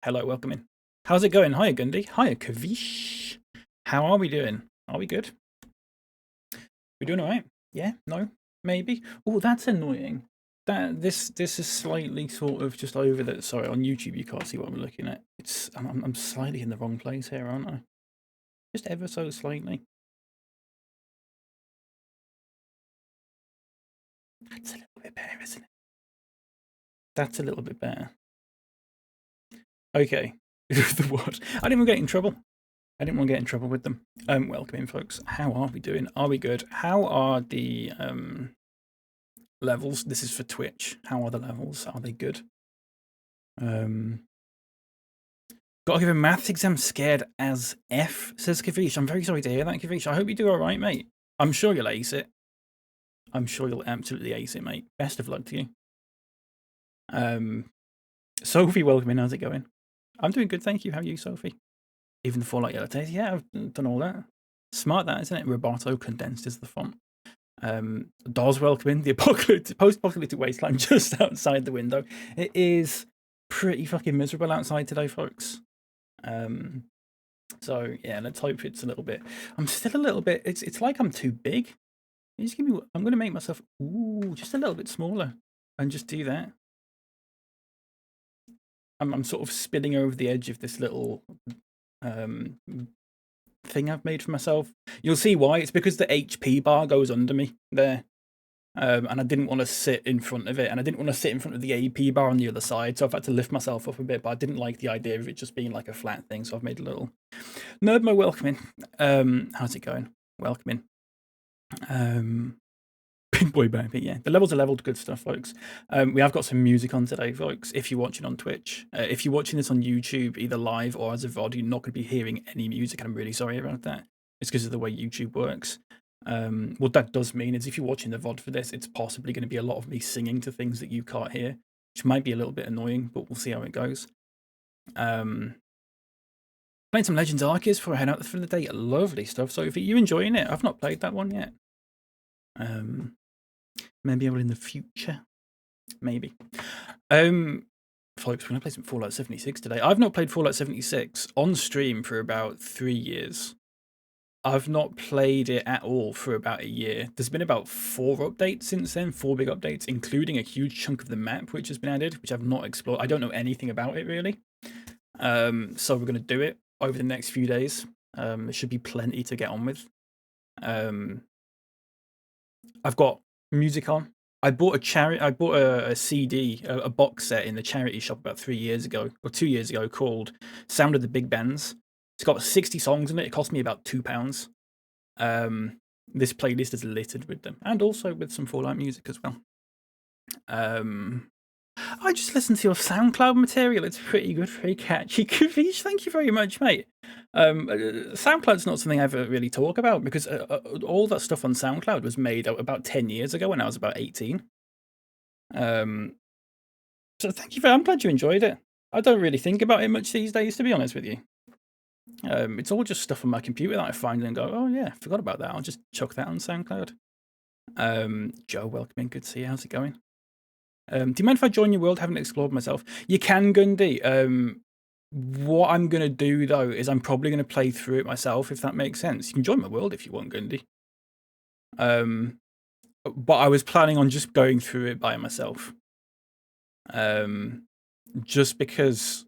Hello, welcome in. How's it going? Hiya, Gundy. Hiya, Kavish. How are we doing? Are we good? We doing alright? Yeah? No? Maybe? Oh, that's annoying. This is slightly sort of just over the. Sorry, on YouTube you can't see what I'm looking at. I'm slightly in the wrong place here, aren't I? Just ever so slightly. That's a little bit better, isn't it? That's a little bit better. Okay. The what? I didn't want to get in trouble. I didn't want to get in trouble with them. Welcome in, folks. How are we doing? Are we good? How are the levels? This is for Twitch. How are the levels? Are they good? Got to give a maths exam scared as F, says Kavish. I'm very sorry to hear that, Kavish. I hope you do all right, mate. I'm sure you'll ace it. I'm sure you'll absolutely ace it, mate. Best of luck to you. Sophie, welcome in. How's it going? I'm doing good, thank you. How are you, Sophie? Even the Fallout Yellow Days. Yeah, I've done all that. Smart, that, isn't it? Roboto condensed is the font. Doors welcome in. The post-apocalyptic wasteland just outside the window. It is pretty fucking miserable outside today, folks. So yeah, let's hope it's a little bit. I'm still a little bit. It's like I'm too big. Just give me. I'm going to make myself just a little bit smaller, and just do that. I'm sort of spinning over the edge of this little thing I've made for myself. You'll see why. It's because the HP bar goes under me there. And I didn't want to sit in front of it, and I didn't want to sit in front of the AP bar on the other side, so I've had to lift myself up a bit, but I didn't like the idea of it just being like a flat thing, so I've made a little. Nerdmo, welcome in. How's it going? Welcome in. Big boy baby, yeah. The levels are leveled, good stuff, folks. We have got some music on today, folks, if you're watching on Twitch. If you're watching this on YouTube, either live or as a VOD, you're not going to be hearing any music, and I'm really sorry about that. It's because of the way YouTube works. What that does mean is if you're watching the VOD for this, it's possibly going to be a lot of me singing to things that you can't hear, which might be a little bit annoying, but we'll see how it goes. Playing some Legends Arceus before I head out for the day. Lovely stuff. So if you're enjoying it, I've not played that one yet. Maybe I will in the future. Maybe. Folks, we're going to play some Fallout 76 today. I've not played Fallout 76 on stream for about 3 years. I've not played it at all for about a year. There's been about 4 updates since then, 4 big updates, including a huge chunk of the map which has been added, which I've not explored. I don't know anything about it really. So we're going to do it over the next few days. There should be plenty to get on with. I've got music on. I bought a CD, a box set in the charity shop about 3 years ago, or 2 years ago, called Sound of the Big Bands. It's got 60 songs in it. It cost me about £2. This playlist is littered with them, and also with some Fallout music as well. I just listened to your SoundCloud material. It's pretty good, very catchy. Kavish, thank you very much, mate. SoundCloud's not something I ever really talk about because all that stuff on SoundCloud was made about 10 years ago when I was about 18. So thank you I'm glad you enjoyed it. I don't really think about it much these days, to be honest with you. It's all just stuff on my computer that I find and go, oh yeah, I forgot about that. I'll just chuck that on SoundCloud. Joe, welcome in. Good to see you. How's it going? Do you mind if I join your world? Haven't explored myself. You can, Gundy. What I'm going to do, though, is I'm probably going to play through it myself, if that makes sense. You can join my world if you want, Gundy. But I was planning on just going through it by myself. Just because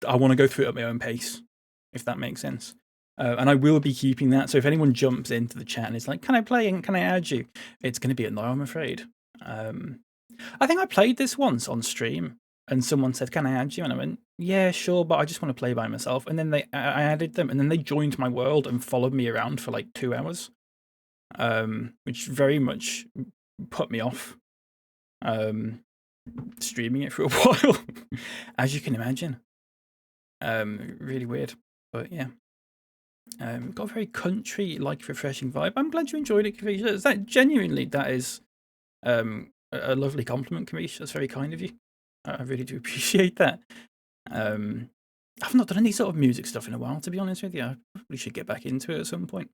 I want to go through it at my own pace, if that makes sense. And I will be keeping that. So if anyone jumps into the chat and is like, can I play and can I add you? It's going to be a no, I'm afraid. I think I played this once on stream and someone said, can I add you? And I went, yeah, sure, but I just want to play by myself. And then I added them and then they joined my world and followed me around for like 2 hours, which very much put me off streaming it for a while, as you can imagine. Really weird, but yeah. Got a very country-like refreshing vibe. I'm glad you enjoyed it, Kavish. That is a lovely compliment, Kamish. That's very kind of you. I really do appreciate that. I've not done any sort of music stuff in a while, to be honest with you. I probably should get back into it at some point.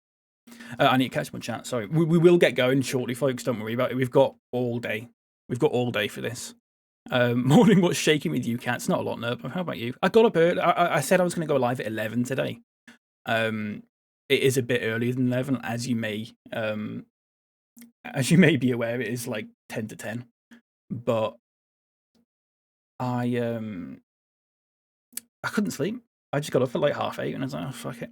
I need to catch my chat. Sorry, we will get going shortly, folks. Don't worry about it. We've got all day. We've got all day for this. Morning, what's shaking with you, cats? Not a lot, Nerb. How about you? I got up early. I said I was going to go live at 11 today. It is a bit earlier than 11, as you may be aware. It is like 10 to 10, but I couldn't sleep. I just got up at like 8:30, and I was like, oh fuck it.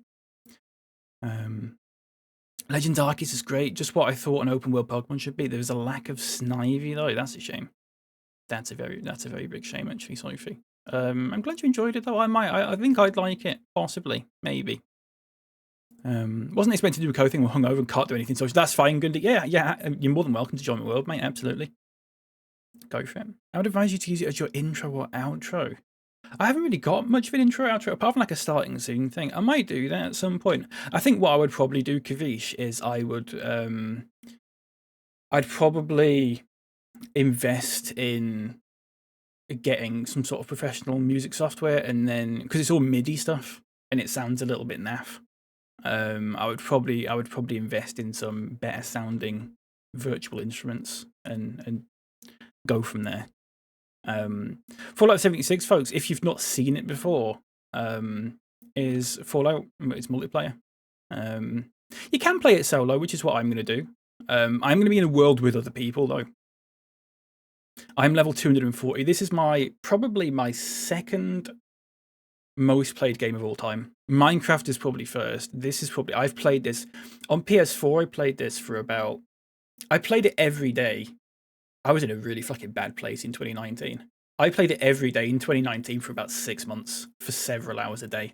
Legend Arceus is great, just what I thought an open world Pokemon should be. There was a lack of Snivy though. That's a shame. That's a very big shame, actually, Sophie. I'm glad you enjoyed it though. I think I'd like it, possibly, maybe. Wasn't expecting to do a co-thing. We're hungover and can't do anything, so that's fine, Gundy. Yeah, you're more than welcome to join my world, mate. Absolutely. Go for it. I would advise you to use it as your intro or outro. I haven't really got much of an intro outro, apart from like a starting soon thing. I might do that at some point. I think what I would probably do, Kavish, is I'd probably invest in getting some sort of professional music software, and then, because it's all MIDI stuff and it sounds a little bit naff, I would probably invest in some better sounding virtual instruments and go from there. Fallout 76, folks, if you've not seen it before, is Fallout. It's multiplayer. You can play it solo, which is what I'm going to do. I'm going to be in a world with other people, though. I'm level 240. This is probably my second most played game of all time. Minecraft is probably first. I've played this on PS4. I played it every day. I was in a really fucking bad place in 2019. I played it every day in 2019 for about 6 months, for several hours a day.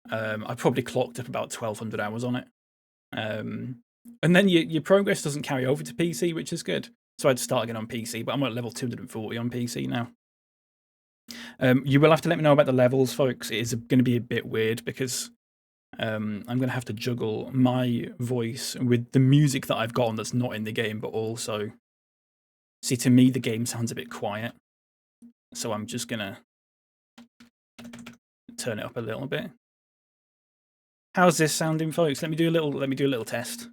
I probably clocked up about 1,200 hours on it. And then your progress doesn't carry over to PC, which is good. So I'd start again on PC, but I'm at level 240 on PC now. You will have to let me know about the levels, folks. It is going to be a bit weird because I'm going to have to juggle my voice with the music that I've got on that's not in the game, but also... See, to me, the game sounds a bit quiet, so I'm just gonna turn it up a little bit. How's this sounding, folks? Let me do a little test.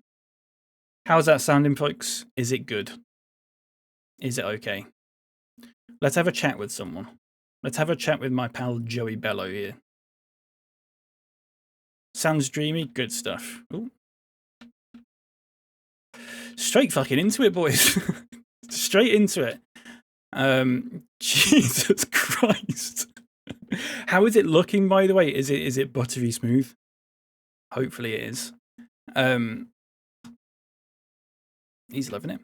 How's that sounding, folks? Is it good? Is it okay? Let's have a chat with someone. Let's have a chat with my pal Joey Bello here. Sounds dreamy, good stuff. Ooh. Straight fucking into it, boys. Straight into it. Jesus Christ. How is it looking, by the way? Is it buttery smooth? Hopefully it is. He's loving it.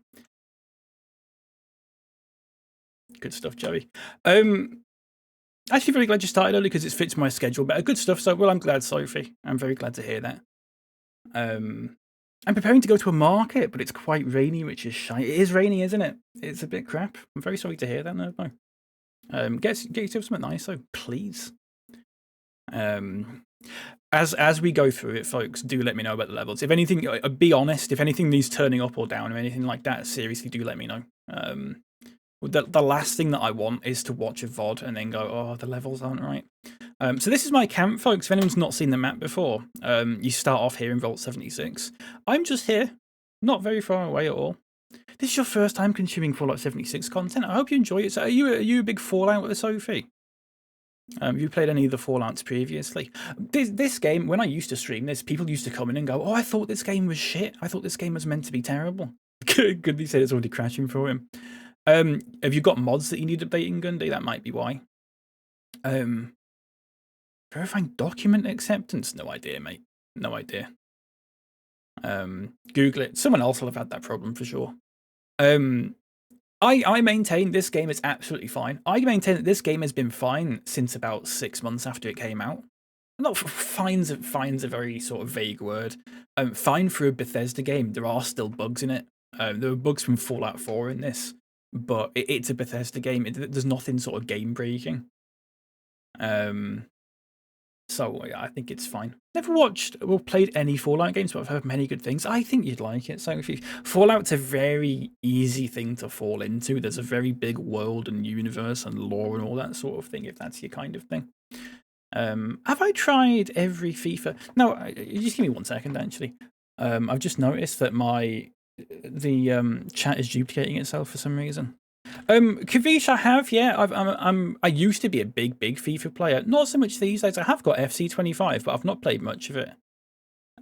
Good stuff, Joey. Actually very glad you started early because it fits my schedule better. Good stuff. So, well, I'm glad, Sophie. I'm very glad to hear that. I'm preparing to go to a market, but it's quite rainy, which is shy. It is rainy, isn't it? It's a bit crap. I'm very sorry to hear that, no. Get yourself something nice, though, please. As we go through it, folks, do let me know about the levels. If anything, be honest. If anything needs turning up or down or anything like that, seriously, do let me know. The last thing that I want is to watch a VOD and then go, oh, the levels aren't right. So this is my camp, folks. If anyone's not seen the map before, you start off here in Vault 76. I'm just here, not very far away at all. This is your first time consuming Fallout 76 content. I hope you enjoy it. So are you a big Fallout Sophie? Have you played any of the Fallouts previously? This game, when I used to stream this, people used to come in and go, oh, I thought this game was shit. I thought this game was meant to be terrible. Gundy said it's already crashing for him. Have you got mods that you need updating, Gundy? That might be why. Verifying document acceptance? No idea, mate. No idea. Google it. Someone else will have had that problem for sure. I maintain this game is absolutely fine. I maintain that this game has been fine since about 6 months after it came out. Not fine's a very sort of vague word. Fine for a Bethesda game. There are still bugs in it. There were bugs from Fallout 4 in this, but it's a Bethesda game. There's nothing sort of game breaking. So I think it's fine. Never watched or played any Fallout games, but I've heard many good things. I think you'd like it. So if Fallout's a very easy thing to fall into. There's a very big world and universe and lore and all that sort of thing, if that's your kind of thing. Have I tried every FIFA? No, just give me 1 second, actually. I've just noticed that the chat is duplicating itself for some reason. Kavish, I have, yeah. I used to be a big FIFA player. Not so much these days. I have got FC25, but I've not played much of it.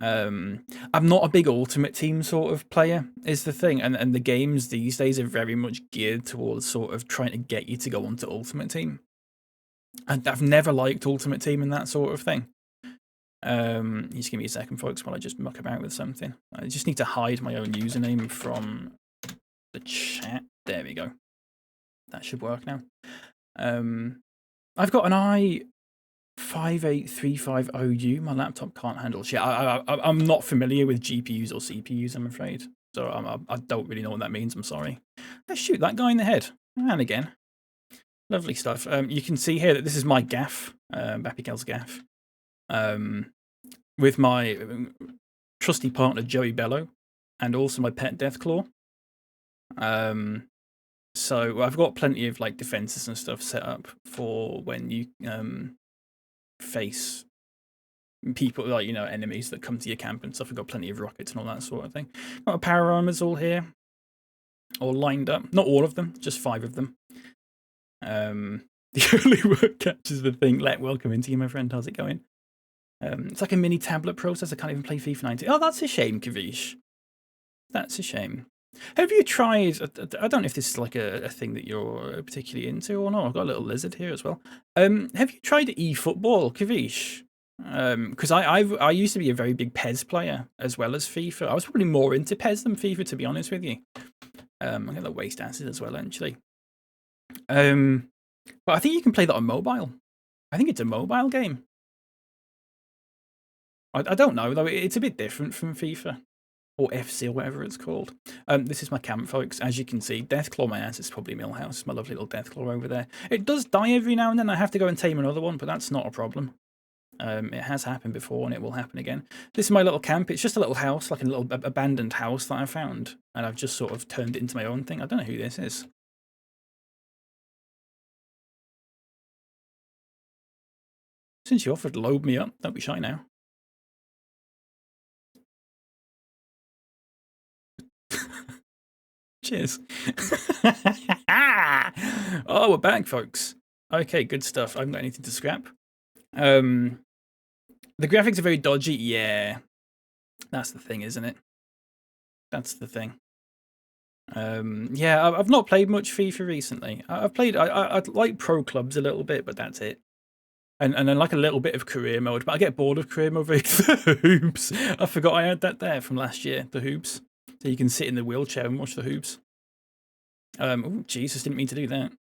I'm not a big Ultimate Team sort of player, is the thing, and the games these days are very much geared towards sort of trying to get you to go onto Ultimate Team. And I've never liked Ultimate Team and that sort of thing. Just give me a second, folks, while I just muck about with something. I just need to hide my own username from the chat. There we go. That should work now. I've got an i5-8350U. My laptop can't handle shit. I'm not familiar with GPUs or CPUs, I'm afraid. So I don't really know what that means. I'm sorry. Let's shoot that guy in the head. And again. Lovely stuff. You can see here that this is my gaff, BapyCal's gaff, with my trusty partner Joey Bello, and also my pet Deathclaw. So I've got plenty of like defenses and stuff set up for when you face people, like, you know, enemies that come to your camp and stuff. I've got plenty of rockets and all that sort of thing. Got a power armors all here, all lined up. Not all of them, just 5 of them. The early work catches the thing. Welcome into you, my friend. How's it going? It's like a mini tablet process. I can't even play FIFA 19. Oh, that's a shame, Kavish. That's a shame. Have you tried, I don't know if this is like a thing that you're particularly into or not. I've got a little lizard here as well. Have you tried eFootball, Kavish? Because I used to be a very big PES player as well as FIFA. I was probably more into PES than FIFA, to be honest with you. I'm going to waste acid as well, actually. But I think you can play that on mobile. I think it's a mobile game. I don't know, though. It's a bit different from FIFA. Or FC, or whatever it's called. This is my camp, folks. As you can see, Deathclaw my ass. It's probably Millhouse. My lovely little Deathclaw over there. It does die every now and then. I have to go and tame another one, but that's not a problem. It has happened before, and it will happen again. This is my little camp. It's just a little house, like a little abandoned house that I found. And I've just sort of turned it into my own thing. I don't know who this is. Since you offered to load me up, don't be shy now. Cheers. Oh, we're back, folks. Okay, good stuff. I haven't got anything to scrap. The graphics are very dodgy. Yeah, that's the thing, isn't it? That's the thing. Yeah, I've not played much FIFA recently. I've played, I like pro clubs a little bit, but that's it. And then like a little bit of career mode, but I get bored of career mode. The hoops. I forgot I had that there from last year, the hoops. So you can sit in the wheelchair and watch the hoops. Oh, Jesus, didn't mean to do that.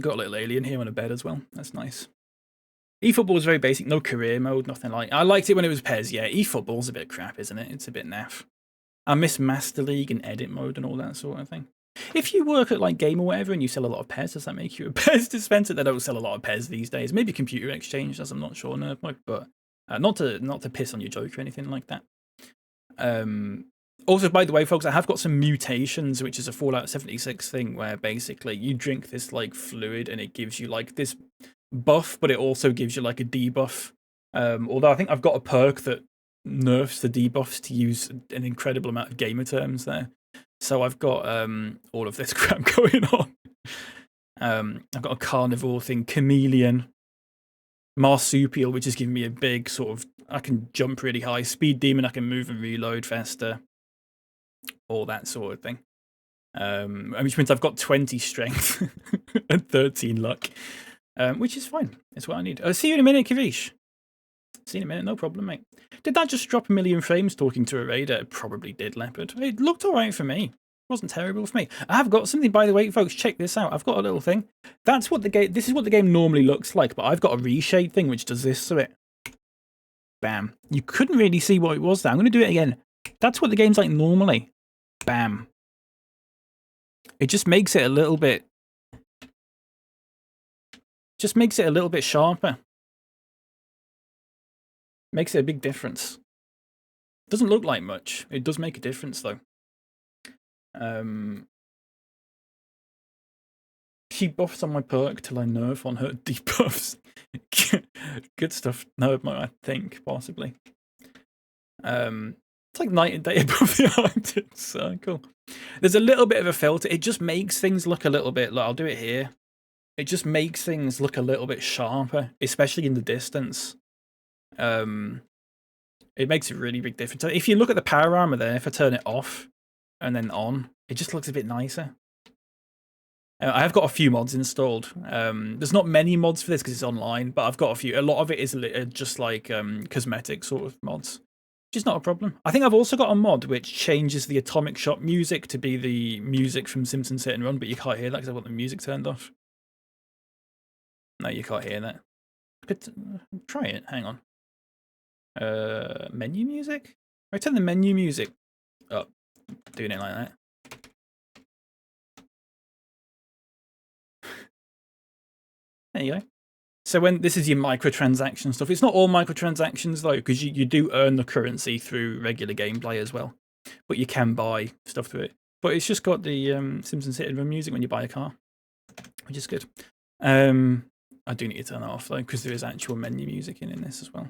Got a little alien here on a bed as well. That's nice. eFootball is very basic, no career mode, nothing like. I liked it when it was PES, yeah. eFootball's a bit crap, isn't it? It's a bit naff. I miss Master League and edit mode and all that sort of thing. If you work at like Game or whatever and you sell a lot of PES, does that make you a PES dispenser? They don't sell a lot of PES these days. Maybe Computer Exchange does, I'm not sure, but not to piss on your joke or anything like that. Also, by the way, folks, I have got some mutations, which is a Fallout 76 thing where basically you drink this like fluid and it gives you like this buff, but it also gives you like a debuff. Although I think I've got a perk that nerfs the debuffs to use an incredible amount of gamer terms there. So I've got all of this crap going on. I've got a carnivore thing, chameleon, marsupial, which is giving me a big sort of, I can jump really high, speed demon, I can move and reload faster, all that sort of thing. Which means I've got 20 strength and 13 luck, which is fine. It's what I need. See you in a minute, Kavish. See you in a minute, no problem, mate. Did that just drop a million frames talking to a raider? It probably did, Leopard. It looked alright for me. It wasn't terrible for me. I have got something, by the way, folks, check this out. I've got a little thing. That's what the game, this is what the game normally looks like, but I've got a reshade thing which does this to it. Bam. You couldn't really see what it was there. I'm going to do it again. That's what the game's like normally. Bam. It just makes it a little bit... Just makes it a little bit sharper. Makes it a big difference. Doesn't look like much. It does make a difference, though. She buffs on my perk till I nerf on her debuffs. Good stuff. No, I think, possibly. It's like night and day above the Arctic. So cool. There's a little bit of a filter. It just makes things look a little bit, like, I'll do it here. It just makes things look a little bit sharper, especially in the distance. It makes a really big difference. If you look at the power armor there, if I turn it off and then on, it just looks a bit nicer. I have got a few mods installed. There's not many mods for this because it's online, but I've got a few. A lot of it is just like cosmetic sort of mods, which is not a problem. I think I've also got a mod which changes the Atomic Shop music to be the music from Simpsons Hit and Run, but you can't hear that because I've got the music turned off. No, you can't hear that. But try it. Hang on. Menu music? I turn the menu music up. Doing it like that. There you go. So when this is your microtransaction stuff, it's not all microtransactions though, because you do earn the currency through regular gameplay as well. But you can buy stuff through it. But it's just got the Simpsons Hit and Run music when you buy a car, which is good. I do need to turn that off though, because there is actual menu music in this as well.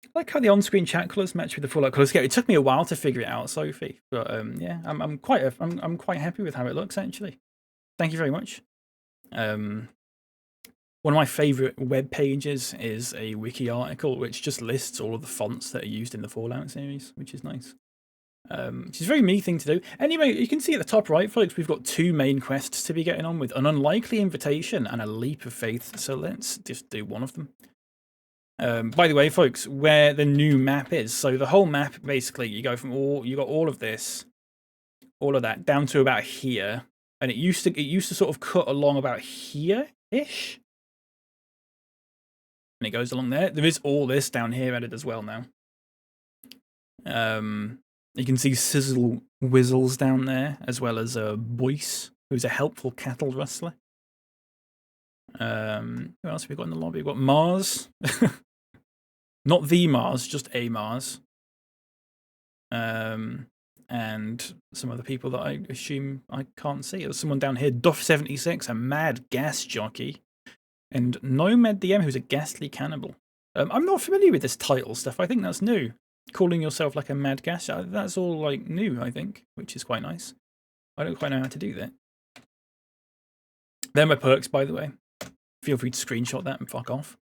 I like how the on-screen chat colours match with the full-out colours. It took me a while to figure it out, Sophie, but yeah, I'm quite happy with how it looks actually. Thank you very much. One of my favourite web pages is a wiki article which just lists all of the fonts that are used in the Fallout series, which is nice. Which is a very me thing to do. Anyway, you can see at the top right, folks, we've got 2 main quests to be getting on with: an unlikely invitation and a leap of faith. So let's just do one of them. By the way, folks, where the new map is, so the whole map, basically, you go from you got all of this, all of that, down to about here, and it used to sort of cut along about here-ish, and it goes along there. There is all this down here added as well now. You can see Sizzle Whizzles down there, as well as Boyce, who's a helpful cattle rustler. Who else have we got in the lobby? We've got Mars. Not the Mars, just a Mars. And some other people that I assume I can't see. There's someone down here, Duff76, a mad gas jockey. And Nomad DM, who's a ghastly cannibal. I'm not familiar with this title stuff. I think that's new. Calling yourself like a mad gas, that's all like new, I think, which is quite nice. I don't quite know how to do that. They're my perks, by the way. Feel free to screenshot that and fuck off.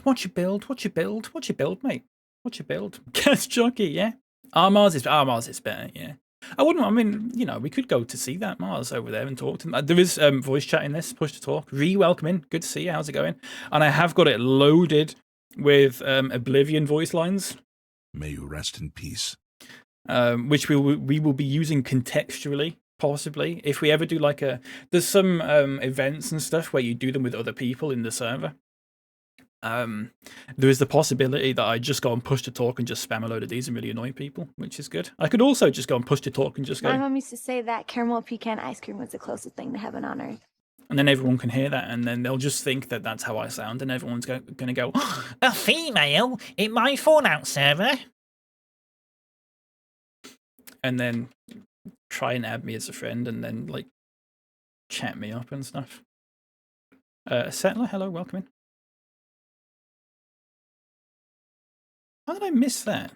What's your build? What's your build? What's your build, mate? What's your build? Gas jockey, yeah. Our Mars is better, yeah. I mean, you know, we could go to see that Mars over there and talk to them. There is voice chat in this, push to talk. Welcome in. Good to see you. How's it going? And I have got it loaded with Oblivion voice lines. May you rest in peace. Which we will be using contextually, possibly. If we ever do like there's some events and stuff where you do them with other people in the server. There is the possibility that I just go and push to talk and just spam a load of these and really annoy people, which is good. I could also just go and push to talk and just go. My mom used to say that caramel pecan ice cream was the closest thing to heaven on earth. And then everyone can hear that, and then they'll just think that that's how I sound, and everyone's going to go, a female in my Fallout server? And then try and add me as a friend, and then, like, chat me up and stuff. Settler, hello, welcome in. How did I miss that?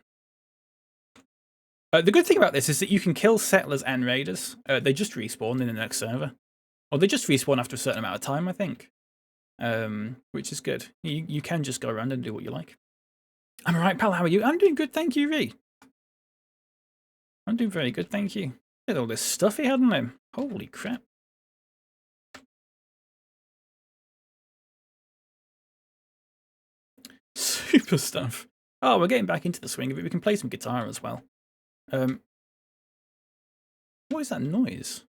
The good thing about this is that you can kill settlers and raiders. They just respawn in the next server. Or they just respawn after a certain amount of time, I think. Which is good. You can just go around and do what you like. I'm alright, pal, how are you? I'm doing good, thank you, Ree. I'm doing very good, thank you. Look at all this stuff he had on him. Holy crap. Super stuff. Oh, we're getting back into the swing of it. We can play some guitar as well. What is that noise?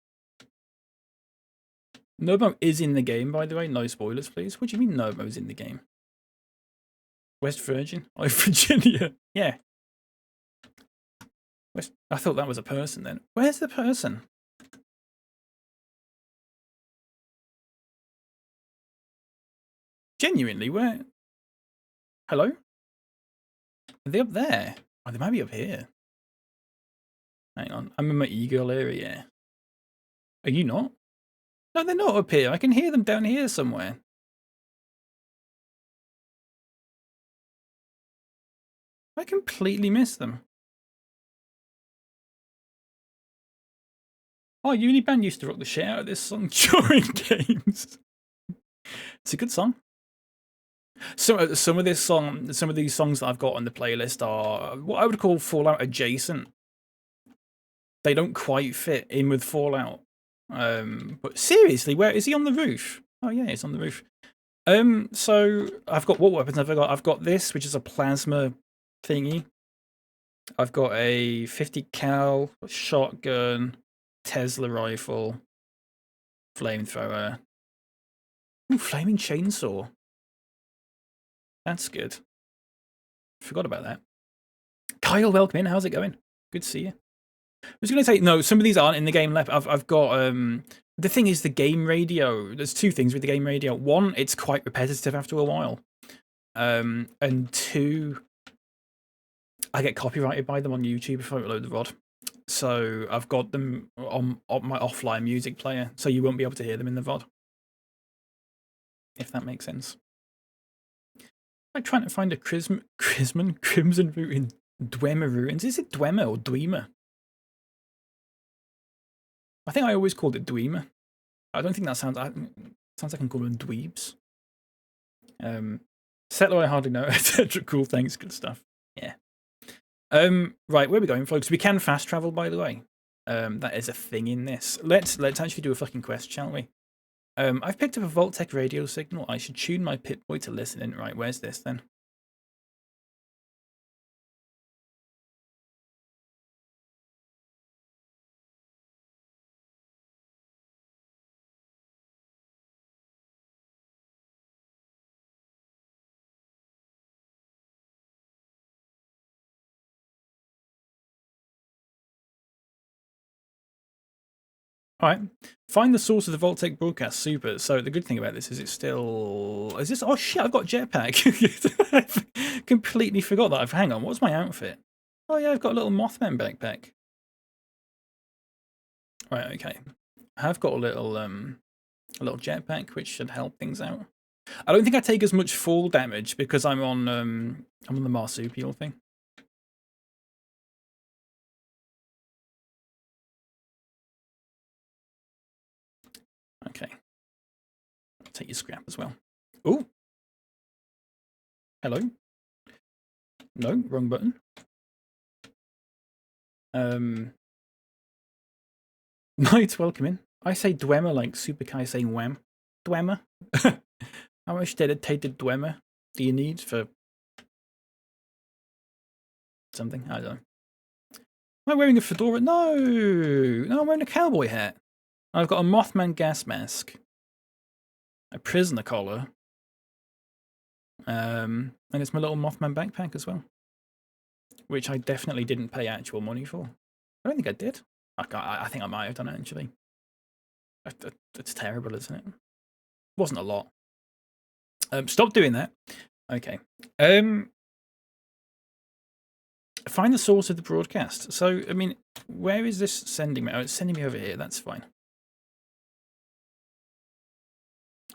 Nobo is in the game, by the way. No spoilers, please. What do you mean Nobo's in the game? West Virgin? Oh, Virginia. Yeah. I thought that was a person then. Where's the person? Genuinely, where? Hello? Are they up there? Oh, they might be up here. Hang on. I'm in my e-girl area. Are you not? No, they're not up here. I can hear them down here somewhere. I completely missed them. Oh, Uniband used to rock the shit out of this song during games. It's a good song. Some of these songs that I've got on the playlist are what I would call Fallout adjacent. They don't quite fit in with Fallout. But seriously, where is he on the roof? Oh yeah, he's on the roof. So I've got, what weapons have I got? I've got this, which is a plasma thingy. I've got a 50 cal shotgun, Tesla rifle, flamethrower. Ooh, flaming chainsaw. That's good. Forgot about that. Kyle, welcome in. How's it going? Good to see you. I was going to say, no, some of these aren't in the game left. I've got, the thing is the game radio. There's two things with the game radio. One, it's quite repetitive after a while. And two, I get copyrighted by them on YouTube if I upload the VOD. So I've got them on my offline music player, so you won't be able to hear them in the VOD. If that makes sense. I'm trying to find a Crimson Root in Dwemer Ruins. Is it Dwemer or Dwemer? I think I always called it Dwemer. I don't think that sounds like I can call them dweebs. Settler I hardly know, etc. Cool, thanks, good stuff. Yeah. Right, where are we going, folks? We can fast travel, by the way. That is a thing in this. Let's actually do a fucking quest, shall we? I've picked up a Vault-Tec radio signal. I should tune my Pip-Boy to listen in. Right, where's this then? Alright, find the source of the Vault-Tec broadcast. Super. So the good thing about this is it's still... Is this... Oh shit, I've got jetpack. I've completely forgot that. Hang on, what's my outfit? Oh yeah, I've got a little Mothman backpack. Right, okay. I've got a little jetpack, which should help things out. I don't think I take as much fall damage because I'm on the marsupial thing. Okay. I'll take your scrap as well. Ooh. Hello. No, wrong button. Knight, welcome in. I say Dwemer like Super Kai saying wham. Dwemer. How much dedicated Dwemer do you need for something? I don't know. Am I wearing a fedora? No! No, I'm wearing a cowboy hat. I've got a Mothman gas mask. A prisoner collar. And it's my little Mothman backpack as well. Which I definitely didn't pay actual money for. I don't think I did. I think I might have done it, actually. That's terrible, isn't it? Wasn't a lot. Stop doing that. Okay. Find the source of the broadcast. So, I mean, where is this sending me? Oh, it's sending me over here. That's fine.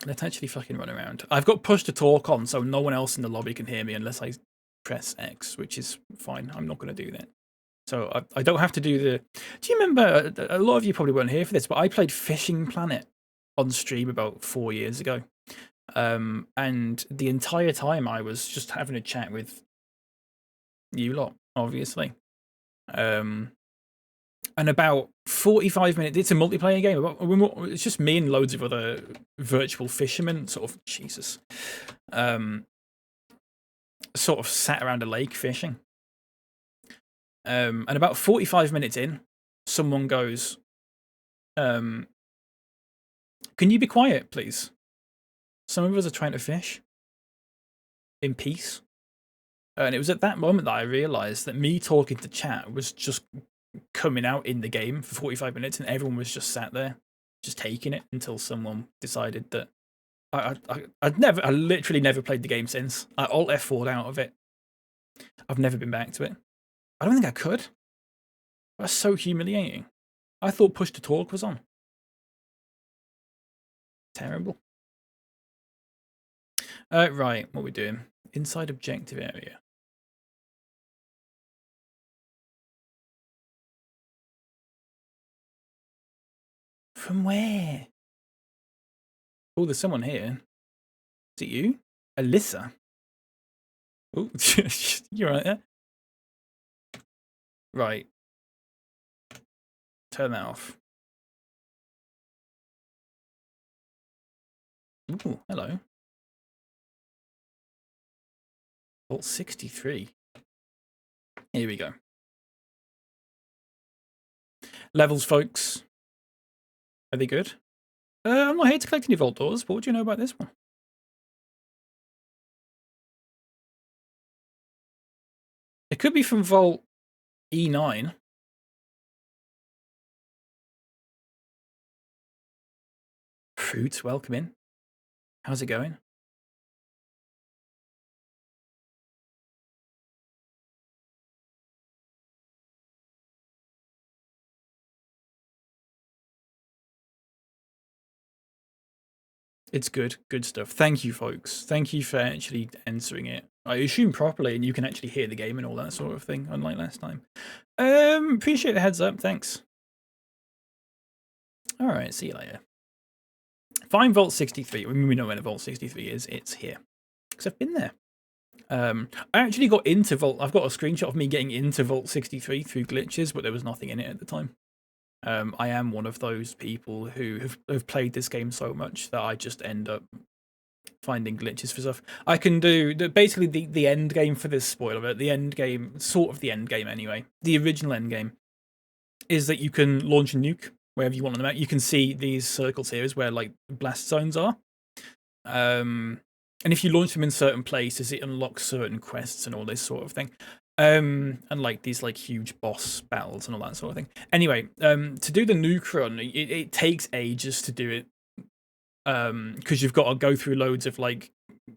Let's actually fucking run around. I've got push to talk on, so no one else in the lobby can hear me unless I press X, which is fine. I'm not going to do that. So I don't have to do the... Do you remember, a lot of you probably weren't here for this, but I played Fishing Planet on stream about 4 years ago. And the entire time I was just having a chat with you lot, obviously. And about 45 minutes, it's a multiplayer game. It's just me and loads of other virtual fishermen, sort of, Jesus, sort of sat around a lake fishing. And about 45 minutes in, someone goes, can you be quiet, please? Some of us are trying to fish in peace. And it was at that moment that I realised that me talking to chat was just coming out in the game for 45 minutes, and everyone was just sat there, just taking it until someone decided that I literally never played the game since. I alt F4'd out of it. I've never been back to it. I don't think I could. That's so humiliating. I thought push to talk was on. Terrible. Right, what are we doing? Inside objective area. From where? Oh, there's someone here. Is it you? Alyssa? Oh, you're right there. Right. Turn that off. Ooh, hello. Vault 63. Here we go. Levels, folks. Are they good? I'm not here to collect any vault doors, but what do you know about this one? It could be from Vault E9. Fruits, welcome in. How's it going? It's good. Good stuff. Thank you, folks. Thank you for actually answering it. I assume properly, and you can actually hear the game and all that sort of thing, unlike last time. Appreciate the heads up. Thanks. All right. See you later. Find Vault 63. I mean, we know where the Vault 63 is. It's here. Because I've been there. I actually got into Vault. I've got a screenshot of me getting into Vault 63 through glitches, but there was nothing in it at the time. I am one of those people who have played this game so much that I just end up finding glitches for stuff. I can do basically the end game for this spoiler. The end game, sort of the end game anyway. The original end game is that you can launch a nuke wherever you want on the map. You can see these circles here is where like blast zones are. And if you launch them in certain places, it unlocks certain quests and all this sort of thing. And like these like huge boss battles and all that sort of thing. Anyway, to do the nuke run, it takes ages to do it. Because you've got to go through loads of like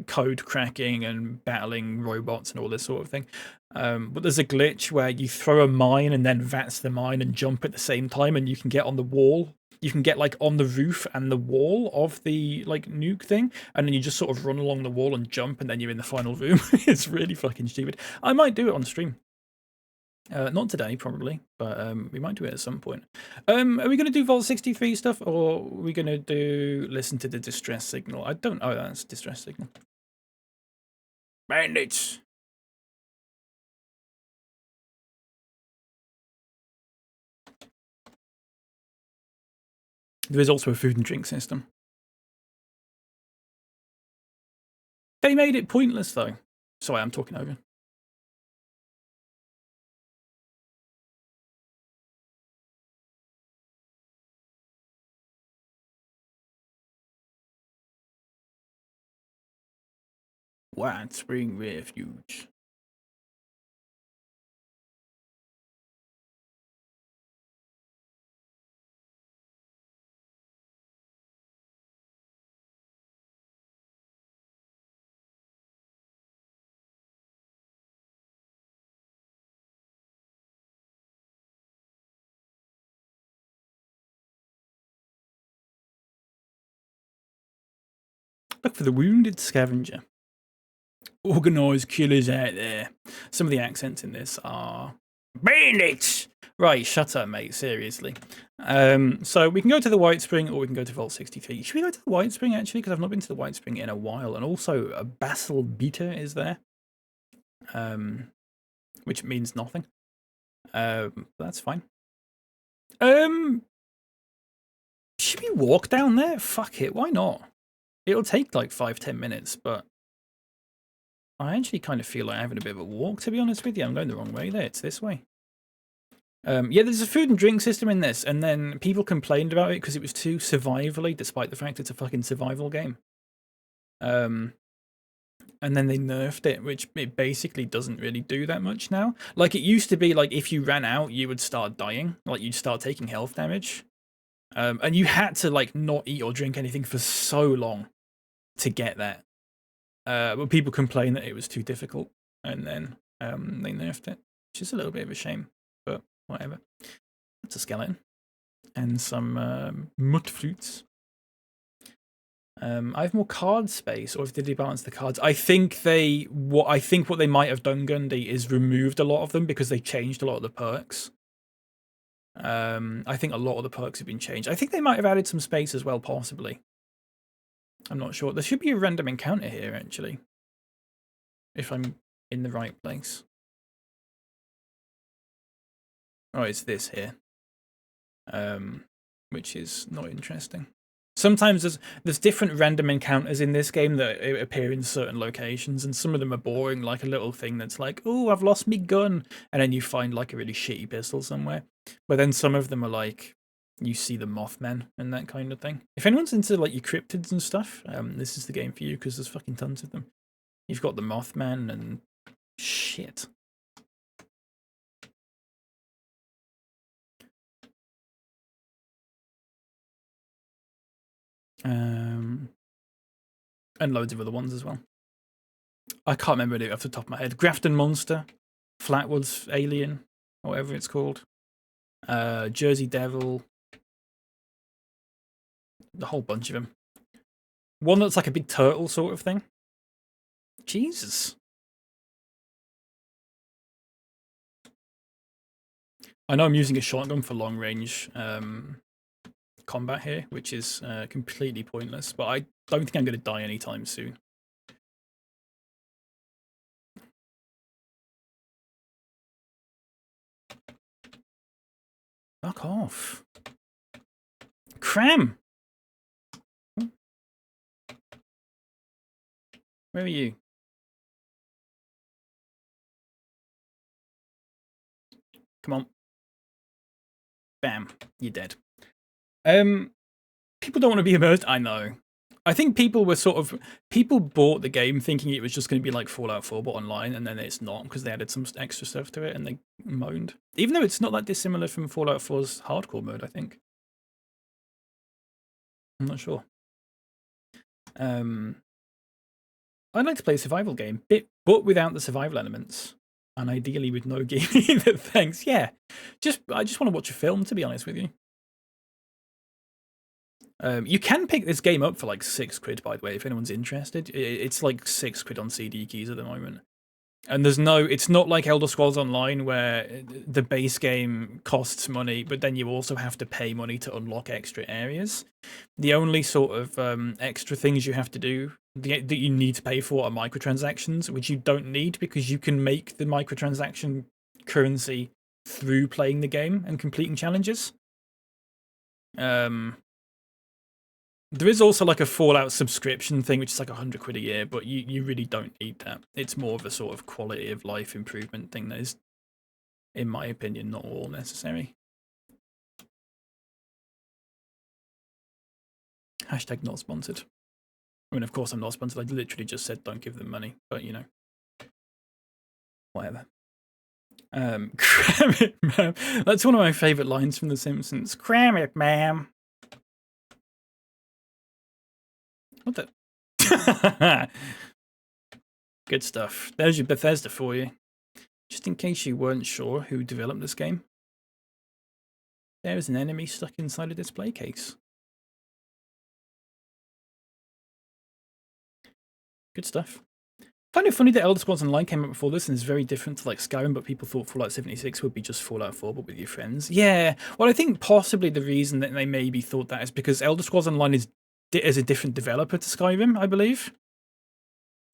code cracking and battling robots and all this sort of thing. But there's a glitch where you throw a mine and then VATS the mine and jump at the same time, and you can get on the wall. You can get like on the roof and the wall of the like nuke thing, and then you just sort of run along the wall and jump, and then you're in the final room. It's really fucking stupid. I might do it on stream. Not today, probably, but we might do it at some point. Are we going to do Vault 63 stuff, or are we going to do listen to the distress signal? I don't know. That's distress signal. Bandits. There is also a food and drink system. They made it pointless, though. Sorry, I'm talking over. White Spring Refuge. Look for the wounded scavenger. Organised killers out there. Some of the accents in this are bandits. Right, shut up, mate. Seriously. So we can go to the White Spring, or we can go to Vault 63. Should we go to the White Spring actually? Because I've not been to the White Spring in a while, and also a Basil Beta is there, which means nothing. That's fine. Should we walk down there? Fuck it, why not? It'll take like 5-10 minutes, but I actually kind of feel like having a bit of a walk, to be honest with you. I'm going the wrong way there. It's this way. Yeah, there's a food and drink system in this, and then people complained about it because it was too survivally, despite the fact it's a fucking survival game. And then they nerfed it, which it basically doesn't really do that much now. Like, it used to be, like, if you ran out, you would start dying. Like, you'd start taking health damage. And you had to, like, not eat or drink anything for so long to get that. But people complained that it was too difficult, and then they nerfed it, which is a little bit of a shame, but whatever. That's a skeleton and some mud fruits. I have more card space, or did they balance the cards? I think what they might have done, Gundy, is removed a lot of them because they changed a lot of the perks. I think a lot of the perks have been changed. I think they might have added some space as well, possibly. I'm not sure. There should be a random encounter here, actually. If I'm in the right place. Oh, it's this here. Which is not interesting. Sometimes there's different random encounters in this game that appear in certain locations, and some of them are boring, like a little thing that's like, oh, I've lost me gun, and then you find like a really shitty pistol somewhere. But then some of them are like, you see the Mothman and that kind of thing. If anyone's into like your cryptids and stuff, this is the game for you, because there's fucking tons of them. You've got the Mothman and shit. And loads of other ones as well. I can't remember it off the top of my head. Grafton Monster, Flatwoods Alien, or whatever it's called. Jersey Devil. A whole bunch of them. One that's like a big turtle sort of thing. Jesus. I know I'm using a shotgun for long range combat here, which is completely pointless, but I don't think I'm going to die anytime soon. Fuck off. Cram! Where are you? Come on. Bam. You're dead. People don't want to be immersed. I know. I think people were people bought the game thinking it was just going to be like Fallout 4 but online, and then it's not, because they added some extra stuff to it and they moaned. Even though it's not that dissimilar from Fallout 4's hardcore mode, I think. I'm not sure. I'd like to play a survival game, but without the survival elements. And ideally with no game either, thanks. Yeah. I just want to watch a film, to be honest with you. You can pick this game up for like £6, by the way, if anyone's interested. It's like £6 on CD keys at the moment. And it's not like Elder Scrolls Online where the base game costs money, but then you also have to pay money to unlock extra areas. The only sort of extra things you have to do that you need to pay for are microtransactions, which you don't need because you can make the microtransaction currency through playing the game and completing challenges. There is also like a Fallout subscription thing, which is like £100 a year, but you really don't need that. It's more of a sort of quality of life improvement thing that is, in my opinion, not all necessary. Hashtag not sponsored. I mean, of course I'm not sponsored. I literally just said don't give them money, but you know, whatever. Cram it, ma'am. That's one of my favourite lines from The Simpsons. Cram it, ma'am. What the? Good stuff. There's your Bethesda for you. Just in case you weren't sure who developed this game, there is an enemy stuck inside a display case. Good stuff. I find it funny that Elder Scrolls Online came out before this and is very different to like Skyrim, but people thought Fallout 76 would be just Fallout 4 but with your friends. Yeah, well, I think possibly the reason that they maybe thought that is because Elder Scrolls Online is a different developer to Skyrim, I believe.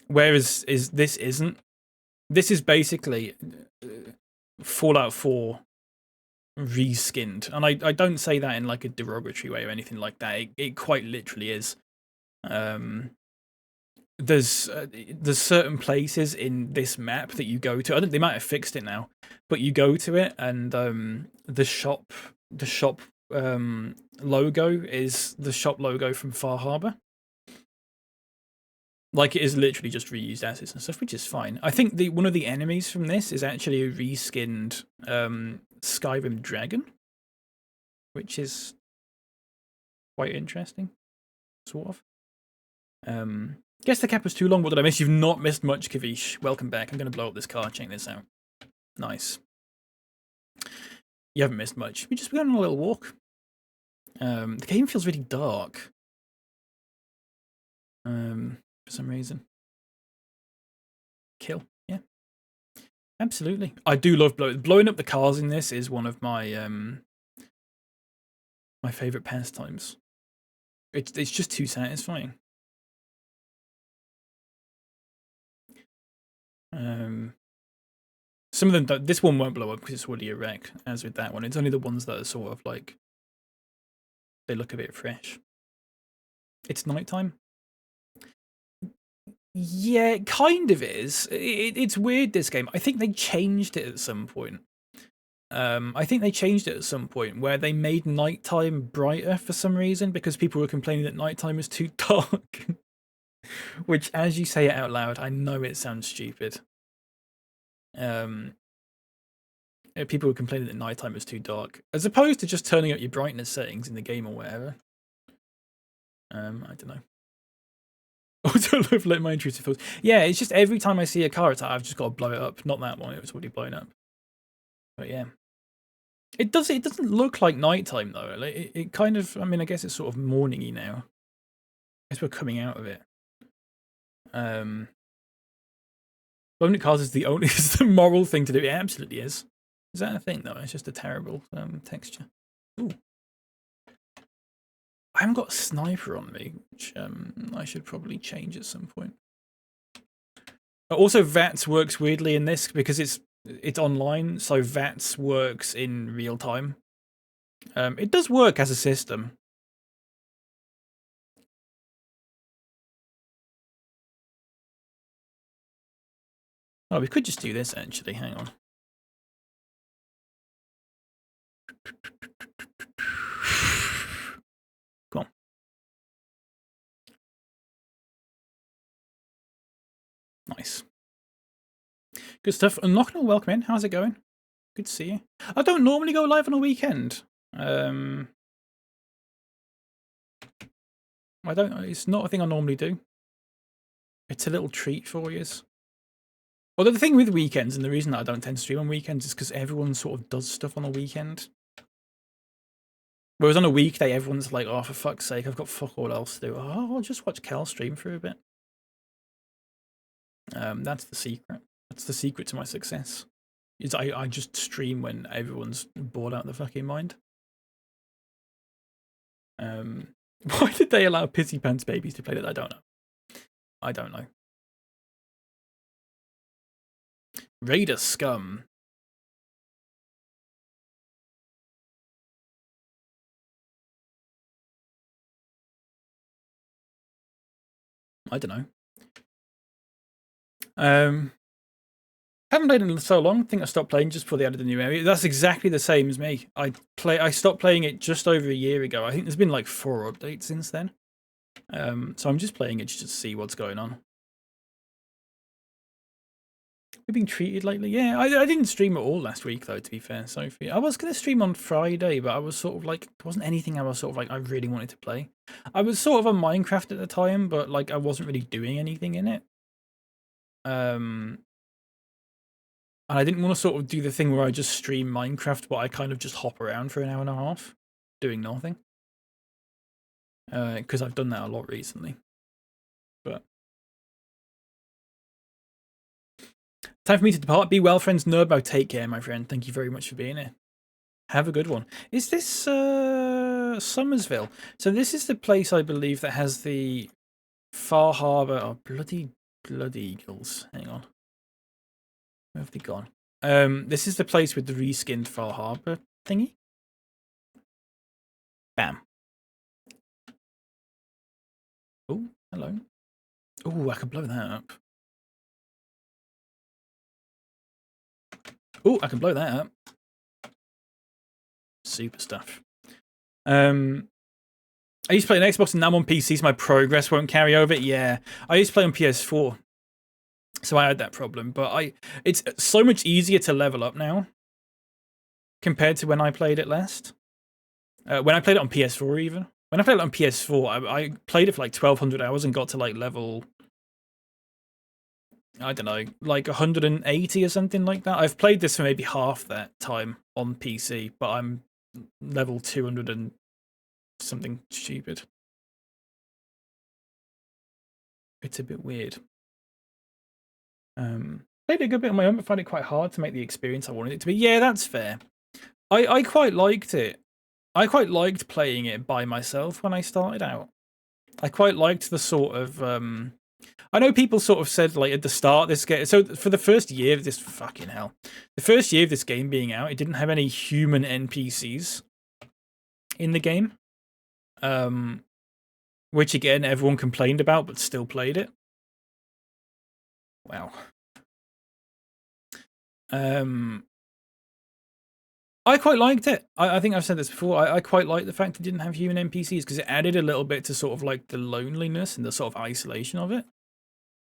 Whereas this isn't. This is basically Fallout 4 reskinned. And I don't say that in like a derogatory way or anything like that. It quite literally is. There's certain places in this map that you go to. I think they might have fixed it now, but you go to it and the shop logo is the shop logo from Far Harbor. Like, it is literally just reused assets and stuff, which is fine. I think one of the enemies from this is actually a reskinned Skyrim dragon, which is quite interesting, sort of. Guess the cap was too long. What did I miss? You've not missed much, Kavish. Welcome back. I'm going to blow up this car. Check this out. Nice. You haven't missed much. We just went on a little walk. The game feels really dark. For some reason. Kill. Yeah. Absolutely. I do love blowing up the cars in this is one of my my favorite pastimes. It's just too satisfying. Some of them, this one won't blow up because it's already a wreck, as with that one. It's only the ones that are sort of like, they look a bit fresh. It's nighttime. Yeah, it kind of is. It's weird, this game. I think they changed it at some point. I think they changed it at some point where they made nighttime brighter for some reason because people were complaining that nighttime is too dark. Which, as you say it out loud, I know it sounds stupid. People were complaining that nighttime is too dark, as opposed to just turning up your brightness settings in the game or whatever. I don't know. Also, let my intrusive thoughts. Yeah, it's just every time I see a car, it's like I've just got to blow it up. Not that one; it was already blown up. But yeah, it doesn't look like nighttime though. Like, it kind of. I mean, I guess it's sort of morningy now. I guess we're coming out of it. Blowing up cars is the only is the moral thing to do. It absolutely is. Is that a thing though? It's just a terrible texture. Ooh. I haven't got a sniper on me, which I should probably change at some point. Also, VATS works weirdly in this because it's online, so VATS works in real time. It does work as a system. Oh, we could just do this actually. Hang on. Come on. Nice. Good stuff. Unlock and welcome in. How's it going? Good to see you. I don't normally go live on a weekend. I don't. It's not a thing I normally do. It's a little treat for you. Although the thing with weekends, and the reason that I don't tend to stream on weekends, is because everyone sort of does stuff on a weekend. Whereas on a weekday, everyone's like, "Oh, for fuck's sake, I've got fuck all else to do. Oh, I'll just watch Cal stream for a bit." That's the secret. That's the secret to my success. Is I just stream when everyone's bored out of the fucking mind. Why did they allow pissy pants babies to play that? I don't know. I don't know. Raider scum. I don't know. Haven't played in so long. I think I stopped playing just before they added a new area. That's exactly the same as me. I stopped playing it just over a year ago. I think there's been like 4 updates since then. So I'm just playing it just to see what's going on. We've been treated lately. Yeah, I didn't stream at all last week though, to be fair, Sophie. I was going to stream on Friday, but I was sort of like, there wasn't anything I was sort of like, I really wanted to play. I was sort of on Minecraft at the time, but like I wasn't really doing anything in it. And I didn't want to sort of do the thing where I just stream Minecraft, but I kind of just hop around for an hour and a half, doing nothing. Because I've done that a lot recently. But time for me to depart. Be well, friends. Nurbo, take care, my friend. Thank you very much for being here. Have a good one. Is this Somersville? So this is the place I believe that has the Far Harbor. Oh, bloody eagles. Hang on. Where have they gone? This is the place with the reskinned Far Harbor thingy. Bam. Oh, hello. Oh, I can blow that up. Oh, I can blow that up. Super stuff. I used to play on Xbox and now I'm on PC, so my progress won't carry over. Yeah, I used to play on PS4, so I had that problem. But it's so much easier to level up now compared to when I played it last. When I played it on PS4, even when I played it on PS4, I played it for like 1,200 hours and got to like level, I don't know, like 180 or something like that. I've played this for maybe half that time on PC, but I'm level 200 and something stupid. It's a bit weird. Played a good bit on my own, but found it quite hard to make the experience I wanted it to be. Yeah, that's fair. I quite liked it. I quite liked playing it by myself when I started out. I quite liked the sort of I know people sort of said like at the start of this game. So for the first year of this fucking hell, the first year of this game being out, it didn't have any human NPCs in the game, which again everyone complained about, but still played it. Wow. I quite liked it. I think I've said this before. I quite liked the fact it didn't have human NPCs because it added a little bit to sort of like the loneliness and the sort of isolation of it.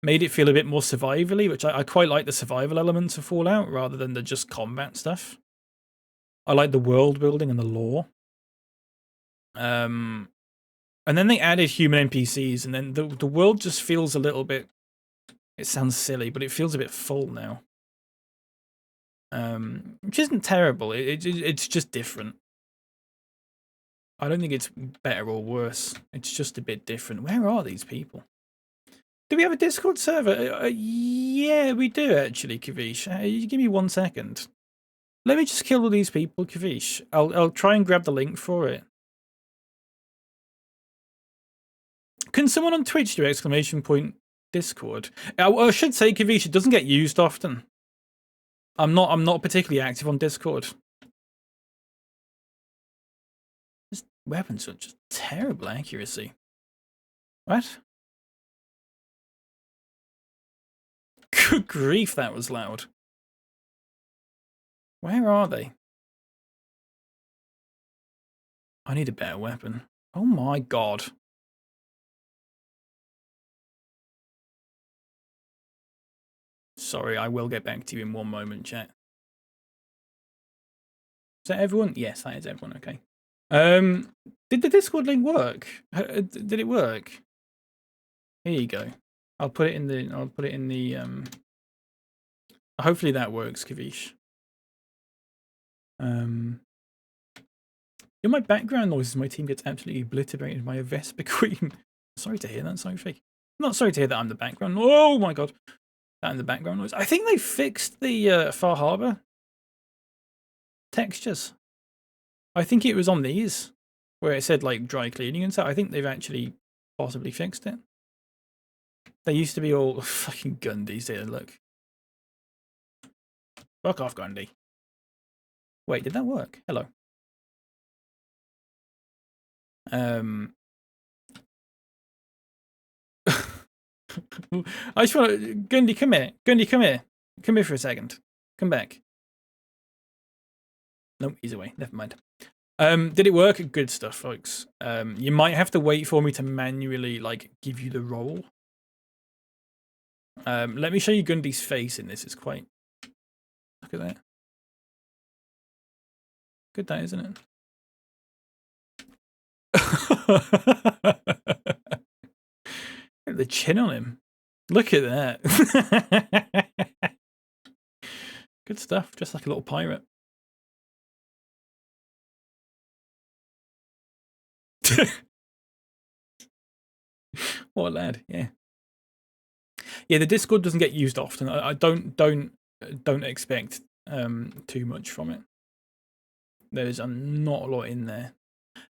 Made it feel a bit more survivally, which I quite like the survival elements of Fallout rather than the just combat stuff. I like the world building and the lore. And then they added human NPCs, and then the world just feels a little bit. It sounds silly, but it feels a bit full now. Which isn't terrible. It's just different. I don't think it's better or worse. It's just a bit different. Where are these people? Do we have a Discord server? Yeah, we do actually, Kavish. You give me 1 second. Let me just kill all these people, Kavish. I'll try and grab the link for it. Can someone on Twitch do ! Discord? I should say, Kavish, it doesn't get used often. I'm not particularly active on Discord. These weapons are just terrible accuracy. What? Good grief, that was loud. Where are they? I need a better weapon. Oh my god. Sorry, I will get back to you in 1 moment, chat. Is that everyone? Yes, that is everyone, okay. Did the Discord link work? Did it work? Here you go. I'll put it in the hopefully that works, Kavish. In my background noises, my team gets absolutely obliterated by a Vesper Queen. Sorry to hear that, Sophie. I'm not sorry to hear that I'm the background. Oh my god. That in the background noise. I think they fixed the Far Harbor textures. I think it was on these where it said like dry cleaning and stuff. I think they've actually possibly fixed it. They used to be all fucking Gundys here, look. Fuck off, Gundy. Wait, did that work? Hello. I just want to... Gundy, come here. Gundy, come here. Come here for a second. Come back. Nope, he's away. Never mind. Did it work? Good stuff, folks. You might have to wait for me to manually, like, give you the roll. Let me show you Gundy's face in this. It's quite... Look at that. Good that, isn't it? Look at the chin on him. Look at that. Good stuff. Just like a little pirate. What a lad, yeah. Yeah, the Discord doesn't get used often. I don't expect too much from it. There's not a lot in there.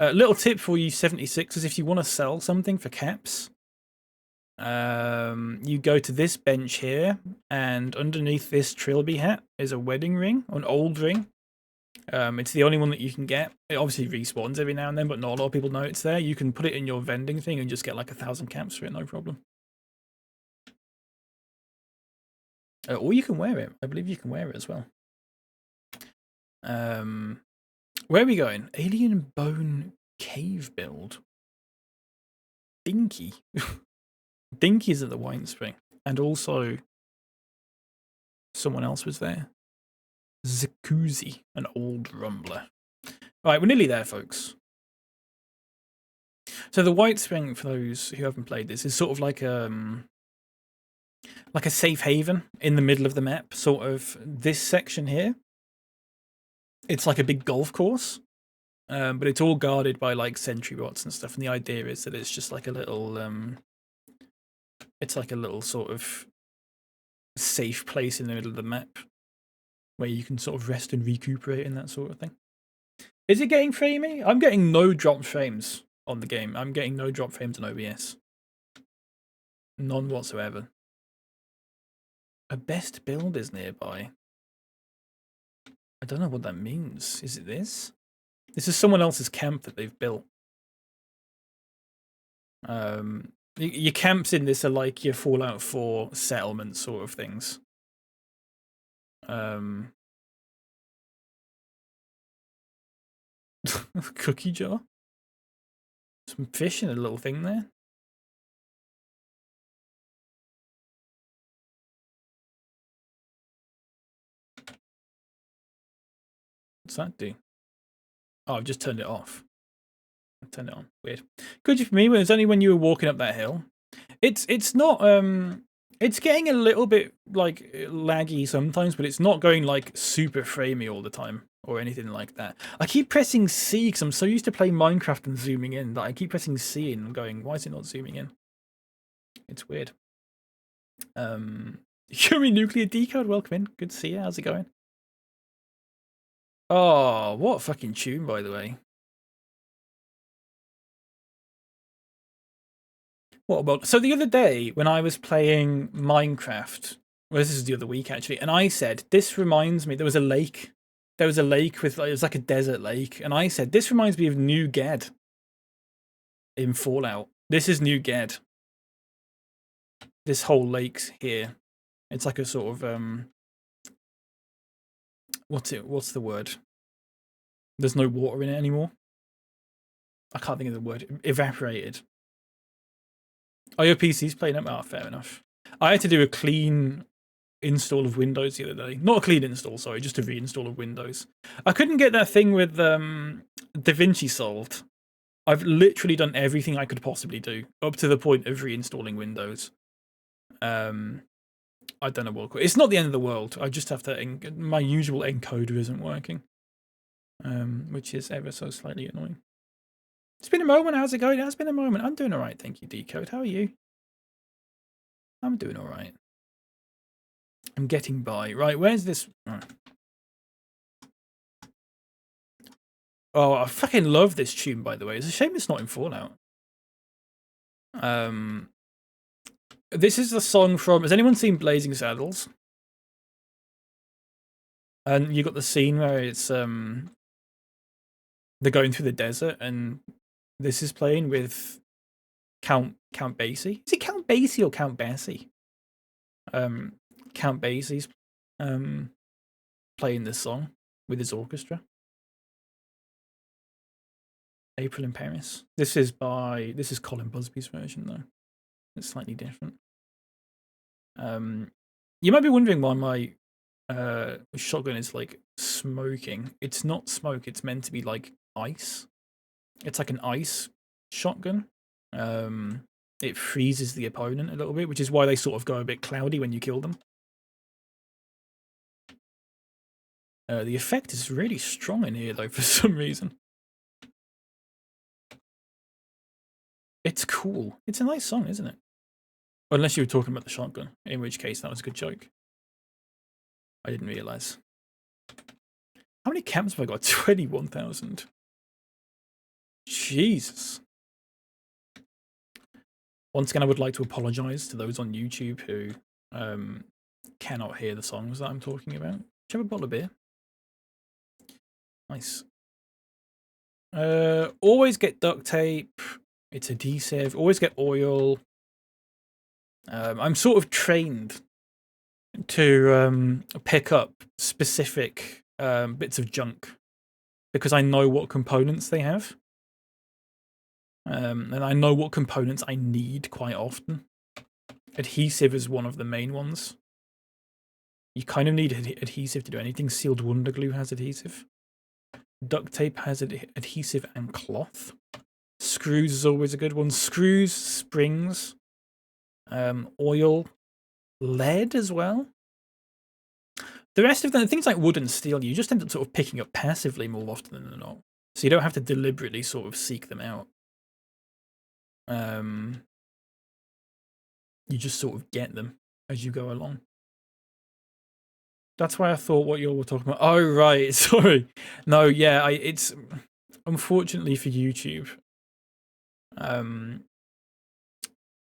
Little tip for you 76ers, if you want to sell something for caps, you go to this bench here, and underneath this trilby hat is a wedding ring, an old ring. It's the only one that you can get. It obviously respawns every now and then, but not a lot of people know it's there. You can put it in your vending thing and just get like 1,000 caps for it, no problem. Or you can wear it. I believe you can wear it as well. Where are we going? Alien bone cave build. Dinky. Dinky's at the wine spring. And also someone else was there. Zakuzi, an old rumbler. Alright, we're nearly there, folks. So the White Spring, for those who haven't played this, is sort of like a safe haven in the middle of the map. Sort of this section here. It's like a big golf course, but it's all guarded by like sentry bots and stuff. And the idea is that it's just like a little, it's like a little sort of safe place in the middle of the map where you can sort of rest and recuperate and that sort of thing. Is it getting framey? I'm getting no drop frames on the game. I'm getting no drop frames on OBS. None whatsoever. A best build is nearby. I don't know what that means. Is it this? This is someone else's camp that they've built. Your camps in this are like your Fallout 4 settlement sort of things. Cookie jar. Some fish in a little thing there. What's that do? Oh, I've just turned it off. Turned it on. Weird. Good for me. But it's only when you were walking up that hill. It's not it's getting a little bit like laggy sometimes, but it's not going like super framey all the time or anything like that. I keep pressing C because I'm so used to playing Minecraft and zooming in that I keep pressing C and going, why is it not zooming in? It's weird. Yuri Nuclear Decode, welcome in. Good to see you. How's it going? Oh, what a fucking tune, by the way. What about... So the other day, when I was playing Minecraft... Well, this is the other week, actually. And I said, this reminds me... There was a lake. There was a lake with... It was like a desert lake. And I said, this reminds me of New Ged. In Fallout. This is New Ged. This whole lake's here. It's like a sort of... What's the word? There's no water in it anymore. I can't think of the word. Evaporated. Oh, your PC's playing up? Oh, fair enough. I had to do a clean install of Windows the other day. Not a clean install, sorry, just a reinstall of Windows. I couldn't get that thing with DaVinci solved. I've literally done everything I could possibly do, up to the point of reinstalling Windows. I don't know what... It's not the end of the world. I just have to... My usual encoder isn't working. Which is ever so slightly annoying. It's been a moment. How's it going? It has been a moment. I'm doing all right, thank you, Decode. How are you? I'm doing all right. I'm getting by. Right, where's this? Oh, I fucking love this tune, by the way. It's a shame it's not in Fallout. This is the song from... Has anyone seen Blazing Saddles? And you got the scene where it's... They're going through the desert, and this is playing with Count Basie. Is it Count Basie or Count Basie? Count Basie's playing this song with his orchestra. April in Paris. This is Colin Busby's version though. It's slightly different. You might be wondering why my shotgun is like smoking. It's not smoke, it's meant to be like ice. It's like an ice shotgun. It freezes the opponent a little bit, which is why they sort of go a bit cloudy when you kill them. The effect is really strong in here though for some reason. It's cool. It's a nice song, isn't it? Unless you were talking about the shotgun, in which case that was a good joke. I didn't realise. How many camps have I got? 21,000. Jesus. Once again, I would like to apologise to those on YouTube who cannot hear the songs that I'm talking about. Do you have a bottle of beer? Nice. Always get duct tape. It's adhesive. Always get oil. I'm sort of trained to pick up specific bits of junk because I know what components they have. And I know what components I need quite often. Adhesive is one of the main ones. You kind of need adhesive to do anything. Sealed Wonder Glue has adhesive. Duct tape has adhesive and cloth. Screws is always a good one. Screws, springs, oil, lead as well. The rest of them, things like wood and steel, you just end up sort of picking up passively more often than not. So you don't have to deliberately sort of seek them out. You just sort of get them as you go along. That's why I thought what you all were talking about. Oh, right. Sorry. No, yeah, it's unfortunately for YouTube.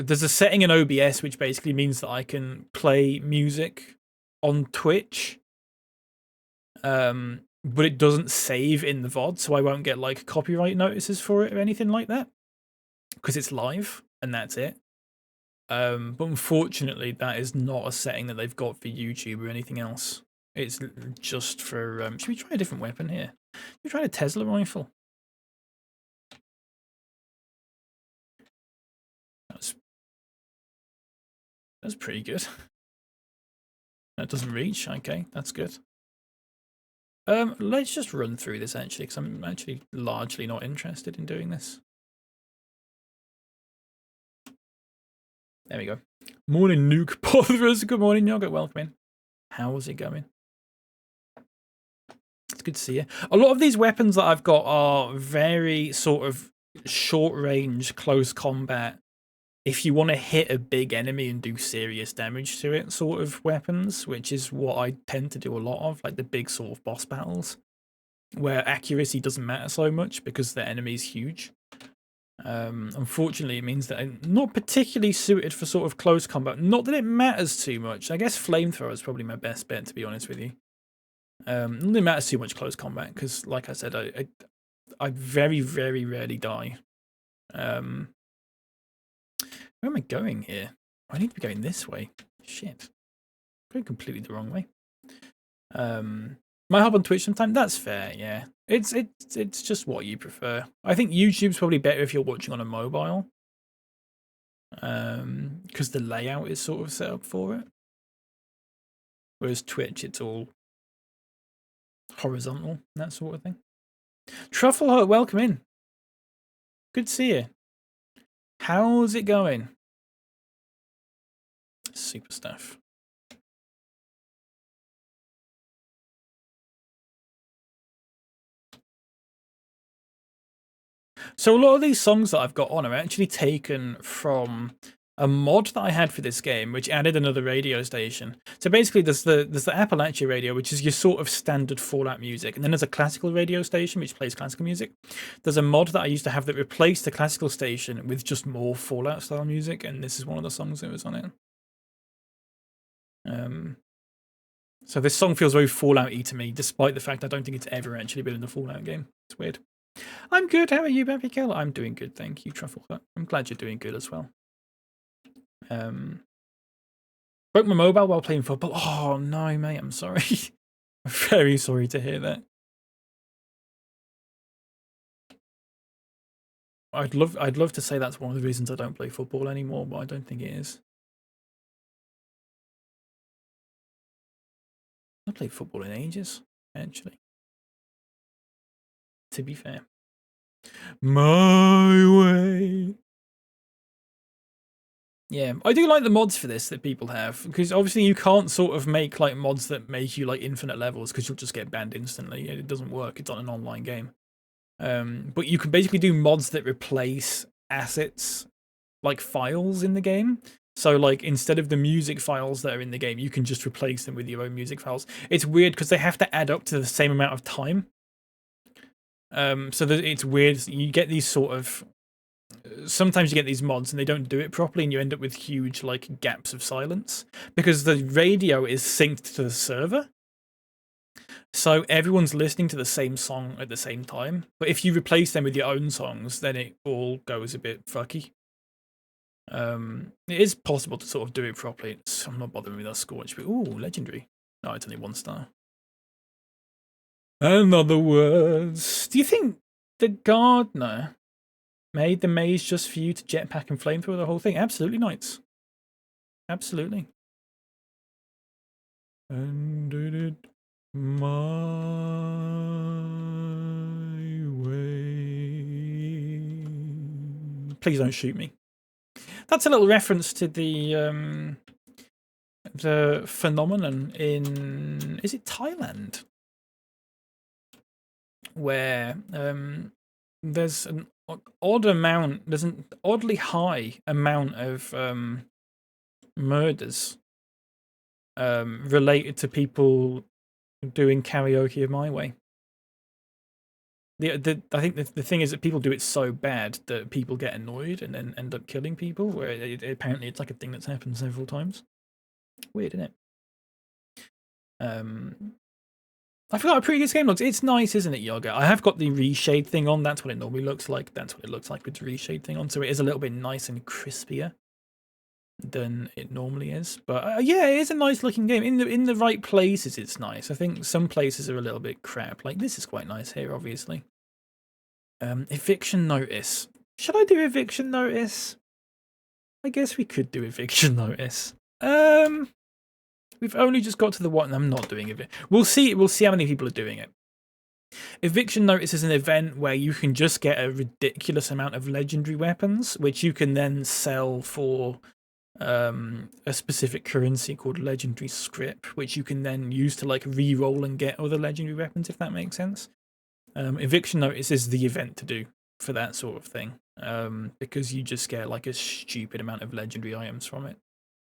There's a setting in OBS which basically means that I can play music on Twitch. But it doesn't save in the VOD, so I won't get like copyright notices for it or anything like that. Because it's live and that's it. But unfortunately, that is not a setting that they've got for YouTube or anything else. It's just for. Should we try a different weapon here? Should we try a Tesla rifle? That's pretty good. That doesn't reach. Okay, that's good. Let's just run through this actually, because I'm actually largely not interested in doing this. There we go. Morning, Nuke Potherers. Good morning, Yogurt. Welcome in. How's it going? It's good to see you. A lot of these weapons that I've got are very sort of short range, close combat. If you want to hit a big enemy and do serious damage to it, sort of weapons, which is what I tend to do a lot of, like the big sort of boss battles, where accuracy doesn't matter so much because the enemy's huge. Unfortunately, it means that I'm not particularly suited for sort of close combat. Not that it matters too much. I guess flamethrower is probably my best bet, to be honest with you. Not that it matters too much close combat because, like I said, I very, very rarely die. Where am I going here? I need to be going this way. Shit. Going completely the wrong way. Might hop on Twitch sometime. That's fair, yeah. It's just what you prefer. I think YouTube's probably better if you're watching on a mobile. Because the layout is sort of set up for it. Whereas Twitch, it's all horizontal, that sort of thing. Truffle, welcome in. Good to see you. How's it going? Super stuff. So a lot of these songs that I've got on are actually taken from a mod that I had for this game, which added another radio station. So basically, there's the Appalachia radio, which is your sort of standard Fallout music, and then there's a classical radio station which plays classical music. There's a mod that I used to have that replaced the classical station with just more Fallout style music, and this is one of the songs that was on it. So this song feels very Fallout-y to me, despite the fact I don't think it's ever actually been in a Fallout game. It's weird. I'm good. How are you, BapyCal? I'm doing good, thank you, Trufflefoot. I'm glad you're doing good as well. Broke my mobile while playing football. Oh no, mate, I'm sorry. I'm very sorry to hear that. I'd love to say that's one of the reasons I don't play football anymore, but I don't think it is. I played football in ages, actually. To be fair. My way. Yeah, I do like the mods for this that people have, because obviously you can't sort of make like mods that make you like infinite levels because you'll just get banned instantly. It doesn't work. It's on an online game. But you can basically do mods that replace assets like files in the game. So like instead of the music files that are in the game, you can just replace them with your own music files. It's weird because they have to add up to the same amount of time. So that it's weird. You get these sort of sometimes you get these mods and they don't do it properly, and you end up with huge like gaps of silence because the radio is synced to the server. So everyone's listening to the same song at the same time. But if you replace them with your own songs, then it all goes a bit fucky. It is possible to sort of do it properly. I'm not bothering with that score. Ooh, legendary. No, it's only 1 star. In other words, do you think the gardener made the maze just for you to jetpack and flamethrower the whole thing? Absolutely, Knights. Absolutely. And did it my way. Please don't shoot me. That's a little reference to the phenomenon in, is it Thailand? Where there's an oddly high amount of murders related to people doing karaoke of My Way. I think the thing is that people do it so bad that people get annoyed and then end up killing people, where apparently it's like a thing that's happened several times. Weird, isn't it? I forgot how pretty this game looks. It's nice, isn't it, Yoga? I have got the reshade thing on. That's what it normally looks like. That's what it looks like with the reshade thing on. So it is a little bit nice and crispier than it normally is. But yeah, it is a nice looking game. In the right places, it's nice. I think some places are a little bit crap. Like this is quite nice here, obviously. Eviction notice. Should I do eviction notice? I guess we could do eviction notice. We've only just got to the one. I'm not doing it. We'll see. We'll see how many people are doing it. Eviction notice is an event where you can just get a ridiculous amount of legendary weapons, which you can then sell for a specific currency called legendary scrip, which you can then use to like re-roll and get other legendary weapons, if that makes sense. Eviction notice is the event to do for that sort of thing, because you just get like a stupid amount of legendary items from it.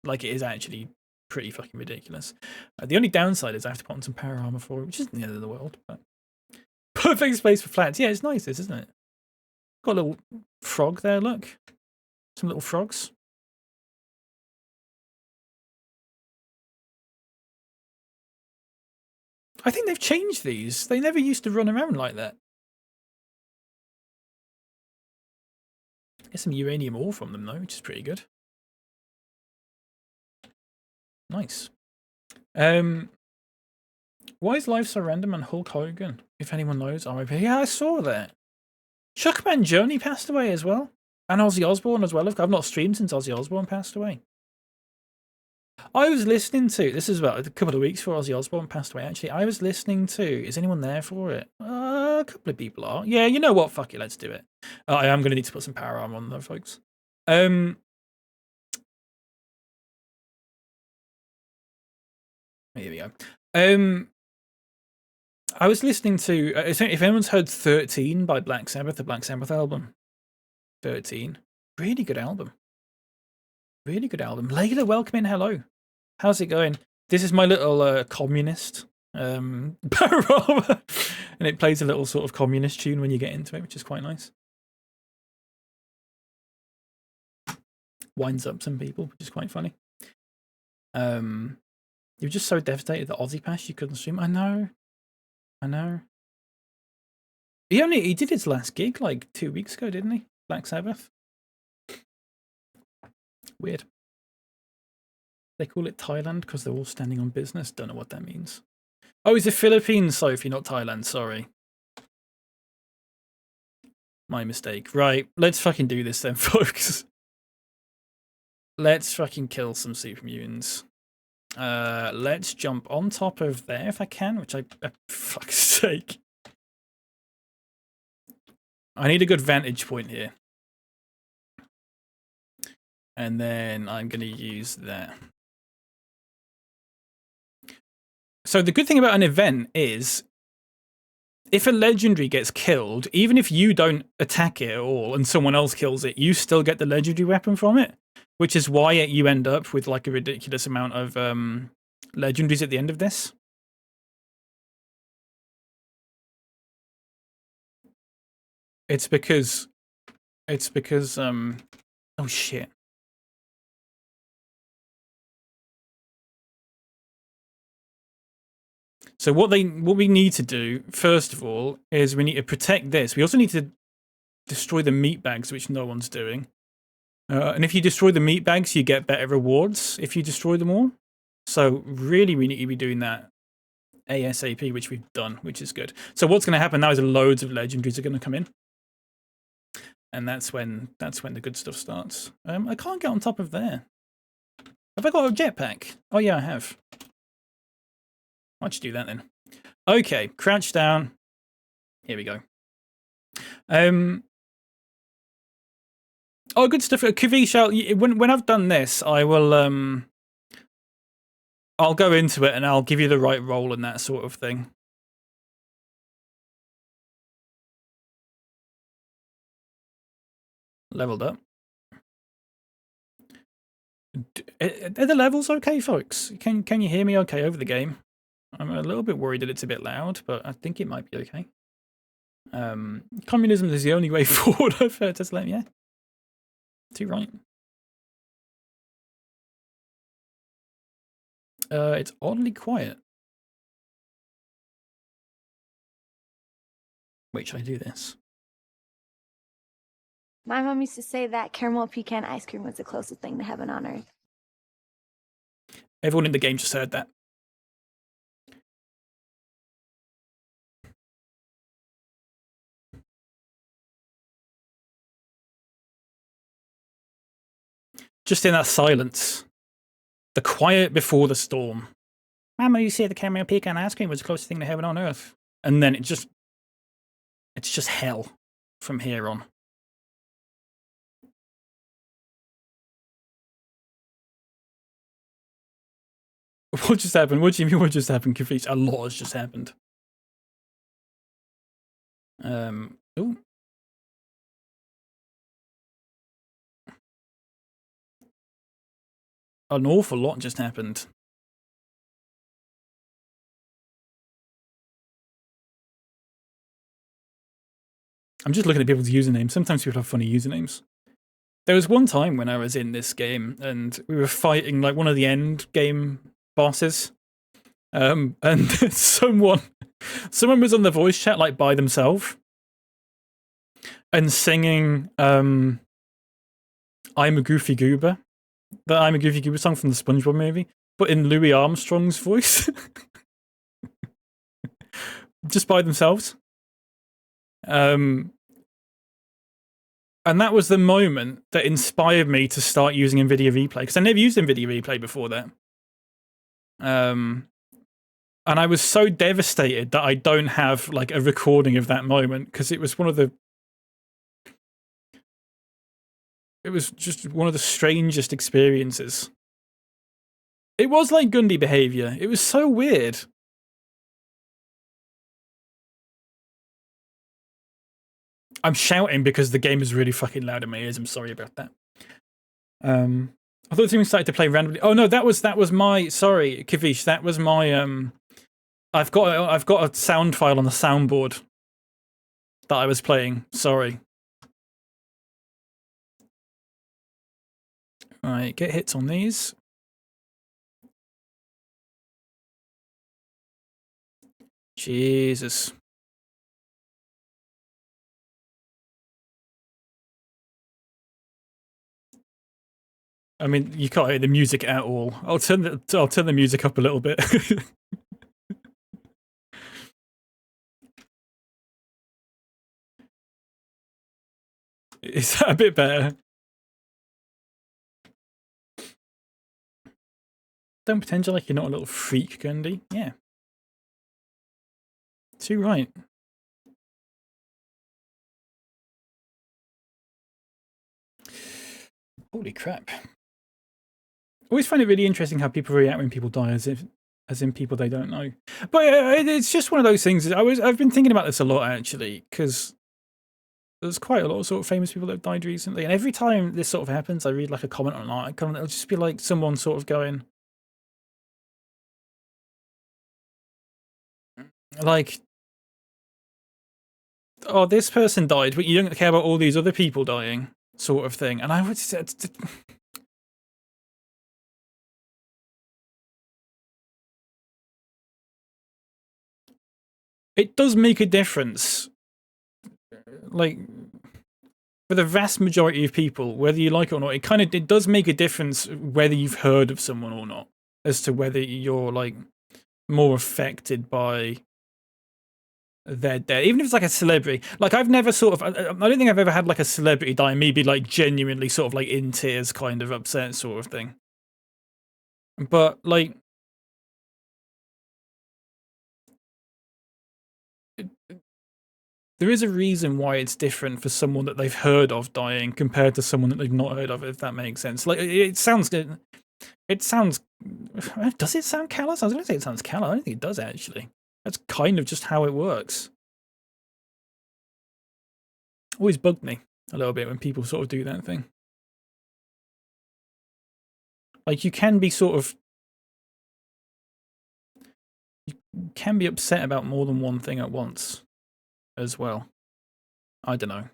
Like it is actually pretty fucking ridiculous. The only downside is I have to put on some power armor for it, which isn't the end of the world. But perfect space for flats. Yeah, it's nice, this, isn't it? Got a little frog there. Look, some little frogs. I think they've changed these. They never used to run around like that. Get some uranium ore from them though, which is pretty good. Nice. Why is life so random on Hulk Hogan? If anyone knows, RIP. Yeah, I saw that. Chuckman Journey passed away as well. And Ozzy Osbourne as well. I've not streamed since Ozzy Osbourne passed away. I was listening to, this is about a couple of weeks before Ozzy Osbourne passed away, actually. I was listening to, is anyone there for it? A couple of people are. Yeah, you know what? Fuck it, let's do it. I am going to need to put some power armor on though, folks. Here we go. I was listening to, if anyone's heard 13 by Black Sabbath, the Black Sabbath album. 13. Really good album. Really good album. Layla, welcome in. Hello. How's it going? This is my little communist power armor. And it plays a little sort of communist tune when you get into it, which is quite nice. Winds up some people, which is quite funny. You're just so devastated that Ozzy passed you couldn't stream. I know. He did his last gig like 2 weeks ago, didn't he? Black Sabbath. Weird. They call it Thailand because they're all standing on business. Don't know what that means. Oh, it's the Philippines, Sophie, not Thailand. Sorry. My mistake. Right, let's fucking do this then, folks. Let's fucking kill some super mutants. Let's jump on top of there if I can, which fuck's sake. I need a good vantage point here. And then I'm going to use that. So the good thing about an event is if a legendary gets killed, even if you don't attack it at all and someone else kills it, you still get the legendary weapon from it, which is why you end up with like a ridiculous amount of legendaries at the end of this. It's because oh shit. So what we need to do first of all is we need to protect this. We also need to destroy the meat bags, which no one's doing. And if you destroy the meat bags, you get better rewards if you destroy them all. So really, we need to be doing that ASAP, which we've done, which is good. So what's going to happen now is loads of legendaries are going to come in. And that's when the good stuff starts. I can't get on top of there. Have I got a jetpack? Oh yeah, I have. Why'd you do that then? Okay, crouch down. Here we go. Oh, good stuff. Kavish, when I've done this, I will I'll go into it and I'll give you the right roll and that sort of thing. Leveled up. Are the levels okay, folks? Can you hear me okay over the game? I'm a little bit worried that it's a bit loud, but I think it might be okay. Communism is the only way forward, I've heard Tesla, yeah. Too right. It's oddly quiet. Wait, should I do this? My mom used to say that caramel pecan ice cream was the closest thing to heaven on earth. Everyone in the game just heard that. Just in that silence. The quiet before the storm. Mama, you said the caramel pecan ice cream was the closest thing to heaven on earth. And then it's just hell from here on. What just happened? What do you mean what just happened, Kafis? A lot has just happened. Ooh. An awful lot just happened. I'm just looking at people's usernames. Sometimes people have funny usernames. There was one time when I was in this game and we were fighting like one of the end game bosses. And someone was on the voice chat like by themselves and singing I'm a Goofy Goober. The I'm a Goofy Goober song from the SpongeBob movie, but in Louis Armstrong's voice. Just by themselves. And that was the moment that inspired me to start using NVIDIA Replay, because I never used NVIDIA Replay before that. And I was so devastated that I don't have like a recording of that moment, because it was just one of the strangest experiences. It was like Gundy behavior. It was so weird. I'm shouting because the game is really fucking loud in my ears. I'm sorry about that. I thought the team started to play randomly. Oh no, that was my, sorry, Kavish, that was my I've got a sound file on the soundboard that I was playing. Sorry. Alright, get hits on these. Jesus. I mean, you can't hear the music at all. I'll turn the music up a little bit. Is that a bit better? Don't pretend like you're not a little freak, Gundy. Yeah. Too right. Holy crap. Always find it really interesting how people react when people die as in people they don't know. But it's just one of those things. I've been thinking about this a lot actually, because there's quite a lot of sort of famous people that have died recently, and every time this sort of happens, I read like a comment on an article, and it'll just be like someone sort of going, like, "Oh, this person died, but you don't care about all these other people dying," sort of thing. And I would say, it does make a difference, like, for the vast majority of people, whether you like it or not, it does make a difference whether you've heard of someone or not, as to whether you're like more affected by their death, even if it's like a celebrity. Like I've never sort of, I don't think I've ever had like a celebrity die and me be like genuinely sort of like in tears, kind of upset sort of thing. But like, there is a reason why it's different for someone that they've heard of dying compared to someone that they've not heard of, if that makes sense. Like, it sounds good. It sounds... Does it sound callous? I was going to say it sounds callous. I don't think it does, actually. That's kind of just how it works. Always bugged me a little bit when people sort of do that thing. Like, you can be sort of... You can be upset about more than one thing at once as well. I don't know.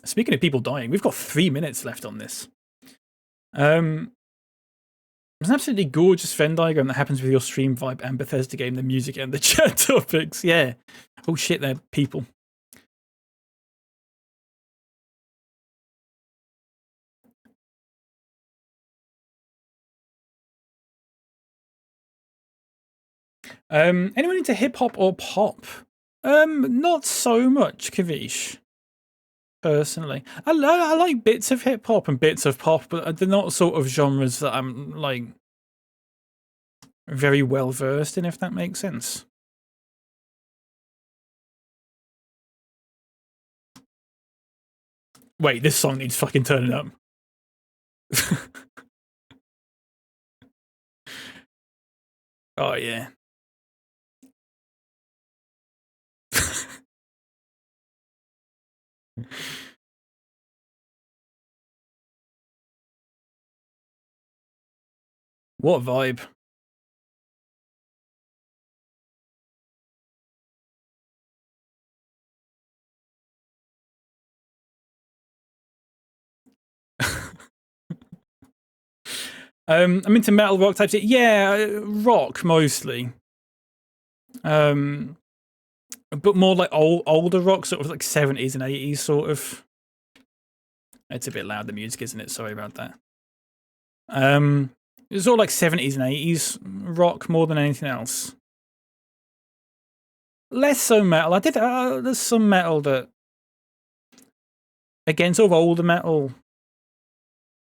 Speaking of people dying, we've got 3 minutes left on this. There's an absolutely gorgeous Venn diagram that happens with your stream vibe and Bethesda game, the music and the chat topics. Yeah. Oh shit, they're people. Anyone into hip hop or pop? Not so much, Kavish. Personally, I like bits of hip hop and bits of pop, but they're not sort of genres that I'm like very well versed in, if that makes sense. Wait, this song needs fucking turning up. Oh yeah. What vibe? I'm into metal rock types. Yeah, rock mostly. But more like older rock, sort of like 70s and 80s, sort of. It's a bit loud, the music, isn't it? Sorry about that. It's all like 70s and 80s rock more than anything else. Less so metal. I did. There's some metal that, again, sort of older metal.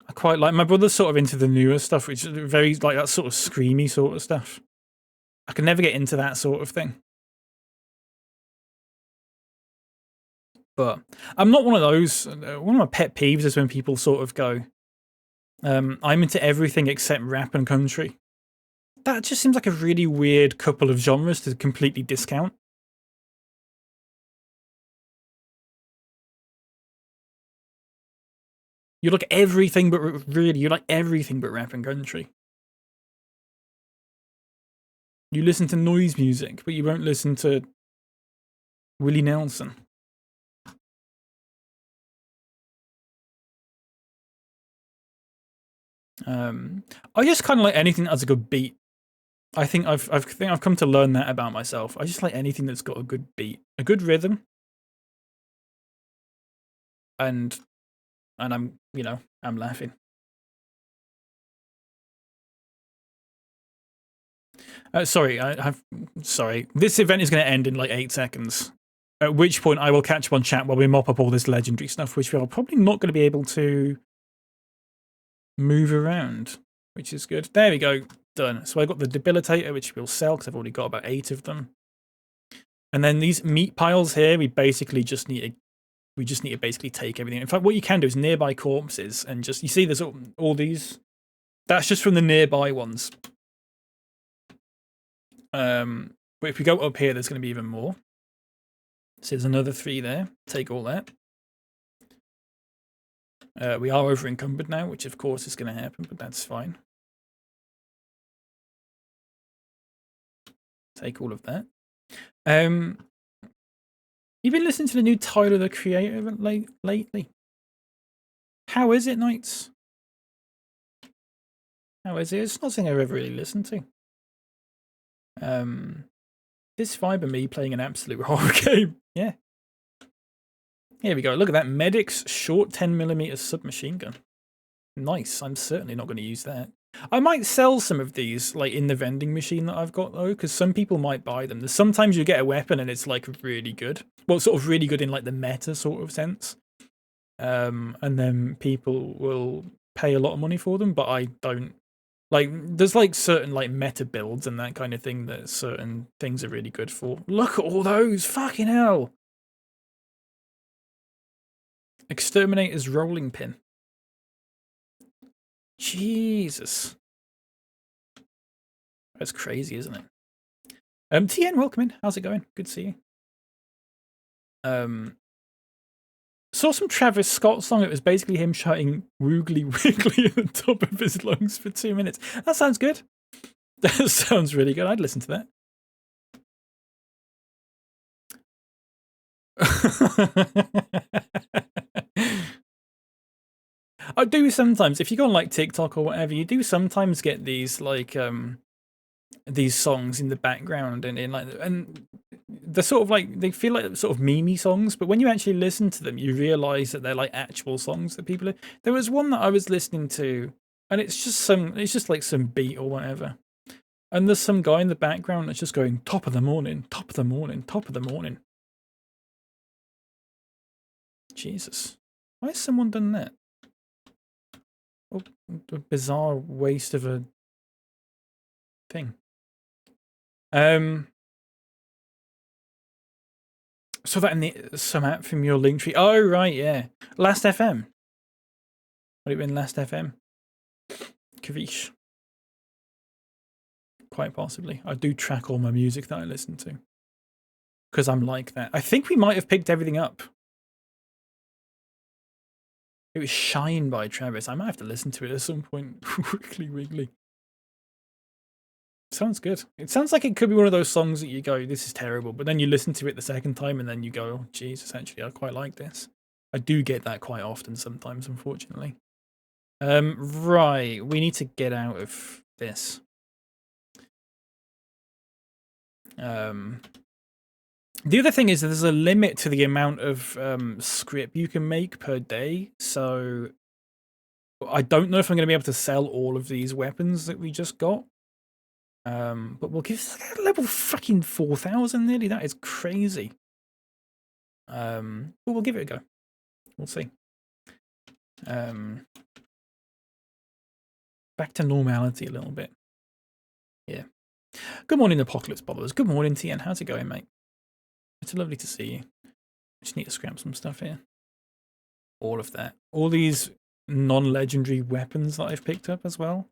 I quite like. My brother's sort of into the newer stuff, which is very like that sort of screamy sort of stuff. I can never get into that sort of thing. But I'm not one of those. One of my pet peeves is when people sort of go, I'm into everything except rap and country. That just seems like a really weird couple of genres to completely discount. You like everything but really, you like everything but rap and country. You listen to noise music, but you won't listen to Willie Nelson. I just kind of like anything that has a good beat. I think I've come to learn that about myself. I just like anything that's got a good beat, a good rhythm, and I'm I'm laughing. Sorry. This event is going to end in like 8 seconds. At which point I will catch up on chat while we mop up all this legendary stuff, which we are probably not going to be able to move around, which is good. There we go. Done. So I got the debilitator, which we'll sell because I've already got about 8 of them. And then these meat piles here, we just need to basically take everything. In fact, what you can do is nearby corpses and just, you see there's all these. That's just from the nearby ones. But if we go up here, there's going to be even more. So there's another 3 there. Take all that. We are over encumbered now, which of course is going to happen, but that's fine. Take all of that. You've been listening to the new Tyler the Creator lately? How is it, Knights? How is it? It's not something I've ever really listened to. This vibe of me playing an absolute horror game. Yeah. Here we go. Look at that. Medic's short 10mm submachine gun. Nice. I'm certainly not going to use that. I might sell some of these like in the vending machine that I've got though, because some people might buy them. There's sometimes you get a weapon and it's like really good. Well, sort of really good in like the meta sort of sense. And then people will pay a lot of money for them, but I don't. Like, there's like certain like meta builds and that kind of thing that certain things are really good for. Look at all those! Fucking hell! Exterminator's rolling pin. Jesus. That's crazy, isn't it? TN, welcome in. How's it going? Good to see you. saw some Travis Scott song. It was basically him shouting "Woogly Wiggly" at the top of his lungs for 2 minutes. That sounds good. That sounds really good. I'd listen to that. I do sometimes, if you go on like TikTok or whatever, you do sometimes get these like these songs in the background and in like, and they're sort of like, they feel like sort of meme songs, but when you actually listen to them, you realize that they're like actual songs that people are. There was one that I was listening to, and it's just like some beat or whatever, and there's some guy in the background that's just going top of the morning, top of the morning, top of the morning. Jesus, why has someone done that? Oh, a bizarre waste of a thing. So that in the some app from your link tree. Oh right, yeah. Last FM. Would it have been Last FM? Kavish. Quite possibly. I do track all my music that I listen to. Because I'm like that. I think we might have picked everything up. It was Shine by Travis. I might have to listen to it at some point. Wiggly Wiggly. Sounds good. It sounds like it could be one of those songs that you go, this is terrible, but then you listen to it the second time and then you go, oh, Jesus, actually, I quite like this. I do get that quite often sometimes, unfortunately. Right, we need to get out of this. The other thing is that there's a limit to the amount of script you can make per day, so I don't know if I'm going to be able to sell all of these weapons that we just got. But we'll give level fucking 4,000 nearly. That is crazy. But we'll give it a go. We'll see. Back to normality a little bit. Yeah. Good morning, Apocalypse Followers. Good morning, TN. How's it going, mate? It's lovely to see you. Just need to scrap some stuff here. All of that. All these non-legendary weapons that I've picked up as well.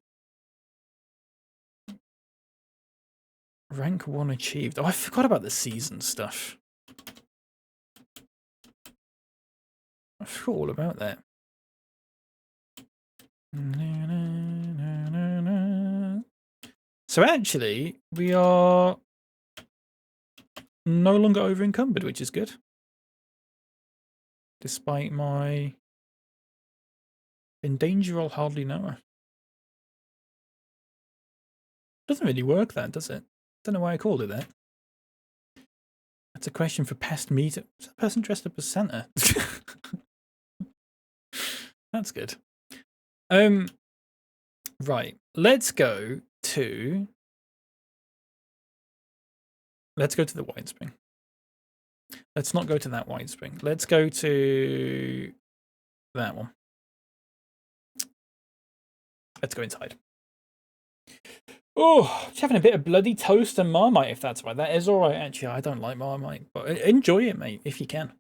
Rank 1 achieved. Oh, I forgot about the season stuff. I forgot all about that. So actually, we are no longer over encumbered, which is good. Despite my in danger, I'll hardly know her. Doesn't really work that, does it? Don't know why I called it that. That's a question for past meter. Is that person dressed up as Santa? That's good. Right. Let's go to the White Spring. Let's not go to that White Spring. Let's go to that one. Let's go inside. Oh, just having a bit of bloody toast and Marmite, if that's right. That is all right, actually. I don't like Marmite, but enjoy it, mate, if you can.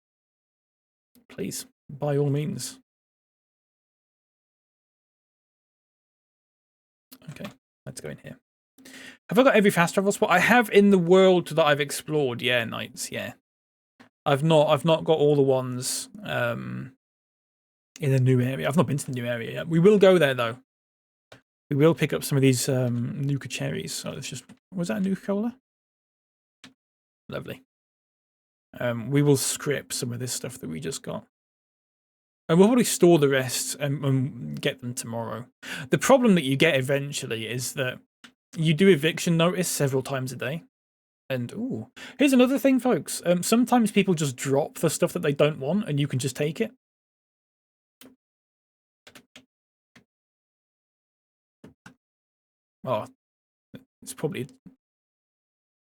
Please, by all means. Okay, let's go in here. Have I got every fast travel spot? I have in the world that I've explored. Yeah, Knights. Yeah, I've not got all the ones in the new area. I've not been to the new area yet. We will go there though. We will pick up some of these Nuka cherries. So it's just, was that a Nuka Cola? Lovely. We will script some of this stuff that we just got. And we'll probably store the rest and get them tomorrow. The problem that you get eventually is that you do eviction notice several times a day. And, ooh, here's another thing, folks. Sometimes people just drop the stuff that they don't want and you can just take it. Oh, it's probably...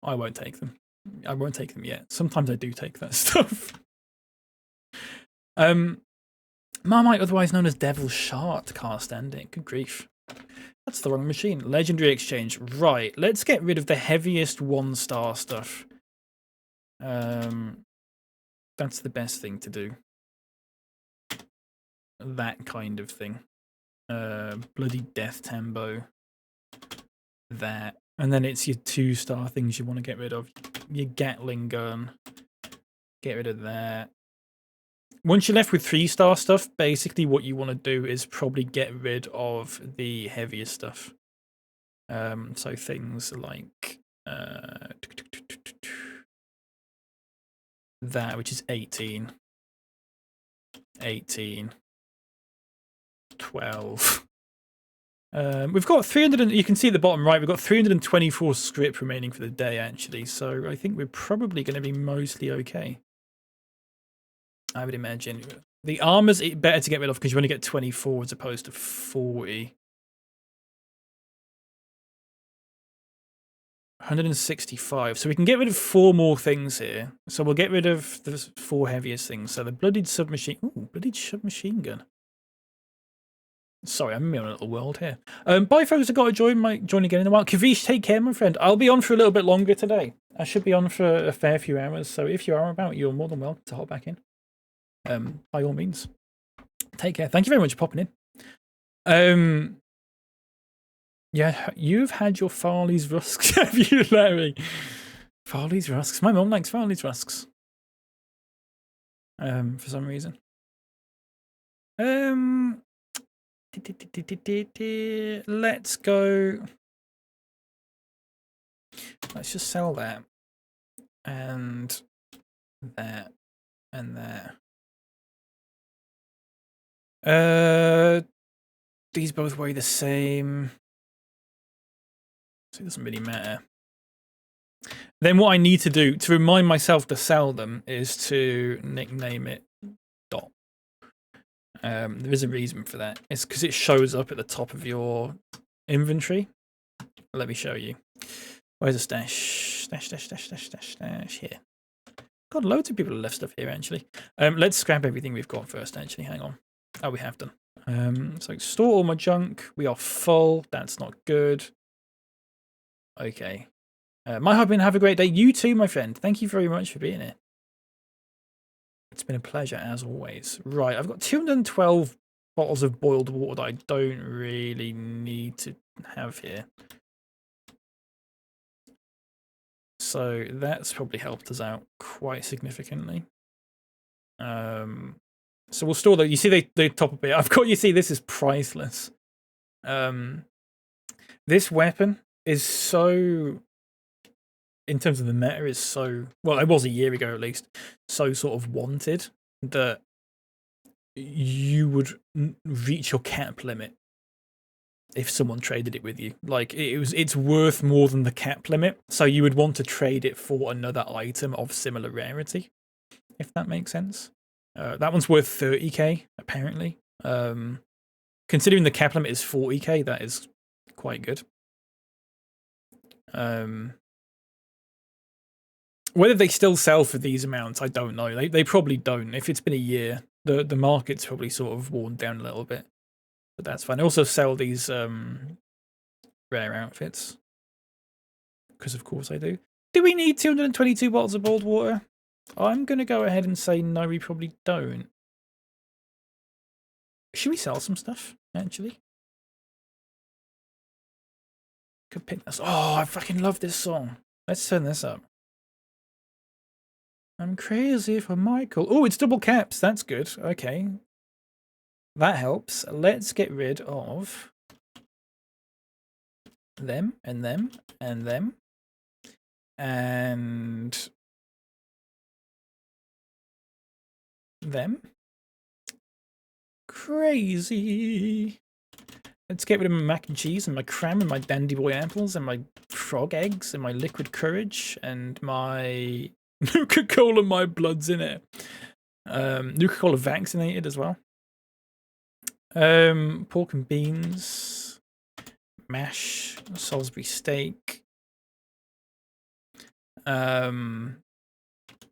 I won't take them. I won't take them yet. Sometimes I do take that stuff. Marmite, otherwise known as Devil's Shart, cast ending. Good grief. That's the wrong machine. Legendary exchange. Right, let's get rid of the heaviest 1-star stuff. That's the best thing to do. That kind of thing. Bloody Death Tembo. That. And then it's your 2-star things you want to get rid of. Your Gatling gun. Get rid of that. once you're left with 3-star stuff, basically what you want to do is probably get rid of the heavier stuff. So things like that, which is 18, 12. We've got 300. You can see at the bottom right, we've got 324 script remaining for the day, actually. So I think we're probably going to be mostly okay. I would imagine. The armor's better to get rid of because you only get 24 as opposed to 40. 165. So we can get rid of 4 more things here. So we'll get rid of the 4 heaviest things. So the bloodied submachine. Ooh, bloodied submachine gun. Sorry, I'm in a little world here. Bye, folks. I've got to join again in a while. Kavish, take care, my friend. I'll be on for a little bit longer today. I should be on for a fair few hours. So if you are about, you're more than welcome to hop back in. By all means. Take care. Thank you very much for popping in. Yeah, you've had your Farley's rusks, have you, Larry? Farley's rusks. My mum likes Farley's rusks. For some reason. Let's go. Let's just sell that. And that. And that. These both weigh the same. So it doesn't really matter. Then what I need to do to remind myself to sell them is to nickname it Dot. There is a reason for that. It's because it shows up at the top of your inventory. Let me show you. Where's the stash? Stash. Here. God, loads of people have left stuff here, actually. Let's scrap everything we've got first, actually. Hang on. Oh, we have done. So store all my junk. We are full. That's not good. Okay. My husband, have a great day. You too, my friend. Thank you very much for being here. It's been a pleasure, as always. Right, I've got 212 bottles of boiled water that I don't really need to have here. So that's probably helped us out quite significantly. So we'll store that. You see they top up it. I've got, you see, this is priceless. This weapon is so, in terms of the meta, is so, well, it was a year ago at least, so sort of wanted that you would reach your cap limit if someone traded it with you. Like, it's worth more than the cap limit, so you would want to trade it for another item of similar rarity, if that makes sense. That one's worth 30k, apparently. Considering the cap limit is 40k, that is quite good. Whether they still sell for these amounts, I don't know. They probably don't. If it's been a year, the market's probably sort of worn down a little bit. But that's fine. I also sell these rare outfits. Because of course I do. Do we need 222 bottles of boiled water? I'm going to go ahead and say no, we probably don't. Should we sell some stuff, actually? Could pick this. Oh, I fucking love this song. Let's turn this up. I'm crazy for Michael. Oh, it's double caps. That's good. Okay. That helps. Let's get rid of them and them and them. And them. Crazy. Let's get rid of my mac and cheese and my cram and my dandy boy apples and my frog eggs and my liquid courage and my Nuka-Cola, my blood's in it. Nuka-Cola vaccinated as well. Pork and beans, mash, Salisbury steak,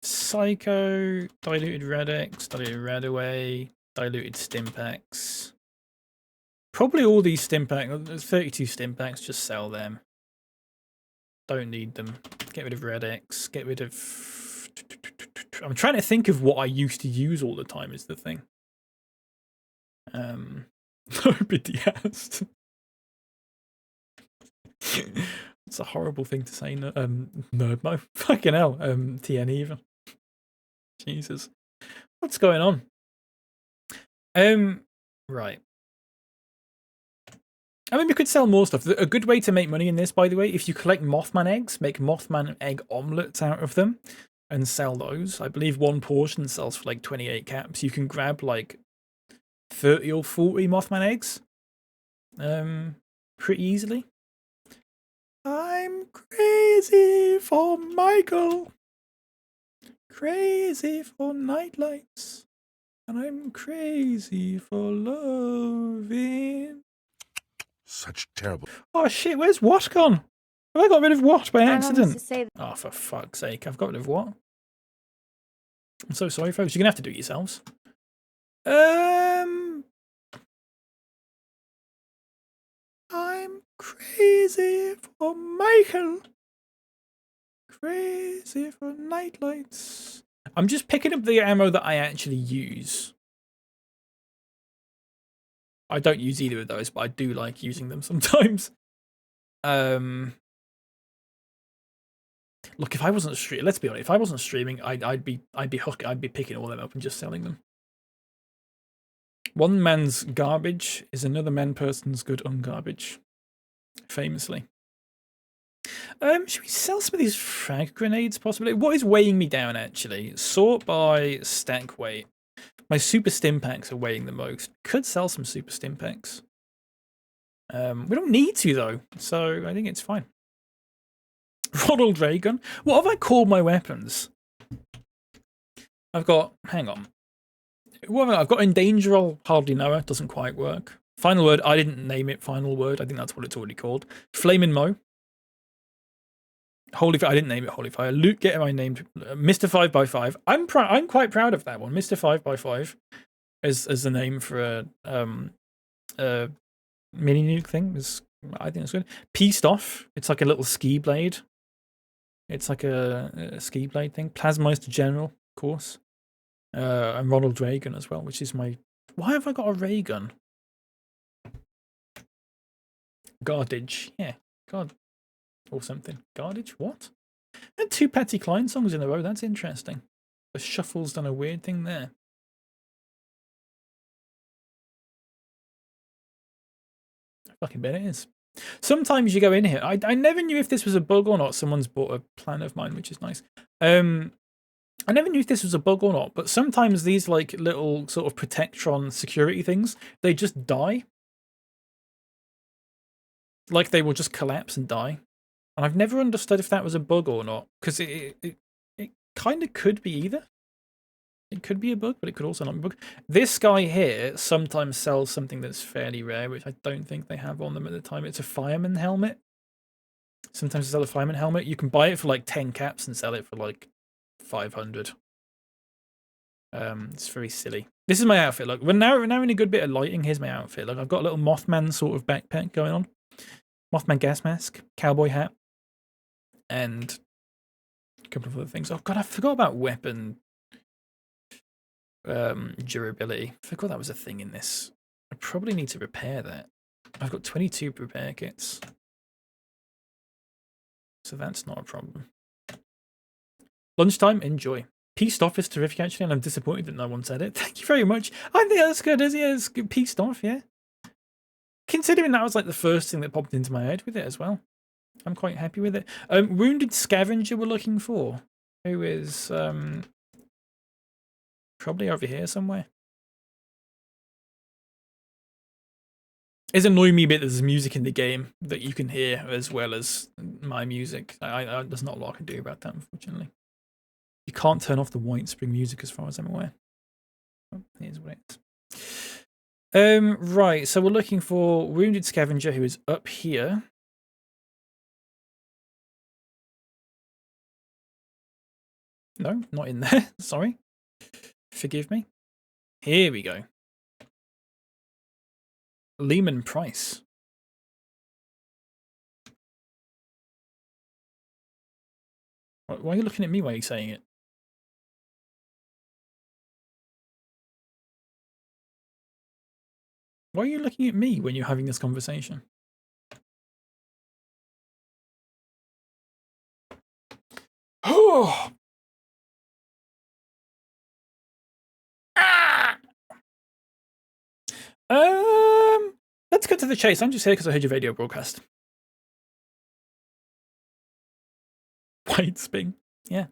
Psycho, diluted Red-X, diluted Radaway, diluted Stimpaks. Probably all these Stimpaks, there's 32 Stimpaks, just sell them. Don't need them. Get rid of Red-X, get rid of... I'm trying to think of what I used to use all the time is the thing. Nobody asked. It's a horrible thing to say. No, fucking hell. TN even. Jesus. What's going on? Right. I mean, we could sell more stuff. A good way to make money in this, by the way, if you collect Mothman eggs, make Mothman egg omelets out of them and sell those. I believe one portion sells for like 28 caps. You can grab like 30 or 40 Mothman eggs pretty easily. I'm crazy for Michael. Crazy for nightlights. And I'm crazy for loving. Such terrible. Oh shit, where's Watt gone? Have I got rid of Watt by My mom used to accident? say Oh, for fuck's sake, I've got rid of what? I'm so sorry, folks. You're gonna have to do it yourselves. I'm crazy for Michael. Crazy for nightlights. I'm just picking up the ammo that I actually use. I don't use either of those, but I do like using them sometimes. Look, if I wasn't streaming, let's be honest, if I wasn't streaming, I'd be picking all them up and just selling them. One man's garbage is another person's good ungarbage. Famously. Should we sell some of these frag grenades possibly? What is weighing me down actually? Sort by stack weight. My super stim packs are weighing the most. Could sell some super stim packs. We don't need to though, so I think it's fine. Ronald Reagan. What have I called my weapons? I've got, hang on. What have I got? I've got Endanger, hardly know it, doesn't quite work. Final Word, I didn't name it Final Word, I think that's what it's already called. Flamin' Mo. Holy Fire, I didn't name it Holy Fire. Luke, get my name. Mr. 5x5. I'm quite proud of that one. Mr. 5x5 as the name for a mini nuke thing. I think it's good. Peaced Off. It's like a little ski blade. It's like a ski blade thing. Plasmeister General, of course. And Ronald Reagan as well, which is my... Why have I got a ray gun? Gardage. Yeah, God. Or something. Gardage? What? And 2 Patsy Cline songs in a row. That's interesting. The shuffle's done a weird thing there. I fucking bet it is. Sometimes you go in here. I never knew if this was a bug or not. Someone's bought a plan of mine, which is nice. I never knew if this was a bug or not, but sometimes these like little sort of Protectron security things, they just die. Like they will just collapse and die. And I've never understood if that was a bug or not, because it kind of could be either. It could be a bug, but it could also not be a bug. This guy here sometimes sells something that's fairly rare, which I don't think they have on them at the time. It's a fireman helmet. Sometimes they sell a fireman helmet. You can buy it for like 10 caps and sell it for like 500. It's very silly. This is my outfit. Look, we're now in a good bit of lighting. Here's my outfit. Look, I've got a little Mothman sort of backpack going on. Mothman gas mask, cowboy hat, and a couple of other things. Oh god, I forgot about weapon durability. I forgot that was a thing in this. I probably need to repair that. I've got 22 repair kits, so that's not a problem. Lunchtime, enjoy. Peaced Off is terrific actually, and I'm disappointed that no one said it. Thank you very much. I think that's good, is it? It's good. Peaced Off, yeah. Considering that was like the first thing that popped into my head with it as well. I'm quite happy with it. Wounded Scavenger we're looking for. Who is probably over here somewhere. It's annoying me a bit that there's music in the game that you can hear as well as my music. There's not a lot I can do about that, unfortunately. You can't turn off the White Spring music as far as I'm aware. Oh, here's what it is. Right, so we're looking for Wounded Scavenger, who is up here. No, not in there. Sorry. Forgive me. Here we go. Lehman Price. Why are you looking at me while you're saying it? Why are you looking at me when you're having this conversation? Oh! Let's get to the chase. I'm just here because I heard your radio broadcast. White spin. Yeah.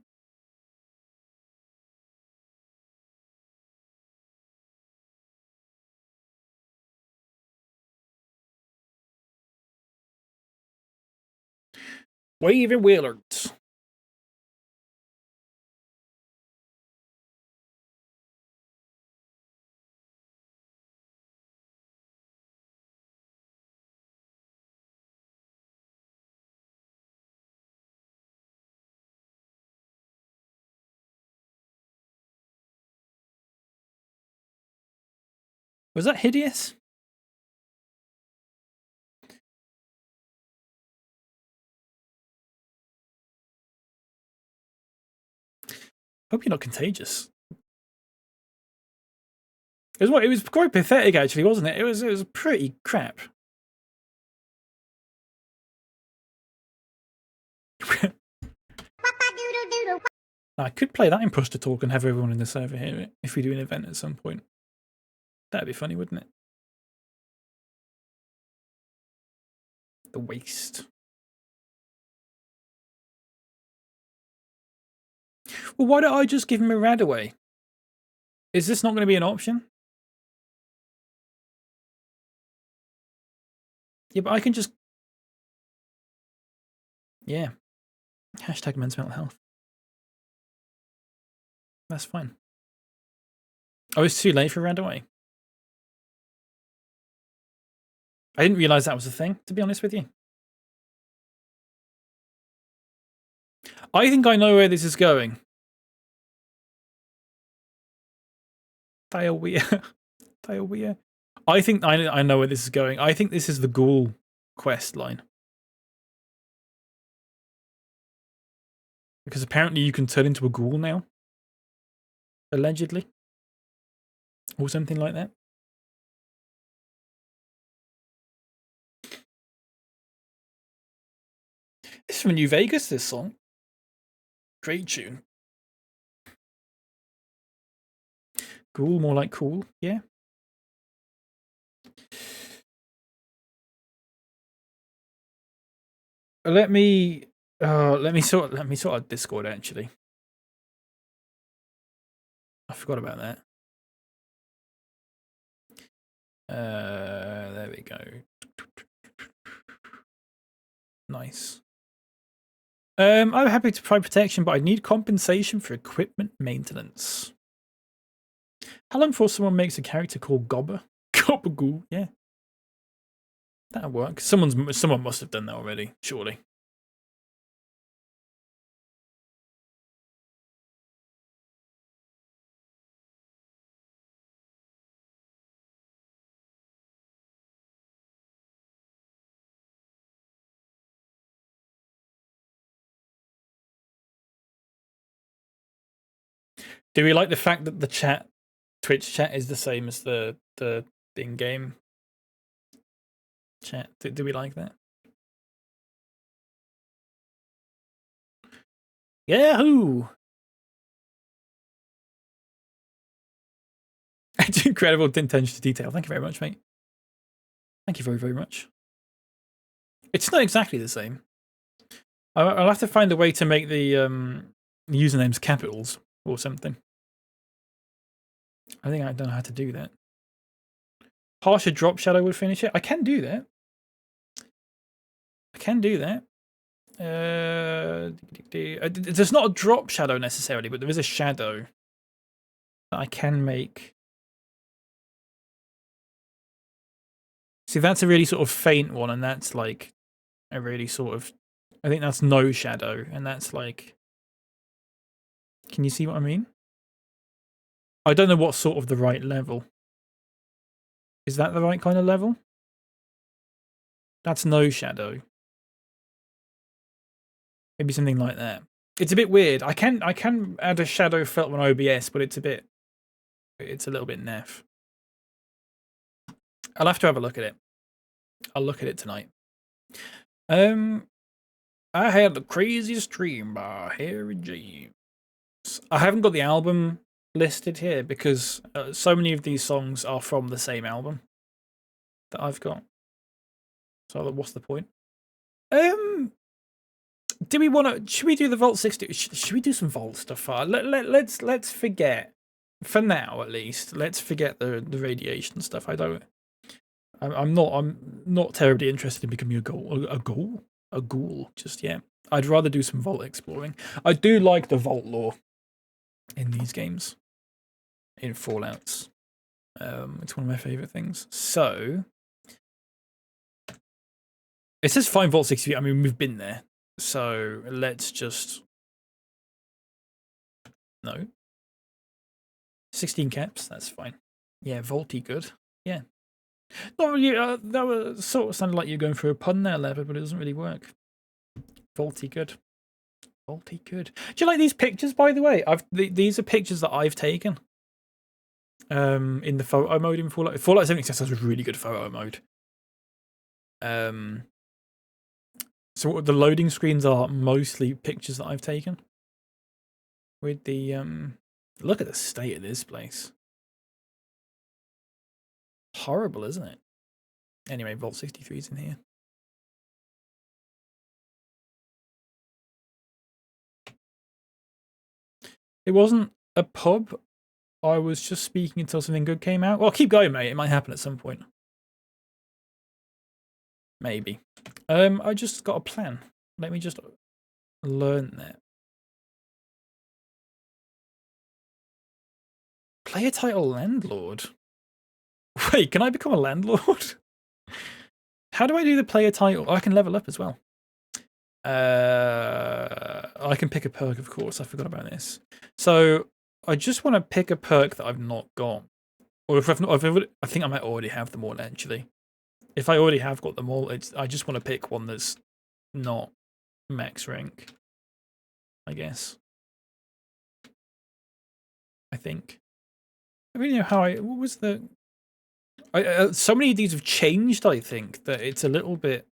Wavy Willards. Was that hideous? Hope you're not contagious. It was quite pathetic, actually, wasn't it? It was pretty crap. I could play that imposter talk and have everyone in the server hear it if we do an event at some point. That'd be funny, wouldn't it? The waste. Well, why don't I just give him a rad away? Is this not going to be an option? Yeah, but I can just... Yeah. Hashtag men's mental health. That's fine. Oh, it's too late for rad away. I didn't realise that was a thing, to be honest with you. I think I know where this is going. Thailwea. Thailwea. I think I know where this is going. I think this is the ghoul quest line. Because apparently you can turn into a ghoul now. Allegedly. Or something like that. It's from New Vegas, this song. Great tune. Ghoul, more like cool, yeah. Let me sort out Discord actually. I forgot about that. There we go. Nice. I'm happy to provide protection, but I need compensation for equipment maintenance. How long before someone makes a character called Gobber? Gobberghoul, yeah. That'll work. Someone must have done that already, surely. Do we like the fact that the Twitch chat is the same as the in-game chat? Do we like that? Yahoo! Incredible attention to detail. Thank you very much, mate. Thank you very, very much. It's not exactly the same. I'll have to find a way to make the usernames capitals or something. I think I don't know how to do that. Harsher drop shadow would finish it. I can do that. I can do that. There's not a drop shadow necessarily, but there is a shadow that I can make. See, that's a really sort of faint one, and that's like a really sort of... I think that's no shadow, and that's like... Can you see what I mean? I don't know what's sort of the right level. Is that the right kind of level? That's no shadow. Maybe something like that. It's a bit weird. I can add a shadow filter on OBS, but it's a little bit naff. I'll have to have a look at it. I'll look at it tonight. I had the craziest stream by Harry James. I haven't got the album listed here because so many of these songs are from the same album. that I've got. So what's the point? Do we want to? Should we do the Vault 60? Should we do some Vault stuff? Let's forget for now at least. Let's forget the radiation stuff. I'm not terribly interested in becoming a ghoul just yet. I'd rather do some Vault exploring. I do like the Vault lore in these games, in Fallouts. It's one of my favorite things. So it says find Vault 60. I mean, we've been there. So let's just no 16 caps. That's fine. Yeah, Vaulty good. Yeah. Not really. That was sort of sounded like you're going for a pun there, Lever, but it doesn't really work. Vaulty good. Vaulty good. Do you like these pictures, by the way? These are pictures that I've taken. In the photo mode in Fallout 76 has a really good photo mode. So the loading screens are mostly pictures that I've taken. With the look at the state of this place. Horrible, isn't it? Anyway, Vault 63 is in here. It wasn't a pub. I was just speaking until something good came out. Well, keep going, mate. It might happen at some point. Maybe. I just got a plan. Let me just learn that. Player title landlord. Wait, can I become a landlord? How do I do the player title? Oh, I can level up as well. I can pick a perk, of course. I forgot about this. So I just want to pick a perk that I've not got, or if I think I might already have them all actually. If I already have got them all, I just want to pick one that's not max rank, I guess. I think. I really know how what was the... so many of these have changed, I think, that it's a little bit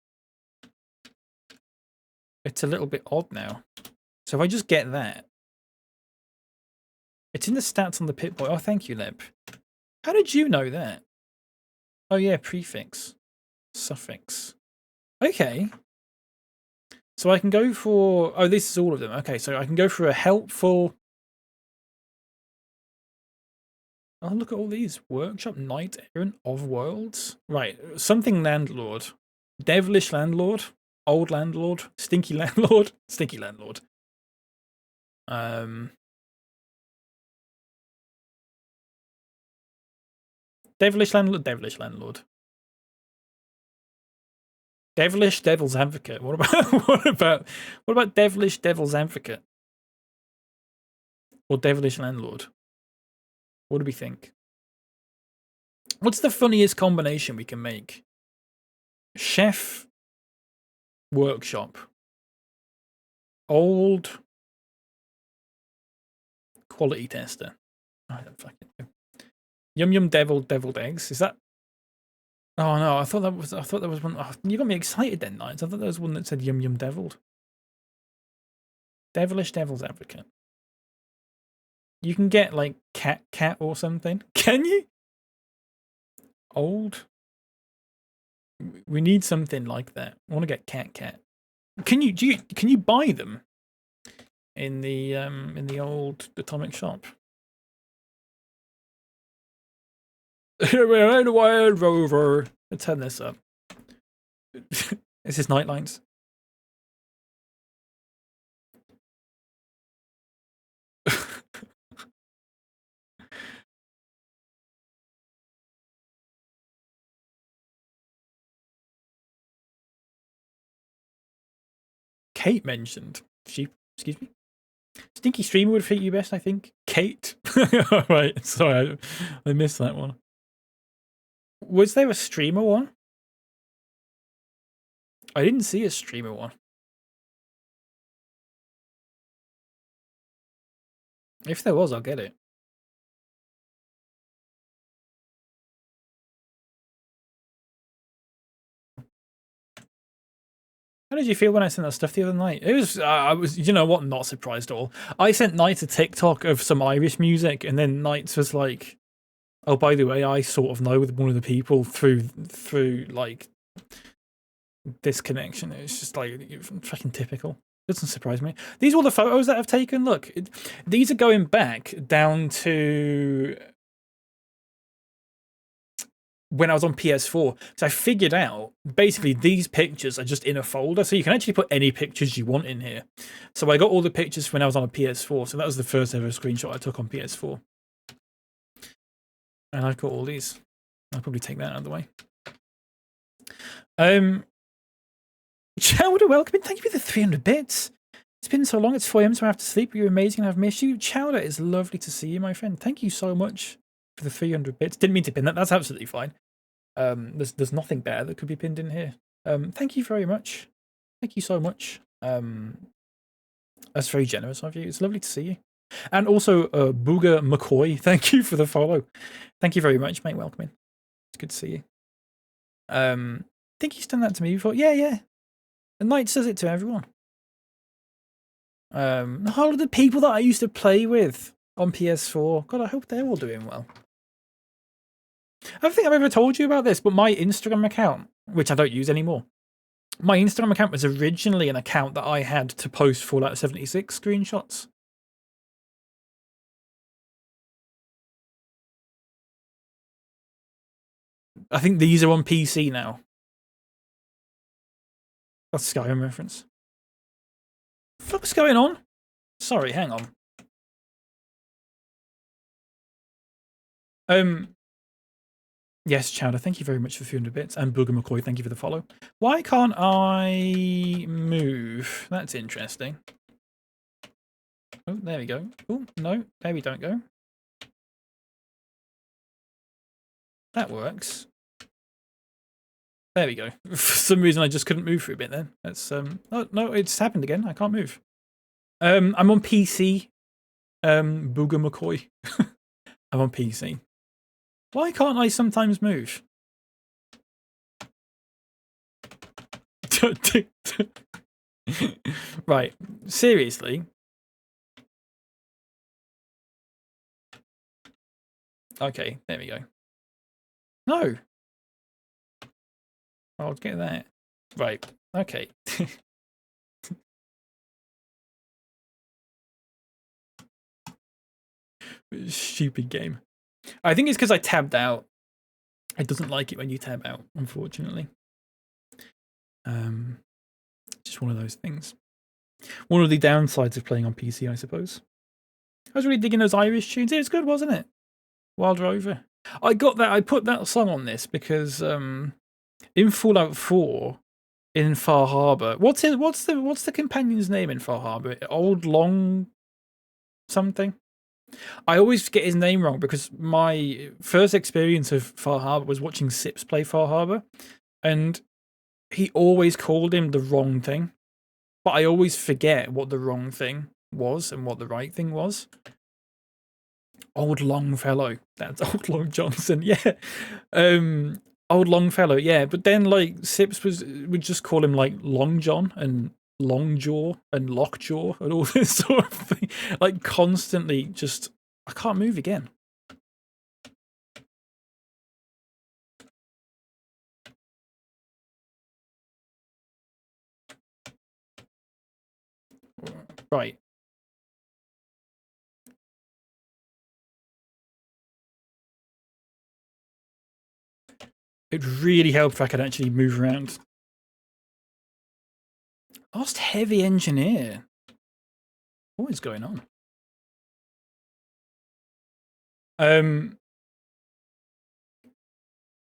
odd now. So if I just get that. It's in the stats on the Pip-Boy. Oh, thank you, Leb. How did you know that? Oh yeah, prefix. Suffix. Okay. So I can go for... Oh, this is all of them. Okay, so I can go for a helpful... Oh, look at all these. Workshop, Knight Errant of Worlds. Right, something landlord. Devilish landlord. Old landlord. Stinky landlord. Stinky landlord. Devilish landlord. Devilish landlord. Devilish devil's advocate. What about devilish devil's advocate? Or devilish landlord? What do we think? What's the funniest combination we can make? Chef workshop. Old quality tester. I don't fucking know. Yum yum deviled eggs. Is that... Oh no, I thought that was one. Oh, you got me excited then, Knights. I thought there was one that said yum yum deviled. Devilish devil's advocate. You can get like cat or something. Can you? Old. We need something like that. I want to get cat. Can you buy them in the old atomic shop? We're in a wild rover. Let's turn this up. This is Nightlines. Kate mentioned. Excuse me? Stinky Streamer would fit you best, I think. Kate. Right, sorry, I missed that one. Was there a streamer one? I didn't see a streamer one. If there was, I'll get it. How did you feel when I sent that stuff the other night? It was, I was, you know what, not surprised at all. I sent Knight a TikTok of some Irish music, and then Knights was like, Oh, by the way, I sort of know one of the people through like this connection. It's just like fucking typical. Doesn't surprise me. These are all the photos that I've taken. Look, these are going back down to when I was on PS4. So I figured out basically these pictures are just in a folder, so you can actually put any pictures you want in here. So I got all the pictures when I was on a PS4. So that was the first ever screenshot I took on PS4. And I've got all these. I'll probably take that out of the way. Chowder, welcome in. Thank you for the 300 bits. It's been so long. It's 4 AM, so I have to sleep. You're amazing and I've missed you. Chowder, it's lovely to see you, my friend. Thank you so much for the 300 bits. Didn't mean to pin that. That's absolutely fine. There's nothing better that could be pinned in here. Thank you very much. Thank you so much. That's very generous of you. It's lovely to see you. And also, Booger McCoy, thank you for the follow. Thank you very much, mate. Welcome in. It's good to see you. I think he's done that to me before. Yeah. The Knight says it to everyone. All of the people that I used to play with on PS4. God, I hope they're all doing well. I don't think I've ever told you about this, but my Instagram account, which I don't use anymore, my Instagram account was originally an account that I had to post Fallout 76 screenshots. I think these are on PC now. That's a Skyrim reference. What's going on? Sorry, hang on. Yes, Chowder, thank you very much for 300 bits. And Booger McCoy, thank you for the follow. Why can't I move? That's interesting. Oh, there we go. Oh, no, there we don't go. That works. There we go. For some reason, I just couldn't move for a bit then. That's oh no, it's happened again. I can't move. I'm on PC. Booger McCoy. I'm on PC. Why can't I sometimes move? Right, seriously. Okay, there we go. No. I'll get that. Right, okay. Stupid game. I think it's because I tabbed out. It doesn't like it when you tab out, unfortunately. Just one of those things. One of the downsides of playing on PC, I suppose. I was really digging those Irish tunes. It was good, wasn't it? Wild Rover. I got that. I put that song on this because in Fallout 4, in Far Harbor, what's the companion's name in Far Harbor? Old Long something. I always get his name wrong because my first experience of Far Harbor was watching Sips play Far Harbor, and he always called him the wrong thing, but I always forget what the wrong thing was and what the right thing was. Old Longfellow. That's Old Long Johnson. Yeah. Old Longfellow. Yeah. But then like Sips would just call him like Long John and Longjaw and Lockjaw and all this sort of thing. Like constantly just, I can't move again. Right. It would really help if I could actually move around. Lost Heavy Engineer. What is going on?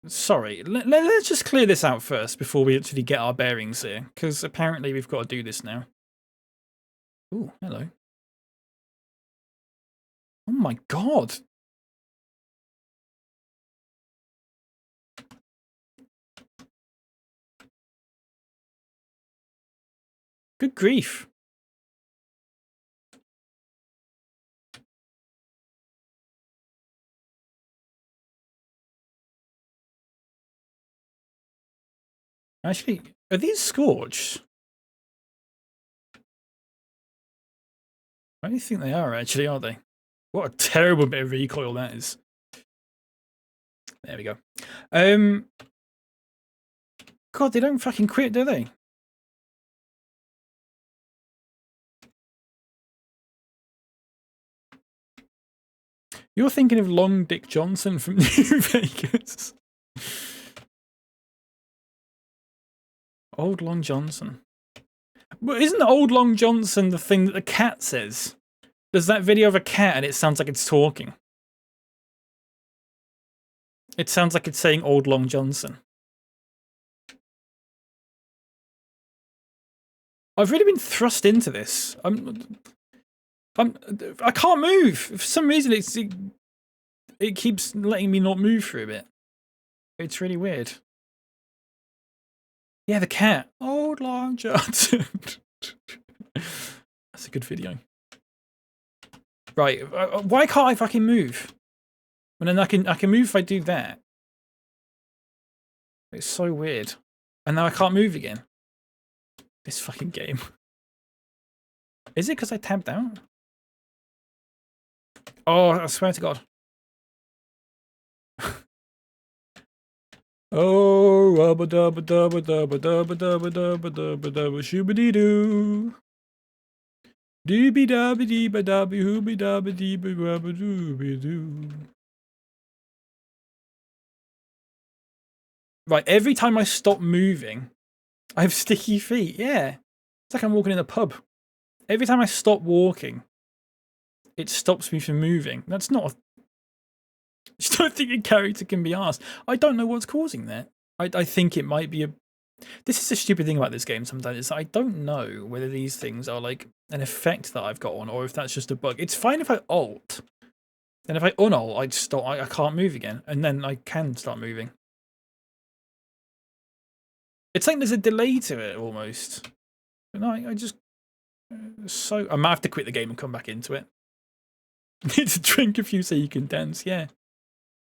Sorry, let's just clear this out first before we actually get our bearings here, because apparently we've got to do this now. Ooh, hello. Oh my god. Good grief. Actually, are these scorched? I don't think they are actually, are they? What a terrible bit of recoil that is. There we go. God, they don't fucking quit, do they? You're thinking of Long Dick Johnson from New Vegas. Old Long Johnson. But isn't Old Long Johnson the thing that the cat says? There's that video of a cat and it sounds like it's talking. It sounds like it's saying Old Long Johnson. I've really been thrust into this. I can't move. For some reason, it keeps letting me not move for a bit. It's really weird. Yeah, the cat. Old Long Johnson. That's a good video. Right. Why can't I fucking move? And then I can move if I do that. It's so weird. And now I can't move again. This fucking game. Is it because I tabbed out? Oh, I swear to God. Oh, rubba dubba dubba dubba dubba dubba dubba dubba dubba shoobity doo. Doobie dubby dee ba dubby hoobie dubby dee ba rubba doobie doo. Right, every time I stop moving, I have sticky feet. Yeah. It's like I'm walking in a pub. Every time I stop walking, it stops me from moving. That's not a... I just don't think a character can be asked. I don't know what's causing that. I think it might be a... This is the stupid thing about this game sometimes. Is I don't know whether these things are like an effect that I've got on or if that's just a bug. It's fine if I alt. Then if I unalt, I'd stop. I can't move again. And then I can start moving. It's like there's a delay to it almost. But no, I just... So I might have to quit the game and come back into it. Need to drink a few so you can dance, yeah.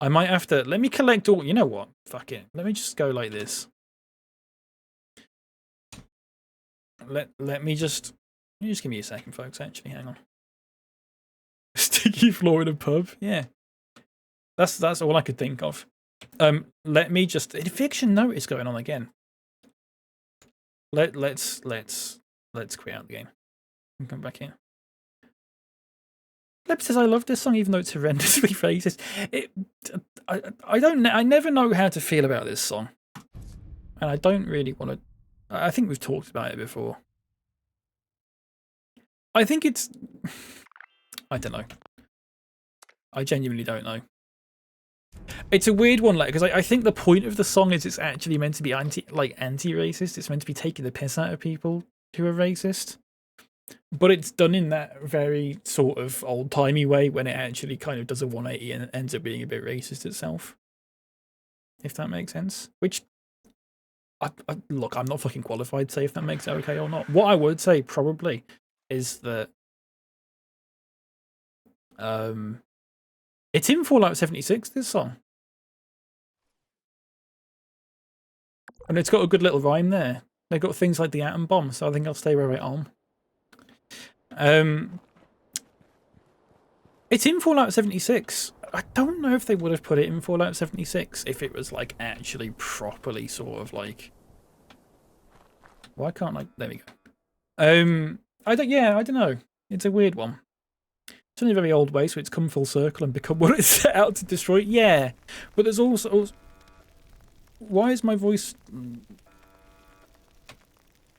I might have to... Let me collect all... You know what? Fuck it. Let me just go like this. Let me just... You just give me a second, folks, actually. Hang on. Sticky floor in a pub? Yeah. That's all I could think of. Let me just... Eviction notice going on again. Let's quit out the game and come back in. Leb says I love this song even though it's horrendously racist. I never know how to feel about this song, and I don't really want to. I think we've talked about it before. I think it's. I don't know. I genuinely don't know. It's a weird one, like, because I think the point of the song is it's actually meant to be anti-racist. It's meant to be taking the piss out of people who are racist, but it's done in that very sort of old-timey way when it actually kind of does a 180 and ends up being a bit racist itself. If that makes sense. Which, look, I'm not fucking qualified to say if that makes it okay or not. What I would say probably is that it's in Fallout 76, this song. And it's got a good little rhyme there. They've got things like the atom bomb, so I think I'll stay where I am. It's in Fallout 76. I don't know if they would have put it in Fallout 76 if it was like actually properly sort of like... Why can't I... There we go. I don't know. It's a weird one. It's only a very old way, so it's come full circle and become what it's set out to destroy. Yeah, but there's also... Why is my voice...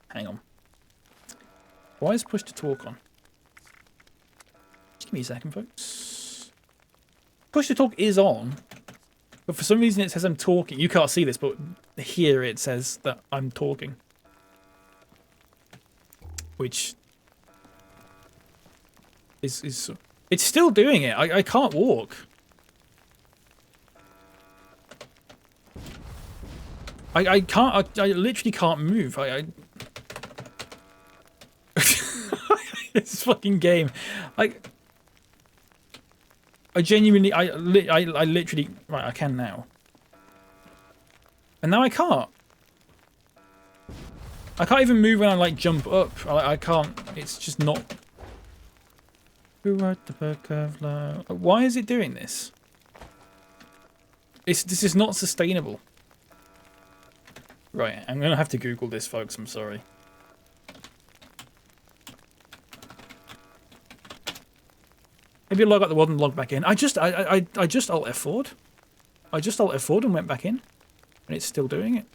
Hang on. Why is push to talk on? Just give me a second, folks. Push to talk is on, but for some reason it says I'm talking. You can't see this, but here it says that I'm talking. Which is it's still doing it. I can't walk. I can't. I literally can't move. This fucking game. I genuinely. I literally. Right. I can now. And now I can't. I can't even move when I like jump up. I can't. It's just not. Who wrote the book of love? Why is it doing this? This is not sustainable. Right, I'm gonna have to Google this, folks. I'm sorry. Maybe log out the world and log back in. I just Alt F4'd. I just Alt F4'd and went back in, and it's still doing it.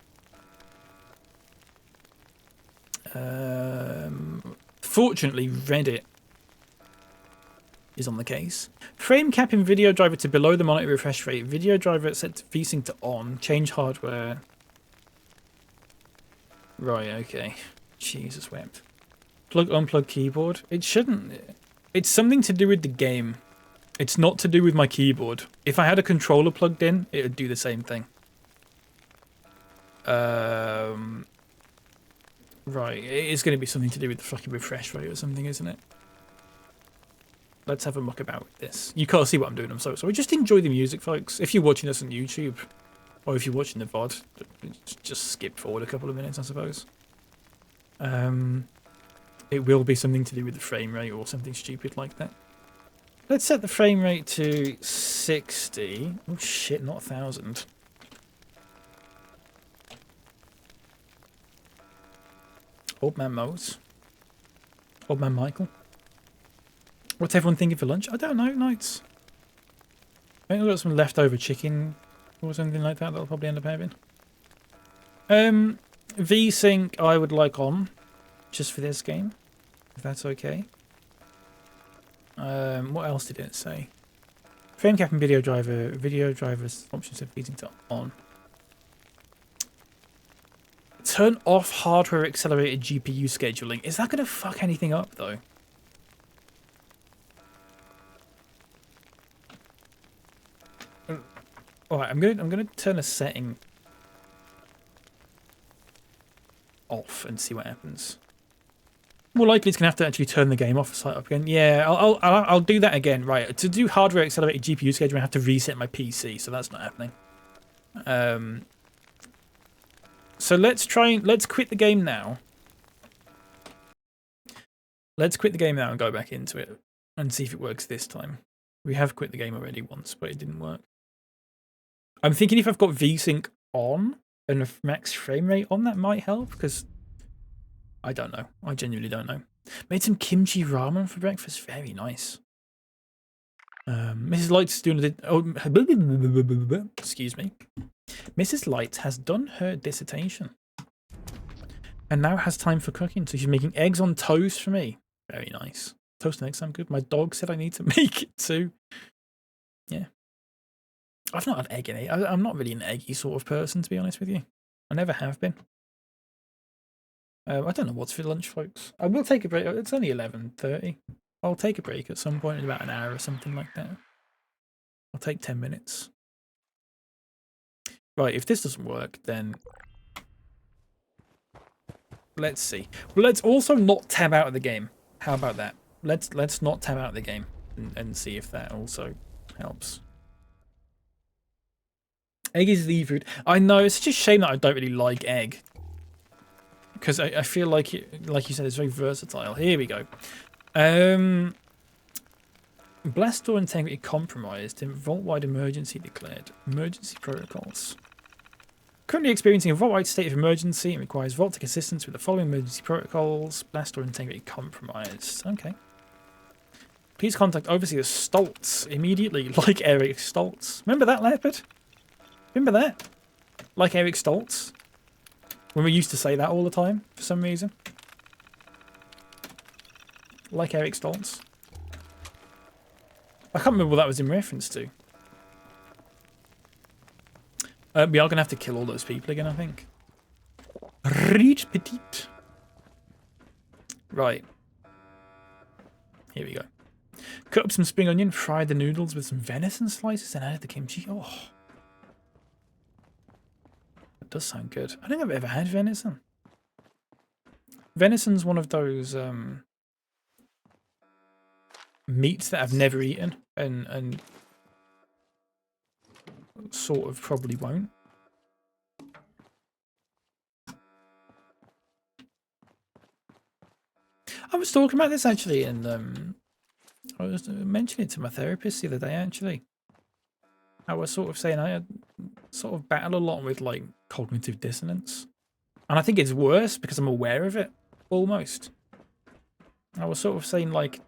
Fortunately, Reddit is on the case. Frame cap in video driver to below the monitor refresh rate. Video driver set VSync to on. Change hardware. Right, okay. Jesus wept. Plug, unplug keyboard. It shouldn't. It's something to do with the game. It's not to do with my keyboard. If I had a controller plugged in, it would do the same thing. Right, it is going to be something to do with the fucking refresh rate or something, isn't it? Let's have a muck about with this. You can't see what I'm doing, I'm so sorry. Just enjoy the music, folks. If you're watching this on YouTube, or if you're watching the VOD, just skip forward a couple of minutes, I suppose. It will be something to do with the frame rate or something stupid like that. Let's set the frame rate to 60. Oh shit, not 1,000. Old man Mose. Old man Michael. What's everyone thinking for lunch? I don't know, Knights. I think I've got some leftover chicken or something like that I'll probably end up having. VSync I would like on, just for this game, if that's okay. What else did it say? Frame cap and video driver's options of VSync to on. Turn off hardware accelerated GPU scheduling. Is that going to fuck anything up though? All right, I'm gonna turn a setting off and see what happens. More likely, it's gonna have to actually turn the game off and start up again. Yeah, I'll do that again. Right, to do hardware accelerated GPU scheduling, I have to reset my PC, so that's not happening. So let's quit the game now. Let's quit the game now and go back into it and see if it works this time. We have quit the game already once, but it didn't work. I'm thinking if I've got VSync on and a max frame rate on, that might help, because I don't know. I genuinely don't know. Made some kimchi ramen for breakfast. Very nice. Mrs. Lights is doing excuse me. Mrs. Lights has done her dissertation and now has time for cooking. So she's making eggs on toast for me. Very nice. Toast and eggs sound good. My dog said I need to make it too. Yeah. I've not had egg in it. I'm not really an eggy sort of person, to be honest with you. I never have been. I don't know what's for lunch, folks. I will take a break. It's only 11:30. I'll take a break at some point in about an hour or something like that. I'll take 10 minutes. Right, if this doesn't work, then let's see. Well, let's also not tab out of the game. How about that? Let's not tab out of the game and see if that also helps. Egg is the food. I know, it's such a shame that I don't really like egg. Because I feel like, like you said, it's very versatile. Here we go. Blast door integrity compromised. Vault-wide emergency declared. Emergency protocols. Currently experiencing a vault-wide state of emergency and requires Vault-Tec assistance with the following emergency protocols. Blast door integrity compromised. Okay. Please contact Overseer Stoltz immediately, like Eric Stoltz. Remember that, Leopard? Remember that? Like Eric Stoltz? When we used to say that all the time, for some reason. Like Eric Stoltz. I can't remember what that was in reference to. We are going to have to kill all those people again, I think. Riche petite. Right. Here we go. Cut up some spring onion, fry the noodles with some venison slices, and add the kimchi. Oh. That does sound good. I don't think I've ever had venison. Venison's one of those meats that I've never eaten and sort of probably won't. I was talking about this actually, and I was mentioning it to my therapist the other day actually. I was sort of saying I sort of battle a lot with like cognitive dissonance. And I think it's worse because I'm aware of it, almost. I was sort of saying like,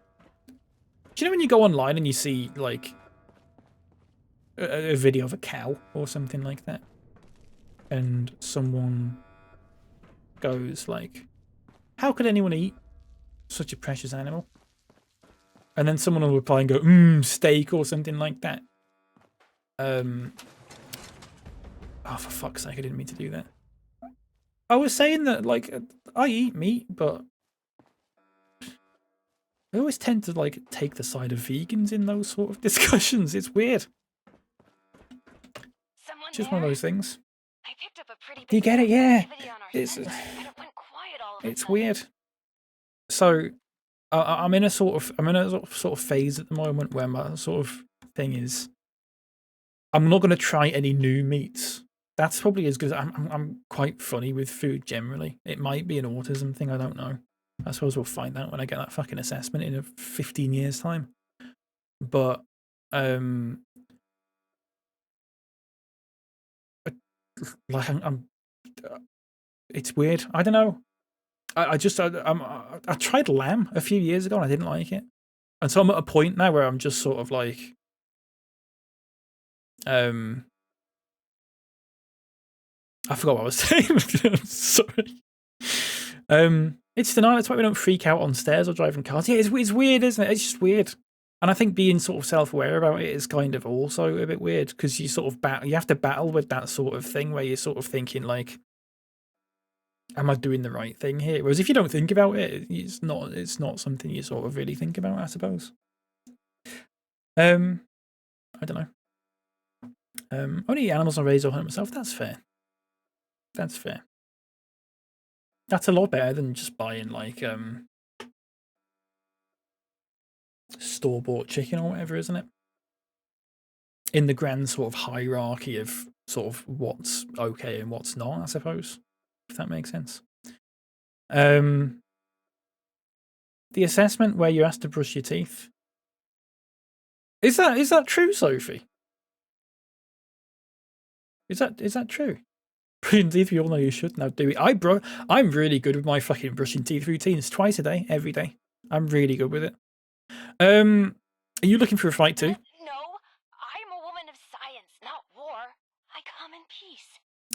do you know when you go online and you see like a video of a cow or something like that? And someone goes like, how could anyone eat such a precious animal? And then someone will reply and go, steak or something like that. Oh, for fuck's sake, I didn't mean to do that. I was saying that, like, I eat meat, but I always tend to, like, take the side of vegans in those sort of discussions. It's weird. Someone Just there? one of those things. I picked up a pretty Do you get it? Yeah. activity on our It's, sensor, and it went quiet all of a it's sudden. weird. So, I'm in a sort of phase at the moment where my sort of thing is, I'm not going to try any new meats. That's probably as good as I'm quite funny with food generally. It might be an autism thing, I don't know. I suppose we'll find out when I get that fucking assessment in 15 years' time. But like it's weird. I don't know. I tried lamb a few years ago and I didn't like it. And so I'm at a point now where I'm just sort of like I forgot what I was saying. Sorry. It's denial. That's why we don't freak out on stairs or driving cars. Yeah, it's weird, isn't it? It's just weird. And I think being sort of self-aware about it is kind of also a bit weird because you sort of you have to battle with that sort of thing where you're sort of thinking like, am I doing the right thing here? Whereas if you don't think about it, it's not something you sort of really think about, I suppose. I don't know. Only animals I raise or hunt myself. That's fair. That's fair. That's a lot better than just buying like store-bought chicken or whatever, isn't it? In the grand sort of hierarchy of sort of what's okay and what's not, I suppose, if that makes sense. The assessment where you're asked to brush your teeth. Is that true, Sophie? Is that true? Brushing teeth, we all know you should now do it. I'm really good with my fucking brushing teeth routines twice a day, every day. I'm really good with it. Are you looking for a fight too? No, I'm a woman of science, not war. I come in peace.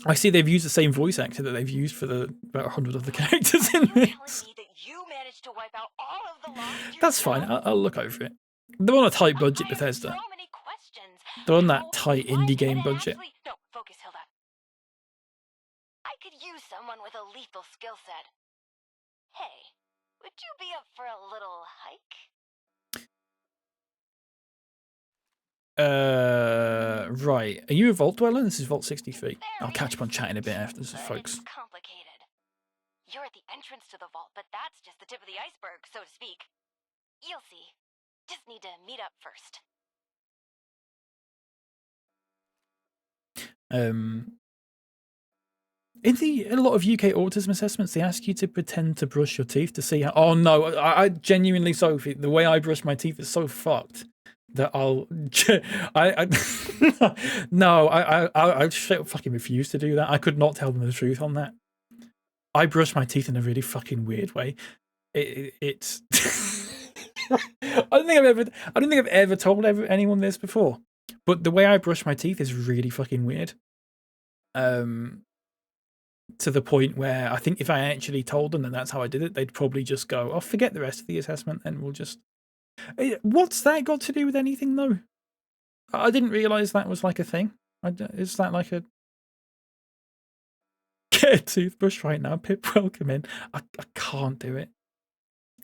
I see they've used the same voice actor that they've used for the about 100 of the characters in You're this. telling me that you managed to wipe out all of the lost That's fine. I'll look over it. They're on a tight budget, Bethesda. So many questions. They're on that tight indie game budget. No, focus, Hilda. I could use someone with a lethal skill set. Hey, would you be up for a little hike? Right. Are you a Vault Dweller? This is Vault 63. I'll catch up on chat in a bit after this, folks. It's complicated. You're at the entrance to the vault, but that's just the tip of the iceberg, so to speak. You'll see. Just need to meet up first. In a lot of UK autism assessments, they ask you to pretend to brush your teeth to see how. Oh no, I genuinely, Sophie, the way I brush my teeth is so fucked that I straight fucking refuse to do that. I could not tell them the truth on that. I brush my teeth in a really fucking weird way. It's. I don't think I've ever told anyone this before, but the way I brush my teeth is really fucking weird. To the point where I think if I actually told them that that's how I did it, they'd probably just go, "Oh, forget the rest of the assessment, and we'll just." What's that got to do with anything, though? I didn't realize that was like a thing. Is that like a get a toothbrush right now? Pip, welcome in. I can't do it.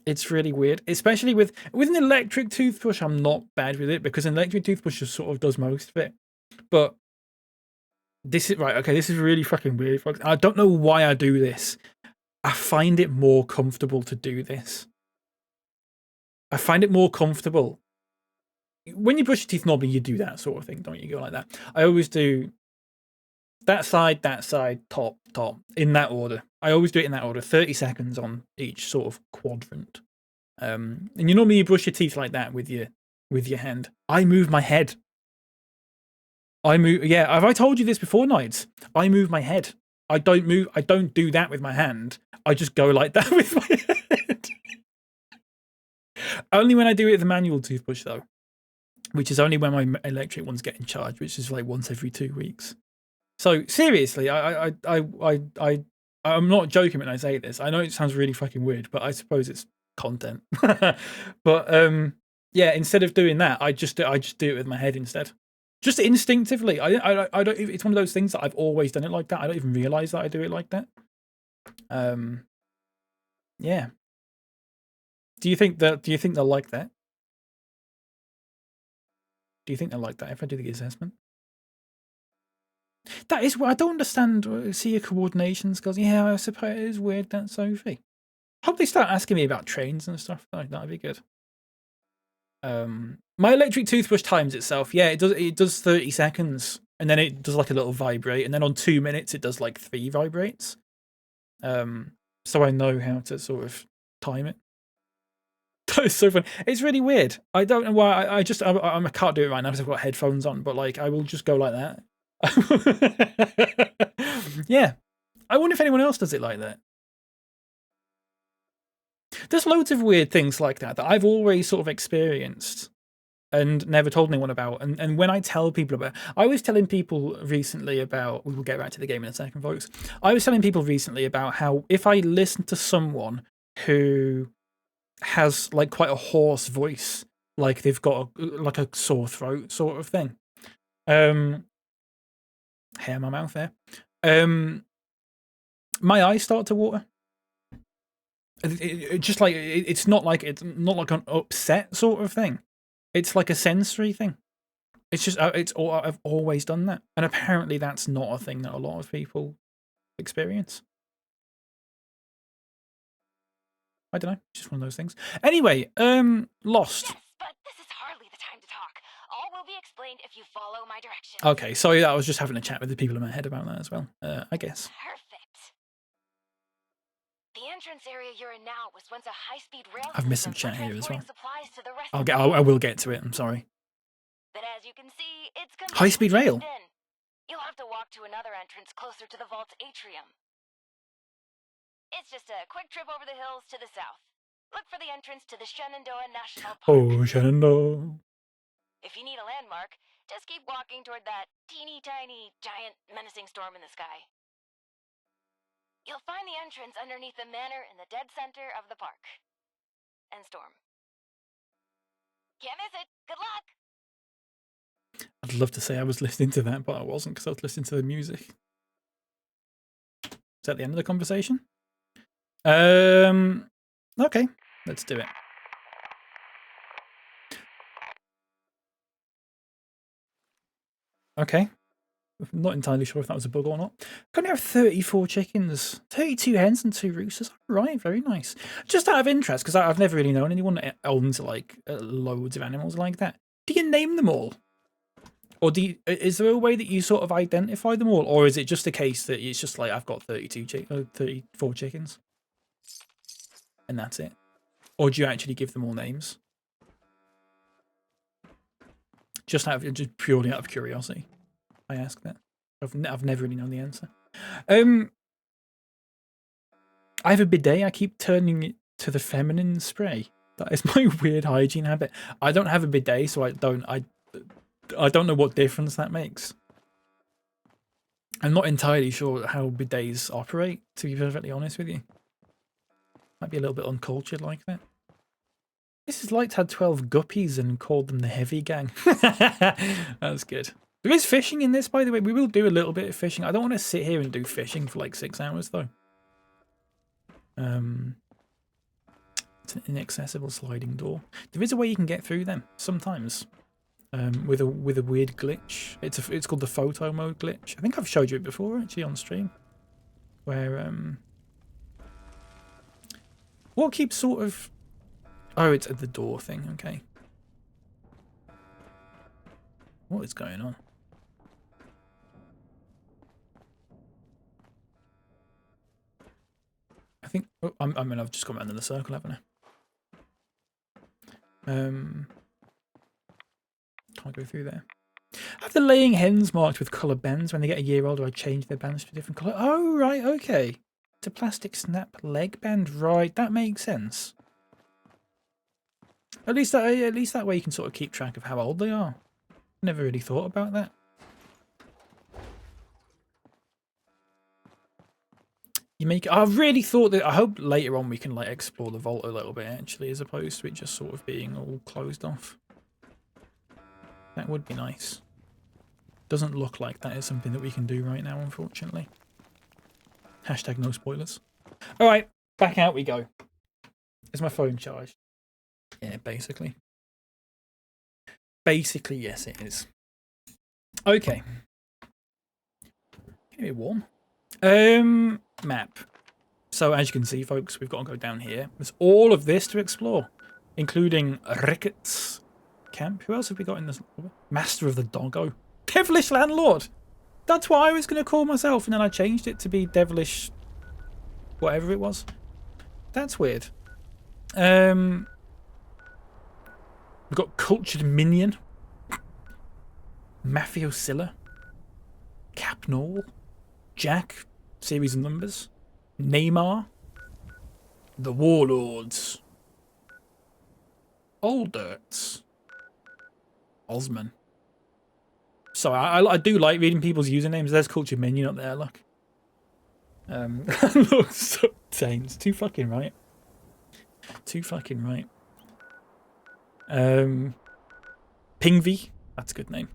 It's really weird, especially with an electric toothbrush. I'm not bad with it because an electric toothbrush just sort of does most of it, but. This is right. Okay, this is really fucking weird, folks. I don't know why I do this. I find it more comfortable to do this. I find it more comfortable. When you brush your teeth, normally you do that sort of thing, don't you? Go like that. I always do that side, top, in that order. I always do it in that order. 30 seconds on each sort of quadrant. And you normally brush your teeth like that with your hand. I move my head. I move. Yeah, have I told you this before, Knights? I move my head. I don't move. I don't do that with my hand. I just go like that with my head. Only when I do it with the manual toothbrush, though, which is only when my electric one's getting charged, which is like once every 2 weeks. So seriously, I'm not joking when I say this. I know it sounds really fucking weird, but I suppose it's content. But yeah, instead of doing that, I just do it with my head instead, just instinctively. I don't. It's one of those things that I've always done it like that. I don't even realize that I do it like that. Yeah. Do you think they'll like that? Do you think they'll like that if I do the assessment? That is what I don't understand. See your coordination skills. Yeah, I suppose it is weird, that, Sophie. Hope they start asking me about trains and stuff. That'd be good. My electric toothbrush times itself. Yeah, it does 30 seconds, and then it does like a little vibrate, and then on 2 minutes it does like 3 vibrates. So I know how to sort of time it. It's so fun. It's really weird. I don't know why. I can't do it right now because I've got headphones on. But like, I will just go like that. Yeah. I wonder if anyone else does it like that. There's loads of weird things like that I've always sort of experienced and never told anyone about. And when I tell people about, I was telling people recently about, we will get back to the game in a second, folks. I was telling people recently about how if I listen to someone who has like quite a hoarse voice, like they've got like a sore throat sort of thing, hair in my mouth there, my eyes start to water. Just like it's not like an upset sort of thing. It's like a sensory thing. It's just I've always done that, and apparently that's not a thing that a lot of people experience. I don't know, just one of those things. Anyway, Lost. Yes, but this is hardly the time to talk. All will be explained if you follow my directions. Okay, sorry, I was just having a chat with the people in my head about that as well. I guess. Perfect. The entrance area you're in now was once a high-speed rail I've missed some system chat for here as well. transporting supplies to the rest I will get to it. I'm sorry. But as you can see, it's High-speed rail. in. You'll have to walk to another entrance closer to the vault's atrium. It's just a quick trip over the hills to the south. Look for the entrance to the Shenandoah National Park. Oh, Shenandoah. If you need a landmark, just keep walking toward that teeny tiny, giant, menacing storm in the sky. You'll find the entrance underneath the manor in the dead center of the park. And storm. Can't miss it. Good luck! I'd love to say I was listening to that, but I wasn't because I was listening to the music. Is that the end of the conversation? Okay, let's do it. Okay. I'm not entirely sure if that was a bug or not. Gonna have 34 chickens, 32 hens and 2 roosters. Right, very nice. Just out of interest, because I've never really known anyone that owns like loads of animals like that. Do you name them all? Or is there a way that you sort of identify them all? Or is it just a case that it's just like, I've got 34 chickens. And that's it? Or do you actually give them all names? Just purely out of curiosity, I ask that. I've never really known the answer. I have a bidet. I keep turning it to the feminine spray. That is my weird hygiene habit. I don't have a bidet, so I don't know what difference that makes. I'm not entirely sure how bidets operate, to be perfectly honest with you. Might be a little bit uncultured like that. Mrs. Light had 12 guppies and called them the Heavy Gang. That's good. There is fishing in this, by the way. We will do a little bit of fishing. I don't want to sit here and do fishing for like 6 hours, though. It's an inaccessible sliding door. There is a way you can get through them sometimes, with a weird glitch. It's called the photo mode glitch. I think I've showed you it before actually on stream, where what keeps sort of, oh, it's at the door thing. Okay, what is going on? I think I mean I've just gone around in the circle, haven't I? Can't go through there. have the laying hens marked with colour bands. When they get a year older, I change their bands to a different colour. Oh, right, okay. It's a plastic snap leg band. Right, that makes sense. At least that way you can sort of keep track of how old they are. Never really thought about that. You make. I really thought that. I hope later on we can like explore the vault a little bit actually, as opposed to it just sort of being all closed off. That would be nice. Doesn't look like that is something that we can do right now, unfortunately. Hashtag no spoilers. All right, back out we go. Is my phone charged? Yeah, basically. Basically, yes, it is. Okay. Give me warm. Map. So as you can see, folks, we've got to go down here. There's all of this to explore, including Ricketts Camp. Who else have we got in this? Master of the Doggo. Devilish Landlord. That's what I was going to call myself, and then I changed it to be Devilish whatever it was. That's weird. We've got Cultured Minion. Mafiosilla. Capnall. Jack. Series of numbers. Neymar. The Warlords. Alderts. Osman. So I do like reading people's usernames. There's Cultured Minion up there, look. Looks so tame. It's too fucking right. Too fucking right. Pingvy. That's a good name.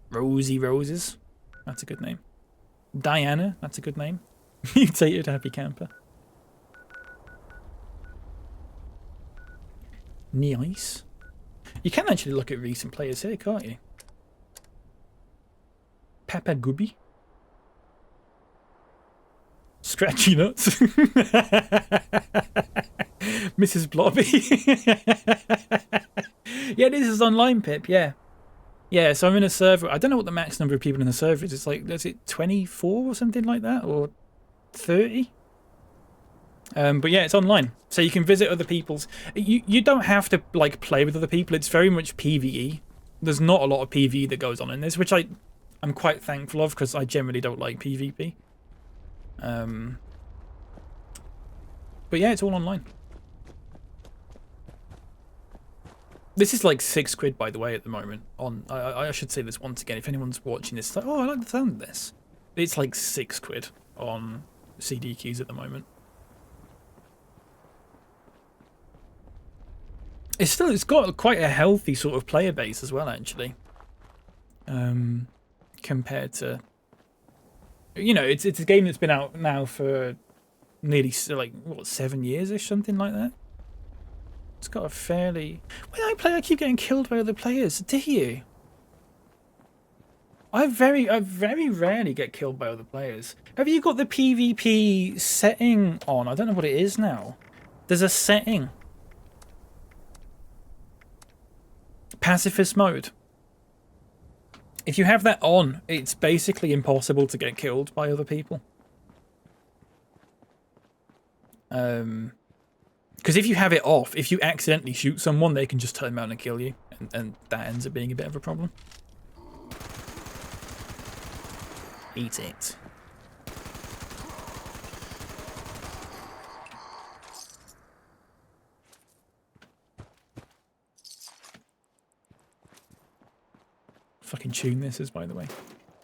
Rosy Roses. That's a good name. Diana. That's a good name. Mutated Happy Camper. Nice. You can actually look at recent players here, can't you? Peppa Gooby. Scratchy Nuts. Mrs. Blobby. Yeah, this is online, Pip, yeah. Yeah, so I'm in a server. I don't know what the max number of people in the server is. It's like, is it 24 or something like that? Or 30? But yeah, it's online. So you can visit other people's... You don't have to, like, play with other people. It's very much PvE. There's not a lot of PvE that goes on in this, which I'm quite thankful of, because I generally don't like PvP. But yeah, it's all online. This is like £6, by the way, at the moment. I should say this once again. If anyone's watching this, like, oh, I like the sound of this. It's like £6 on CD keys at the moment. It's got quite a healthy sort of player base as well, actually. Compared to, you know, it's a game that's been out now for nearly like what 7 years-ish, something like that. It's got a fairly... When I play, I keep getting killed by other players. Do you? I very rarely get killed by other players. Have you got the PvP setting on? I don't know what it is now. There's a setting. Pacifist mode. If you have that on, it's basically impossible to get killed by other people. Because if you have it off, if you accidentally shoot someone, they can just turn around and kill you. And that ends up being a bit of a problem. Eat it. Fucking tune this is, by the way.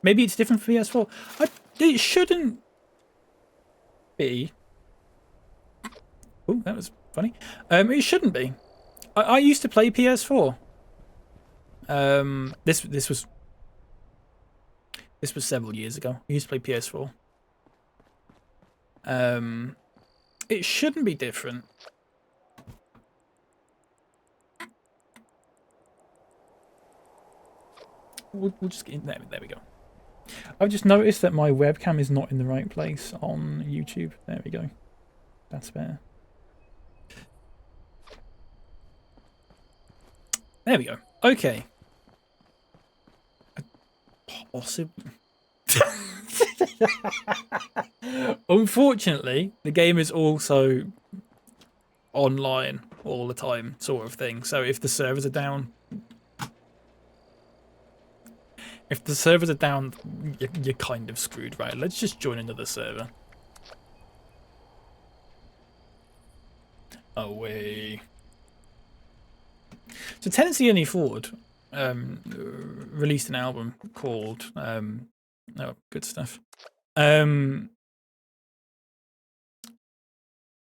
Maybe it's different for PS4. It shouldn't be. Oh, that was funny. It shouldn't be. I used to play PS4. This was several years ago. I used to play PS4. It shouldn't be different. We'll just get in there. There we go. I've just noticed that my webcam is not in the right place on YouTube. There we go. That's better. There we go. Okay. Possibly. Unfortunately, the game is also online all the time, sort of thing. So if the servers are down, If the servers are down, you're kind of screwed, right? Let's just join another server. Away. So Tennessee Ernie Ford released an album called oh, good stuff. I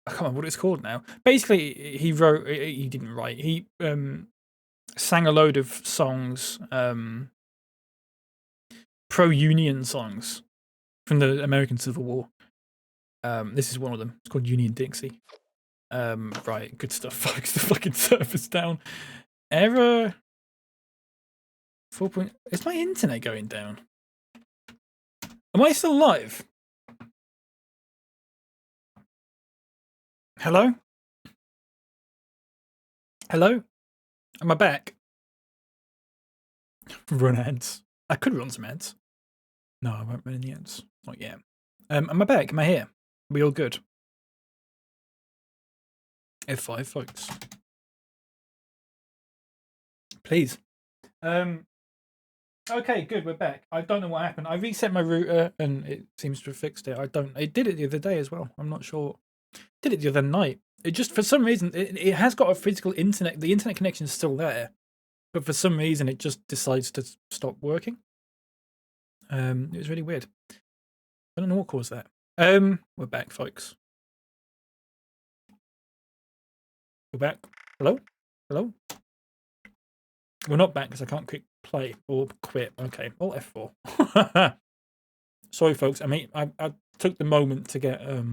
can't remember what it's called now. Basically, he didn't write. He sang a load of songs, pro-union songs from the American Civil War. This is one of them. It's called Union Dixie. Right, good stuff, folks. The fucking server's down. Error 4. Is my internet going down? Am I still live? Hello? Hello? Am I back? Run ads. I could run some ads. No, I won't run any ads. Not yet. Am I back? Am I here? Are we all good? F5, folks. Please. Okay, good. We're back. I don't know what happened. I reset my router and it seems to have fixed it. It did it the other day as well. I'm not sure. Did it the other night. It just, for some reason, it has got a physical internet. The internet connection is still there, but for some reason, it just decides to stop working. It was really weird. I don't know what caused that. We're back, folks. We're back. Hello? Hello? We're not back because I can't click play or quit. Okay, all F4. Sorry, folks. I mean, I took the moment to get a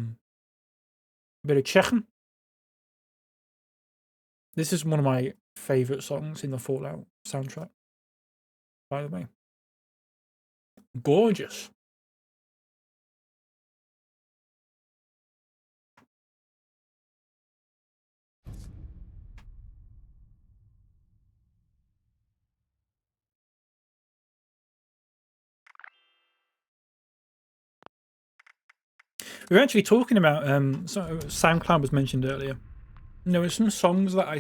bit of Czechon. This is one of my favourite songs in the Fallout soundtrack, by the way. Gorgeous. We were actually talking about so SoundCloud was mentioned earlier. And there were some songs that I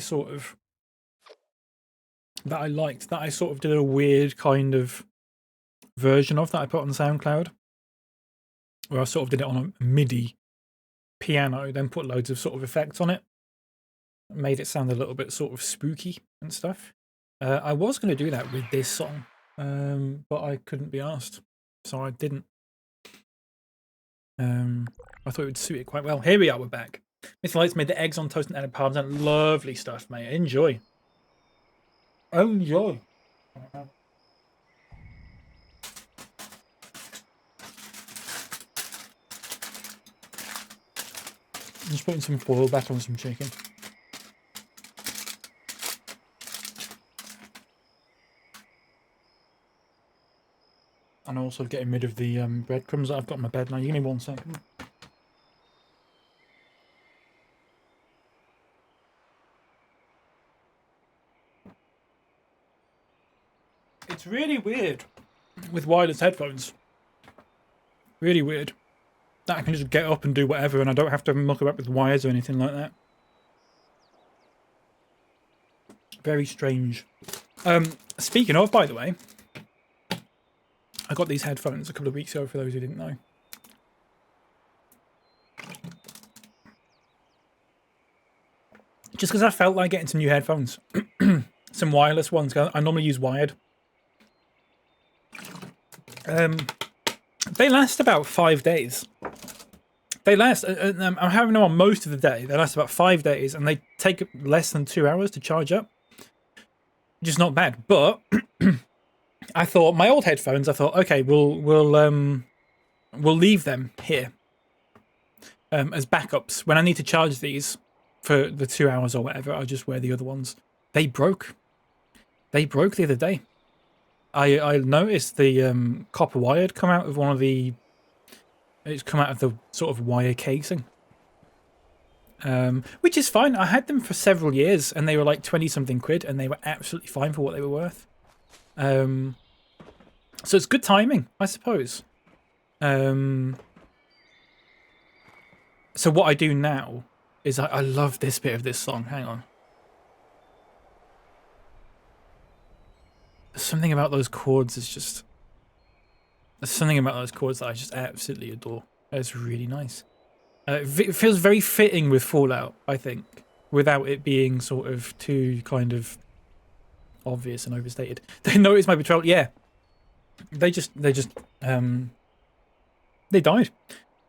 liked, that I sort of did a weird kind of version of, that I put on SoundCloud, where I sort of did it on a MIDI piano, then put loads of sort of effects on it, made it sound a little bit sort of spooky and stuff. I was going to do that with this song, but I couldn't be asked, so I didn't. I thought it would suit it quite well. Here we are, we're back. Mr. Lights made the eggs on toast and added parmesan. Lovely stuff, mate. Enjoy. Enjoy. Just putting some foil back on some chicken. And also getting rid of the breadcrumbs that I've got in my bed now. You give me 1 second. It's really weird with wireless headphones. Really weird. That I can just get up and do whatever and I don't have to muck about with wires or anything like that. Very strange. Speaking of, by the way, I got these headphones a couple of weeks ago for those who didn't know. Just because I felt like getting some new headphones. Some wireless ones. I normally use wired. They last about 5 days. They last, I'm having them on most of the day. They last about 5 days and they take less than 2 hours to charge up. Just not bad. But I thought, my old headphones, I thought, okay, we'll leave them here as backups. When I need to charge these for the 2 hours or whatever, I'll just wear the other ones. They broke. They broke the other day. I noticed the copper wire had come out of one of the... It's come out of the sort of wire casing. Which is fine. I had them for several years and they were like 20-something quid and they were absolutely fine for what they were worth. So it's good timing, I suppose. So what I do now is I love this bit of this song. Hang on. There's something about those chords is just There's something about those chords that I just absolutely adore. It's really nice. It feels very fitting with Fallout, I think, without it being sort of too kind of obvious and overstated. They noticed my betrayal. Yeah, they died.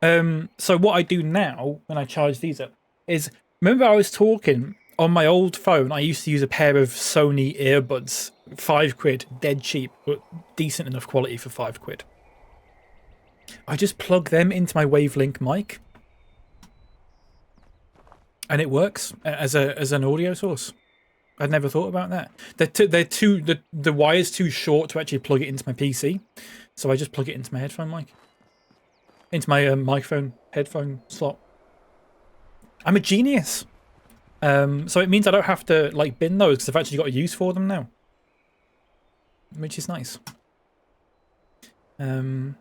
So what I do now when I charge these up is, remember I was talking on my old phone. I used to use a pair of Sony earbuds, £5, dead cheap, but decent enough quality for £5. I just plug them into my Wavelink mic, and it works as an audio source. I'd never thought about that. The wire's too short to actually plug it into my PC, so I just plug it into my headphone mic. Into my microphone headphone slot. I'm a genius. So it means I don't have to like bin those because I've actually got a use for them now, which is nice. One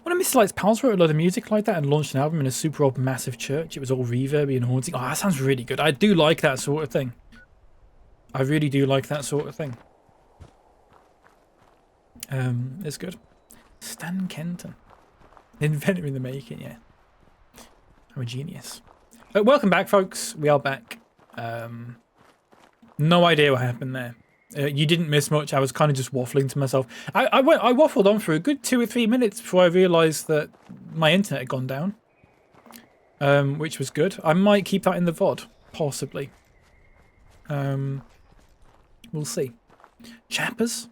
of Mr. Light's pals wrote a lot of music like that and launched an album in a super old massive church. It was all reverby and haunting. Oh, that sounds really good. I do like that sort of thing. I really do like that sort of thing. It's good. Stan Kenton. Inventor in the making, yeah. I'm a genius. Welcome back, folks. We are back. No idea what happened there. You didn't miss much. I was kind of just waffling to myself. I waffled on for a good 2 or 3 minutes before I realised that my internet had gone down, which was good. I might keep that in the VOD, possibly. We'll see. Chappers,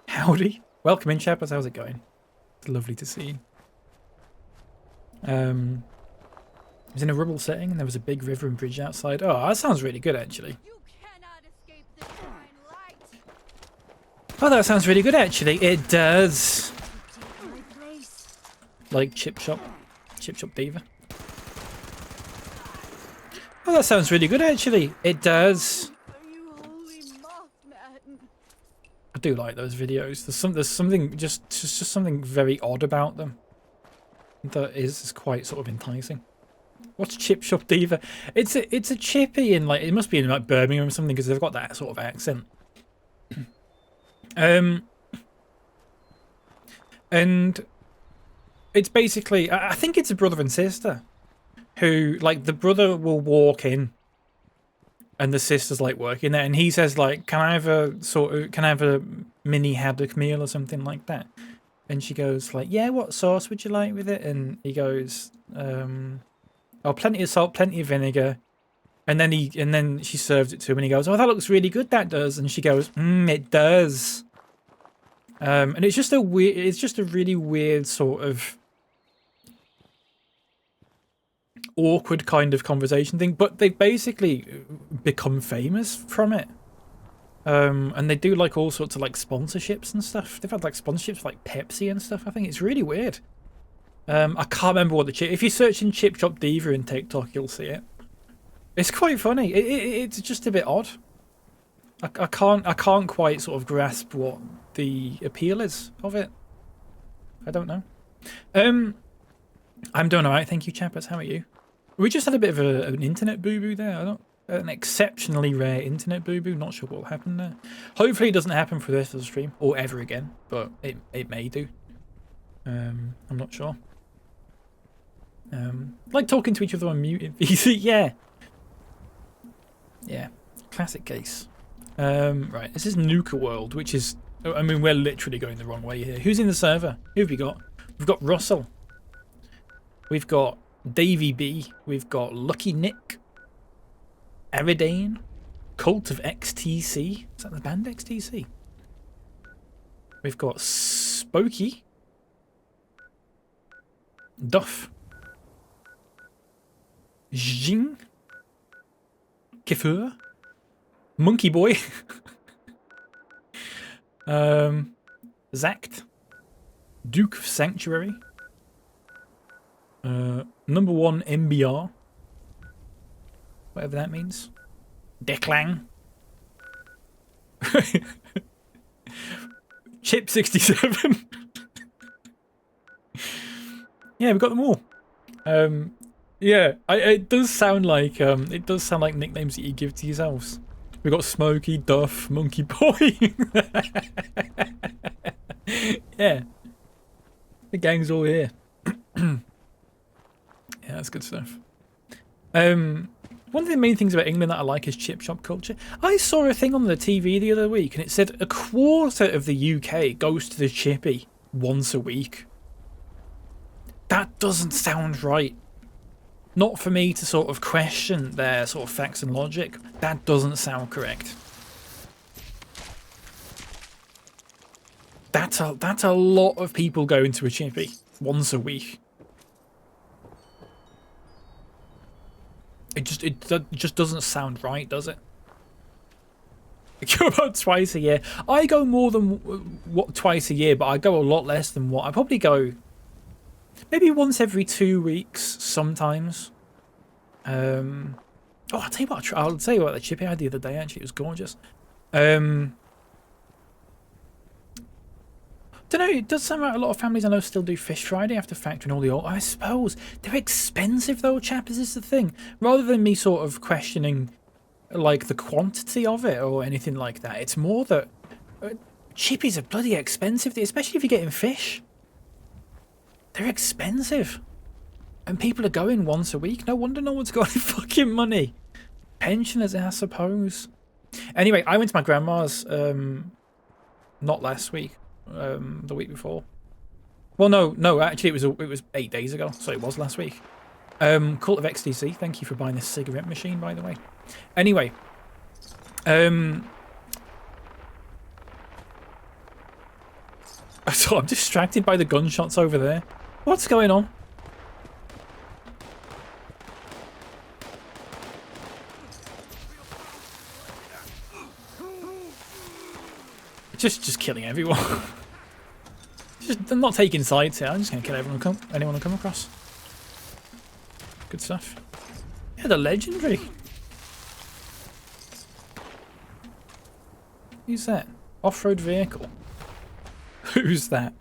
howdy. Welcome in, Chappers. How's it going? It's lovely to see you. It was in a rural setting and there was a big river and bridge outside. Oh, that sounds really good, actually. You cannot escape the divine light. Oh, that sounds really good, actually. It does. My place. Like Chip Shop Diva. Oh, that sounds really good, actually. It does. Are you holy Mothman? I do like those videos. There's something just something very odd about them that is quite sort of enticing. What's Chip Shop Diva? It's a chippy in like, it must be in like Birmingham or something because they've got that sort of accent. And it's basically, I think it's a brother and sister who, like, the brother will walk in and the sister's like working there and he says like, can I have a mini haddock meal or something like that? And she goes like, yeah, what sauce would you like with it? And he goes, oh, plenty of salt, plenty of vinegar. And then she serves it to him and he goes, oh, that looks really good, that does. And she goes, it does. And it's just a really weird sort of awkward kind of conversation thing, but they basically become famous from it. And they do like all sorts of like sponsorships and stuff. They've had like sponsorships for, like Pepsi and stuff. I think it's really weird. I can't remember what the chip. If you search in Chip Shop Diva in TikTok, you'll see it. It's quite funny. It's just a bit odd. I can't quite sort of grasp what the appeal is of it. I don't know. I'm doing alright, thank you, Chappers. How are you? We just had a bit of an internet boo-boo there. An exceptionally rare internet boo-boo. Not sure what will happen there. Hopefully it doesn't happen for the rest of the stream or ever again, but it may do. I'm not sure. Like talking to each other on mute. Yeah. Yeah. Classic case. Right, this is Nuka World, which is, I mean, we're literally going the wrong way here. Who's in the server? Who have we got? We've got Russell. We've got Davey B. We've got Lucky Nick. Aridane. Cult of XTC. Is that the band XTC? We've got Spooky. Duff. Jing. Kefir. Monkey Boy. Zact. Duke of Sanctuary. Number 1 MBR. Whatever that means. Declang. Chip 67. Yeah, we've got them all. Yeah, it does sound like nicknames that you give to yourselves. We've got Smokey, Duff, Monkey Boy. Yeah. The gang's all here. Yeah, that's good stuff. One of the main things about England that I like is chip shop culture. I saw a thing on the TV the other week and it said a quarter of the UK goes to the chippy once a week. That doesn't sound right. Not for me to sort of question their sort of facts and logic. That doesn't sound correct. That's a lot of people going to a chippy once a week. It just doesn't sound right, does it? I go about twice a year. I go more than twice a year, but I go a lot less than what I probably go. Maybe once every 2 weeks, sometimes. Oh, I'll tell you what. I'll tell you what the chippy I had the other day. Actually, it was gorgeous. Don't know. It does sound like a lot of families I know still do Fish Friday after factoring all the oil. I suppose they're expensive though, chappers. Is the thing. Rather than me sort of questioning, like the quantity of it or anything like that, it's more that chippies are bloody expensive, especially if you're getting fish. They're expensive. And people are going once a week. No wonder no one's got any fucking money. Pensioners, I suppose. Anyway, I went to my grandma's, not last week, the week before. Well, no, actually it was 8 days ago, so it was last week. Cult of XTC, thank you for buying this cigarette machine, by the way. Anyway, so I'm distracted by the gunshots over there. What's going on? Just killing everyone. I'm not taking sides here. I'm just gonna kill anyone I come across. Good stuff. Yeah, the legendary. Who's that? Off-road vehicle. Who's that?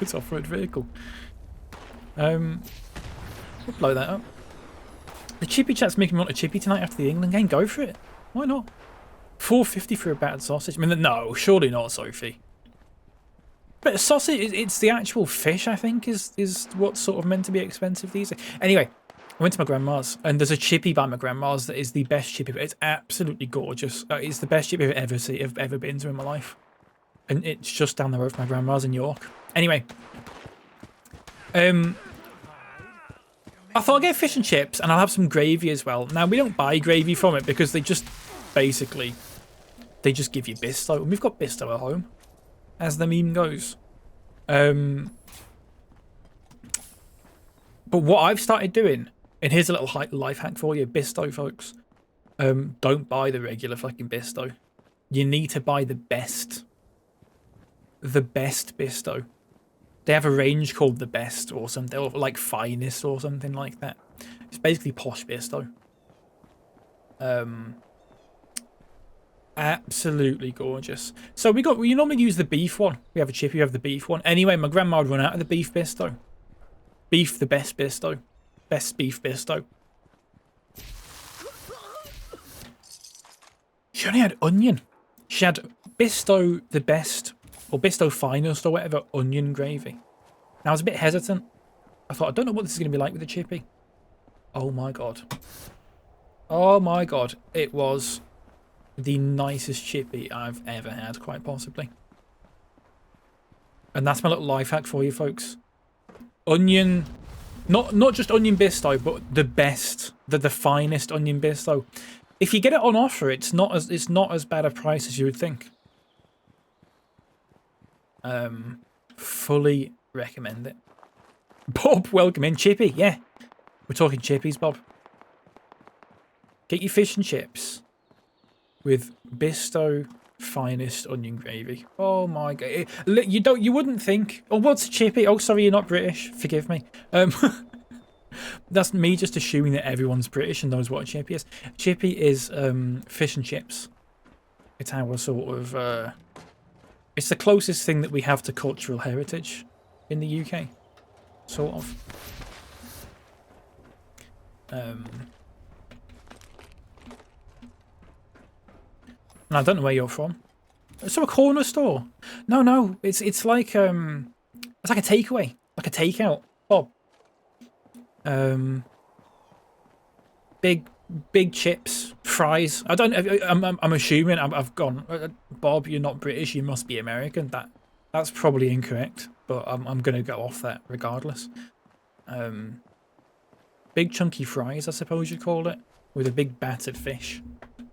It's off-road vehicle. We'll blow that up. The chippy chat's making me want a chippy tonight after the England game. Go for it. Why not? $4.50 for a battered sausage. I mean, no, surely not, Sophie. But a sausage, it's the actual fish, I think, is what's sort of meant to be expensive these days. Anyway, I went to my grandma's, and there's a chippy by my grandma's that is the best chippy. It's absolutely gorgeous. It's the best chippy I've ever been to in my life. And it's just down the road from my grandma's in York. Anyway, I thought I'd get fish and chips, and I'll have some gravy as well. Now, we don't buy gravy from it because they just basically... They just give you Bisto, and we've got Bisto at home, as the meme goes. But what I've started doing, and here's a little life hack for you, Bisto folks. Don't buy the regular fucking Bisto. You need to buy the best. The best Bisto. They have a range called the best or something, or like finest or something like that. It's basically posh Bisto. Absolutely gorgeous. So we normally use the beef one. We have a chippy, we have the beef one. Anyway, my grandma would run out of the beef Bisto. Beef, the best Bisto. Best beef Bisto. She only had onion. She had Bisto the best, or Bisto finest, or whatever, onion gravy. Now I was a bit hesitant. I thought, I don't know what this is going to be like with the chippy. Oh my god. Oh my god. It was the nicest chippy I've ever had, quite possibly. And that's my little life hack for you folks. Onion, not just onion Bisto, but the best, the finest onion Bisto. If you get it on offer, it's not as bad a price as you would think. Fully recommend it. Bob, welcome in. Chippy, yeah. We're talking chippies, Bob. Get your fish and chips with Bisto finest onion gravy. Oh my god. You wouldn't think. Oh, what's a chippy? Oh, sorry, you're not British. Forgive me. That's me just assuming that everyone's British and knows what a chippy is. Chippy is fish and chips. It's our sort of it's the closest thing that we have to cultural heritage in the UK. Sort of. And I don't know where you're from. So a corner store? No, it's like a takeaway. like a takeout. Bob. Big chips, fries. I don't. I'm assuming I've gone. Bob, you're not British. You must be American. That's probably incorrect. But I'm gonna go off that regardless. Big chunky fries, I suppose you'd call it, with a big battered fish. I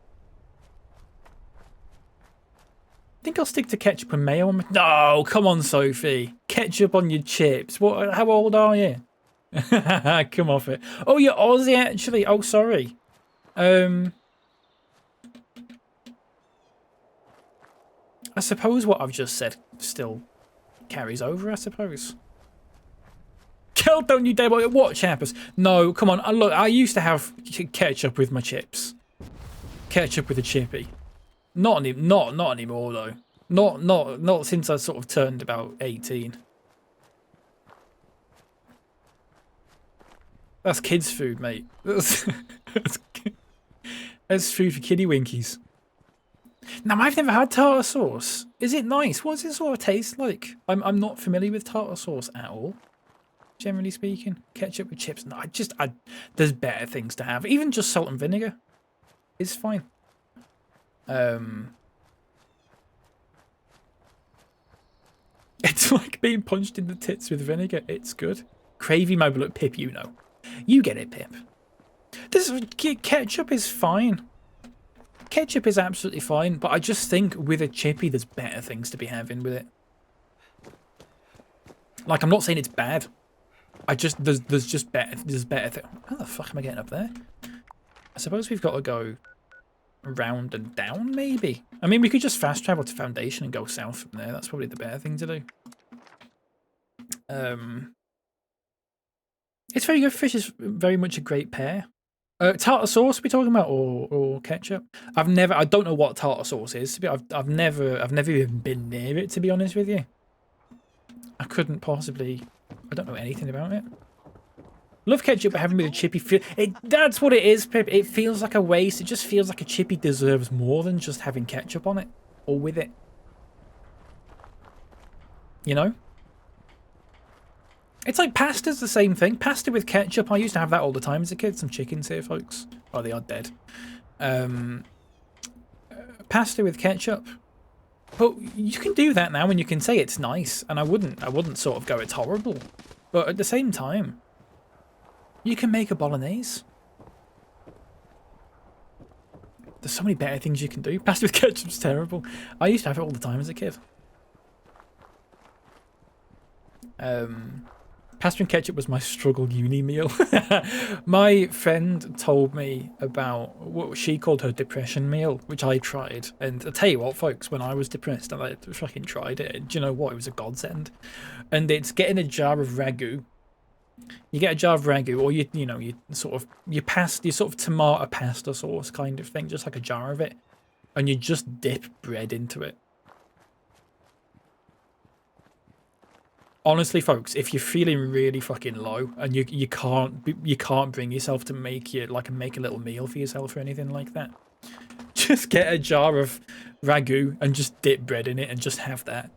think I'll stick to ketchup and mayo. No, come on, Sophie. Ketchup on your chips. What? How old are you? Come off it. Oh, you're Aussie, actually. Oh, sorry. I suppose what I've just said still carries over, I suppose. Kel, don't you dare watch happens. No, come on. Look, I used to have ketchup with my chips. Ketchup with a chippy. Not anymore though. Not since I sort of turned about 18. That's kids' food, mate. That's food for kiddie winkies. Now, I've never had tartar sauce. Is it nice? What does it sort of taste like? I'm not familiar with tartar sauce at all. Generally speaking, ketchup with chips. No, there's better things to have. Even just salt and vinegar is fine. It's like being punched in the tits with vinegar. It's good. Cravey mobile at Pip, you know. You get it, Pip. Ketchup is fine. Ketchup is absolutely fine, but I just think with a chippy, there's better things to be having with it. Like, I'm not saying it's bad. There's just better. There's better things. How the fuck am I getting up there? I suppose we've got to go round and down, maybe. I mean, we could just fast travel to Foundation and go south from there. That's probably the better thing to do. It's very good. Fish is very much a great pair. Tartar sauce, we talking about, or ketchup? I don't know what tartar sauce is. I've never even been near it, to be honest with you. I couldn't possibly. I don't know anything about it. Love ketchup, but having with a chippy that's what it is, Pip. It feels like a waste. It just feels like a chippy deserves more than just having ketchup on it or with it. You know? It's like pasta's the same thing. Pasta with ketchup. I used to have that all the time as a kid. Some chickens here, folks. Oh, they are dead. Pasta with ketchup. But you can do that now and you can say it's nice. And I wouldn't sort of go it's horrible. But at the same time, you can make a bolognese. There's so many better things you can do. Pasta with ketchup's terrible. I used to have it all the time as a kid. Pasta and ketchup was my struggle uni meal. My friend told me about what she called her depression meal, which I tried. And I tell you what, folks, when I was depressed, I fucking tried it. And do you know what? It was a godsend. And it's getting a jar of ragu. You get a jar of ragu, or you sort of tomato pasta sauce kind of thing, just like a jar of it, and you just dip bread into it. Honestly, folks, if you're feeling really fucking low and you can't bring yourself to make a little meal for yourself or anything like that, just get a jar of ragu and just dip bread in it and just have that.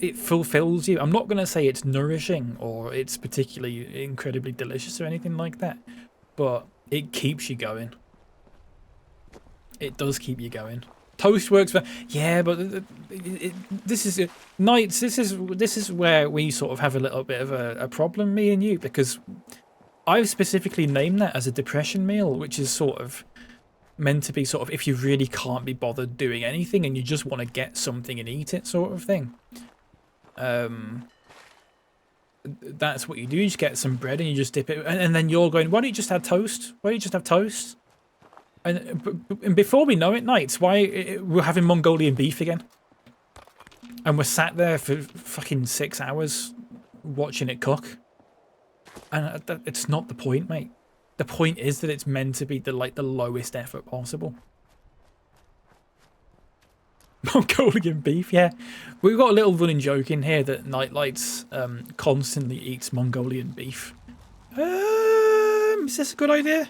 It fulfills you. I'm not going to say it's nourishing or it's particularly incredibly delicious or anything like that, but it keeps you going. It does keep you going. Toast works for, yeah, but this is nights. This is where we sort of have a little bit of a problem, me and you, because I've specifically named that as a depression meal, which is sort of meant to be sort of if you really can't be bothered doing anything and you just want to get something and eat it, sort of thing. That's what you do. You just get some bread and you just dip it, and then you're going, why don't you just have toast? Why don't you just have toast? And before we know it, nights, we're having Mongolian beef again. And we're sat there for fucking 6 hours watching it cook. And it's not the point, mate. The point is that it's meant to be the lowest effort possible. Mongolian beef, yeah. We've got a little running joke in here that Nightlights constantly eats Mongolian beef. Is this a good idea?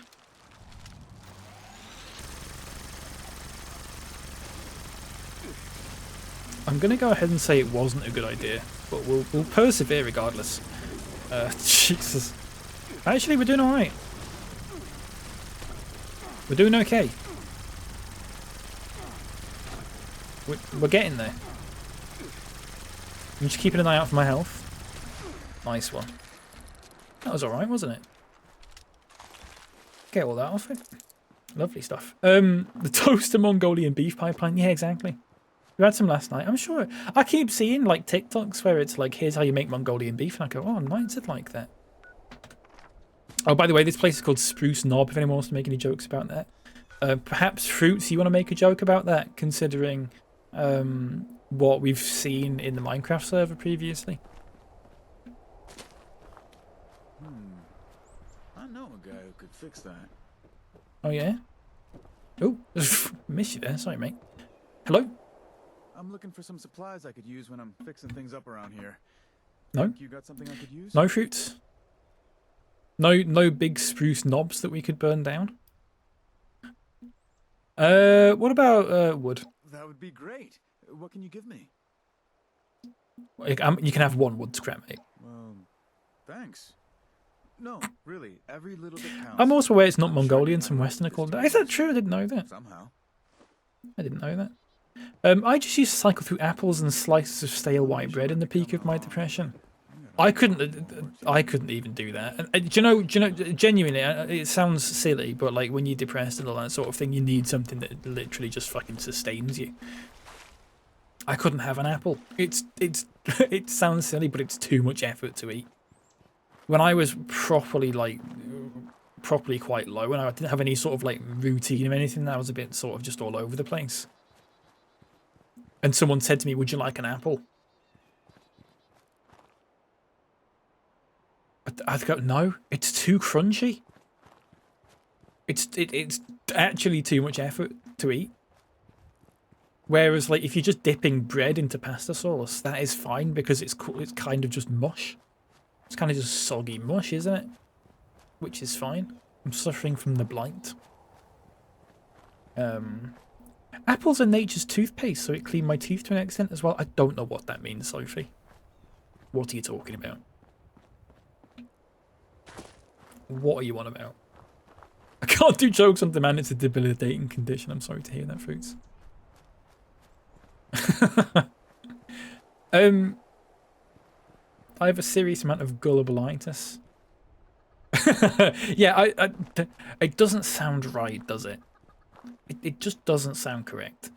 I'm going to go ahead and say it wasn't a good idea, but we'll persevere regardless. Jesus. Actually, we're doing alright. We're doing okay. We're getting there. I'm just keeping an eye out for my health. Nice one. That was alright, wasn't it? Get all that off it. Lovely stuff. The toaster Mongolian beef pipeline. Yeah, exactly. We had some last night. I'm sure. I keep seeing like TikToks where it's like, here's how you make Mongolian beef. And I go, oh, mine's it like that. Oh, by the way, this place is called Spruce Knob, if anyone wants to make any jokes about that. Perhaps Fruits, you want to make a joke about that, considering what we've seen in the Minecraft server previously. I know a guy who could fix that. Oh, yeah? Oh, missed you there. Sorry, mate. Hello? I'm looking for some supplies I could use when I'm fixing things up around here. No? Think you got something I could use? No fruits? No big spruce knobs that we could burn down? What about wood? That would be great. What can you give me? You can have one wood scrap, mate. Well, thanks. No, really, every little bit counts. I'm also aware it's not I'm sure Mongolian, you some might Westerner want called this that. Is that to true? I didn't know that. somehow. I didn't know that. I just used to cycle through apples and slices of stale white bread in the peak of my depression. I couldn't even do that. And do you know, genuinely, it sounds silly, but like when you're depressed and all that sort of thing, you need something that literally just fucking sustains you. I couldn't have an apple. It sounds silly, but it's too much effort to eat. When I was properly quite low, and I didn't have any sort of like routine or anything, I was a bit sort of just all over the place. And someone said to me, "Would you like an apple?" I'd go, "No, it's too crunchy. It's actually too much effort to eat." Whereas, like, if you're just dipping bread into pasta sauce, that is fine because it's kind of just mush. It's kind of just soggy mush, isn't it? Which is fine. I'm suffering from the blight. Apples are nature's toothpaste, so it cleaned my teeth to an extent as well. I don't know what that means, Sophie. What are you talking about? What are you on about? I can't do jokes on demand. It's a debilitating condition. I'm sorry to hear that, Fruits. I have a serious amount of gullibilitis. Yeah, it doesn't sound right, does it? It just doesn't sound correct.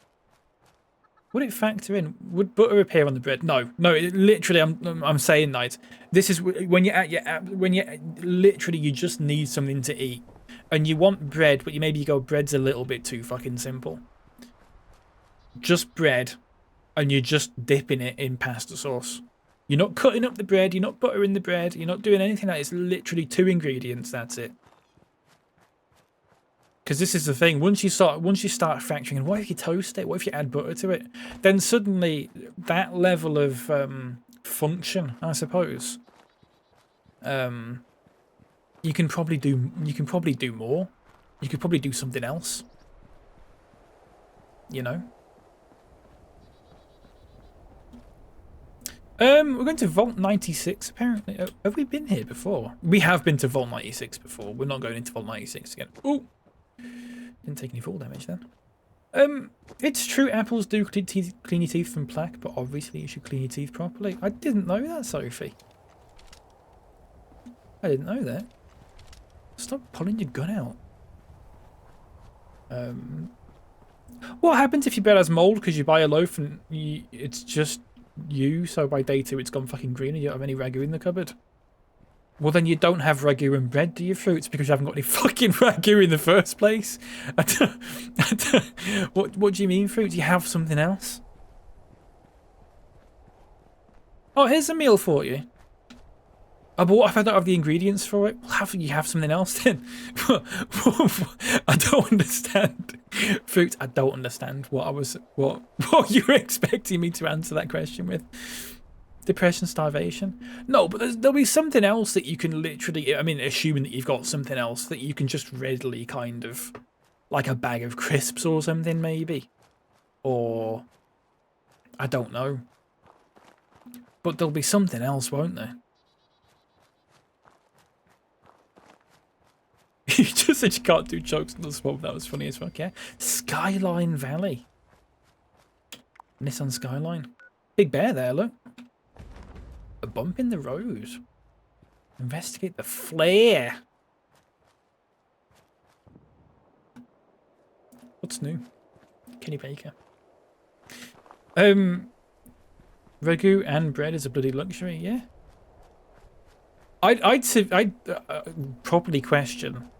Would it factor in? Would butter appear on the bread? No. Literally, I'm saying that this is when you're literally you just need something to eat, and you want bread, but you go bread's a little bit too fucking simple. Just bread, and you're just dipping it in pasta sauce. You're not cutting up the bread. You're not buttering the bread. You're not doing anything like that. It's literally 2 ingredients. That's it. Because this is the thing. Once you start factoring in, what if you toast it? What if you add butter to it? Then suddenly that level of function, I suppose, you can probably do more. You could probably do something else. You know. We're going to Vault 96, apparently. Have we been here before? We have been to Vault 96 before. We're not going into Vault 96 again. Ooh! Didn't take any fall damage then. It's true apples do clean your teeth from plaque, but obviously you should clean your teeth properly. I didn't know that, Sophie. I didn't know that. Stop pulling your gun out. What happens if your bread has mold because you buy a loaf and it's just you, so by day 2 it's gone fucking green and you don't have any ragu in the cupboard? Well, then you don't have ragu and bread, do you, Fruits? Because you haven't got any fucking ragu in the first place. What do you mean, Fruits? You have something else? Oh, here's a meal for you. Oh, but what if I don't have the ingredients for it? Well, you have something else then? I don't understand. Fruits, I don't understand what you were expecting me to answer that question with. Depression, starvation? No, but there'll be something else that you can literally, I mean, assuming that you've got something else that you can just readily kind of, like a bag of crisps or something maybe. Or, I don't know. But there'll be something else, won't there? You just said you can't do jokes on the spot. That was funny as fuck, yeah? Skyline Valley. Nissan Skyline. Big bear there, look. A bump in the road. Investigate the flare. What's new? Kenny Baker. Ragu and bread is a bloody luxury, yeah. I'd properly question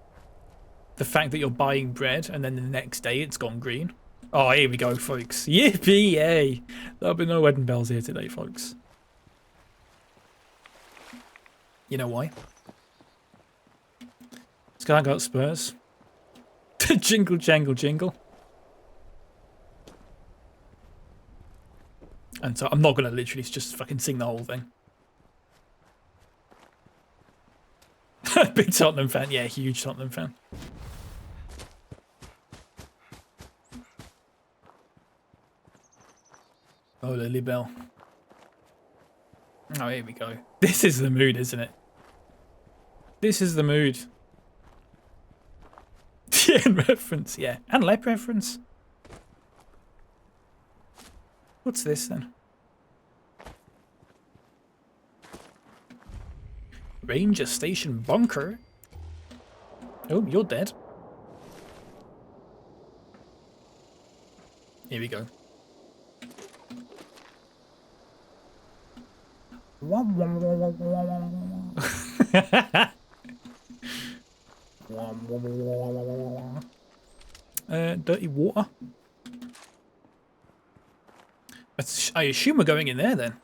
the fact that you're buying bread and then the next day it's gone green. Oh, here we go, folks. Yippee yay! There'll be no wedding bells here today, folks. You know why? This guy got spurs. Jingle, jangle, jingle. And so I'm not going to literally just fucking sing the whole thing. Big Tottenham fan. Yeah, huge Tottenham fan. Oh, Lily Bell. Oh, here we go. This is the mood, isn't it? This is the mood. Tien reference, yeah. And Lep reference. What's this then? Ranger Station Bunker. Oh, you're dead. Here we go. Dirty water. I assume we're going in there then.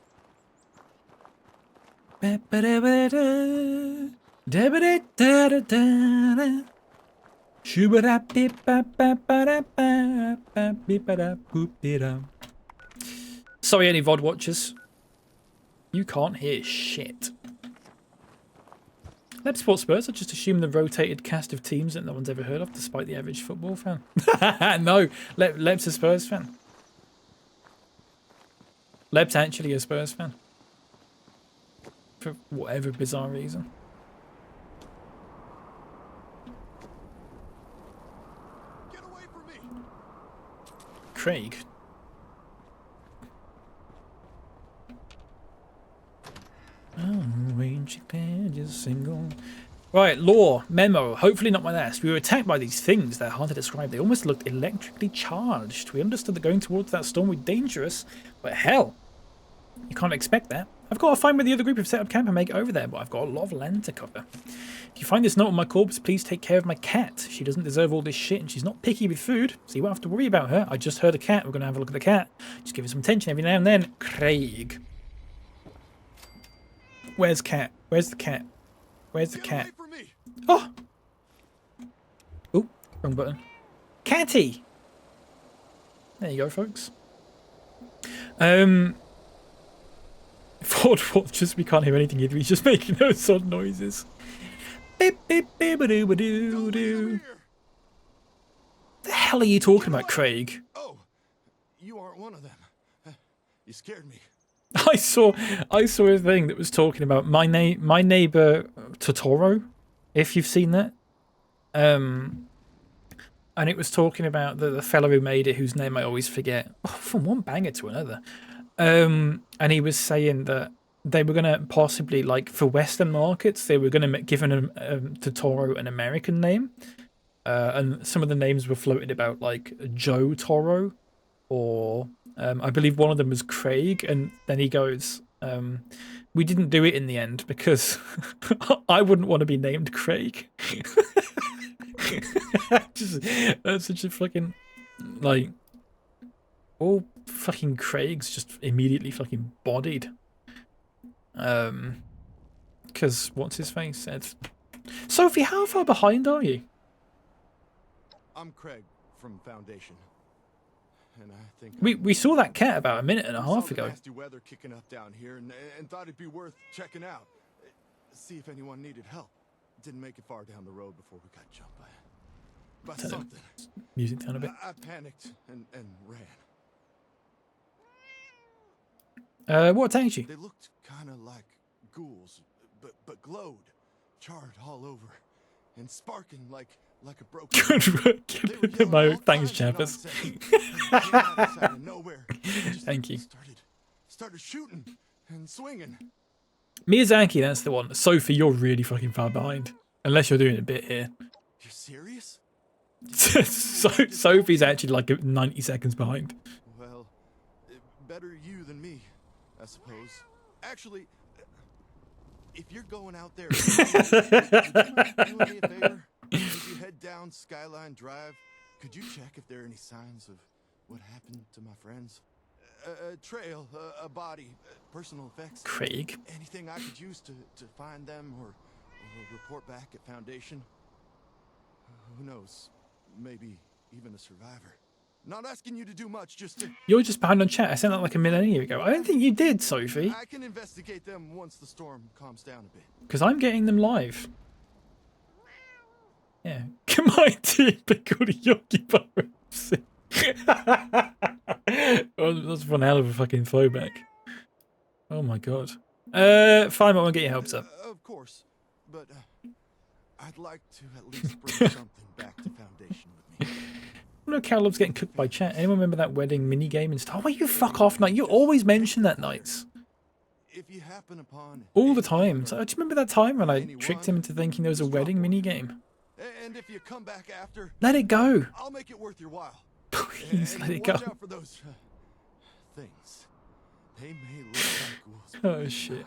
Sorry, any VOD watchers. You can't hear shit. Lep Sport Spurs, I just assume the rotated cast of teams that no one's ever heard of, despite the average football fan. No, Lep's a Spurs fan. Lep's actually a Spurs fan. For whatever bizarre reason. Get away from me. Craig. Oh, range just single. Right, lore, memo, hopefully not my last. We were attacked by these things that are hard to describe. They almost looked electrically charged. We understood that going towards that storm was dangerous, but hell, you can't expect that. I've got to find where the other group have set up camp and make it over there, but I've got a lot of land to cover. If you find this note on my corpse, please take care of my cat. She doesn't deserve all this shit, and she's not picky with food, so you won't have to worry about her. I just heard a cat. We're going to have a look at the cat. Just give her some attention every now and then. Craig. Where's cat? Where's the cat? Where's the cat? Oh! Oh, wrong button. Catty! There you go, folks. Ford Watchers, we can't hear anything either. He's just making those odd noises. Beep, beep, beep, doo, doo, doo. The hell are you talking about, Craig? Oh, you aren't one of them. You scared me. I saw a thing that was talking about my neighbor Totoro, if you've seen that. And it was talking about the fellow who made it, whose name I always forget. Oh, from one banger to another. And he was saying that they were gonna possibly, like, for Western markets, they were gonna give Totoro an American name. And some of the names were floated about, like Joe Toro, or I believe one of them was Craig. And then he goes, we didn't do it in the end because I wouldn't want to be named Craig. That's such a fucking, like, all fucking Craigs just immediately fucking bodied. Because what's his face said, Sophie, how far behind are you? I'm Craig from Foundation. And I think We saw that cat about a minute and a half saw the ago. nasty weather kicking up down here and thought it'd be worth checking out. See if anyone needed help. Didn't make it far down the road before we got jumped by something. Music down a bit. I panicked and ran. What attacked you? They looked kind of like ghouls, but glowed, charred all over, and sparking like a broken. Good work. They were Good yelling work. all Thanks, kinds of Chappers. nonsense. They came out of out of nowhere. Just Thank you. Started shooting and swinging. Miyazaki, that's the one. Sophie, you're really fucking far behind. Unless you're doing a bit here. You're serious? Sophie's actually like 90 seconds behind. Well, better you than me, I suppose. Actually, if you're going out there, do me a favor. If you head down Skyline Drive, could you check if there are any signs of what happened to my friends? A trail, a body, personal effects. Craig. Anything I could use to find them or report back at Foundation? Who knows? Maybe even a survivor. Not asking you to do much, just to... You're just behind on chat. I sent that like a millennia ago. I don't think you did, Sophie. I can investigate them once the storm calms down a bit. Because I'm getting them live. Yeah. Come on, typical Yogi Burrows. Oh, that's one hell of a fucking throwback. Oh my god. Fine, I won't get your hopes up. Of course, but I'd like to at least bring something back to Foundation with me. Look, Caleb's getting cooked by chat. Anyone remember that wedding mini game and stuff? Oh, you fuck off, Knight. You always mention that, Knights. If you happen upon All the time. So, do you remember that time when I tricked him into thinking there was a wedding mini game? and if you come back after, Let it go. I'll make it worth your while. Please And let it go. watch out for those things. They may look like ghouls. but Oh they're shit. not.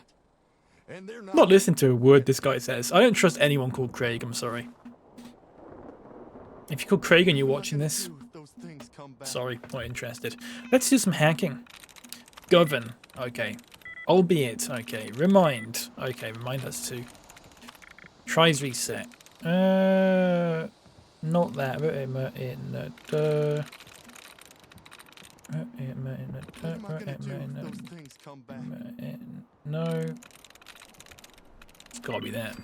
And they're I'm not. not listening to a word this guy says. I don't trust anyone called Craig, I'm sorry. If you're called Craig and you're What watching can I this, do if those things come back? sorry, not interested. Let's do some hacking. Govern, okay. Albeit, okay. Remind, okay, remind us to. Tries reset. Not that, but in What am I gonna do if those things come back? no. It's gotta be that.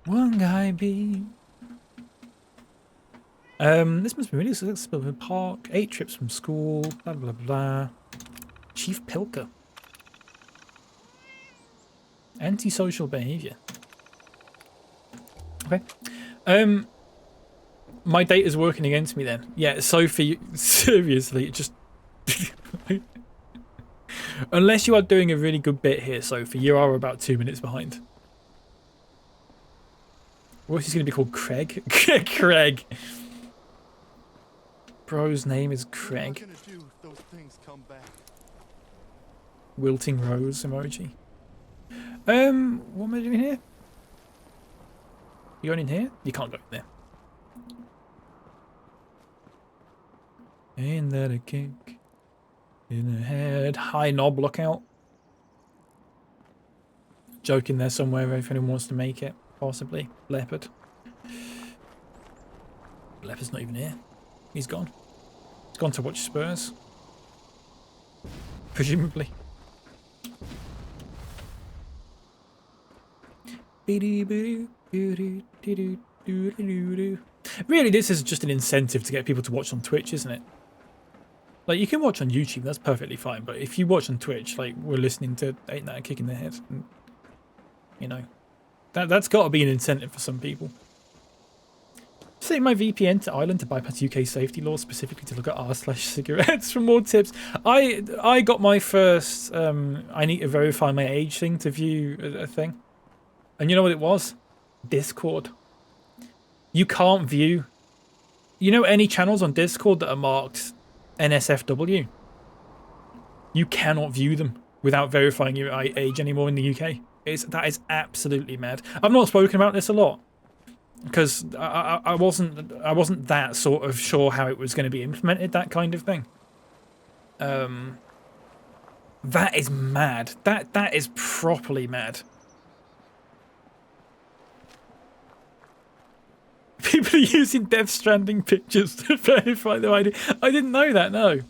One guy be. This must be really successful. Park, 8 trips from school, blah blah blah. Chief Pilker. Antisocial behavior. Okay. My data's working against me then. Yeah, Sophie, seriously, it just... Unless you are doing a really good bit here, Sophie, you are about 2 minutes behind. What's he going to be called? Craig? Craig. Bro's name is What am I Craig. gonna do if those things come back? Wilting rose emoji. What am I doing here? You going in here? You can't go in there. Ain't that a kick in the head? High knob lookout. Joke in there somewhere if anyone wants to make it. Possibly. Leopard. Leopard's not even here. He's gone. He's gone to watch Spurs. Presumably. Really, this is just an incentive to get people to watch on Twitch, isn't it? Like, you can watch on YouTube, that's perfectly fine, but if you watch on Twitch, like, we're listening to Ain't That a Kick in the Head, and, you know, that's got to be an incentive for some people. Setting my VPN to Ireland to bypass UK safety laws, specifically to look at r/cigarettes for more tips. I got my first, I need to verify my age thing to view a thing. And you know what it was? Discord. You can't view... You know any channels on Discord that are marked NSFW? You cannot view them without verifying your age anymore in the UK. That is absolutely mad. I've not spoken about this a lot because I wasn't that sort of sure how it was going to be implemented, that kind of thing. That is mad. That is properly mad. People are using Death Stranding pictures to verify their ID. I didn't know that, no.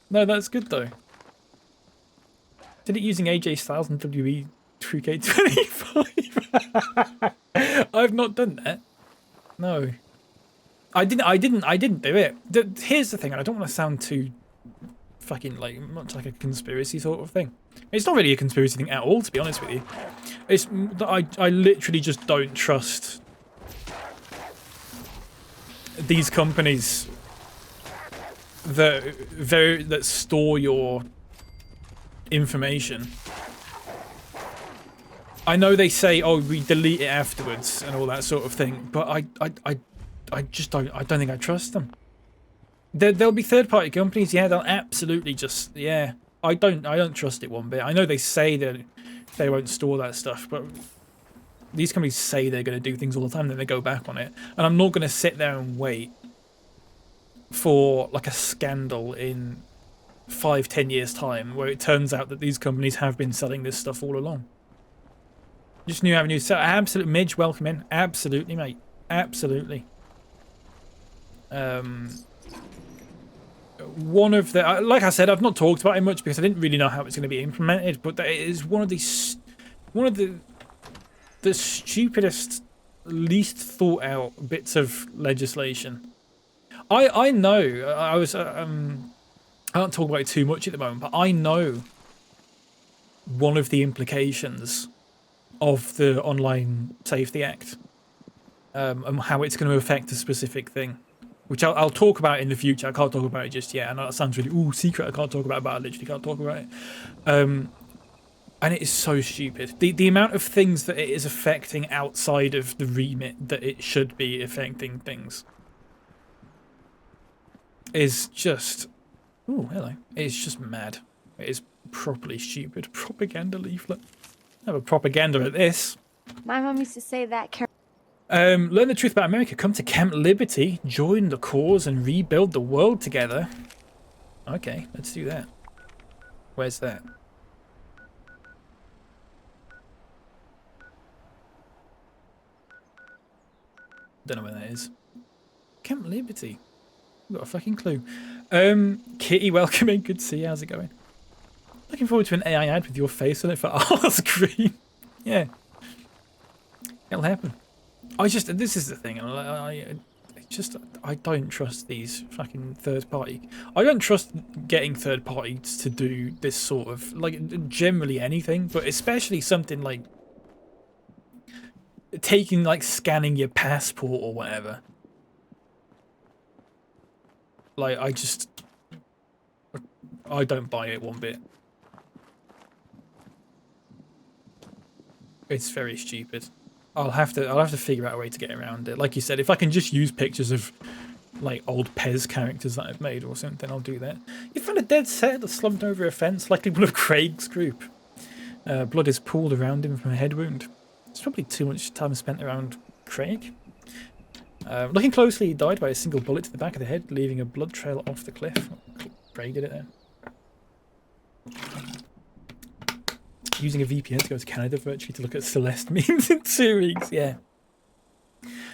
No, that's good though. Did it using AJ Styles and WE 2K25? I've not done that. No. I didn't do it. Here's the thing, and I don't want to sound too fucking like much like a conspiracy sort of thing. It's not really a conspiracy thing at all, to be honest with you. It's I literally just don't trust these companies that store your information. I know they say, "Oh, we delete it afterwards" and all that sort of thing, but I just don't. I don't think I trust them. There'll be third-party companies, yeah. They'll absolutely just, yeah. I don't trust it one bit. I know they say that they won't store that stuff, but these companies say they're going to do things all the time, then they go back on it. And I'm not going to sit there and wait for like a scandal in 5-10 years time where it turns out that these companies have been selling this stuff all along. Just new avenues. So absolute Midge, welcome in. Absolutely, mate. Absolutely. One of the, like I said, I've not talked about it much because I didn't really know how it's going to be implemented, but it is one of the stupidest, least thought out bits of legislation. I know I was I don't talk about it too much at the moment, but I know one of the implications of the Online Safety Act, and how it's going to affect a specific thing, which I'll talk about in the future. I can't talk about it just yet. I know that sounds really secret. I can't talk about it, but I literally can't talk about it. And it is so stupid. The amount of things that it is affecting outside of the remit that it should be affecting things is just... Oh, hello. It's just mad. It is properly stupid. Propaganda leaflet. Have a propaganda at this. My mom used to say that. Learn the truth about America. Come to Camp Liberty. Join the cause and rebuild the world together. Okay, let's do that. Where's that? Don't know where that is. Camp Liberty. I've got a fucking clue. Kitty, welcome in. Good to see you. How's it going? Looking forward to an AI ad with your face on it for our screen. Yeah. It'll happen. This is the thing. I don't trust these fucking third party. I don't trust getting third parties to do this sort of, like, generally anything, but especially something like scanning your passport or whatever. Like, I don't buy it one bit. It's very stupid. I'll have to figure out a way to get around it. Like you said, if I can just use pictures of like old Pez characters that I've made or something, I'll do that. You found a dead set that slumped over a fence, likely one of Craig's group. Blood is pooled around him from a head wound. It's probably too much time spent around Craig. Looking closely, he died by a single bullet to the back of the head, leaving a blood trail off the cliff. Craig did it there. Using a VPN to go to Canada virtually to look at Celeste memes in 2 weeks. Yeah.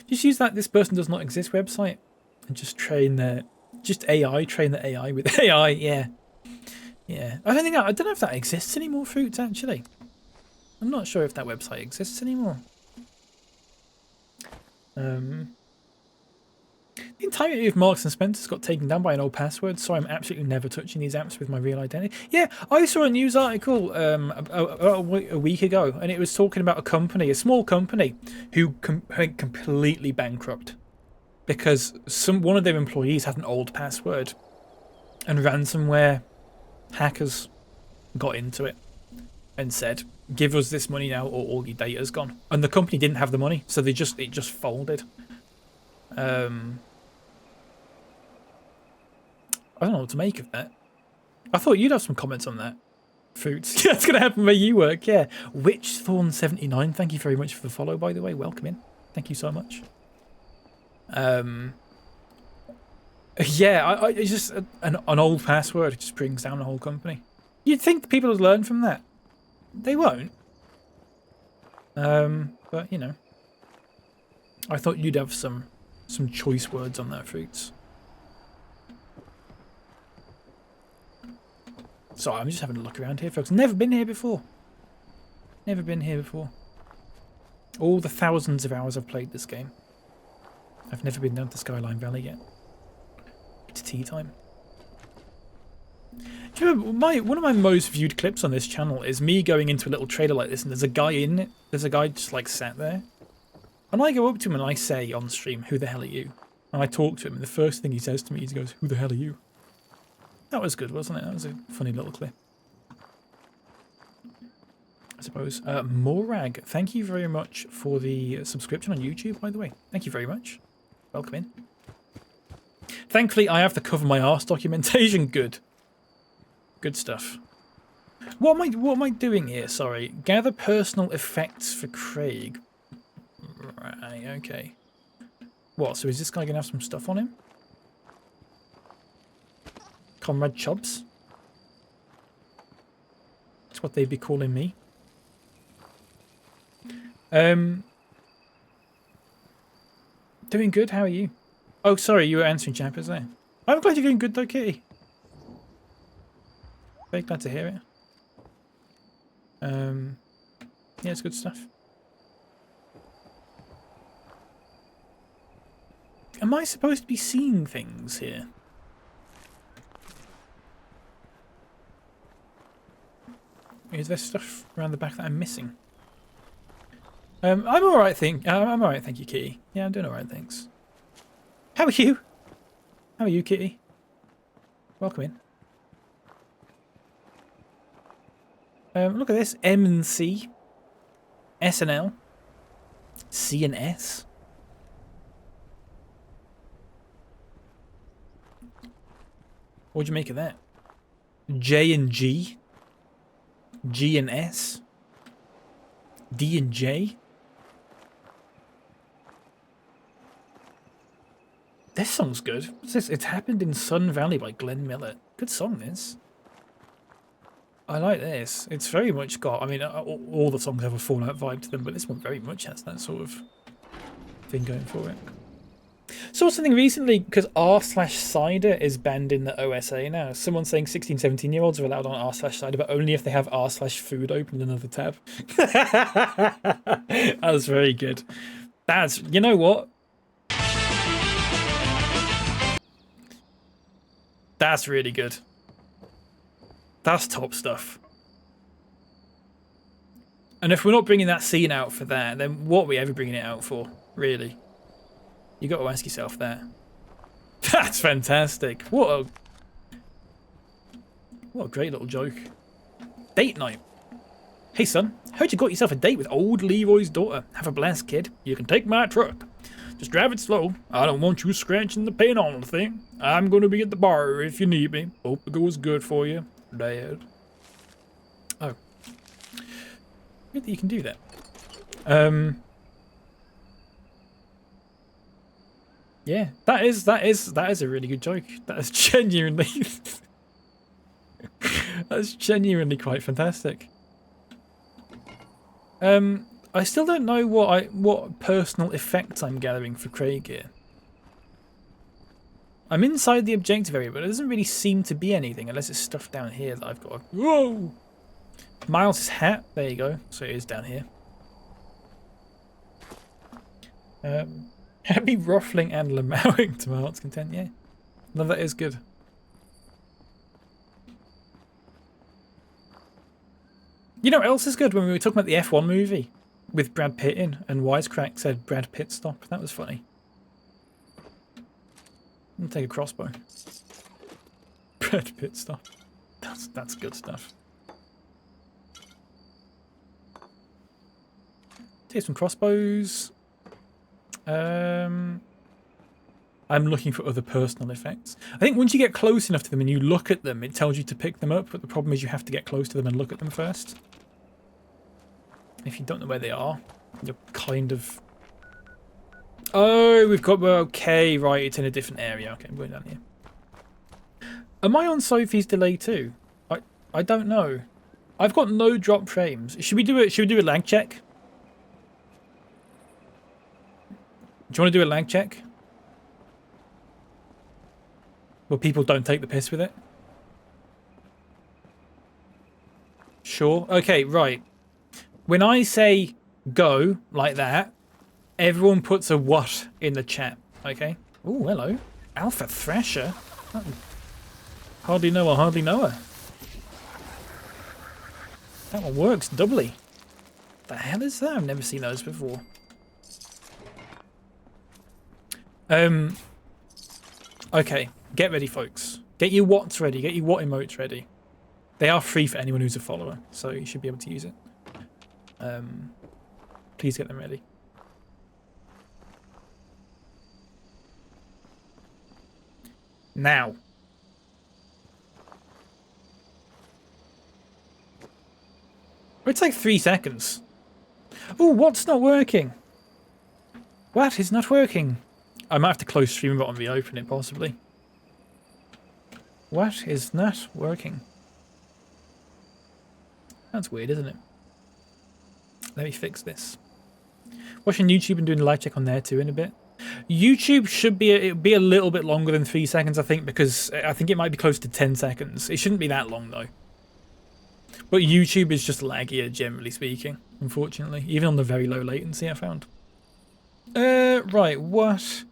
Just use that "this person does not exist" website and just train the AI with AI. Yeah. Yeah. I don't know if that exists anymore, Fruits, actually. I'm not sure if that website exists anymore. The entirety of Marks and Spencer's got taken down by an old password, so I'm absolutely never touching these apps with my real identity. Yeah, I saw a news article a week ago, and it was talking about a small company, who went completely bankrupt because one of their employees had an old password, and ransomware hackers got into it and said, "Give us this money now, or all your data's gone." And the company didn't have the money, so it just folded. I don't know what to make of that. I thought you'd have some comments on that. Fruits. That's going to happen where you work, yeah. Witchthorn79, thank you very much for the follow, by the way. Welcome in. Thank you so much. Yeah, it's just an old password. It just brings down the whole company. You'd think people would learn from that. They won't. But, you know. I thought you'd have some choice words on that, Fruits. So I'm just having a look around here, folks. Never been here before. Never been here before. All the thousands of hours I've played this game. I've never been down to Skyline Valley yet. It's tea time. Do you know, one of my most viewed clips on this channel is me going into a little trailer like this, and there's a guy in it. There's a guy just like sat there. And I go up to him and I say on stream, "Who the hell are you?" And I talk to him, and the first thing he says to me is he goes, "Who the hell are you?" That was good, wasn't it? That was a funny little clip. I suppose. Morag, thank you very much for the subscription on YouTube, by the way. Thank you very much. Welcome in. Thankfully, I have to cover my arse documentation. Good. Good stuff. What am I doing here? Sorry. Gather personal effects for Craig. Right, okay. What, so is this guy going to have some stuff on him? Comrade Chubbs? That's what they'd be calling me. Doing good, how are you? Oh, sorry, you were answering chappers there. I'm glad you're doing good though, Kitty. Very glad to hear it. Yeah, it's good stuff. Am I supposed to be seeing things here? Is there stuff around the back that I'm missing? I'm alright, I'm alright, thank you, Kitty. Yeah, I'm doing alright, thanks. How are you? How are you, Kitty? Welcome in. Look at this. M and C. S and L. C and S. What'd you make of that? J and G. G and S. D and J. This song's good. What's this? It's Happened in Sun Valley by Glenn Miller. Good song, this. I like this. It's very much got, I mean, all the songs have a Fallout vibe to them, but this one very much has that sort of thing going for it. Saw something recently, because r/cider is banned in the OSA now. Someone's saying 16, 17-year-olds are allowed on r/cider, but only if they have r/food open in another tab. That was very good. That's, you know what? That's really good. That's top stuff. And if we're not bringing that scene out for that, then what are we ever bringing it out for, really? You got to ask yourself that. That's fantastic. What a great little joke. Date night. Hey son, heard you got yourself a date with old Leroy's daughter. Have a blast, kid. You can take my truck. Just drive it slow. I don't want you scratching the paint on the thing. I'm going to be at the bar if you need me. Hope it goes good for you, Dad. Oh. Good that you can do that. Yeah, that is a really good joke. That is genuinely that's genuinely quite fantastic. I still don't know what personal effects I'm gathering for Craig here. I'm inside the objective area, but it doesn't really seem to be anything unless it's stuff down here that I've got. Whoa! Miles' hat. There you go. So it is down here. Happy ruffling and lamowing to my heart's content. Yeah, no, that is good. You know what else is good? When we were talking about the F1 movie with Brad Pitt in, and Wisecrack said Brad Pitt stop. That was funny. I'm gonna take a crossbow. Brad Pitt stop. That's good stuff. Take some crossbows. I'm looking for other personal effects. I think once you get close enough to them and you look at them, it tells you to pick them up, but the problem is you have to get close to them and look at them first. If you don't know where they are, you're kind of... Oh, we've got... Well, okay, right, it's in a different area. Okay, I'm going down here. Am I on Sophie's delay too? I don't know. I've got no drop frames. Should we do a lag check? Do you want to do a lag check? Where people don't take the piss with it? Sure. Okay, right. When I say go like that, everyone puts a what in the chat, okay? Oh, hello. Alpha Thrasher. Oh. Hardly know her, hardly know her. That one works doubly. The hell is that? I've never seen those before. Okay, get ready, folks. Get your watts ready. Get your watt emotes ready. They are free for anyone who's a follower, so you should be able to use it. Please get them ready. Now. It's like 3 seconds. Oh, what's not working? What is not working? I might have to close stream bot and reopen it, possibly. What is not working? That's weird, isn't it? Let me fix this. Watching YouTube and doing a live check on there too in a bit. YouTube should be it'll be a little bit longer than 3 seconds, I think, because I think it might be close to 10 seconds. It shouldn't be that long though. But YouTube is just laggier, generally speaking, unfortunately. Even on the very low latency, I found. Right, what?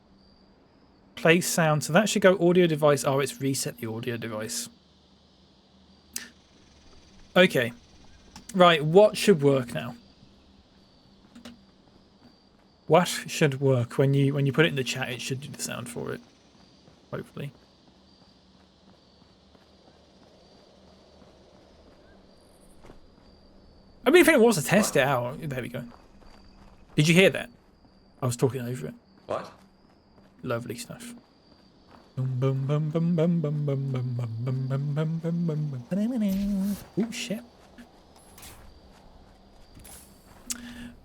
Play sound. So that should go audio device. Oh, it's reset the audio device. Okay. Right, what should work now? What should work? When you put it in the chat, it should do the sound for it. Hopefully. I mean, if it was to test it out, there we go. Did you hear that? I was talking over it. What? Lovely stuff. Oh shit.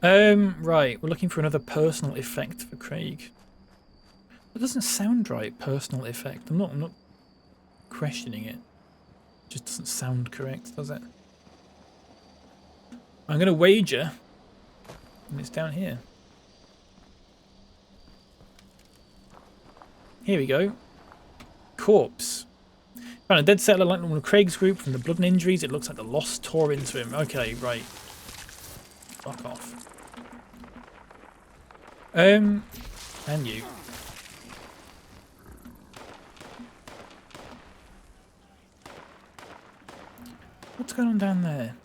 Right, we're looking for another personal effect for Craig. That doesn't sound right, personal effect. I'm not questioning it. It just doesn't sound correct, does it? I'm gonna wager, and it's down here. Here we go. Corpse. Found a dead settler like one of Craig's group from the blood and injuries. It looks like the lost tore into him. Okay, right. Fuck off. And you. What's going on down there?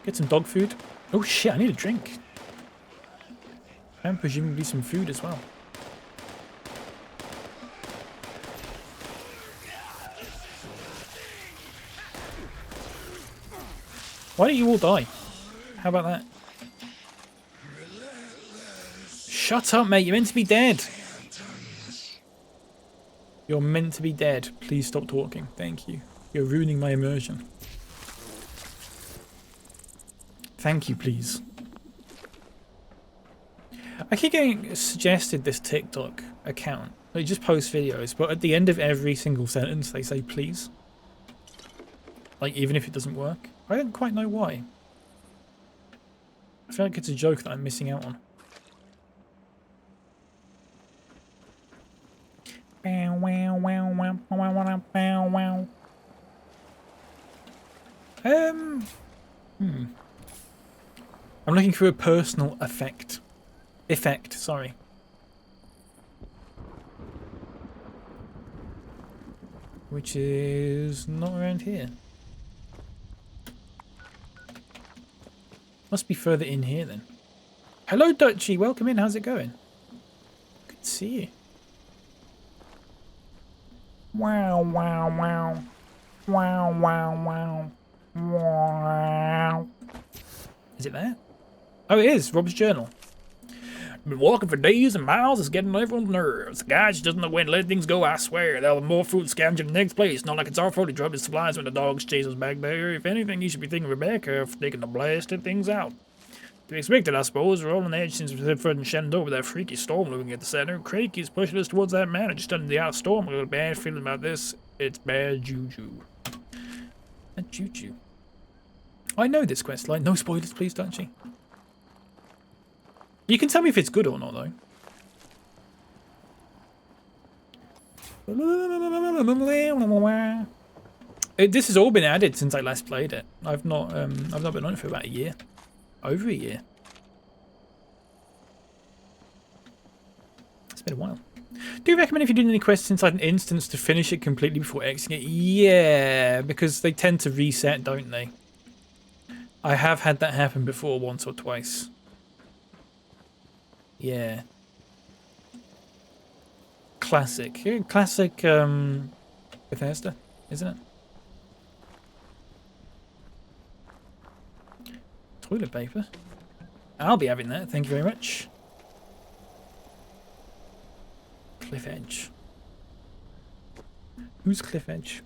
Get some dog food. Oh shit, I need a drink. And presumably some food as well. Why don't you all die? How about that? Shut up, mate. You're meant to be dead. You're meant to be dead. Please stop talking. Thank you. You're ruining my immersion. Thank you, please. I keep getting suggested this TikTok account. They just post videos, but at the end of every single sentence they say please. Like, even if it doesn't work. I don't quite know why. I feel like it's a joke that I'm missing out on. I'm looking for a personal effect. Sorry. Which is not around here. Must be further in here then. Hello, Dutchy. Welcome in. How's it going? Good to see you. Wow, wow, wow. Wow, wow, wow. Wow. Is it there? Oh, it is. Rob's journal. Been walking for days and miles. It's getting on everyone's nerves. The guy just doesn't know when to let things go, I swear. There'll be more food scavenging in the next place. Not like it's our fault he dropped his supplies when the dogs chase us back there. If anything, you should be thinking Rebecca for taking the blasted things out. To be expected, I suppose. We're all on the edge since we've Fred and Shannon over that freaky storm looming at the center. Craig keeps pushing us towards that manor just under the outer storm. I got a bad feeling about this. It's bad juju. Bad juju. I know this quest line. No spoilers, please, don't you? You can tell me if it's good or not, though. This has all been added since I last played it. I've not been on it for about a year. Over a year. It's been a while. Do you recommend if you're doing any quests inside an instance to finish it completely before exiting it? Yeah, because they tend to reset, don't they? I have had that happen before once or twice. Yeah. Classic. Classic Bethesda, isn't it? Toilet paper. I'll be having that, thank you very much. Cliff Edge. Who's Cliff Edge?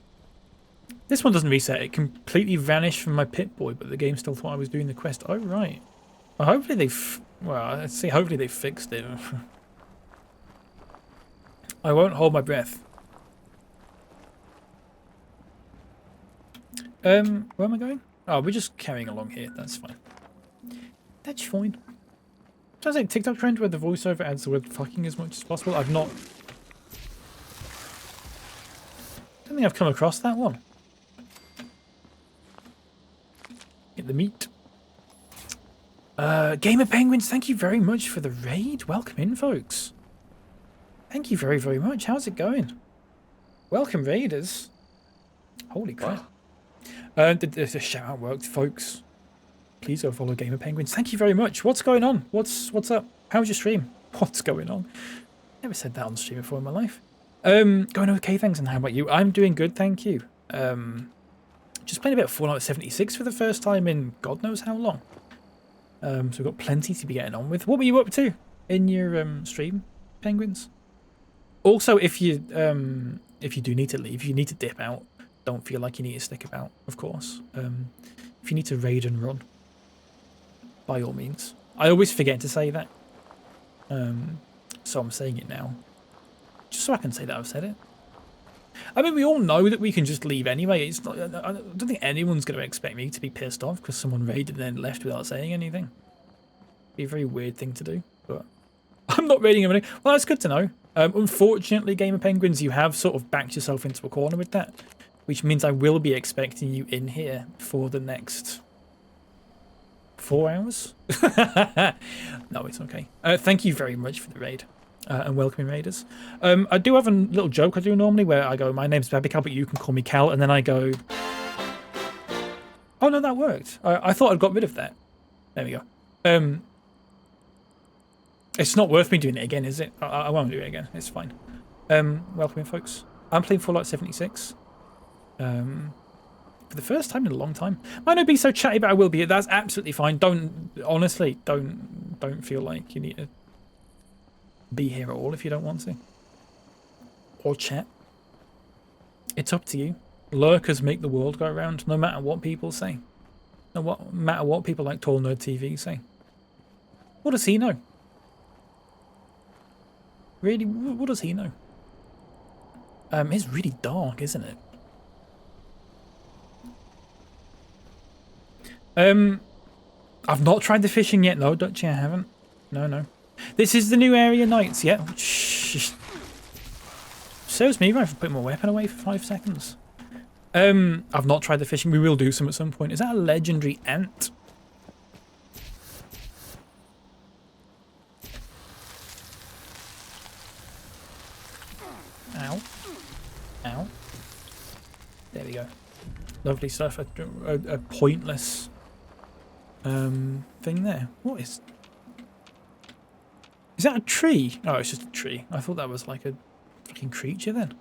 This one doesn't reset. It completely vanished from my Pip-Boy, but the game still thought I was doing the quest. Oh, right. Well, hopefully they've... Well, let's see. Hopefully they fixed it. I won't hold my breath. Where am I going? Oh, we're just carrying along here. That's fine. That's fine. Sounds like TikTok trend where the voiceover adds the word fucking as much as possible. I've not... I don't think I've come across that one. Get the meat. Gamer Penguins, thank you very much for the raid. Welcome in, folks. Thank you very, very much. How's it going? Welcome, raiders. Holy crap. The shout out worked, folks. Please go follow Gamer Penguins. Thank you very much. What's going on? What's up? How's your stream? What's going on? Never said that on stream before in my life. Going okay, thanks. And how about you? I'm doing good, thank you. Just playing a bit of Fallout 76 for the first time in God knows how long. So we've got plenty to be getting on with. What were you up to in your stream, Penguins? Also, if you do need to leave, you need to dip out. Don't feel like you need to stick about, of course. If you need to raid and run, by all means. I always forget to say that. So I'm saying it now. Just so I can say that I've said it. I mean, we all know that we can just leave anyway. It's not, I don't think anyone's going to expect me to be pissed off because someone raided and then left without saying anything. Be a very weird thing to do, but I'm not raiding anyone. Well, that's good to know. Unfortunately, Gamer Penguins, you have sort of backed yourself into a corner with that, which means I will be expecting you in here for the next 4 hours. No, it's okay. Thank you very much for the raid. And welcoming raiders. I do have a little joke I do normally where I go, my name's BapyCal, but you can call me Cal, and then I go, oh no, that worked. I thought I'd got rid of that. There we go. It's not worth me doing it again, is it? I won't do it again. It's fine. Welcoming folks. I'm playing Fallout 76. For the first time in a long time. Might not be so chatty, but I will be. That's absolutely fine. Honestly, don't feel like you need to be here at all if you don't want to. Or chat. It's up to you. Lurkers make the world go round, no matter what people say. No matter what people like Tall Nerd TV say. What does he know? Really, what does he know? It's really dark, isn't it? I've not tried the fishing yet. No, Dutchy, I haven't. No. This is the new area nights, yeah. Shh. Serves me right for putting my weapon away for 5 seconds. I've not tried the fishing. We will do some at some point. Is that a legendary ant? Ow. Ow. There we go. Lovely stuff. A pointless thing there. What is... Is that a tree? Oh, it's just a tree. I thought that was like a fucking creature then.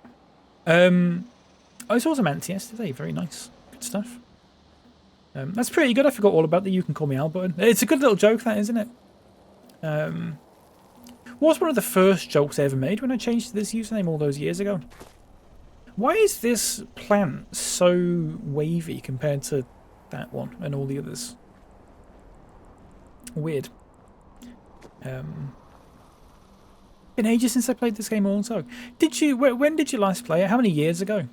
I saw some ants yesterday. Very nice. Good stuff. That's pretty good. I forgot all about the you can call me Al button. It's a good little joke, that, isn't it? Was one of the first jokes I ever made when I changed to this username all those years ago. Why is this plant so wavy compared to that one and all the others? Weird. Been ages since I played this game also. Did you... When did you last play it? How many years ago?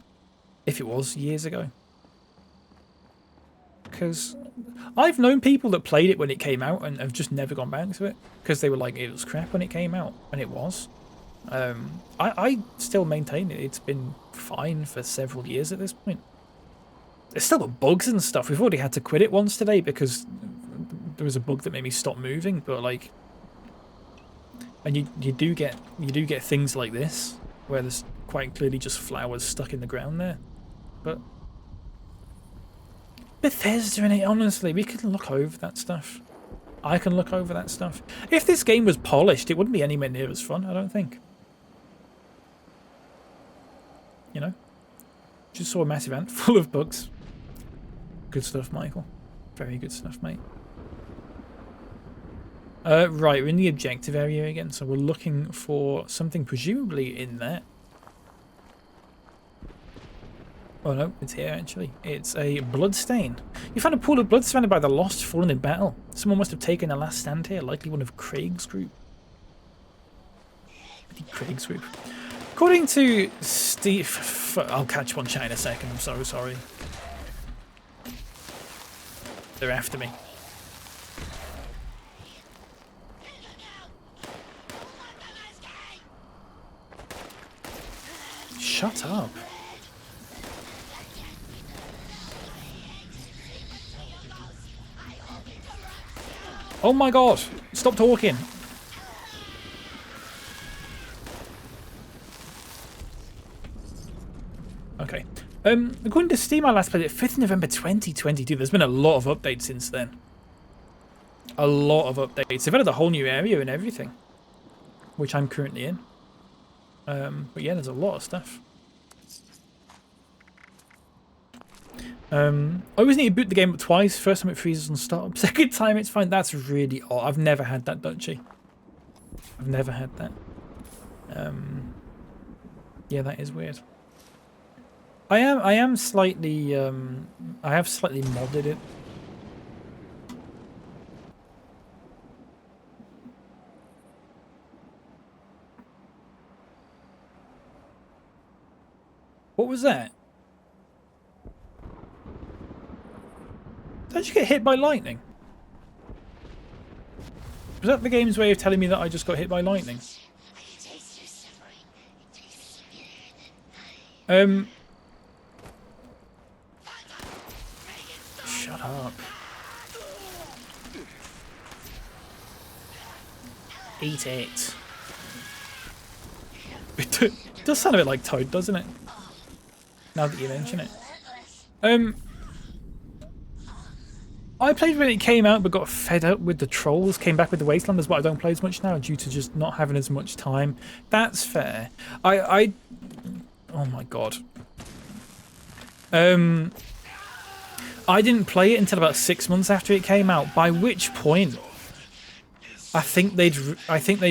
If it was years ago. Because I've known people that played it when it came out and have just never gone back to it. Because they were like, it was crap when it came out. And it was. I still maintain it. It's been fine for several years at this point. There's still got bugs and stuff. We've already had to quit it once today because there was a bug that made me stop moving. But like... And you do get things like this where there's quite clearly just flowers stuck in the ground there. But Bethesda in it, honestly, we could look over that stuff. I can look over that stuff. If this game was polished, it wouldn't be anywhere near as fun, I don't think. You know? Just saw a massive ant full of bugs. Good stuff, Michael. Very good stuff, mate. Right, we're in the objective area again, so we're looking for something presumably in there. Oh no, it's here actually. It's a bloodstain. You found a pool of blood surrounded by the lost fallen in battle. Someone must have taken a last stand here, likely one of Craig's group. Craig's group. According to Steve... I'll catch one chat in a second, I'm so sorry. They're after me. Shut up. Oh my god! Stop talking! Okay. According to Steam, I last played it 5th November 2022. There's been a lot of updates since then. A lot of updates. They've added a whole new area and everything. Which I'm currently in. But yeah, there's a lot of stuff. I always need to boot the game up twice. First time it freezes on startup. Second time it's fine. That's really odd. I've never had that, Dutchie. I've never had that. Yeah, that is weird. I am slightly I have slightly modded it. What was that? Did you get hit by lightning? Was that the game's way of telling me that I just got hit by lightning? Shut up. Eat it. It does sound a bit like Toad, doesn't it? Now that you mention it. I played when it came out but got fed up with the trolls, came back with the Wastelanders, but I don't play as much now due to just not having as much time. That's fair. Oh my god. I didn't play it until about 6 months after it came out, by which point I think they'd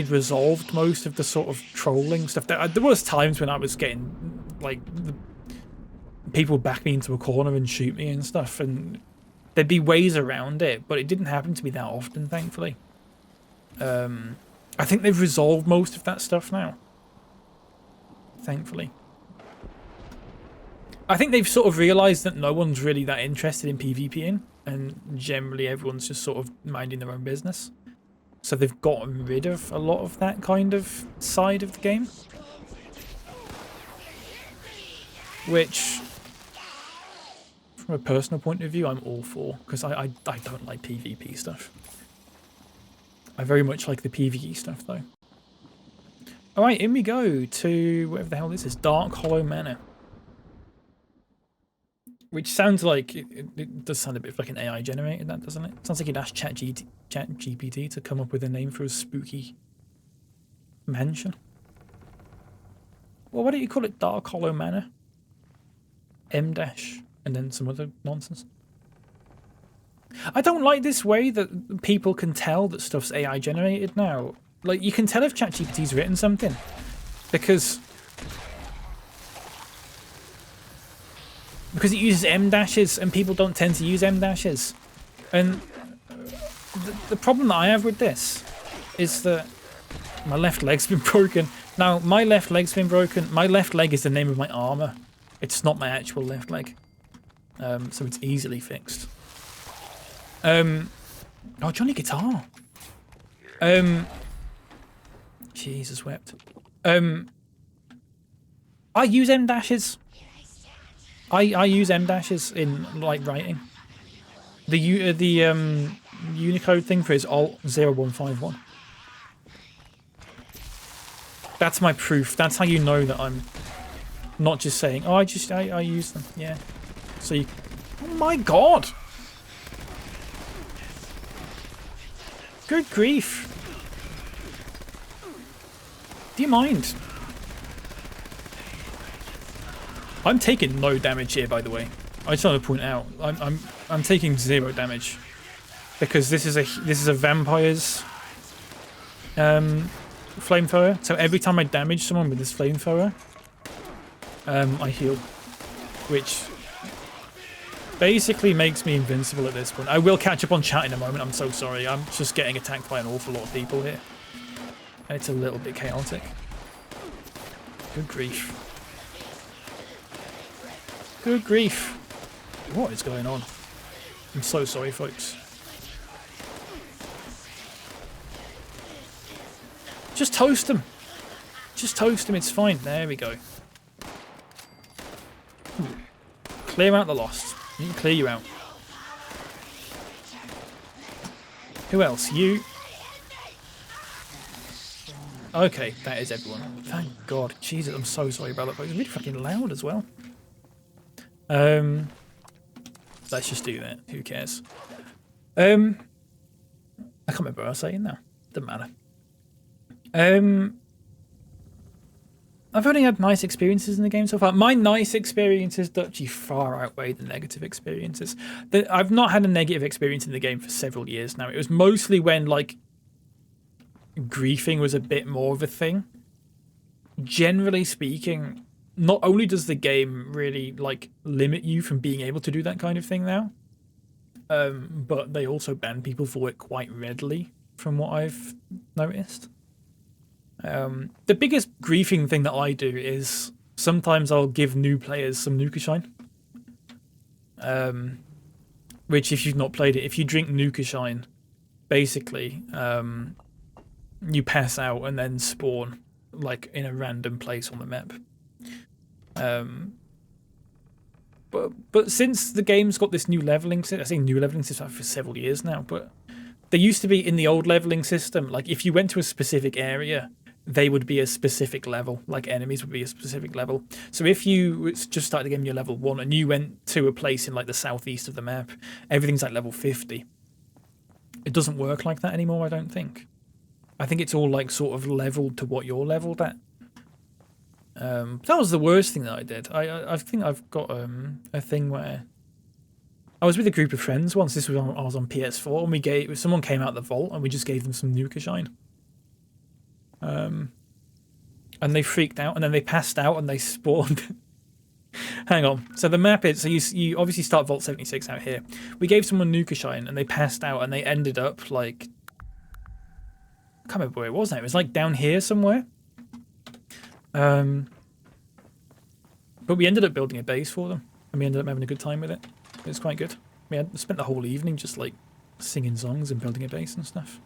resolved most of the sort of trolling stuff. There was times when I was getting like people back me into a corner and shoot me and stuff, and there'd be ways around it, but it didn't happen to me that often, thankfully. I think they've resolved most of that stuff now. Thankfully. I think they've sort of realised that no one's really that interested in PvPing, and generally everyone's just sort of minding their own business. So they've gotten rid of a lot of that kind of side of the game. Which, from a personal point of view, I'm all for, because I don't like PvP stuff. I very much like the PvE stuff, though. Alright, in we go to whatever the hell this is, Dark Hollow Manor. Which sounds like, it does sound a bit like an AI generated, that, doesn't it? Sounds like you'd ask ChatGPT to come up with a name for a spooky mansion. Well, why don't you call it Dark Hollow Manor? M dash, and then some other nonsense. I don't like this way that people can tell that stuff's AI generated now. Like, you can tell if ChatGPT's written something, because it uses M dashes, and people don't tend to use M dashes. And the problem that I have with this is that my left leg's been broken. Now, my left leg's been broken. My left leg is the name of my armor. It's not my actual left leg. So it's easily fixed. Oh, Johnny Guitar. Jesus wept. I use M dashes. I use M dashes in like writing. The Unicode thing for it is Alt 0151. That's my proof. That's how you know that I'm not just saying, oh, I use them. Yeah. So you... Oh my god! Good grief. Do you mind? I'm taking no damage here, by the way. I just want to point out, I'm taking 0 damage because this is a vampire's flamethrower. So every time I damage someone with this flamethrower, I heal, which basically makes me invincible at this point. I will catch up on chat in a moment. I'm so sorry. I'm just getting attacked by an awful lot of people here, and it's a little bit chaotic. Good grief. Good grief. What is going on? I'm so sorry, folks. Just toast them. Just toast them, it's fine. There we go. Clear out the lost. You can clear you out. Who else? You. Okay, that is everyone. Thank God. Jesus, I'm so sorry about that, but it's really fucking loud as well. Let's just do that. Who cares? I can't remember what I was saying now. Doesn't matter. I've only had nice experiences in the game so far. My nice experiences actually far outweigh the negative experiences. I've not had a negative experience in the game for several years now. It was mostly when, like, griefing was a bit more of a thing. Generally speaking, not only does the game really, like, limit you from being able to do that kind of thing now, but they also ban people for it quite readily, from what I've noticed. The biggest griefing thing that I do is sometimes I'll give new players some Nuka Shine. Which, if you've not played it, if you drink Nuka Shine, basically, you pass out and then spawn, like, in a random place on the map. But since the game's got this new leveling system, I say new leveling system for several years now, but there used to be, in the old leveling system, like, if you went to a specific area, they would be a specific level, like enemies would be a specific level. So if you just started the game, you're level 1, and you went to a place in, like, the southeast of the map, everything's like level 50. It doesn't work like that anymore, I don't think. I think it's all, like, sort of leveled to what you're leveled at. That was the worst thing that I did. I think I've got a thing where I was with a group of friends once. This was I was on PS4, and someone came out of the vault, and we just gave them some Nuka Shine. And they freaked out, and then they passed out, and they spawned. Hang on. So the map is, so you obviously start Vault 76 out here. We gave someone Nuka Shine, and they passed out, and they ended up, like, I can't remember where it was now. It was, like, down here somewhere. But we ended up building a base for them, and we ended up having a good time with it. It was quite good. We spent the whole evening just, like, singing songs and building a base and stuff.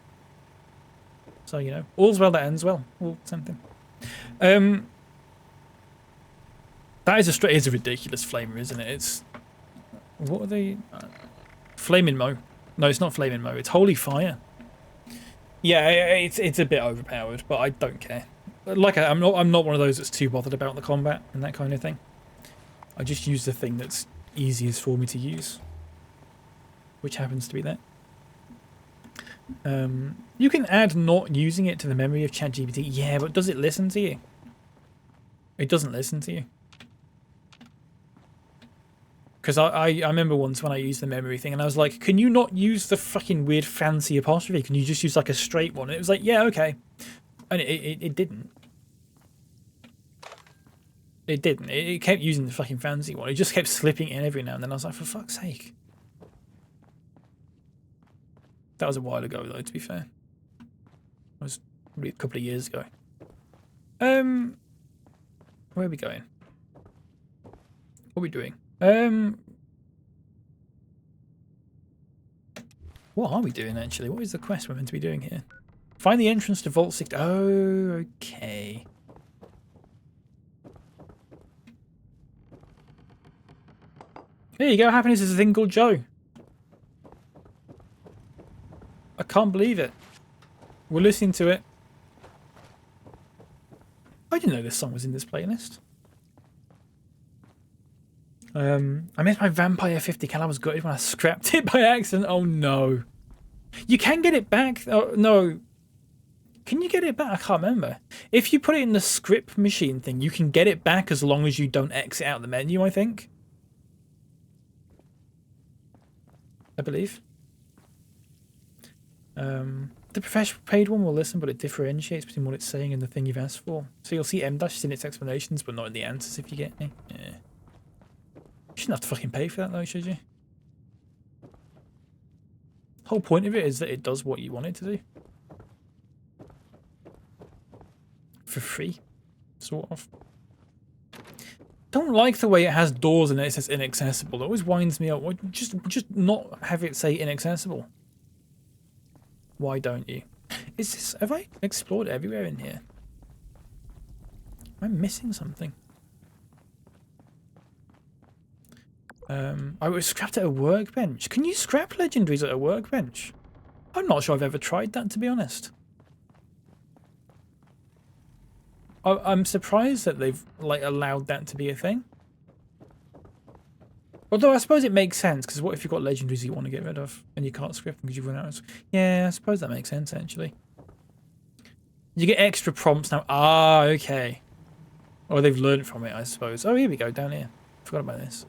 So, you know, all's well that ends well. All something. That is a ridiculous flamer, isn't it? It's, what are they? Flaming Mo. No, it's not Flaming Mo. It's Holy Fire. Yeah, it's a bit overpowered, but I don't care. Like, I'm not one of those that's too bothered about the combat and that kind of thing. I just use the thing that's easiest for me to use, which happens to be that. You can add not using it to the memory of ChatGPT. Yeah, but does it listen to you? It doesn't listen to you. Because I remember once when I used the memory thing, and I was like, can you not use the fucking weird fancy apostrophe? Can you just use, like, a straight one? And it was like, yeah, okay. And it didn't. It didn't. It kept using the fucking fancy one. It just kept slipping in every now and then. I was like, for fuck's sake. That was a while ago, though, to be fair. It was probably a couple of years ago. Where are we going? What are we doing? What are we doing, actually? What is the quest we're meant to be doing here? Find the entrance to Vault 6. Oh, okay. There you go. Happiness is a thing called Joe. I can't believe it. We're listening to it. I didn't know this song was in this playlist. I missed my Vampire 50 cal. I was gutted when I scrapped it by accident. Oh no. You can get it back. Oh no. Can you get it back? I can't remember. If you put it in the script machine thing, you can get it back as long as you don't exit out the menu, I think. I believe. The professional paid one will listen, but it differentiates between what it's saying and the thing you've asked for. So you'll see M-dashes in its explanations, but not in the answers, if you get me. Yeah. You shouldn't have to fucking pay for that though, should you? The whole point of it is that it does what you want it to do. For free, sort of. Don't like the way it has doors and it says inaccessible. It always winds me up. Just not have it say inaccessible. Why don't you? Is this... Have I explored everywhere in here? Am I missing something? I was scrapped at a workbench. Can you scrap legendaries at a workbench? I'm not sure I've ever tried that, to be honest. I'm surprised that they've like allowed that to be a thing. Although I suppose it makes sense, because what if you've got legendaries you want to get rid of and you can't script them because you've run out of... Yeah, I suppose that makes sense actually. You get extra prompts now. Ah, okay. Or they've learned from it, I suppose. Oh, here we go, down here. Forgot about this.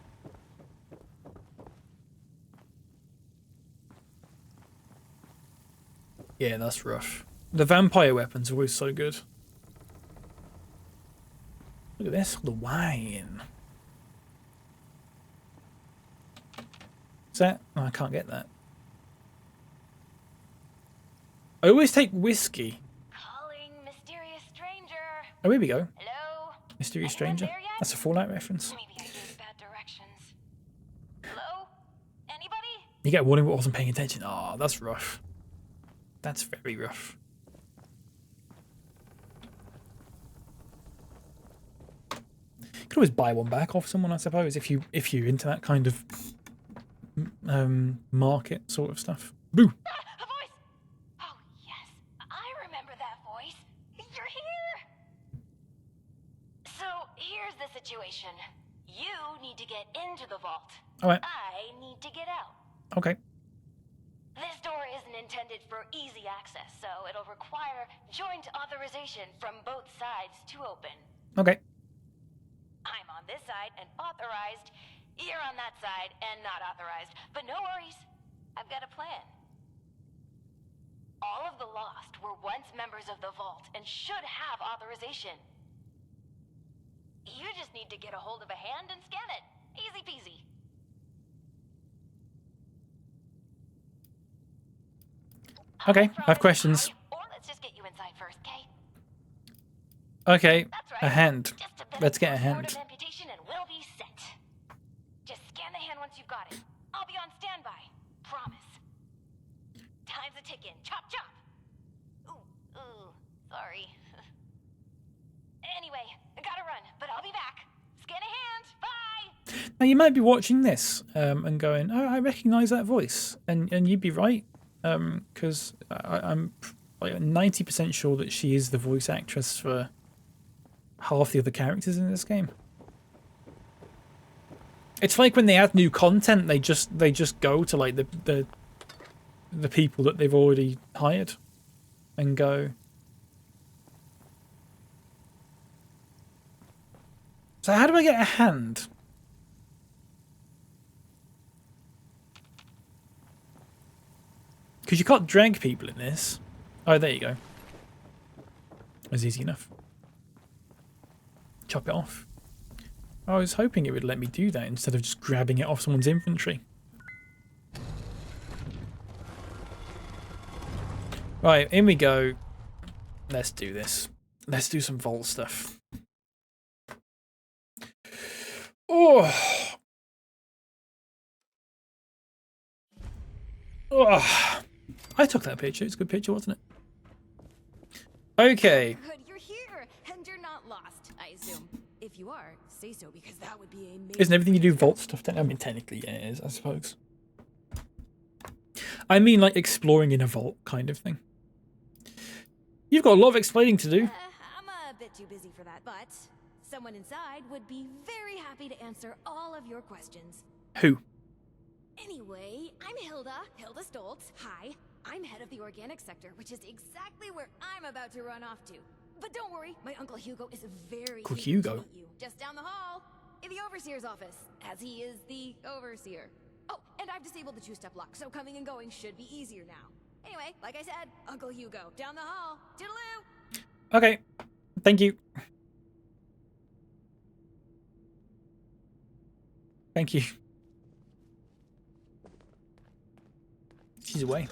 Yeah, that's rough. The vampire weapons are always so good. Look at this, the wine. Is that? Oh, I can't get that. I always take whiskey. Calling mysterious stranger. Oh, here we go. Hello? Mysterious Anyone stranger. there yet? That's a Fallout reference. Maybe I gave bad directions. Hello? Anybody? You get a warning but wasn't paying attention. Oh, that's rough. That's very rough. You could always buy one back off someone, I suppose, if you're into that kind of market sort of stuff. Boo! A voice! Oh, yes. I remember that voice. You're here! So, here's the situation. You need to get into the vault. Alright. I need to get out. Okay. This door isn't intended for easy access, so it'll require joint authorization from both sides to open. Okay. I'm on this side and authorized. You're on that side and not authorized. But no worries. I've got a plan. All of the Lost were once members of the Vault and should have authorization. You just need to get a hold of a hand and scan it. Easy peasy. Okay, I have questions. Or let's just get you inside first, okay? Okay, That's right. a hand. Just a bit Let's of get a postmortem hand. amputation and we'll be set. Just scan the hand once you've got it. I'll be on standby. Promise. Time's a ticking. Chop chop. Ooh, sorry. Anyway, I gotta run, but I'll be back. Scan a hand. Bye. Now you might be watching this and going, "Oh, I recognise that voice," and you'd be right, because I'm like 90% sure that she is the voice actress for half the other characters in this game. It's like when they add new content, they just go to like the people that they've already hired and go. So how do I get a hand? Because you can't drag people in this. Oh, there you go. That's easy enough. Chop it off. I was hoping it would let me do that instead of just grabbing it off someone's inventory. Right, in we go. Let's do this. Let's do some vault stuff. Oh. Oh. I took that picture. It's a good picture, wasn't it? Okay. Good, you're here, and you're not lost, I assume. If you are, say so, because that would be a Isn't everything you do vault stuff? I mean, technically, yeah, it is, I suppose. I mean, like exploring in a vault kind of thing. You've got a lot of explaining to do. I'm a bit too busy for that, but someone inside would be very happy to answer all of your questions. Who? Anyway, I'm Hilda Stoltz. Hi. I'm head of the organic sector, which is exactly where I'm about to run off to. But don't worry, my Uncle Hugo is very Uncle eager to Hugo? meet you. Just down the hall, in the Overseer's office, as he is the Overseer. Oh, and I've disabled the two-step lock, so coming and going should be easier now. Anyway, like I said, Uncle Hugo, down the hall. Toodaloo! Okay. Thank you. Thank you. She's away.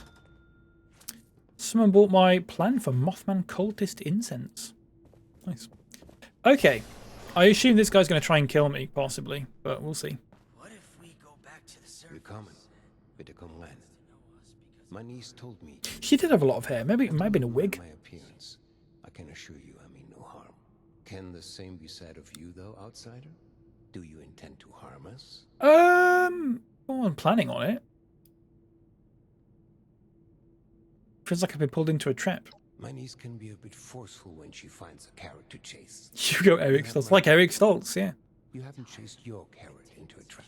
Someone bought my plan for Mothman cultist incense. Nice. Okay. I assume this guy's going to try and kill me, possibly, but we'll see. What if we go back to the surface? Willkommen. Bitte komm rein. My niece told me She did have a lot of hair. Maybe it might have been a wig. my appearance. I can assure you I mean no harm. Can the same be said of you, though, outsider? Do you intend to harm us? Well, I'm planning on it. Feels like I've been pulled into a trap. My niece can be a bit forceful when she finds a carrot to chase. Hugo Eric Stoltz, like Eric Stoltz, yeah. You haven't chased your carrot into a trap.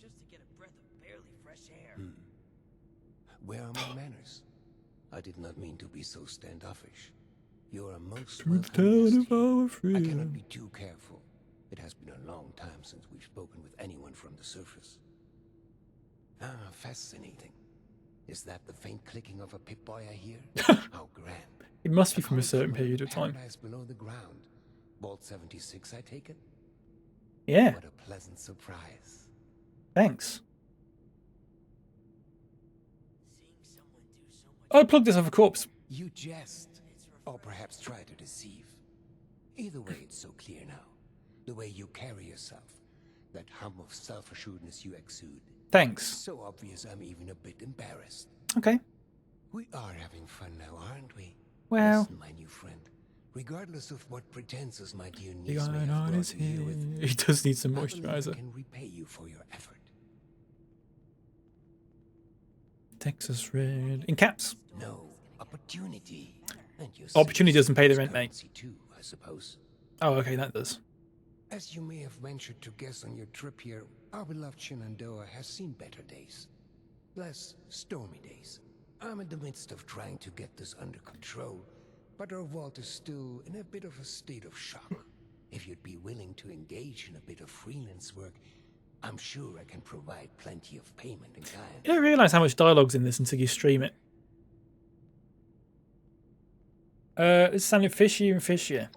Just to get a breath of barely fresh air. Where are my manners? I did not mean to be so standoffish. You are most welcome guest here. I cannot be too careful. It has been a long time since we've spoken with anyone from the surface. Ah, fascinating. Is that the faint clicking of a Pip-Boy I hear? How grand. It must be from a certain period of time. Paradise below the ground. Vault 76, I take it? Yeah, What a pleasant surprise. thanks. Seeing someone do so much I'll plug this off a corpse. You jest, or perhaps try to deceive. Either way, it's so clear now. The way you carry yourself, that hum of self-assuredness you exude. Thanks. So obvious I'm even a bit embarrassed. Okay. We are having fun now, aren't we? Well. Listen, my new friend. Regardless of what pretenses my dear The niece may iron have on brought his you here with, head. He does need some I believe I moisturizer. can repay you for your effort. Texas Red. In caps. No, opportunity. And you Opportunity see doesn't pay the this rent, mate. currency too, I suppose. Oh, okay, that does. As you may have ventured to guess on your trip here, our beloved Shenandoah has seen better days. Less stormy days. I'm in the midst of trying to get this under control, but our vault is still in a bit of a state of shock. If you'd be willing to engage in a bit of freelance work, I'm sure I can provide plenty of payment in kind. You don't realise how much dialogue's in this until you stream it. It sounded fishier and fishier.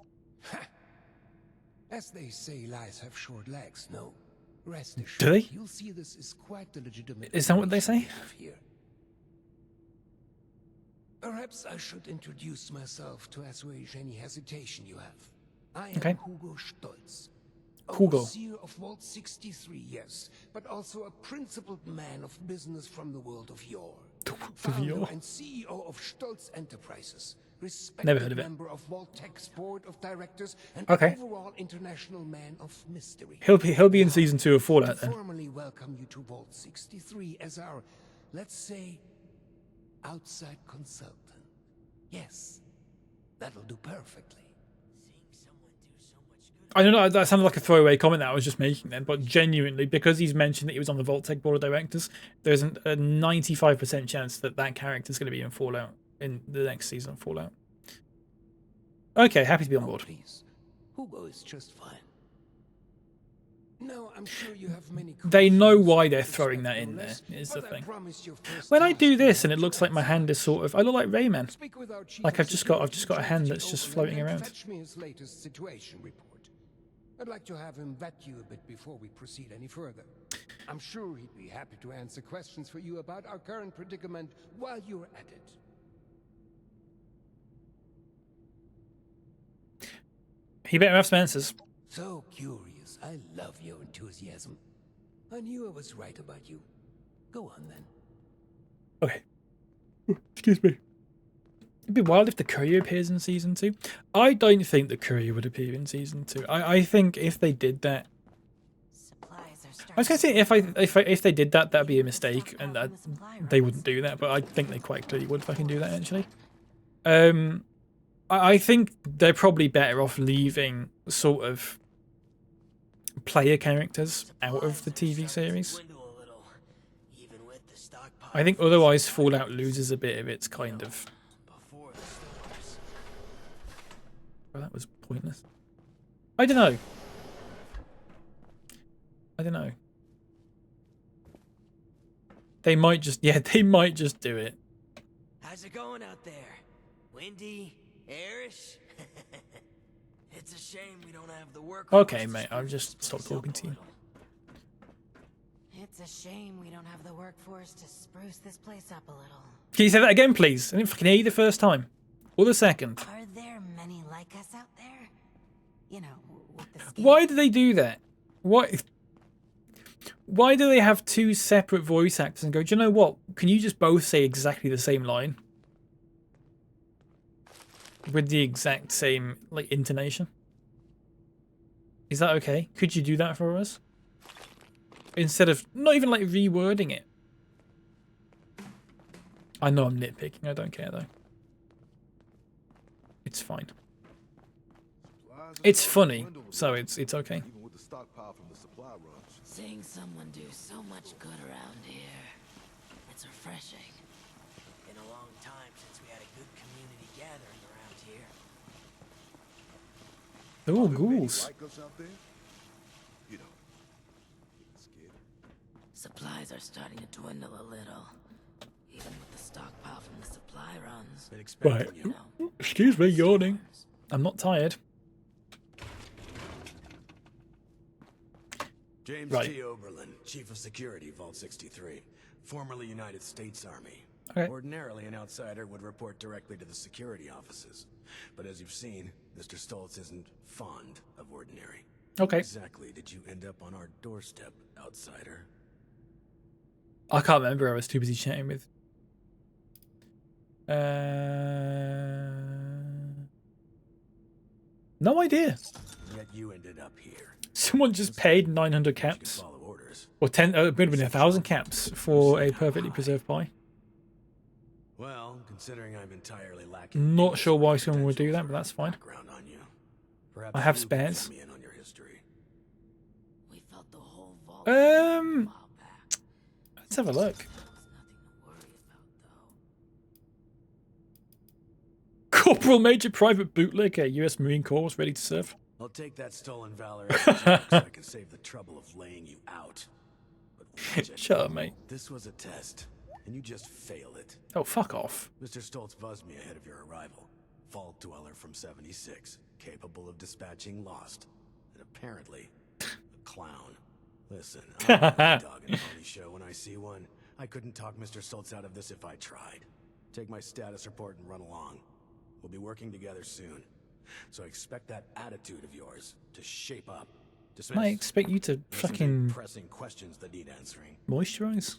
As they say, lies have short legs, no? Rest assured, Do they? you'll see this is quite the legitimate... Is that what they say? we have here. Perhaps I should introduce myself to assuage any hesitation you have. I am Okay. Hugo Stoltz. Hugo. Overseer of Vault 63, yes, but also a principled man of business from the world of yore. Founder yore. and CEO of Stoltz Enterprises. Respected Never heard of it. member of Vault Tech's board of directors and Okay. overall international man of mystery. He'll be in season 2 of Fallout then. Formally welcome you to Vault 63 as our, let's say, outside consultant. Yes, that'll do perfectly. seeing someone do so much good. I don't know, that sounded like a throwaway comment that I was just making then, but genuinely, because he's mentioned that he was on the Vault-Tec board of directors, there's a 95% chance that that character's going to be in Fallout, in the next season of Fallout. Okay, happy to be on Oh, board. please. Hugo is just fine. No, I'm sure you have many They know questions. why they're Expect throwing that no in there, less, is the but I thing. promise your first When I task do will this be and it looks like my hand is sort of, I look like Rayman. Speak with our chief Like of I've just got a security, hand George that's just Overland, floating and around. Fetch me his latest situation report. I'd like to have him vet you a bit before we proceed any further. I'm sure he'd be happy to answer questions for you about our current predicament while you're at it. He better have some answers. So curious. I love your enthusiasm. I knew I was right about you. Go on then. Okay. Excuse me. It'd be wild if the Courier appears in season 2. I don't think the Courier would appear in season 2. I think if they did that, Supplies are I was gonna say if they did that, that'd be a mistake, and that they wouldn't do that. But I think they quite clearly would fucking do that actually. I think they're probably better off leaving sort of player characters out of the TV series. I think otherwise Fallout loses a bit of its kind of... Well, that was pointless. I don't know. I don't know. They might just... Yeah, they might just do it. How's it going out there? Windy? Airish? It's a shame we don't have the work. Okay, mate, I'll just stop talking to you. It's a shame we don't have the workforce to spruce this place up a little. Can you say that again, please? I didn't fucking hear you the first time. Or the second. Are there many like us out there? You know, with the Why do they do that? Why do they have two separate voice actors and go, do you know what? Can you just both say exactly the same line? With the exact same, like, intonation? Is that okay? Could you do that for us? Instead of not even, like, rewording it. I know I'm nitpicking. I don't care, though. It's fine. It's funny, so it's okay. Even with the stockpile from the supply runs. Seeing someone do so much good around here. It's refreshing. Been a long time since we had a good community gathering around here. Oh, Are there many ghouls. like us out there? You know, getting scared. Supplies are starting to dwindle a little. Even with the stockpile from the supply runs. Been Right. expecting you. Excuse me, yawning. I'm not tired. James Right. T. Oberlin, Chief of Security, Vault 63, formerly United States Army. Okay. Ordinarily, an outsider would report directly to the security offices. But as you've seen, Mr. Stoltz isn't fond of ordinary. Okay. Exactly did you end up on our doorstep, outsider? I can't remember. I was too busy chatting with... No idea. Yet you ended up here. Someone just paid 900 You could caps. follow orders. Or 10, it would have been 1,000 caps for a perfectly preserved pie. Well, considering I'm entirely lacking... Not sure why there's someone would do that, potential but that's fine. background on you. Perhaps I have you can spares. fill me in on your history. We felt the whole vault Um, a while back. Let's have a look. There was nothing to worry about, though. Corporal Major Private Bootlegger, U.S. Marine Corps, ready to serve. I'll take that stolen valor as a joke so I can save the trouble of laying you out. But watch it. Shut up, mate. This was a test, and you just failed it. Oh, fuck off. Mr. Stoltz buzzed me ahead of your arrival. Vault dweller from 76, capable of dispatching Lost, and apparently a clown. Listen, I'm a dog and pony show when I see one. I couldn't talk Mr. Stoltz out of this if I tried. Take my status report and run along. We'll be working together soon. So expect that attitude of yours to shape up. Dismiss. I expect you to There's some fucking pressing questions that need answering. moisturize.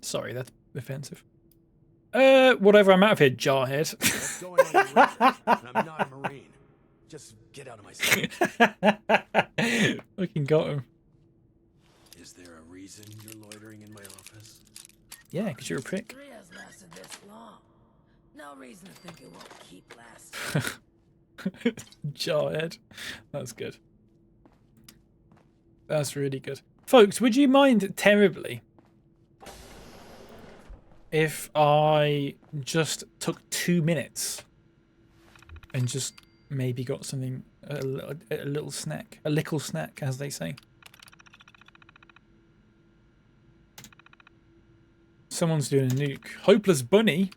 Sorry, that's offensive. Whatever, I'm out of here, jarhead. What's going on your record? I'm not a Marine. Just get out of my sight. Fucking got him. Is there a reason you're loitering in my office? Yeah, because you're a prick. 3 has lasted this long. No reason to think it won't keep lasting. Jarhead. That's good. That's really good. Folks, would you mind terribly if I just took 2 minutes and just maybe got something, a little snack, a little snack, as they say? Someone's doing a nuke. Hopeless Bunny.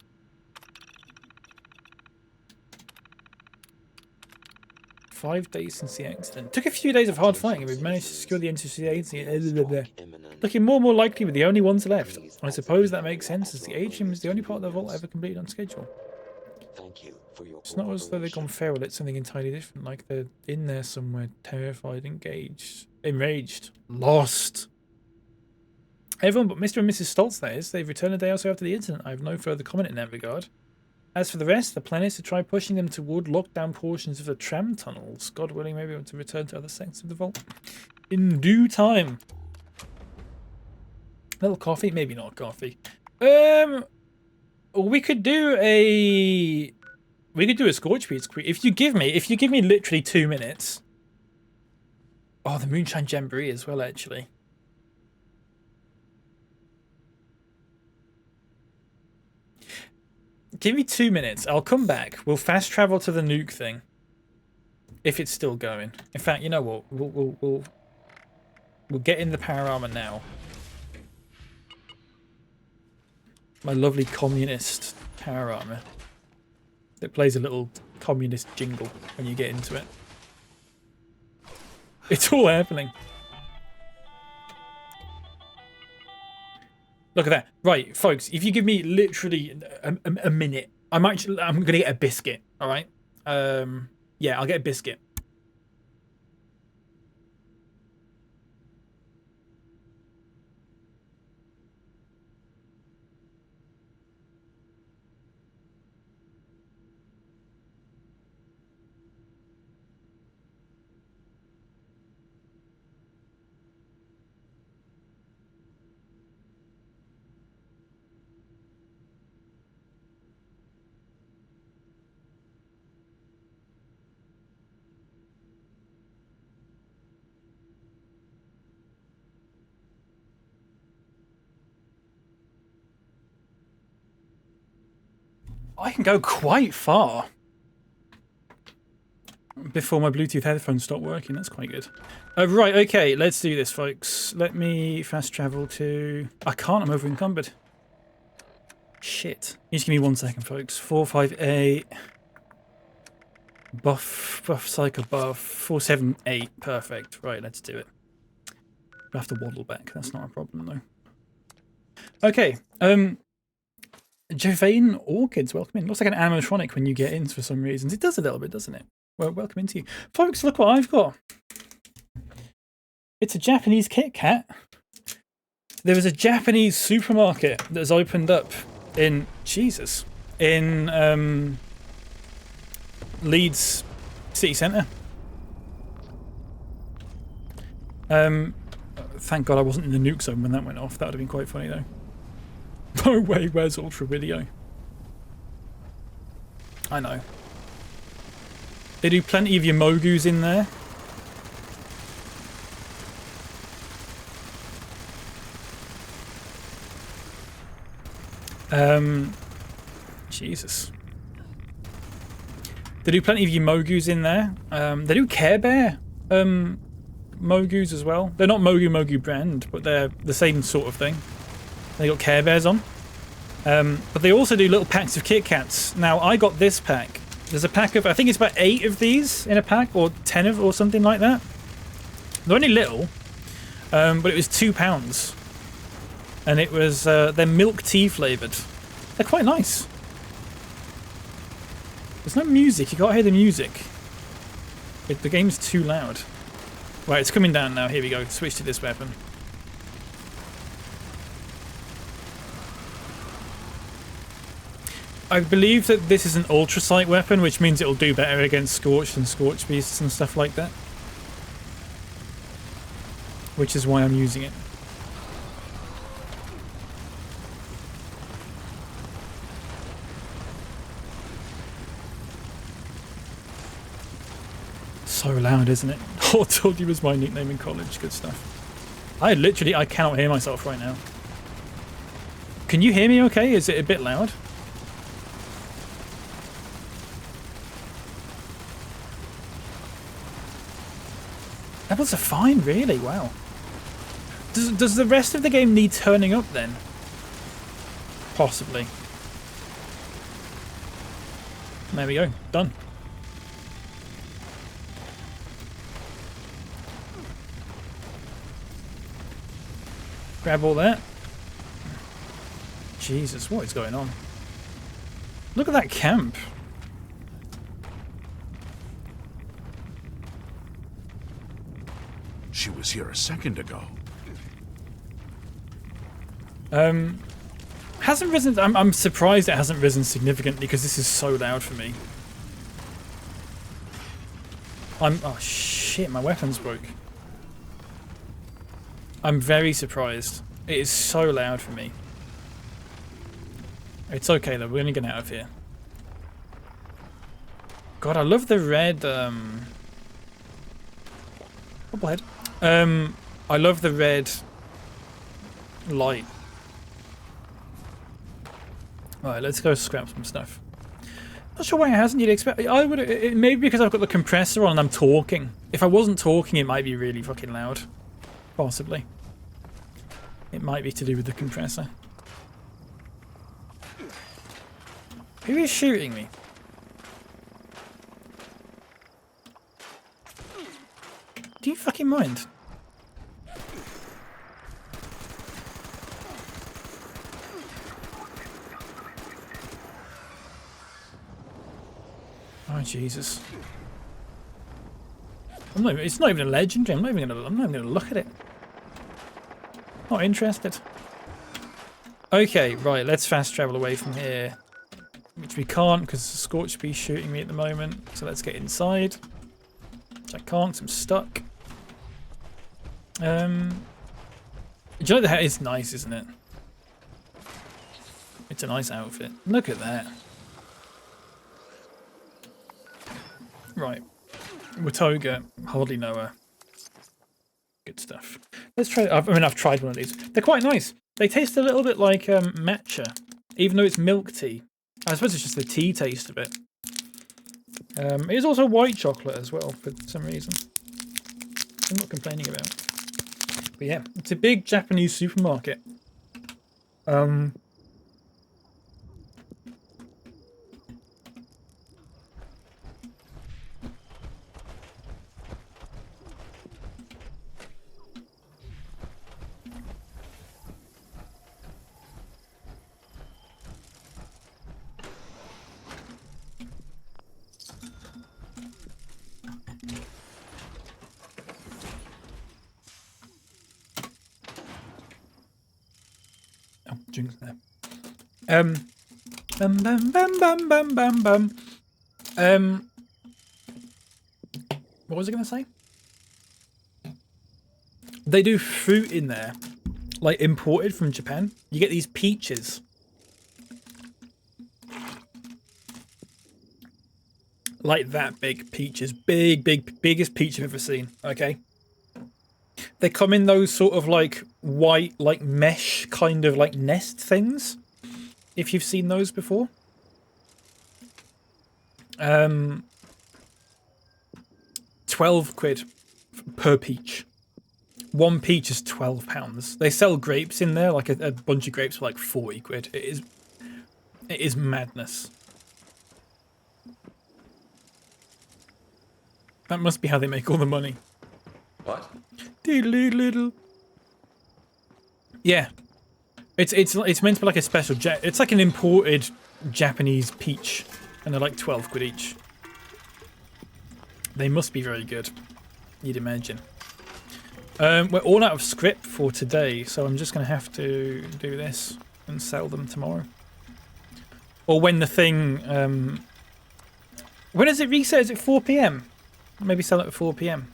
"5 days since the accident. Took a few days of hard fighting, and we've managed to secure the entrance to the agency. Looking more and more likely we're the only ones left. I suppose that makes sense, as the atrium is the only part of the vault ever completed on schedule. It's not as though they've gone feral, it's something entirely different, like they're in there somewhere, terrified, engaged, enraged, lost. Everyone but Mr. and Mrs. Stoltz, that is. They've returned a day or so after the incident. I have no further comment in that regard. As for the rest, the plan is to try pushing them toward lockdown portions of the tram tunnels. God willing, maybe able to return to other sections of the vault in due time. Little coffee? Maybe not coffee. We could do a We could do a Scorch Beast quick. If you give me literally 2 minutes. Oh, the Moonshine Jamboree as well, actually. Give me 2 minutes. I'll come back. We'll fast travel to the nuke thing. If it's still going. In fact, you know what? We'll get in the power armor now. My lovely communist power armor. That plays a little communist jingle when you get into it. It's all happening. Look at that. Right, folks, if you give me literally a minute, I'm gonna get a biscuit, alright? Yeah, I'll get a biscuit. I can go quite far before my Bluetooth headphones stop working. That's quite good. Right, okay, let's do this, folks. Let me fast travel to... I can't, I'm over encumbered. Shit. You just give me 1 second, folks. 458. Buff, psycho buff. 478. Perfect. Right, let's do it. I have to waddle back. That's not a problem, though. Okay. Jovane Orchids, welcome in. Looks like an animatronic when you get in for some reasons. It does a little bit, doesn't it? Well, welcome into you. Folks, look what I've got. It's a Japanese Kit Kat. There was a Japanese supermarket that's opened up in... Jesus. In Leeds City Centre. Thank God I wasn't in the nuke zone when that went off. That would have been quite funny, though. No way, where's Ultra Video? I know. They do plenty of your Mogus in there. Jesus. They do plenty of your Mogus in there. They do Care Bear Mogus as well. They're not Mogu brand, but they're the same sort of thing. They got Care Bears on. But they also do little packs of Kit Kats. Now, I got this pack. There's a pack of, I think it's about 8 of these in a pack, or 10 of, or something like that. They're only little, but it was £2. And it was, they're milk tea flavoured. They're quite nice. There's no music, you can't hear the music. The game's too loud. Right, it's coming down now, here we go. Switch to this weapon. I believe that this is an ultrasight weapon, which means it'll do better against Scorched and Scorch Beasts and stuff like that. Which is why I'm using it. So loud, isn't it? Oh, I told you was my nickname in college. Good stuff. I cannot hear myself right now. Can you hear me okay? Is it a bit loud? Levels are fine, really. Wow. Does the rest of the game need turning up then? Possibly. There we go. Done. Grab all that. Jesus, what is going on? Look at that camp. She was here a second ago. Hasn't risen. I'm surprised it hasn't risen significantly because this is so loud for me. Oh shit, my weapon's broke. I'm very surprised. It is so loud for me. It's okay though, we're gonna get out of here. God, I love the red bobblehead. I love the red light. Alright, let's go scrap some stuff. Not sure why it hasn't. You'd expect. I would. Maybe because I've got the compressor on and I'm talking. If I wasn't talking, it might be really fucking loud. Possibly. It might be to do with the compressor. Who is shooting me? Do you fucking mind? Oh Jesus! It's not even a legendary. I'm not even gonna look at it. Not interested. Okay, right. Let's fast travel away from here, which we can't because Scorch Bee's shooting me at the moment. So let's get inside. Which I can't. 'Cause I'm stuck. Do you know the hat is nice, isn't it? It's a nice outfit. Look at that. Right. Watoga, hardly know her. Good stuff. Let's try. I've tried one of these. They're quite nice. They taste a little bit like matcha, even though it's milk tea. I suppose it's just the tea taste of it. It is also white chocolate as well for some reason. I'm not complaining about. But yeah, it's a big Japanese supermarket. Oh, drinks there. Bum bum bum bum bum bum bum. What was I gonna say? They do fruit in there, like imported from Japan. You get these peaches. Like that big peaches. Biggest peach I've ever seen, okay? They come in those sort of like white, like mesh kind of like nest things. If you've seen those before. 12 quid per peach. One peach is £12. They sell grapes in there, like a bunch of grapes for like 40 quid. It is madness. That must be how they make all the money. What? Diddly-diddle. Yeah. It's meant to be like a special it's like an imported Japanese peach, and they're like 12 quid each. They must be very good, you'd imagine. We're all out of script for today, so I'm just going to have to do this and sell them tomorrow. Or when the thing... when does it reset? Is it 4 PM? Maybe sell it at 4 PM.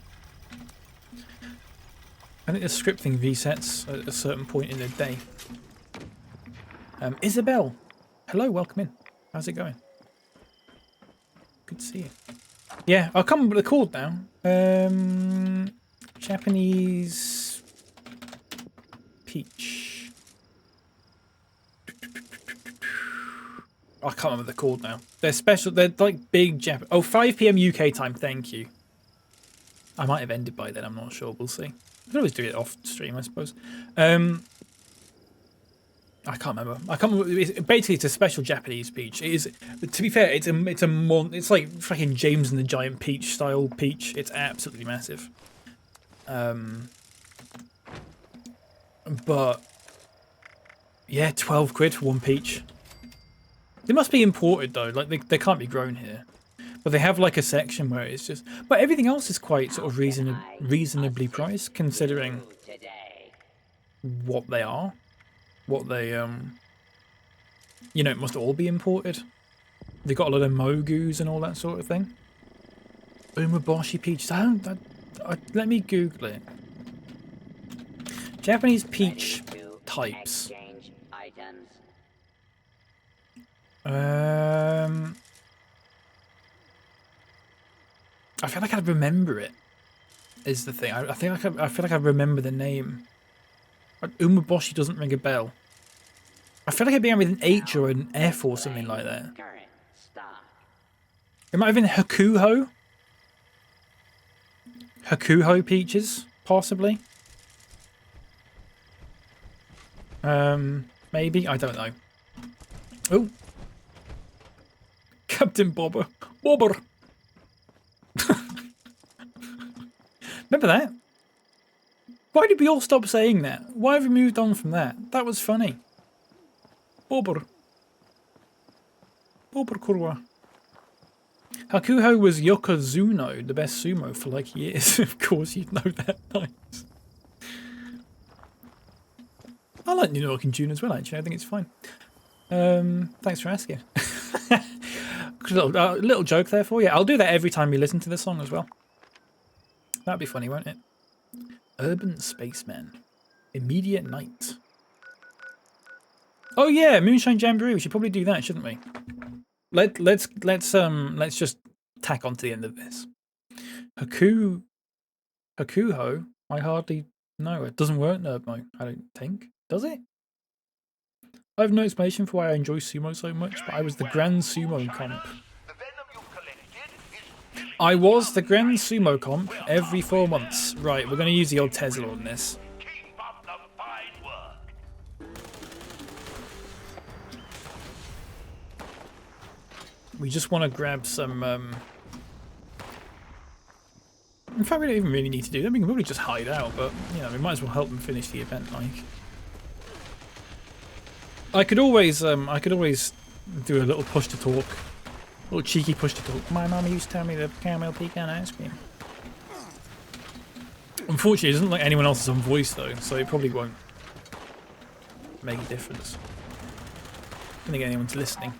I think the script thing resets at a certain point in the day. Isabel, hello, welcome in. How's it going? Good to see you. Yeah, I'll come up with a call now. Japanese peach. I can't remember the called now. They're special. They're like big Jap. Oh, 5 PM UK time. Thank you. I might have ended by then. I'm not sure. We'll see. I can always do it off stream, I suppose. I can't remember. Basically, it's a special Japanese peach. It is. To be fair, it's like fucking James and the Giant Peach style peach. It's absolutely massive. But yeah, 12 quid for one peach. They must be imported though. Like they can't be grown here. But they have like a section where it's just. But everything else is quite sort of reasonably priced considering what they are. What they you know, it must all be imported. They got a lot of mogus and all that sort of thing. Umeboshi peach. Let me Google it. Japanese peach types. I feel like I'd remember it. Is the thing. I feel like I remember the name. Umaboshi doesn't ring a bell. I feel like it'd be with an H or an F or something like that. It might have been Hakuho. Hakuho Peaches, possibly. Maybe, I don't know. Oh, Captain Bobber. Bobber. Remember that? Why did we all stop saying that? Why have we moved on from that? That was funny. Bobber. Bobber Kurwa. Hakuho was Yokozuno, the best sumo for like years. Of course you'd know that. Nice. I like New York in June as well, actually. I think it's fine. Thanks for asking. Little joke there for you. I'll do that every time you listen to this song as well. That'd be funny, won't it? Urban Spaceman. Immediate Night. Oh yeah, Moonshine Jamboree. We should probably do that, shouldn't we? Let's just tack on to the end of this. Hakuho. I hardly know. It doesn't work, Nerd Mode, I don't think. Does it? I have no explanation for why I enjoy sumo so much, but I was the Grand Sumo Comp. I was the Grand Sumo Comp every 4 months. Right, we're going to use the old Tesla on this. We just want to grab some... In fact, we don't even really need to do that. We can probably just hide out, but, you know, we might as well help them finish the event, like... I could always do a little push to talk. A little cheeky push to talk. My mama used to tell me the caramel pecan ice cream. Unfortunately, it doesn't like anyone else's own voice, though, so it probably won't make a difference. I don't think anyone's listening.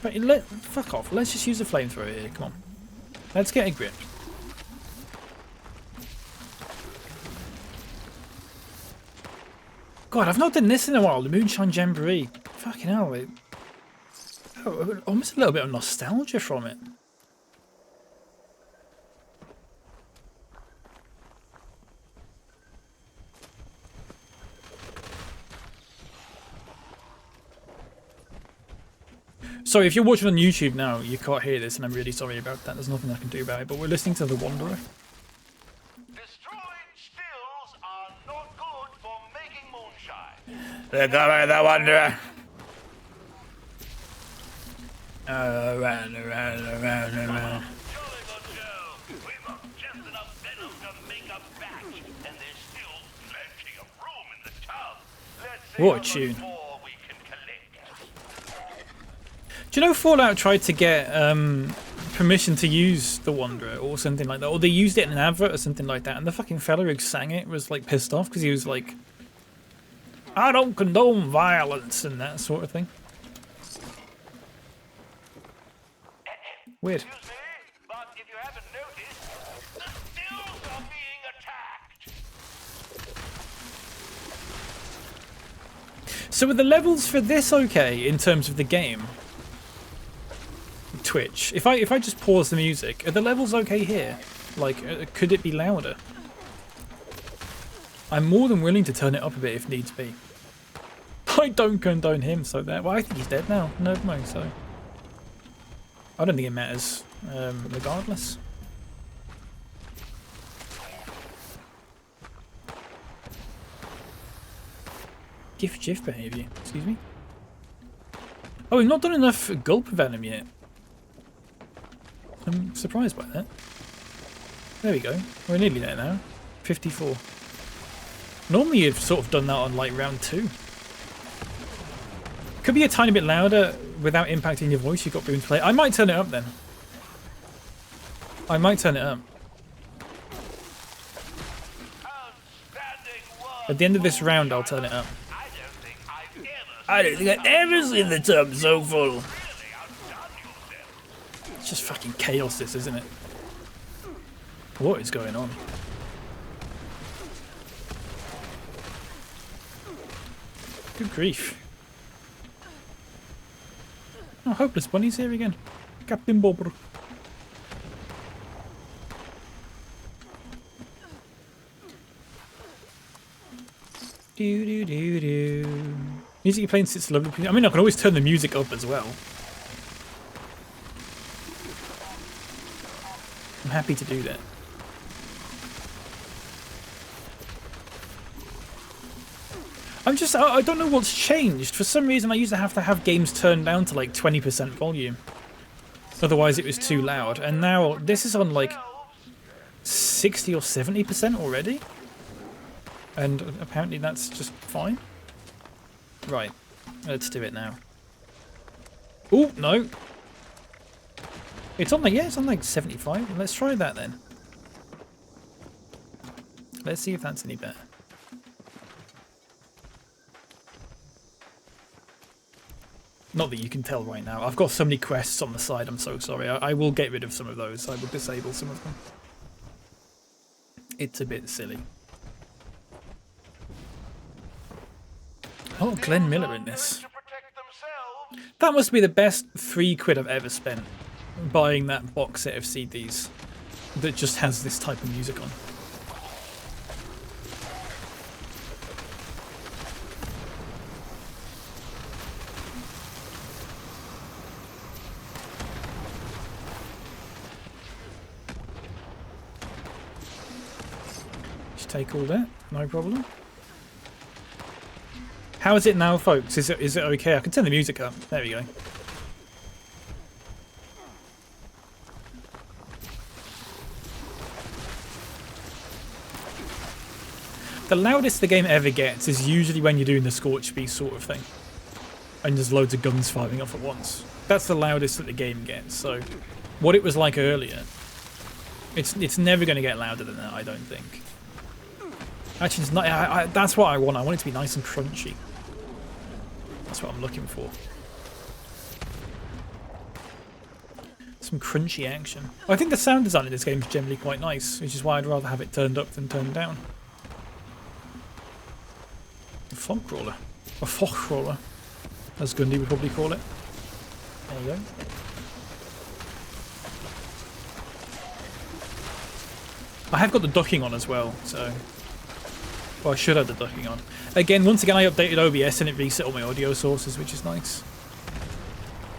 But fuck off. Let's just use the flamethrower here. Come on. Let's get a grip. God, I've not done this in a while. The Moonshine Jamboree. Fucking hell. Almost a little bit of nostalgia from it. Sorry, if you're watching on YouTube now, you can't hear this, and I'm really sorry about that. There's nothing I can do about it, but we're listening to The Wanderer. Destroyed stills are not good for making moonshine. They're coming, The Wanderer. Around. What a tune. Do you know Fallout tried to get permission to use The Wanderer or something like that? Or they used it in an advert or something like that, and the fucking fella who sang it was like pissed off because he was like, I don't condone violence and that sort of thing. Weird. Excuse me, but if you haven't noticed, the stills are being attacked. So are the levels for this okay in terms of the game? Twitch. If I just pause the music, are the levels okay here? Like, could it be louder? I'm more than willing to turn it up a bit if needs be. I don't condone him, so that. Well, I think he's dead now. No, so. I don't think it matters, regardless. GIF behaviour. Excuse me. Oh, we've not done enough gulp venom yet. I'm surprised by that. There we go. We're nearly there now. 54. Normally you've sort of done that on like round 2. Could be a tiny bit louder without impacting your voice. You've got room to play. I might turn it up then. I might turn it up. At the end of this round, I'll turn it up. I don't think I've ever seen the tub so full. It's just fucking chaos, this, isn't it? What is going on? Good grief. Oh, Hopeless Bunny's here again. Captain Bobber. Do do do do. Music you're playing sits lovely. I mean, I can always turn the music up as well. I'm happy to do that. I don't know what's changed. For some reason, I used to have games turned down to like 20% volume. Otherwise, it was too loud. And now this is on like 60 or 70% already. And apparently that's just fine. Right, let's do it now. Oh, no. It's on like, yeah, it's on like 75. Let's try that then. Let's see if that's any better. Not that you can tell right now. I've got so many quests on the side, I'm so sorry. I will get rid of some of those. I will disable some of them. It's a bit silly. Oh, Glenn Miller in this. That must be the best £3 I've ever spent, buying that box set of CDs that just has this type of music on. Just take all that, no problem. How is it now, folks? Is it okay? I can turn the music up. There we go. The loudest the game ever gets is usually when you're doing the Scorch Beast sort of thing. And there's loads of guns firing off at once. That's the loudest that the game gets. So, what it was like earlier, it's never going to get louder than that, I don't think. Actually, it's not. That's what I want. I want it to be nice and crunchy. That's what I'm looking for. Some crunchy action. I think the sound design in this game is generally quite nice, which is why I'd rather have it turned up than turned down. A fog crawler. A fog crawler, as Gundy would probably call it. There you go. I have got the ducking on as well, so... Well, I should have the ducking on. Again, once again, I updated OBS and it reset all my audio sources, which is nice.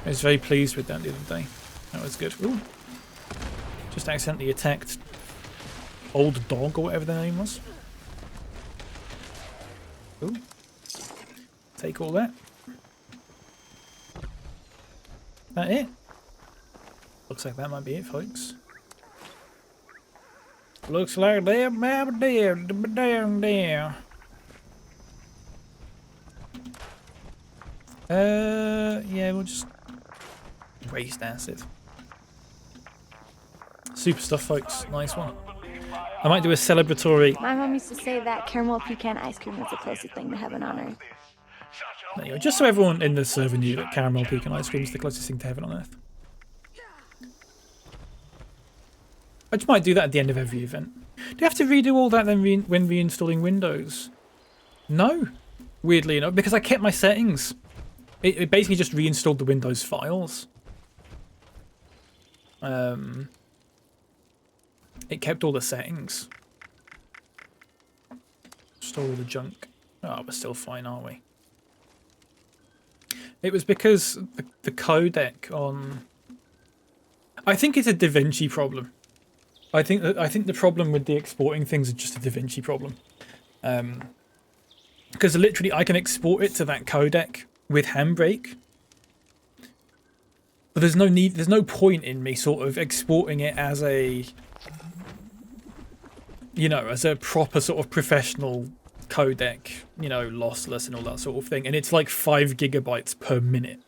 I was very pleased with that the other day. That was good. Ooh. Just accidentally attacked Old Dog or whatever their name was. Ooh. Take all that. That it? Looks like that might be it, folks. Looks like they're down there. Yeah, we'll just waste acid. Super stuff, folks. Nice one. I might do a celebratory. My mom used to say that caramel pecan ice cream is the closest thing to heaven on earth. There you go. Just so everyone in the server knew that caramel pecan ice cream is the closest thing to heaven on earth. I just might do that at the end of every event. Do you have to redo all that then when reinstalling Windows? No. Weirdly enough, because I kept my settings. It basically just reinstalled the Windows files. It kept all the settings. Just all the junk. Oh, we're still fine, aren't we? It was because the codec on... I think it's a DaVinci problem. I think the problem with the exporting things is just a DaVinci problem. Because literally I can export it to that codec with Handbrake. But there's no point in me sort of exporting it as a, you know, as a proper sort of professional codec, you know, lossless and all that sort of thing. And it's like 5 GB per minute.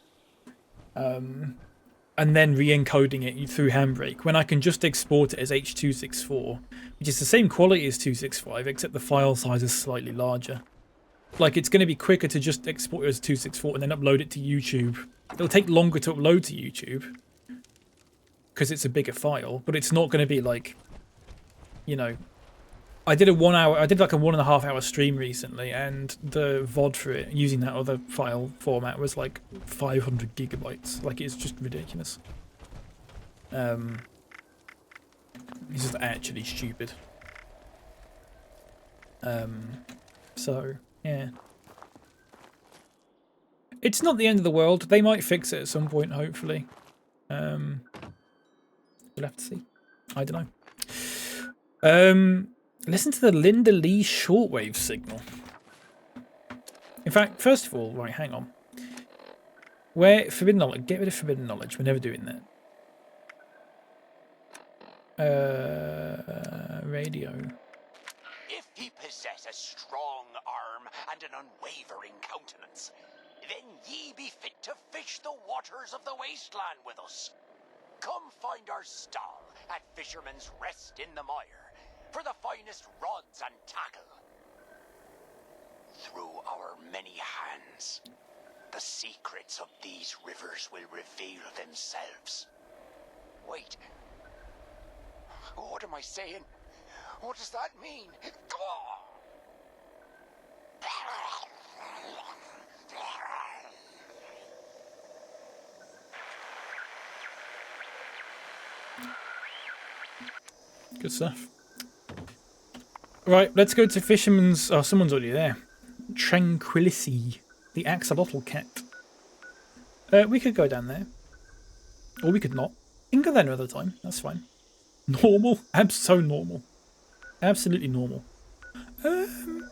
And then re-encoding it through Handbrake, when I can just export it as H.264, which is the same quality as 265, except the file size is slightly larger. Like, it's going to be quicker to just export it as 264 and then upload it to YouTube. It'll take longer to upload to YouTube, because it's a bigger file, but it's not going to be like, you know... I did like a 1.5 hour stream recently, and the VOD for it, using that other file format, was like 500 GB. Like, it's just ridiculous. It's just actually stupid. So, Yeah. It's not the end of the world. They might fix it at some point, hopefully. We'll have to see. I don't know. Listen to the Linda Lee shortwave signal. In fact, first of all, right, hang on. Where forbidden knowledge? Get rid of forbidden knowledge. We're never doing that. Radio. If he possess a strong arm and an unwavering countenance, then ye be fit to fish the waters of the wasteland with us. Come find our stall at Fisherman's Rest in the Mire for the finest rods and tackle. Through our many hands, the secrets of these rivers will reveal themselves. Wait. What am I saying? What does that mean? Good stuff. Right, let's go to Fisherman's... Oh, someone's already there. Tranquility. The axolotl cat. We could go down there. Or we could not. We can go there another time. That's fine. Normal? So normal. Absolutely normal. Trying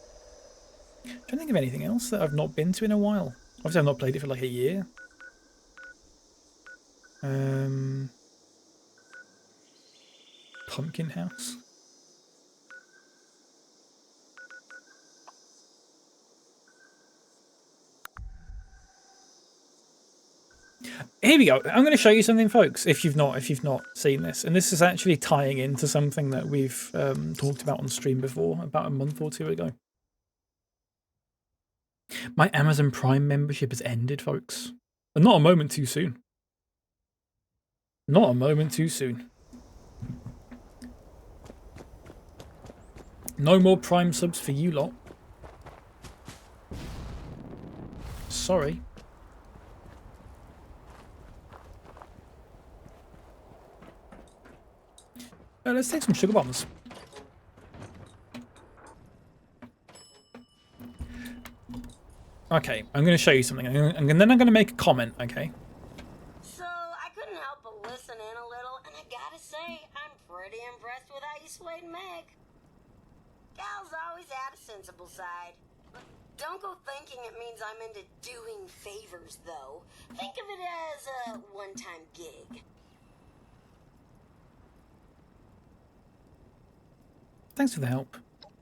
to think of anything else that I've not been to in a while. Obviously, I've not played it for like a year. Pumpkin House. Here we go. I'm going to show you something, folks. If you've not seen this, and this is actually tying into something that we've talked about on stream before, about a month or two ago. My Amazon Prime membership has ended, folks, and not a moment too soon. Not a moment too soon. No more Prime subs for you lot. Sorry. Let's take some sugar bombs. Okay, I'm going to show you something, and then I'm going to make a comment, okay? So, I couldn't help but listen in a little, and I gotta say, I'm pretty impressed with how you swayed Meg. Gal's always had a sensible side. Don't go thinking it means I'm into doing favors, though. Think of it as a one-time gig. Thanks for the help.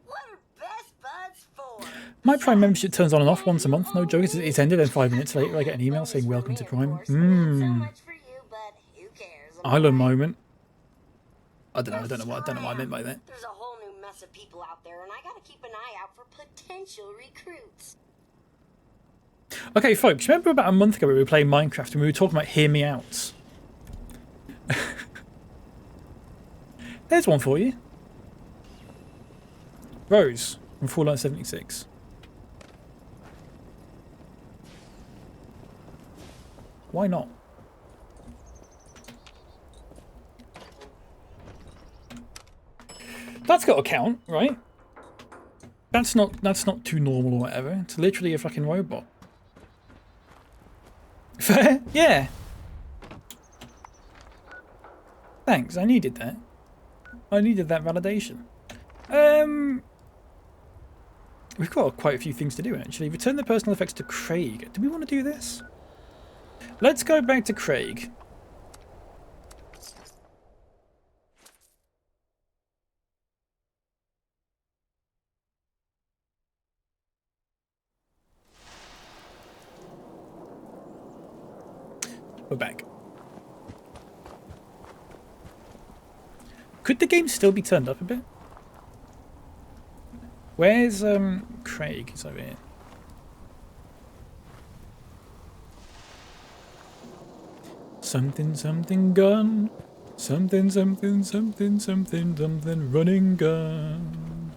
What are best buds for? My Prime membership turns on and off once a month. No joke. It's ended, and 5 minutes later I get an email saying welcome to Prime. Island moment. I don't know what I meant by that. There's a whole new mess of people out there, and I gotta keep an eye out for potential recruits. Okay, folks, remember about a month ago we were playing Minecraft and we were talking about Hear Me Out? There's one for you. Rose from Fallout 76. Why not? That's got to count, right? That's not too normal or whatever. It's literally a fucking robot. Fair? Yeah. Thanks, I needed that. I needed that validation. We've got quite a few things to do, actually. Return the personal effects to Craig. Do we want to do this? Let's go back to Craig. We're back. Could the game still be turned up a bit? Where's Craig? He's over here. Something something gun. Something something something something something running gun.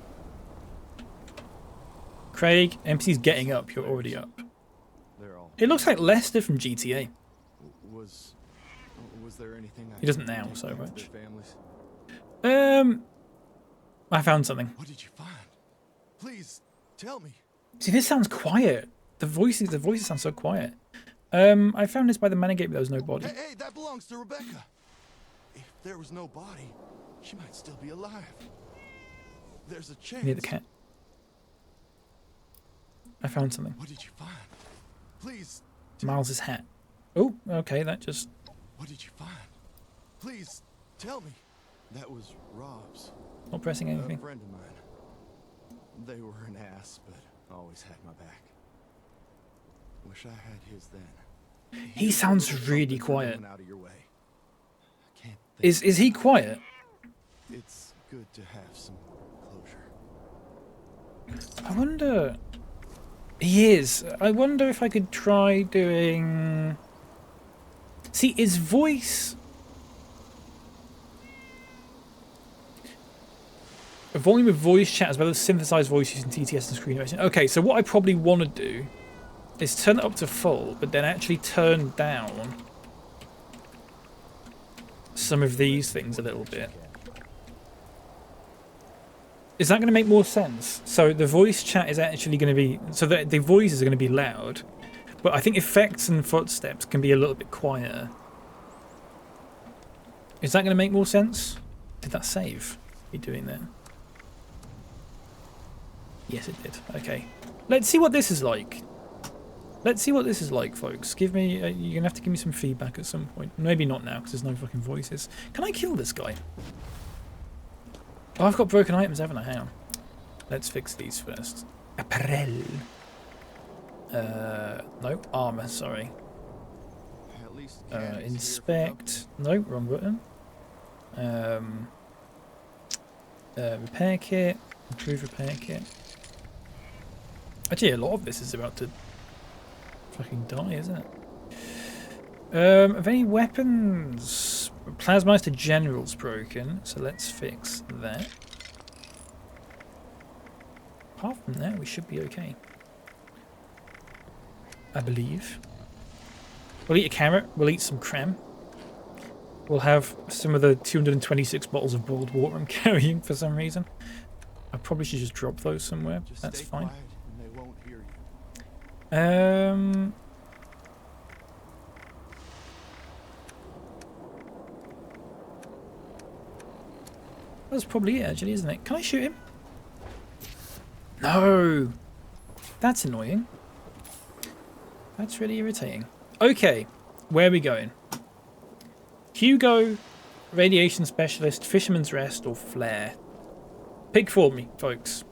Craig, NPC's getting up. You're already up. It looks like Lester from GTA. Was there anything He doesn't now so much. families? I found something. What did you find? Please tell me. See, this sounds quiet. The voices sound so quiet. I found this by the manor gate, but there was no body. Hey, that belongs to Rebecca. If there was no body, she might still be alive. There's a chance. Near the cat. I found something. What did you find? Please. Miles's hat. Oh, okay, that just... What did you find? Please, tell me. That was Rob's. Not pressing anything. A friend of mine. They were an ass, but always had my back. Wish I had his then. He sounds really quiet. Out of your way. Is he quiet? It's good to have some closure. I wonder... He is. I wonder if I could try doing... See, his voice... A volume of voice chat as well as synthesized voice using TTS and screen erasing. Okay, so what I probably want to do is turn it up to full, but then actually turn down some of these things a little bit. Is that going to make more sense? So the voice chat is actually going to be... So the voices are going to be loud. But I think effects and footsteps can be a little bit quieter. Is that going to make more sense? Did that save? Me doing that? Yes, it did. Okay. Let's see what this is like. Let's see what this is like, folks. Give me... you're going to have to give me some feedback at some point. Maybe not now, because there's no fucking voices. Can I kill this guy? Oh, I've got broken items, haven't I? Hang on. Let's fix these first. Apparel. No. Armor, sorry. Inspect. No, wrong button. Repair kit. Improve repair kit. Actually, a lot of this is about to fucking die, isn't it? Have any weapons? Plasmeister General's broken, so let's fix that. Apart from that, we should be okay. I believe. We'll eat a carrot, we'll eat some creme. We'll have some of the 226 bottles of boiled water I'm carrying for some reason. I probably should just drop those somewhere. That's fine. They won't hear you. That's probably it, actually, isn't it? Can I shoot him? No! That's annoying. That's really irritating. Okay, where are we going? Hugo, Radiation Specialist, Fisherman's Rest, or Flare? Pick for me, folks.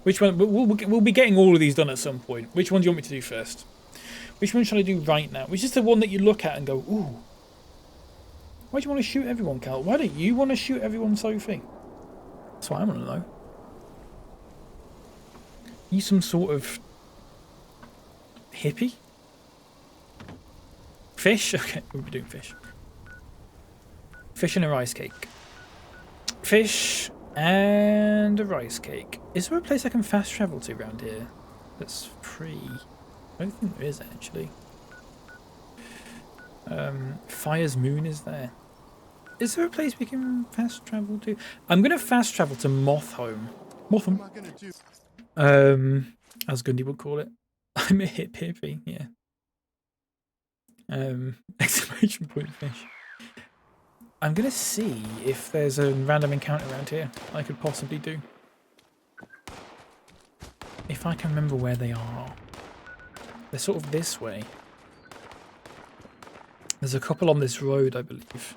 Which one? We'll be getting all of these done at some point. Which one do you want me to do first? Which one should I do right now? Which is the one that you look at and go, ooh. Why do you want to shoot everyone, Cal? Why don't you want to shoot everyone, Sophie? That's what I want to know. You some sort of hippie? Fish? Okay, we'll be doing fish. Fish and a rice cake. Fish and a rice cake. Is there a place I can fast travel to around here that's free? I don't think there is, actually. Fire's Moon is there. Is there a place we can fast travel to? I'm going to fast travel to Mothhome. Mothhome. As Gundy would call it. I'm a hip hippie, yeah. Exclamation point fish. I'm going to see if there's a random encounter around here I could possibly do. If I can remember where they are. They're sort of this way. There's a couple on this road, I believe.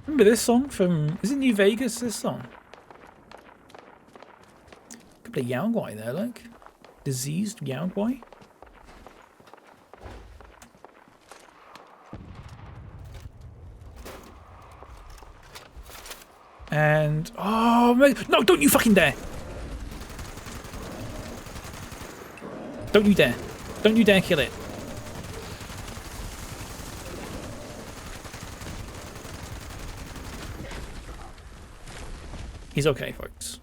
Remember this song from... Is it New Vegas, this song? A couple of Yaogwai there, like. Diseased Yaogwai. And... Oh, no, don't you fucking dare! Don't you dare. Don't you dare kill it. He's okay, folks.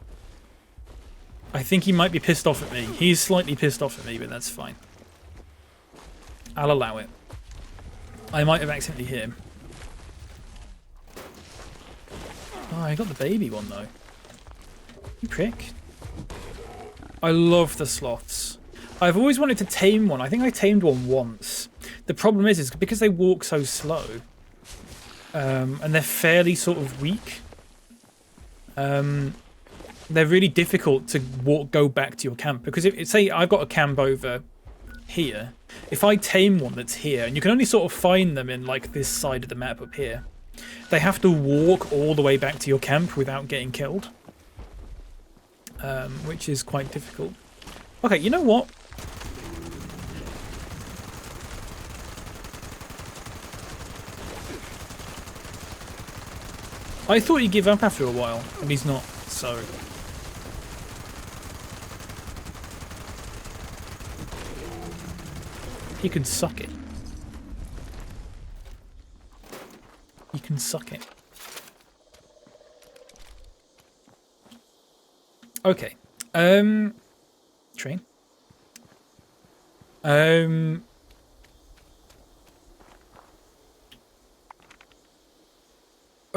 I think he might be pissed off at me. He's slightly pissed off at me, but that's fine. I'll allow it. I might have accidentally hit him. Oh, I got the baby one, though. You prick. I love the sloths. I've always wanted to tame one. I think I tamed one once. The problem is because they walk so slow, and they're fairly sort of weak, they're really difficult to go back to your camp. Because if say I've got a camp over here, if I tame one that's here, and you can only sort of find them in like this side of the map up here, they have to walk all the way back to your camp without getting killed, which is quite difficult. Okay, you know what? I thought he'd give up after a while, and he's not, so... You can suck it. You can suck it. Okay. Train.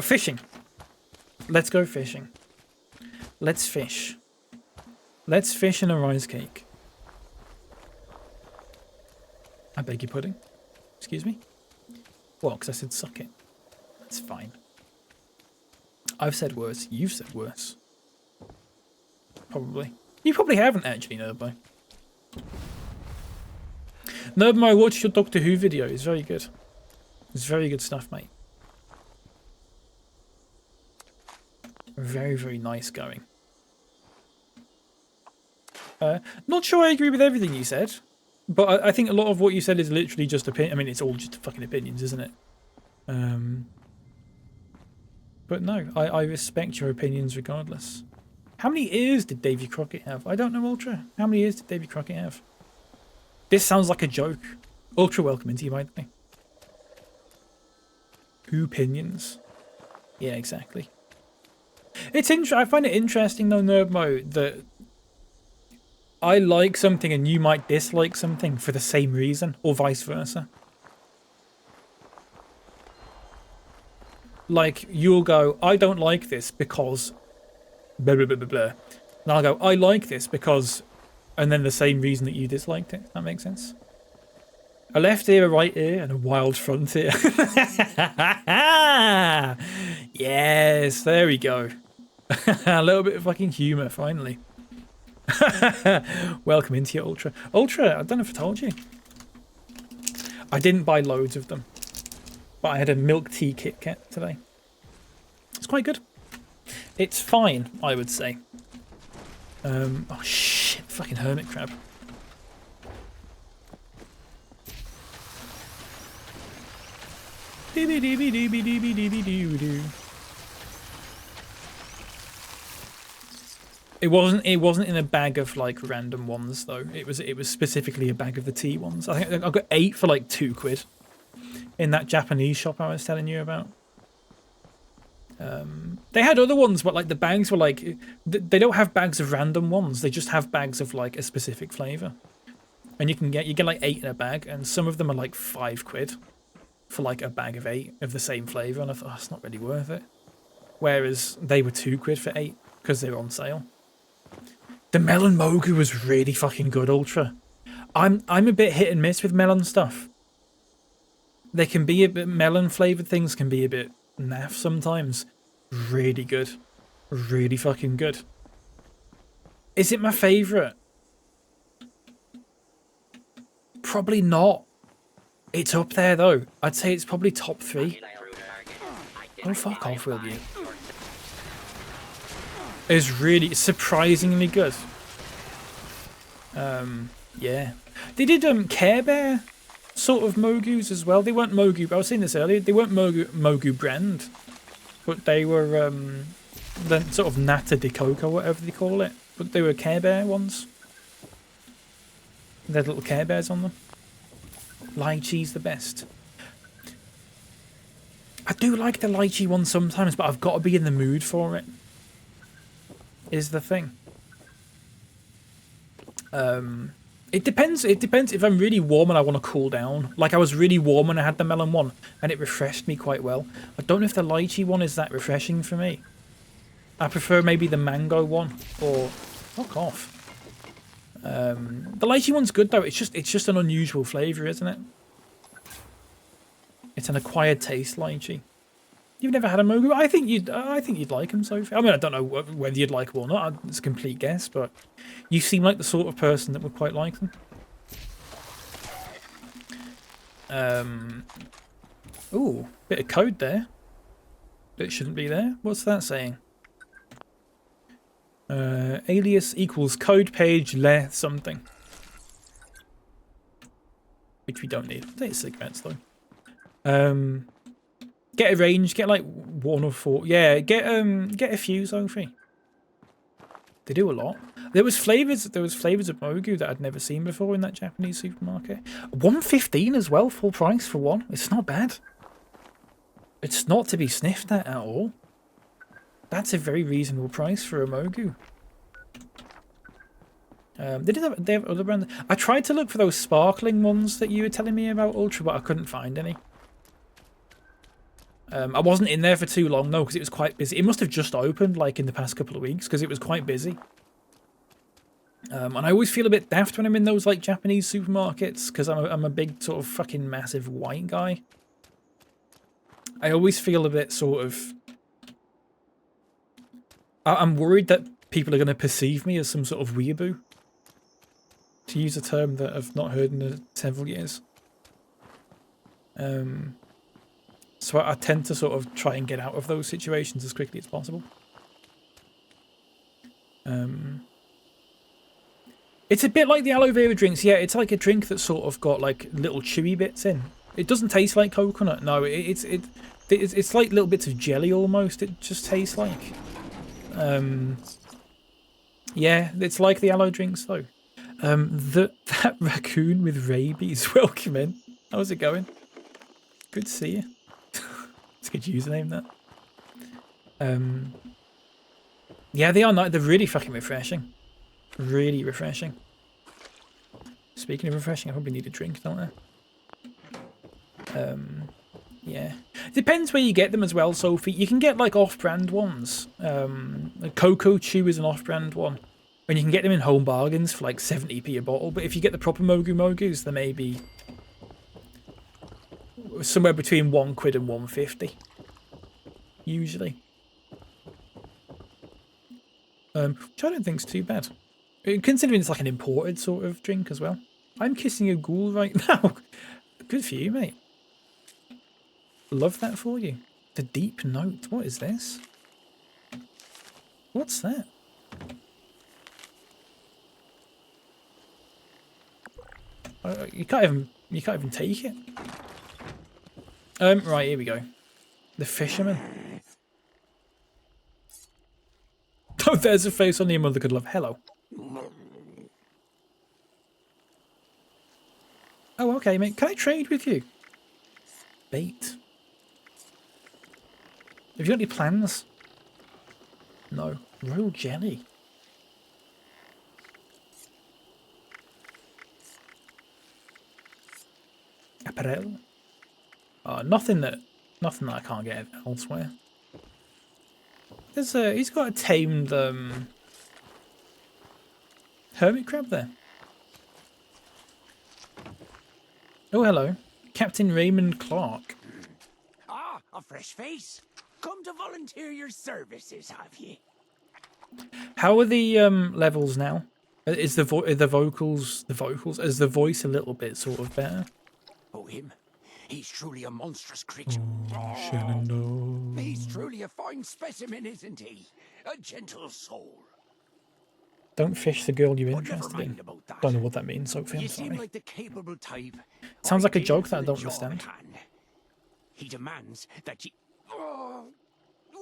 Fishing. Let's go fishing. Let's fish. Let's fish in a rice cake. I beg your pudding. Excuse me? Well, because I said suck it. That's fine. I've said worse. You've said worse. Probably. You probably haven't actually, Nerdboy. Nerdboy, I watched your Doctor Who video. It's very good. It's very good stuff, mate. Very, very nice going. Not sure I agree with everything you said, but I think a lot of what you said is literally just opinion. I mean, it's all just fucking opinions, isn't it? But no, I respect your opinions regardless. How many ears did Davy Crockett have? I don't know, Ultra. How many ears did Davy Crockett have? This sounds like a joke. Ultra, welcome into you, by the way. Opinions. Yeah, exactly. It's I find it interesting though, Nerdmo, that I like something and you might dislike something for the same reason, or vice versa. Like, you'll go, I don't like this because blah blah blah blah blah. And I'll go, I like this because, and then the same reason that you disliked it. That makes sense. A left ear, a right ear, and a wild front ear. Yes, there we go. A little bit of fucking humour, finally. Welcome into your Ultra. Ultra, I don't know if I told you. I didn't buy loads of them, but I had a milk tea Kit Kat today. It's quite good. It's fine, I would say. Oh shit, fucking hermit crab. It wasn't in a bag of like random ones though. It was specifically a bag of the tea ones. I think I got 8 for like £2 in that Japanese shop I was telling you about. They had other ones, but like the bags were like, they don't have bags of random ones. They just have bags of like a specific flavour, and you get like 8 in a bag, and some of them are like £5 for like a bag of 8 of the same flavour, and I thought, oh, it's not really worth it. Whereas they were £2 for 8 because they were on sale. The melon mogu was really fucking good, Ultra. I'm a bit hit and miss with melon stuff. They can be a bit melon flavoured things can be a bit naff sometimes. Really good. Really fucking good. Is it my favourite? Probably not. It's up there though. I'd say it's probably top 3. Oh, fuck off, will you? It's really surprisingly good. Yeah. They did Care Bear sort of mogus as well. They weren't mogu, I was saying this earlier, they weren't mogu brand, but they were the sort of Nata de Coco, whatever they call it. But they were Care Bear ones. They had little Care Bears on them. Lychee's the best. I do like the lychee one sometimes, but I've got to be in the mood for it. Is the thing. It depends if I'm really warm and I want to cool down. Like I was really warm when I had the melon one and it refreshed me quite well. I don't know if the lychee one is that refreshing for me. I prefer maybe the mango one, or fuck off. The lychee one's good though. It's just an unusual flavour, isn't it? It's an acquired taste, lychee. You've never had a mogu? I think you'd like them, Sophie. I mean, I don't know whether you'd like them or not. It's a complete guess, but you seem like the sort of person that would quite like them. Ooh, bit of code there. That shouldn't be there. What's that saying? Alias equals code page le something. Which we don't need. I'll take cigarettes though. Get a range, get like 1 or 4. Yeah, get a few, Sophie. They do a lot. There was flavors of mogu that I'd never seen before in that Japanese supermarket. 115 as well, full price for one. It's not bad. It's not to be sniffed at all. That's a very reasonable price for a mogu. They have other brands. I tried to look for those sparkling ones that you were telling me about, Ultra, but I couldn't find any. I wasn't in there for too long though, because it was quite busy. It must have just opened like in the past couple of weeks, because it was quite busy. And I always feel a bit daft when I'm in those like Japanese supermarkets, because I'm a big sort of fucking massive white guy. I always feel a bit sort of... I'm worried that people are going to perceive me as some sort of weeaboo, to use a term that I've not heard in several years. So I tend to sort of try and get out of those situations as quickly as possible. It's a bit like the aloe vera drinks. Yeah, it's like a drink that's sort of got like little chewy bits in. It doesn't taste like coconut. No, it's like little bits of jelly almost. It just tastes like. Yeah, it's like the aloe drinks though. That raccoon with rabies. Welcome in. How's it going? Good to see you. It's a good username, that. Yeah, they are nice. They're really fucking refreshing. Really refreshing. Speaking of refreshing, I probably need a drink, don't I? Yeah. Depends where you get them as well, Sophie. You can get like off-brand ones. Cocoa Chew is an off-brand one. And you can get them in home bargains for like 70p a bottle. But if you get the proper mogus, they may be somewhere between £1 and £1.50. Usually. Which I don't think is too bad. Considering it's like an imported sort of drink as well. I'm kissing a ghoul right now. Good for you, mate. Love that for you. The deep note. What is this? What's that? You can't even take it. Right, here we go. The fisherman. Oh, there's a face on your mother could love. Hello. Oh, okay, mate. Can I trade with you? Bait. Have you got any plans? No. Royal jelly. Apparel. Nothing that I can't get elsewhere. He's got a tamed hermit crab there. Oh, hello. Captain Raymond Clark. Ah, a fresh face. Come to volunteer your services, have ye? How are the levels now? Is the vocals is the voice a little bit sort of better? Oh, him. He's truly a monstrous creature. Oh, Shenandoah. He's truly a fine specimen, isn't he? A gentle soul. Don't fish the girl you're interested in. Don't know what that means, Sophie. I'm sorry. Seem like the capable type. Sounds like a joke that I don't understand. He demands that ye... Oh,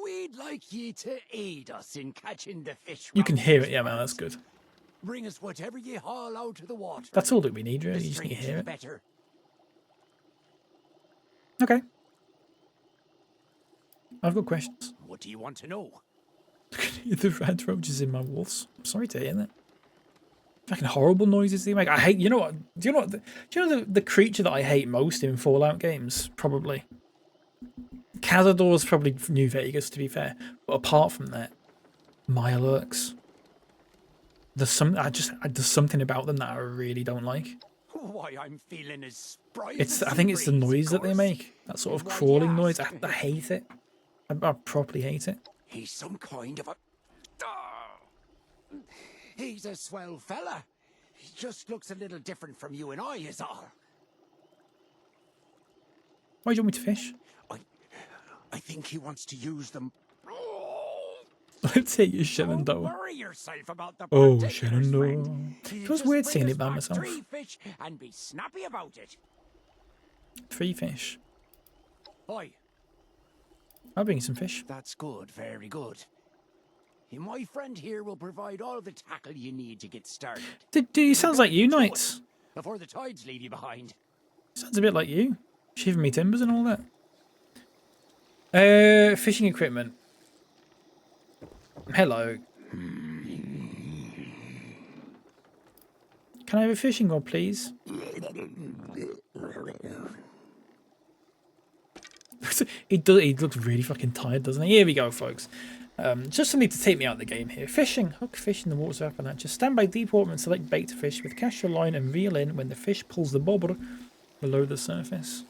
we'd like ye to aid us in catching the fish. You can hear it, yeah, man. That's good. Bring us whatever ye haul out of the water. That's all that we need, really. You just need to hear it. Better. Okay. I've got questions. What do you want to know? The red roaches in my walls. I'm sorry to hear that. Fucking horrible noises they make. I hate. You know what? Do you know the creature that I hate most in Fallout games? Probably. Cazador's probably New Vegas, to be fair. But apart from that, Mirelurks. There's something about them that I really don't like. Why, I'm feeling as spry I think it's the noise that they make. That sort of crawling noise. I hate it. I properly hate it. He's some kind of a... He's a swell fella. He just looks a little different from you and I is all. Why do you want me to fish? I think he wants to use them. Let's hit you, Shenandoah. Worry yourself about the Oh, particulars, Shenandoah. friend. It was weird seeing it by myself. 3 fish and be snappy about it. 3 fish. Oi. I'll bring you some fish. That's good, very good. My friend here will provide all the tackle you need to get started. He sounds like you, Knights. Before the tides leave you behind. Sounds a bit like you. Shiver me timbers and all that. Fishing equipment. Hello. Can I have a fishing rod, please? He looks really fucking tired, doesn't he? Here we go, folks. Just something to take me out of the game here. Fishing. Hook fish in the water's up and that. Just stand by deep water and select bait to fish with. Cast your line and reel in when the fish pulls the bobber below the surface.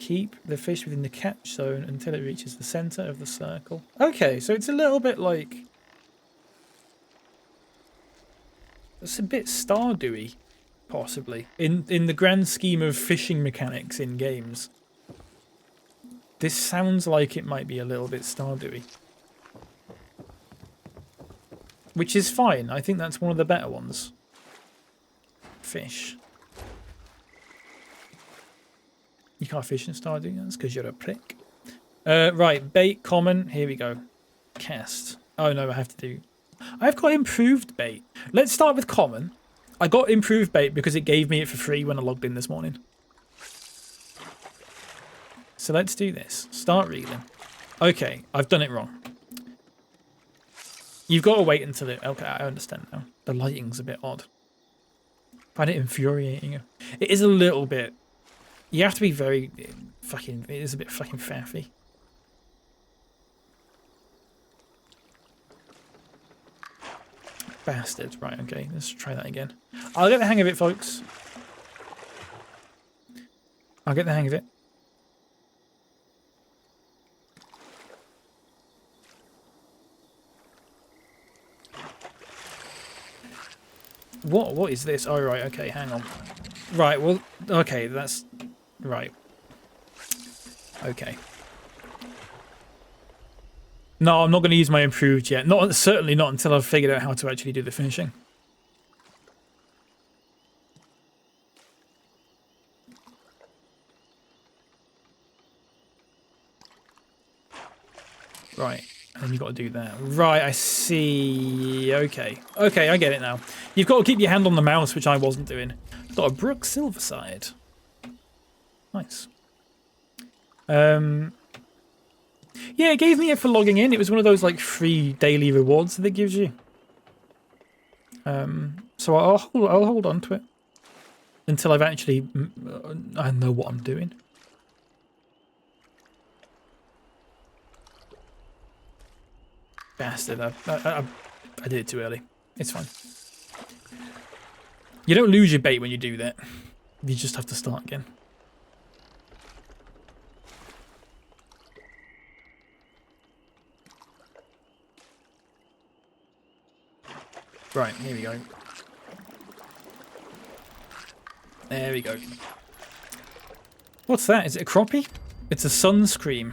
Keep the fish within the catch zone until it reaches the center of the circle. Okay, so it's a little bit like... It's a bit Stardewy, possibly. In the grand scheme of fishing mechanics in games. This sounds like it might be a little bit Stardewy. Which is fine. I think that's one of the better ones. Fish. You can't fish in Stardew, that's because you're a prick. Right, bait, common, here we go. Cast. Oh no, I have to do... I've got improved bait. Let's start with common. I got improved bait because it gave me it for free when I logged in this morning. So let's do this. Start reeling. Okay, I've done it wrong. You've got to wait until it... Okay, I understand now. The lighting's a bit odd. I find it infuriating. It is a little bit... You have to be very fucking... It is a bit fucking faffy. Bastard. Right, okay. Let's try that again. I'll get the hang of it, folks. I'll get the hang of it. What is this? Oh, right, okay, hang on. Right, well, okay, that's... Right. Okay. No, I'm not going to use my improved yet. Certainly not until I've figured out how to actually do the finishing. Right. And you've got to do that. Right, I see. Okay. Okay, I get it now. You've got to keep your hand on the mouse, which I wasn't doing. Got a Brook Silverside. Nice. Yeah, it gave me it for logging in. It was one of those like free daily rewards that it gives you. So I'll hold on to it until I've actually I know what I'm doing. Bastard! I did it too early. It's fine. You don't lose your bait when you do that. You just have to start again. Right, here we go. There we go. What's that? Is it a crappie? It's a sunscream.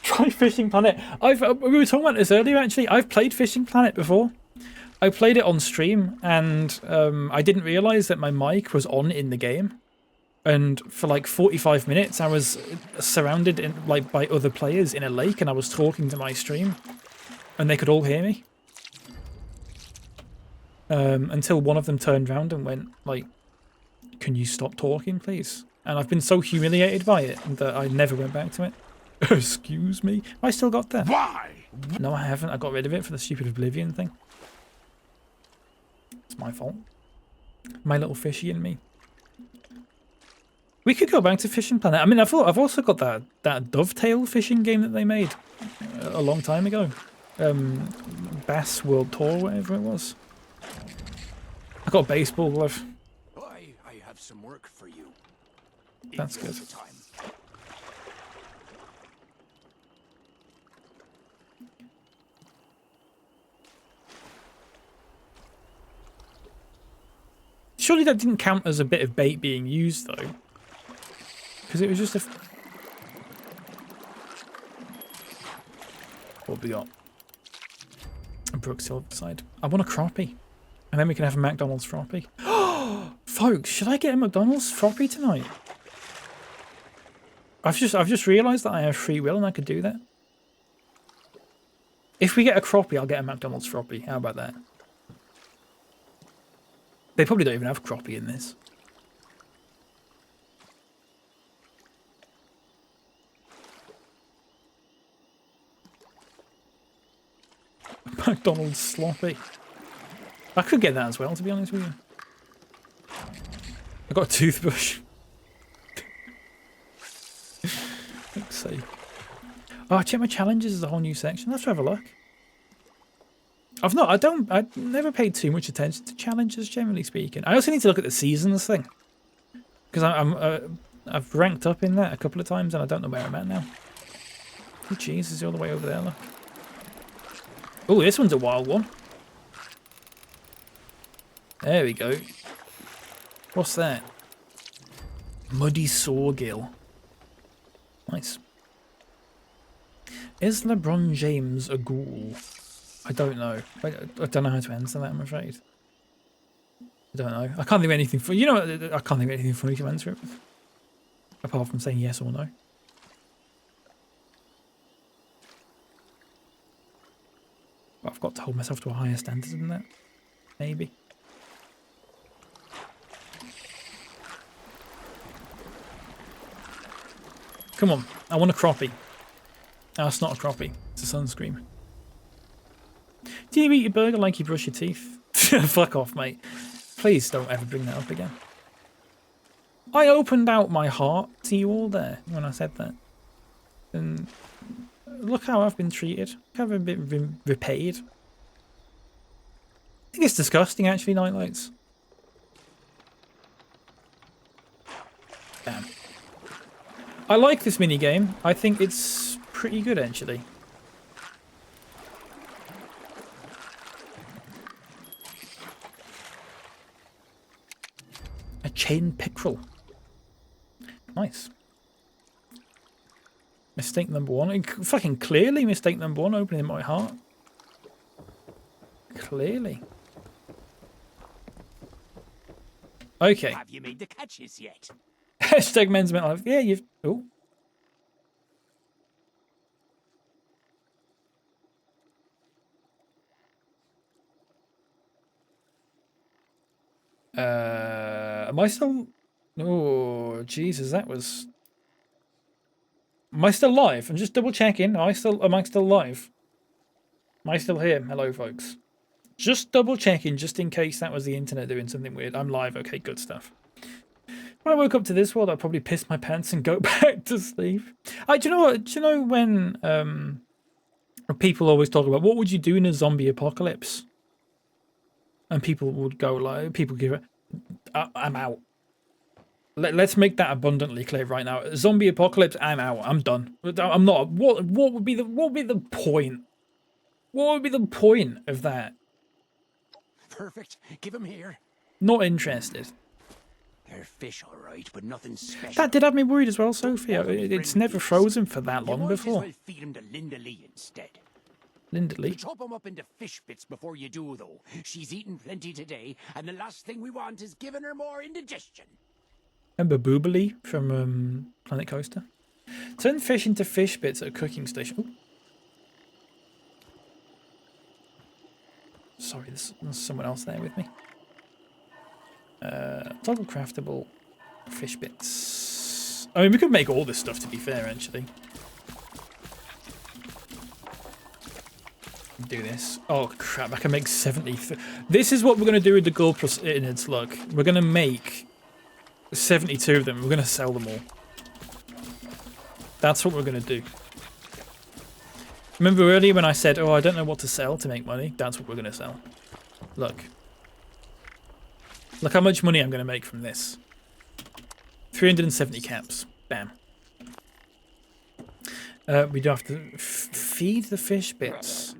Try Fishing Planet. We were talking about this earlier, actually. I've played Fishing Planet before. I played it on stream, and I didn't realise that my mic was on in the game. And for like 45 minutes, I was surrounded by other players in a lake, and I was talking to my stream, and they could all hear me. Until one of them turned around and went, like, "Can you stop talking, please?" And I've been so humiliated by it that I never went back to it. Excuse me? I still got that. Why? No, I haven't. I got rid of it for the stupid Oblivion thing. It's my fault. My little fishy and me. We could go back to Fishing Planet. I mean, I've also got that dovetail fishing game that they made a long time ago. Bass World Tour, whatever it was. I got a baseball glove. I have some work for you. That's good. Surely that didn't count as a bit of bait being used, though. Because it was just a... What have we got? Brooks Hillside. I want a crappie. And then we can have a McDonald's froppy. Folks, should I get a McDonald's froppy tonight? I've just realised that I have free will and I could do that. If we get a crappie, I'll get a McDonald's froppy. How about that? They probably don't even have crappie in this. McDonald's sloppy. I could get that as well, to be honest with you. I got a toothbrush. Let's see. Oh, check my challenges as a whole new section. Let's have a look. I've never paid too much attention to challenges, generally speaking. I also need to look at the seasons thing. Because I've ranked up in that a couple of times and I don't know where I'm at now. Oh, jeez, is he all the way over there, look. Oh, this one's a wild one. There we go. What's that? Muddy Sawgill. Nice. Is LeBron James a ghoul? I don't know. I don't know how to answer that, I'm afraid. I don't know. I can't think of anything for you know. I can't think of anything funny to answer it with, apart from saying yes or no. But I've got to hold myself to a higher standard than that. Maybe. Come on, I want a crappie. Oh, it's not a crappie. It's a sunscreen. Do you eat your burger like you brush your teeth? Fuck off, mate. Please don't ever bring that up again. I opened out my heart to you all there when I said that. And look how I've been treated. Look how I've been repaid. I think it's disgusting, actually, Nightlights. Damn. I like this mini game. I think it's pretty good, actually. A chain pickerel. Nice. Mistake number one. Fucking clearly mistake number one, opening my heart. Clearly. Okay. Have you made the catches yet? Hashtag men's mental health. Yeah, you've... Oh. Am I still... Oh, Jesus, that was... Am I still live? I'm just double checking. Am I still live? Am I still here? Hello, folks. Just double checking, just in case that was the internet doing something weird. I'm live. Okay, good stuff. When I woke up to this world, I'd probably piss my pants and go back to sleep. Do you know what? Do you know when people always talk about what would you do in a zombie apocalypse? And people would go like, people give it, I'm out. Let's make that abundantly clear right now. Zombie apocalypse, I'm out. I'm done. I'm not. What would be the point? What would be the point of that? Perfect. Give him here. Not interested. They're fish, all right, but nothing special. That did have me worried as well, Sophia. It's never frozen for that long before. You might as well feed him to Linda Lee instead. Linda Lee? You chop him up into fish bits before you do, though. She's eaten plenty today, and the last thing we want is giving her more indigestion. Remember Boobily from Planet Coaster? Turn fish into fish bits at a cooking station. Ooh. Sorry, there's someone else there with me. Toggle craftable fish bits. I mean, we could make all this stuff, to be fair, actually. Do this. Oh, crap, I can make 70. This is what we're going to do with the gold plus innards, look. We're going to make 72 of them. We're going to sell them all. That's what we're going to do. Remember earlier when I said, oh, I don't know what to sell to make money? That's what we're going to sell. Look. Look how much money I'm going to make from this. 370 caps. Bam. We do have to feed the fish bits.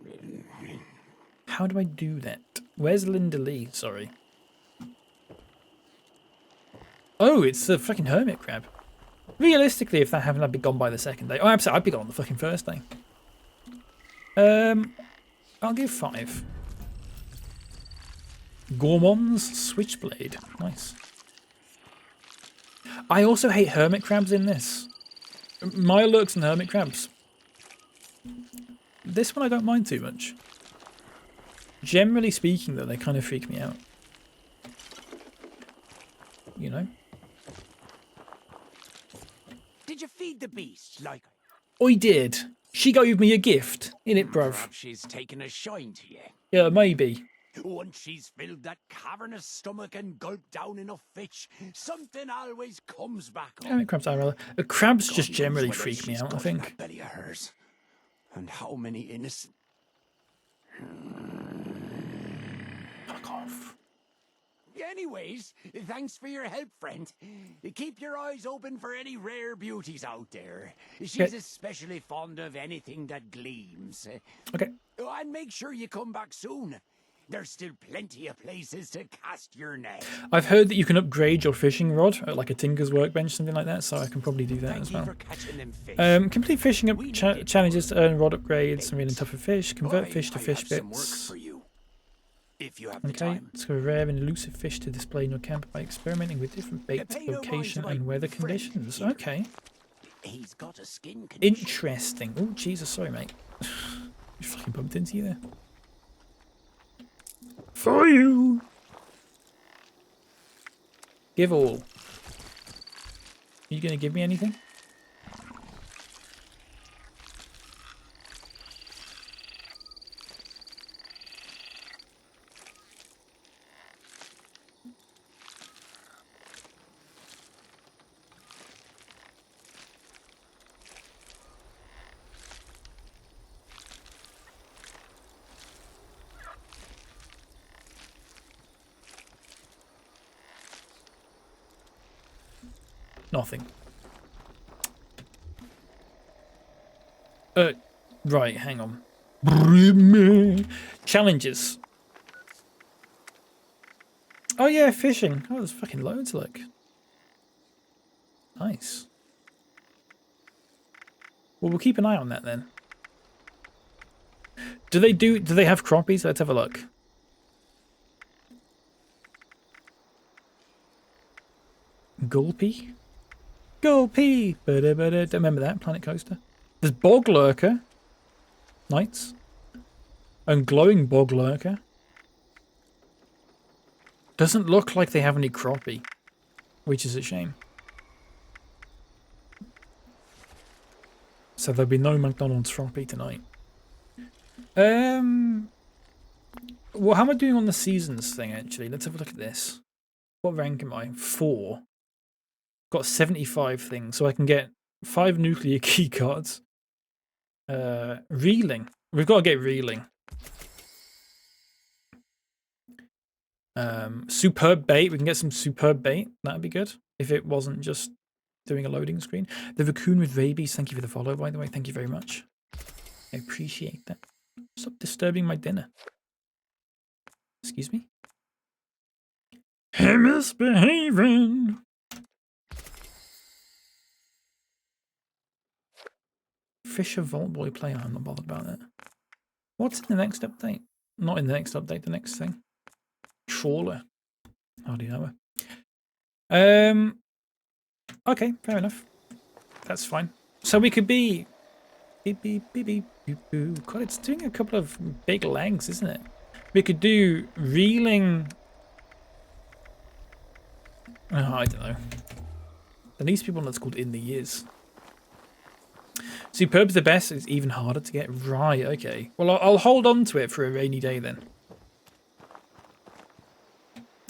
How do I do that? Where's Linda Lee? Sorry. Oh, it's the fucking hermit crab. Realistically, if that happened, I'd be gone by the second day. Oh, absolutely, I'd be gone on the fucking first day. I'll give 5. Gourmand's Switchblade. Nice. I also hate hermit crabs in this. Mirelurks and hermit crabs. This one I don't mind too much. Generally speaking, though, they kind of freak me out. You know? Did you feed the beast like I did. She gave me a gift, innit, bruv? Perhaps she's taken a shine to you. Yeah, maybe. Once she's filled that cavernous stomach and gulped down enough fish, something always comes back up. Hermit crabs are rather. The crabs God just knows generally whether freak me she's out, I got think. that belly of hers. And how many innocent... Fuck off. Anyways, thanks for your help, friend. Keep your eyes open for any rare beauties out there. She's especially fond of anything that gleams. Okay. And make sure you come back soon. There's still plenty of places to cast your net. I've heard that you can upgrade your fishing rod at like a Tinker's Workbench, something like that, so I can probably do that as well. Complete fishing up challenges to earn rod upgrades and really tougher fish. Convert fish to fish bits. If you have the Okay, time. discover rare and elusive fish to display in your camp by experimenting with different bait, Pay no mind location, to and my weather friend conditions. here. Okay. He's got a skin condition. Interesting. Oh, Jesus, sorry, mate. You fucking bumped into you there. For you! Give all. Are you going to give me anything? Nothing. Right, hang on. Challenges. Oh yeah, fishing. Oh, there's fucking loads, look. Nice. Well, we'll keep an eye on that then. Do they have crappies? Let's have a look. Gulpy? Gulpy! Remember that, Planet Coaster? There's Bog Lurker. Nice. And Glowing Bog Lurker. Doesn't look like they have any crappie, which is a shame. So there'll be no McDonald's crappie tonight. Well, how am I doing on the seasons thing, actually? Let's have a look at this. What rank am I? 4. Got 75 things, so I can get 5 nuclear key cards. Reeling. We've got to get reeling. Superb bait. We can get some superb bait. That'd be good. If it wasn't just doing a loading screen. The raccoon with rabies. Thank you for the follow, by the way. Thank you very much. I appreciate that. Stop disturbing my dinner. Excuse me? Misbehaving. Fisher Vault Boy player. I'm not bothered about that. What's in the next update? Not in the next update, the next thing. Trawler. How do you know her? Okay, fair enough. That's fine. So we could be... Beep, beep, beep, beep, boop, boop. God, it's doing a couple of big legs, isn't it? We could do reeling... Oh, I don't know. There needs to be one that's called In the Years. Superb's the best. It's even harder to get. Right, okay. Well, I'll hold on to it for a rainy day then.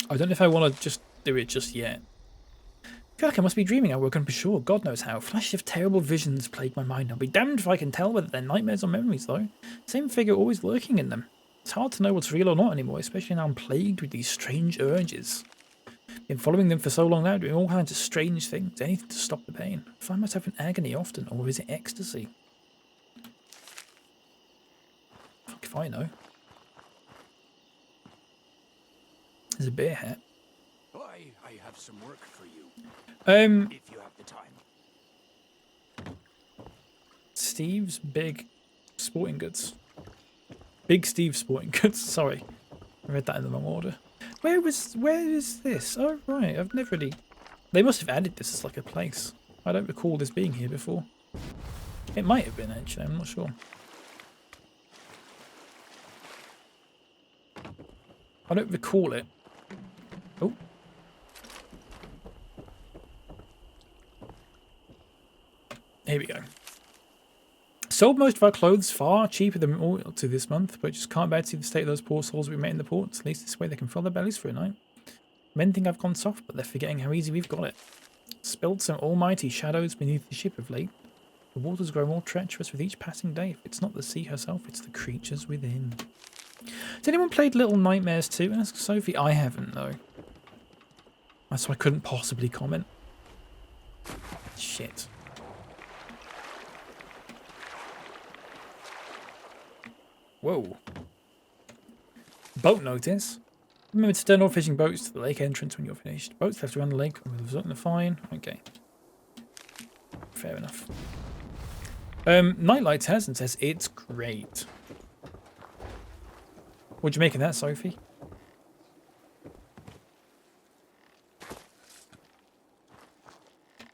I don't know if I want to just do it just yet. I feel like I must be dreaming. I woke up for sure. God knows how. Flashes of terrible visions plague my mind. I'll be damned if I can tell whether they're nightmares or memories, though. Same figure always lurking in them. It's hard to know what's real or not anymore, especially now I'm plagued with these strange urges. Been following them for so long now, doing all kinds of strange things, anything to stop the pain. I find myself in agony often, or is it ecstasy? Fuck if I know. There's a beer hat. I have some work for you. If you have the time. Steve's Big Sporting Goods. Big Steve's Sporting Goods. Sorry, I read that in the wrong order. Where is this? Oh right, I've never really. They must have added this as like a place. I don't recall this being here before. It might have been actually. I'm not sure. I don't recall it. Oh. Here we go. Sold most of our clothes far cheaper than we ought to this month, but just can't bear to see the state of those poor souls we met in the ports. At least this way they can fill their bellies for a night. Men think I've gone soft, but they're forgetting how easy we've got it. Spilled some almighty shadows beneath the ship of late. The waters grow more treacherous with each passing day. If it's not the sea herself, it's the creatures within. Has anyone played Little Nightmares 2? Ask Sophie. I haven't, though. So I couldn't possibly comment. Shit. Whoa. Boat notice. Remember to turn all fishing boats to the lake entrance when you're finished. Boats left around the lake will result in a fine. Okay. Fair enough. Nightlights has and says it's great. What'd you make of that, Sophie?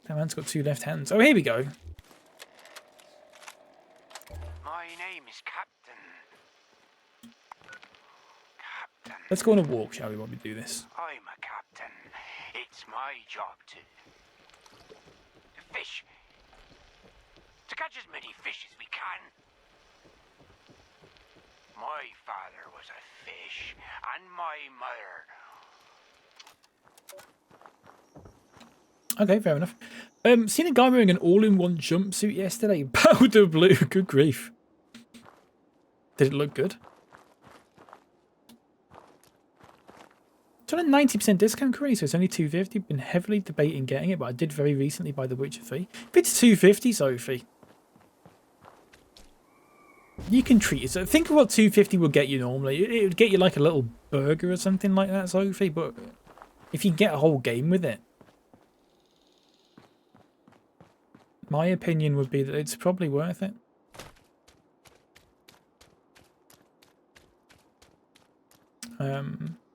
That man's got two left hands. Oh, here we go. My name is Captain. Let's go on a walk, shall we, while we do this? I'm a captain. It's my job to fish. To catch as many fish as we can. My father was a fish, and my mother. Okay, fair enough. Seen a guy wearing an all-in-one jumpsuit yesterday. Powder blue. Good grief. Did it look good? It's on a 90% discount currently, so it's only $250. Been heavily debating getting it, but I did very recently buy The Witcher 3. If it's $250, Sophie, you can treat yourself. Think of what $250 will get you normally. It would get you like a little burger or something like that, Sophie, but if you get a whole game with it, my opinion would be that it's probably worth it.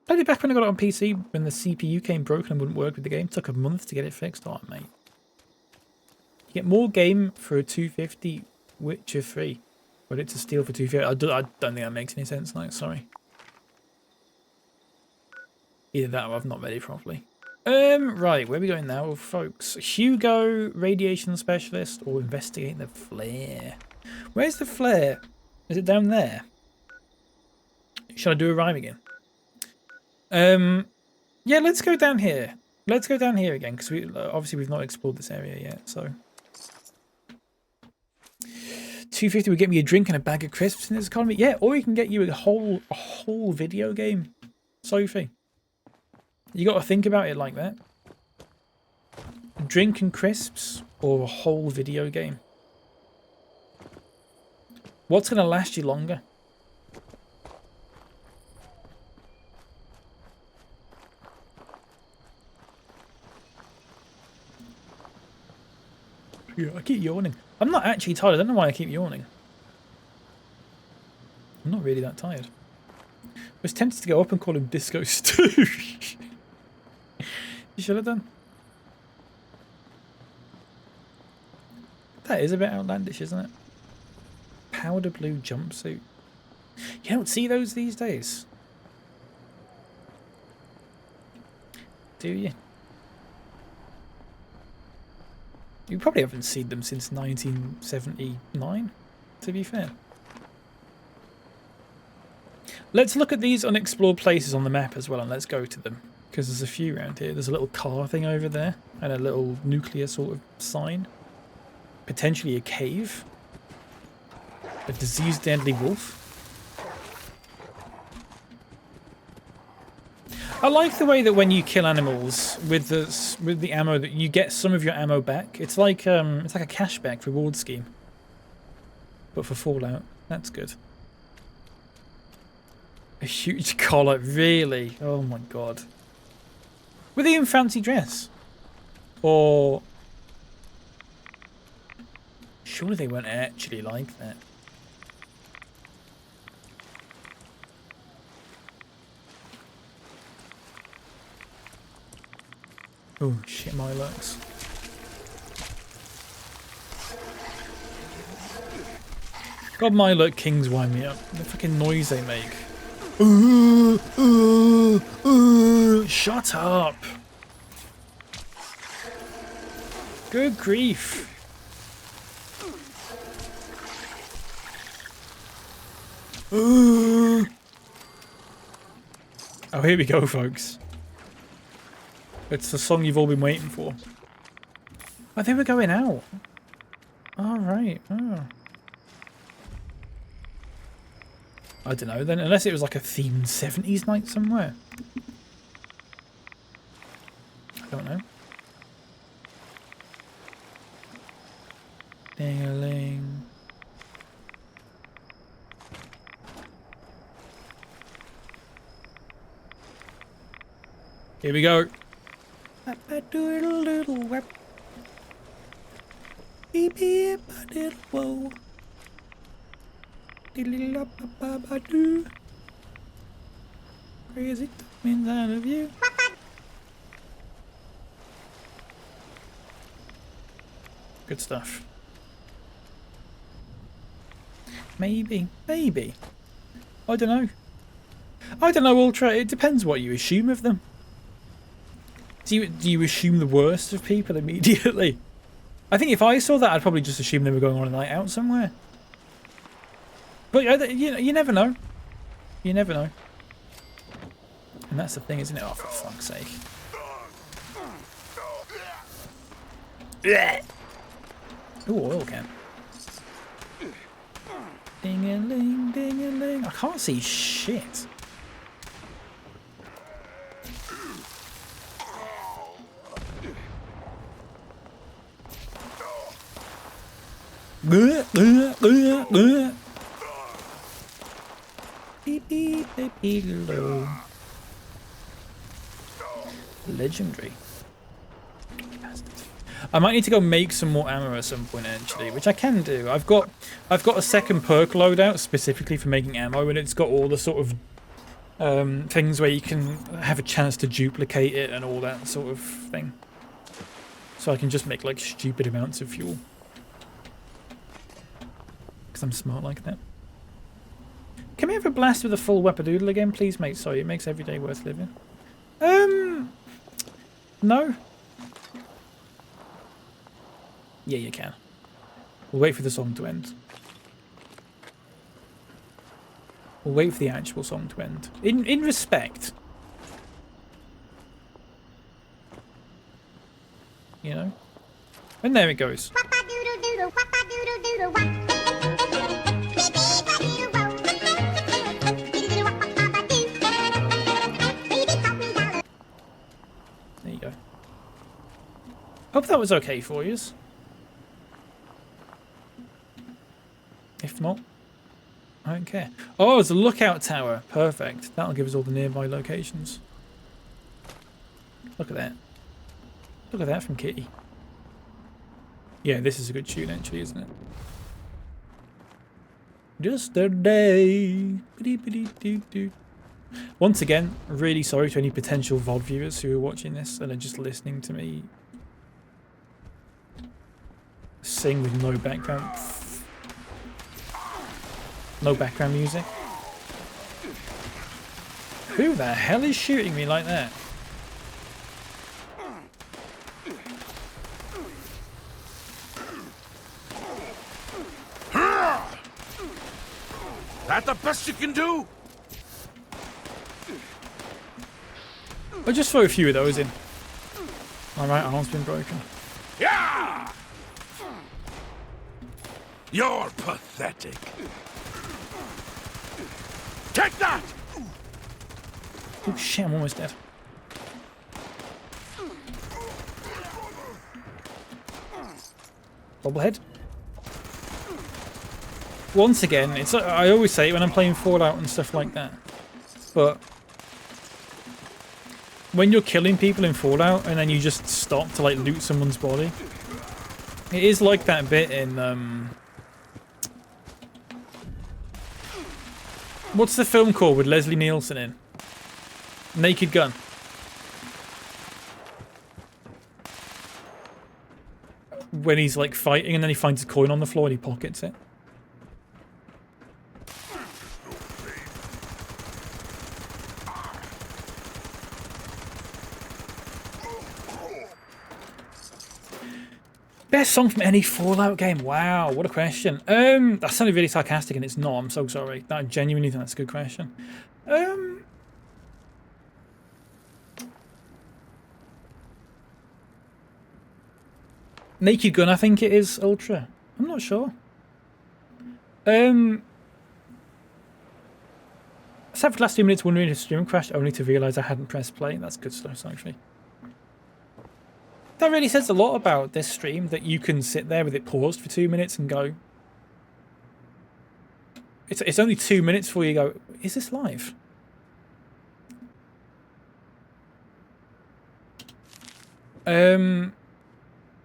Played it back when I got it on PC when the CPU came broken and wouldn't work with the game. Took a month to get it fixed. Oh, mate. You get more game for a $250 Witcher 3, but it's a steal for $250. I don't think that makes any sense. Like, sorry. Either that or I've not read it properly. Right, where are we going now, folks? Hugo, radiation specialist, or investigate the flare. Where's the flare? Is it down there? Should I do a rhyme again? Yeah, let's go down here. Let's go down here again, because obviously we've not explored this area yet, so. $250 would get me a drink and a bag of crisps in this economy. Yeah, or you can get you a whole video game, Sophie. You got to think about it like that. A drink and crisps or a whole video game. What's going to last you longer? Yeah, I keep yawning. I'm not actually tired. I don't know why I keep yawning. I'm not really that tired. I was tempted to go up and call him Disco Stew. You should have done. That is a bit outlandish, isn't it? Powder blue jumpsuit. You don't see those these days. Do you? You probably haven't seen them since 1979, to be fair. Let's look at these unexplored places on the map as well, and let's go to them. Because there's a few around here. There's a little car thing over there and a little nuclear sort of sign. Potentially a cave. A diseased deadly wolf. I like the way that when you kill animals with the ammo that you get some of your ammo back. It's like a cashback reward scheme. But for Fallout, that's good. A huge collar, really? Oh my god. Were they in fancy dress? Or surely they weren't actually like that. Oh shit, my looks. God, my look kings wind me up. The fucking noise they make. Shut up. Good grief. Oh, here we go, folks. It's the song you've all been waiting for. Oh, they were going out. All right. Oh. I don't know then, unless it was like a themed 70s night somewhere. I don't know. Ding-a-ling. Here we go. Wap-a-doodle-doodle-wap. Beep-beep-a-diddle-whoa. Diddle-up-a-ba-ba-doo. Crazy inside of you. Good stuff. Maybe. I don't know. Ultra. It depends what you assume of them. Do you assume the worst of people immediately? I think if I saw that, I'd probably just assume they were going on a night out somewhere. But you never know. You never know. And that's the thing, isn't it? Oh, for fuck's sake. Ooh, oil can. Ding-a-ling, ding-a-ling. I can't see shit. Beep, beep, beep, beep, low. Legendary. I might need to go make some more ammo at some point actually, which I can do. I've got a second perk loadout specifically for making ammo, and it's got all the sort of things where you can have a chance to duplicate it and all that sort of thing. So I can just make like stupid amounts of fuel. Because I'm smart like that. Can we have a blast with a full Weppadoodle again, please, mate? Sorry, it makes every day worth living. No. Yeah, you can. We'll wait for the song to end. We'll wait for the actual song to end. In respect. You know? And there it goes. There you go. Hope that was okay for you. If not, I don't care. Oh, it's a lookout tower. Perfect. That'll give us all the nearby locations. Look at that. Look at that from Kitty. Yeah, this is a good tune actually, isn't it? Just a day. Once again, really sorry to any potential VOD viewers who are watching this and are just listening to me sing with no background. No background music. Who the hell is shooting me like that? That the best you can do? I'll just throw a few of those in. My right arm's been broken. Yeah! You're pathetic. Take that! Oh shit, I'm almost dead. Bobblehead. Once again, it's I always say it when I'm playing Fallout and stuff like that, but when you're killing people in Fallout and then you just stop to like loot someone's body, it is like that bit in what's the film called with Leslie Nielsen in? Naked Gun. When he's like fighting and then he finds a coin on the floor and he pockets it. Best song from any Fallout game? Wow, what a question. That sounded really sarcastic and it's not. I'm so sorry. I genuinely think that's a good question. Naked Gun, I think it is, Ultra. I'm not sure. I sat for the last 2 minutes wondering if stream crashed, only to realise I hadn't pressed play. That's good stuff, actually. That really says a lot about this stream, that you can sit there with it paused for 2 minutes and go... It's only 2 minutes before you go, is this live?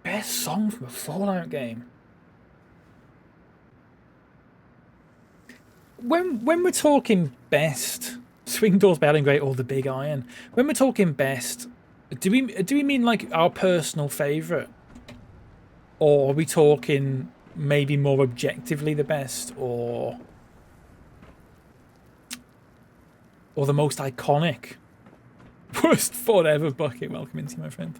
Best song from a Fallout game. When we're talking best, Swing Doors by Alan Gray or The Big Iron, when we're talking best, do we mean like our personal favourite? Or are we talking maybe more objectively the best, or the most iconic? Worst thought ever, Bucket. Welcome into my friend.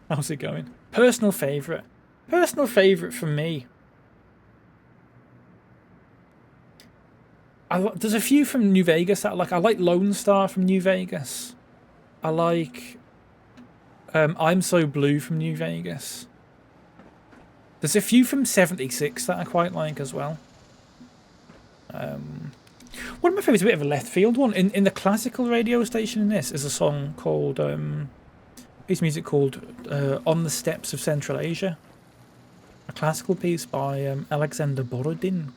How's it going? Personal favourite. Personal favourite for me. There's a few from New Vegas that I like. I like Lone Star from New Vegas. I like I'm So Blue from New Vegas. There's a few from 76 that I quite like as well. One of my favourites, a bit of a left field one. In the classical radio station in this is a song called... piece of music called On the Steppes of Central Asia. A classical piece by Alexander Borodin.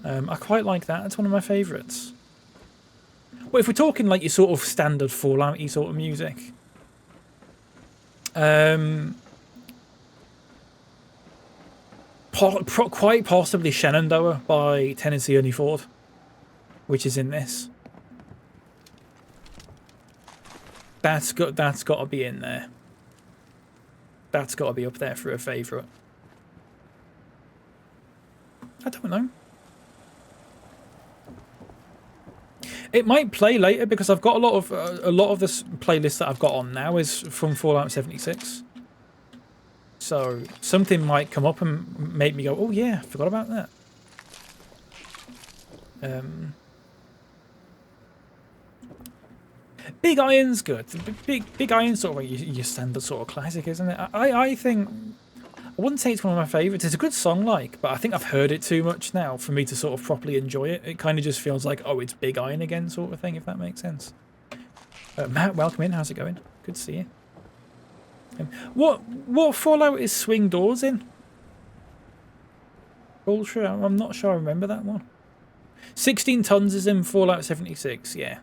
I quite like that. It's one of my favourites. Well, if we're talking like your sort of standard Fallout-y sort of music, quite possibly Shenandoah by Tennessee Ernie Ford, which is in this. That's got to be in there. That's got to be up there for a favourite. I don't know. It might play later because I've got a lot of this playlist that I've got on now is from Fallout 76. So something might come up and make me go, "Oh yeah, I forgot about that." Big Iron's good. Big Iron's sort of like your standard sort of classic, isn't it? I think I wouldn't say it's one of my favourites. It's a good song, but I think I've heard it too much now for me to sort of properly enjoy it. It kind of just feels like, oh, it's Big Iron again, sort of thing, if that makes sense. Matt, welcome in. How's it going? Good to see you. What Fallout is Swing Doors in? Ultra? I'm not sure I remember that one. 16 Tons is in Fallout 76, yeah.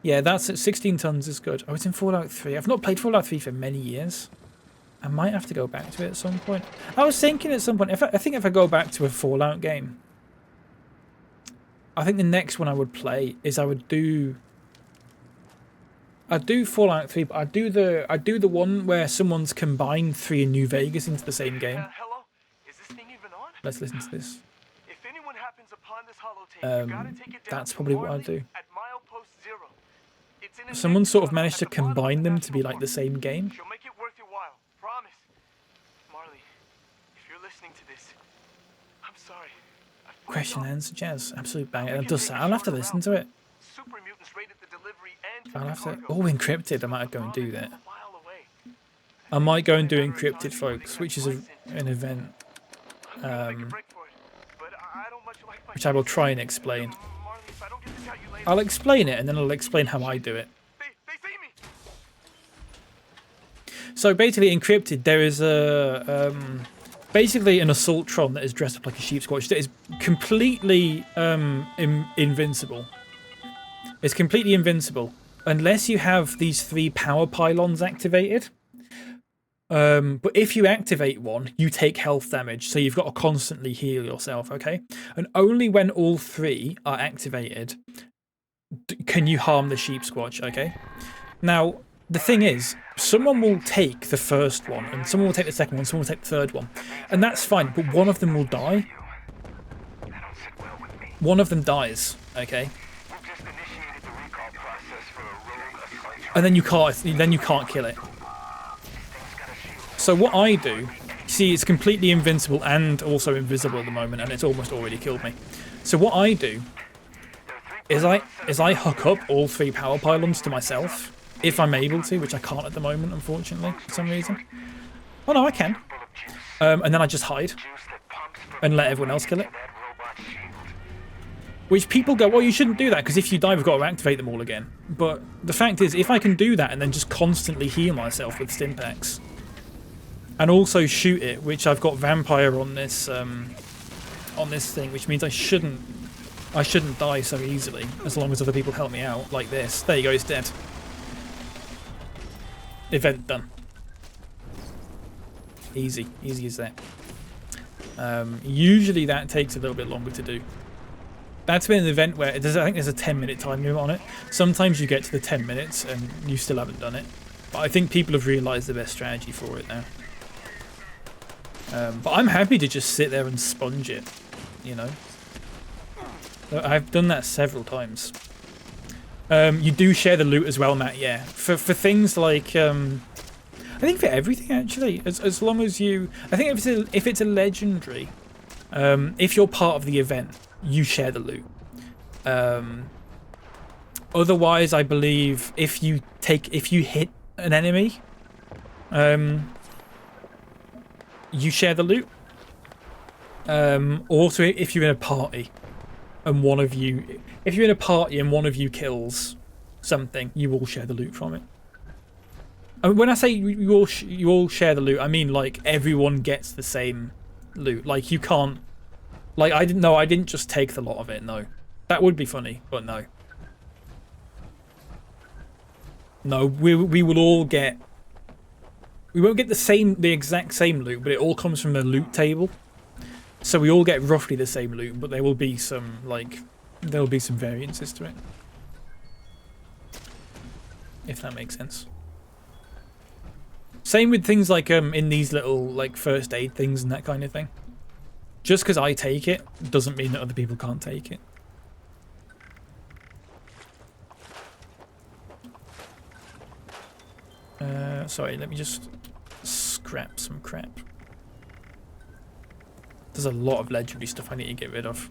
Yeah, that's it. 16 Tons is good. Oh, it's in Fallout 3. I've not played Fallout 3 for many years. I might have to go back to it at some point. I was thinking at some point, I think if I go back to a Fallout game, I think the next one I would play is I'd do Fallout 3, but I'd do the one where someone's combined 3 in New Vegas into the same game. Hello? Is this thing even on? Let's listen to this. If anyone happens upon this holotape, you gotta take it down That's probably what I'd do. at milepost 0. It's in a Someone sort of managed to combine them to be like the same game. She'll make it worth your while. Promise. Marley, if you're listening to this, I'm sorry. Question and answer, Jazz. Absolute banger. It does sound. I'll have to listen to it. Super mutants raided the delivery I'll have to... Oh, encrypted. I might go and do that. I might go and do encrypted, folks, which is an event. Which I will try and explain. I'll explain it, and then I'll explain how I do it. So basically, encrypted, there is a... basically an Assaultron that is dressed up like a sheep squatch that is completely invincible. It's completely invincible. Unless you have these 3 power pylons activated. But if you activate one, you take health damage. So you've got to constantly heal yourself, okay? And only when all 3 are activated can you harm the sheep squatch, okay? Now, the thing is, someone will take the first one, and someone will take the second one, someone will take the third one. And that's fine, but one of them will die. One of them dies, okay? And then you can't kill it. So what I do, see, it's completely invincible and also invisible at the moment, and it's almost already killed me. So what I do is I hook up all 3 power pylons to myself, if I'm able to, which I can't at the moment, unfortunately, for some reason. Oh no, I can. And then I just hide and let everyone else kill it. Which people go, well, you shouldn't do that, because if you die, we've got to activate them all again. But the fact is, if I can do that and then just constantly heal myself with stimpaks, and also shoot it, which I've got vampire on this thing, which means I shouldn't die so easily, as long as other people help me out, like this. There you go, it's dead. Event done. Easy as that. Usually that takes a little bit longer to do. That's been an event where I think there's a 10-minute time limit on it. Sometimes you get to the 10 minutes and you still haven't done it. But I think people have realised the best strategy for it now. But I'm happy to just sit there and sponge it, you know. I've done that several times. You do share the loot as well, Matt, yeah. For things like... I think for everything, actually. As long as you... I think if it's a legendary, if you're part of the event, you share the loot. Otherwise, I believe if you hit an enemy, you share the loot. Also, if you're in a party and if you're in a party and one of you kills something, you all share the loot from it. I mean, when I say you all share the loot, I mean like everyone gets the same loot. Like you can't, like I didn't just take the lot of it. No, that would be funny, but no. No, we will all get. We won't get the exact same loot, but it all comes from a loot table. So we all get roughly the same loot, but there will be some variances to it. If that makes sense. Same with things like in these little like first aid things and that kind of thing. Just because I take it doesn't mean that other people can't take it. Sorry, let me just scrap some crap. There's a lot of legendary stuff I need to get rid of.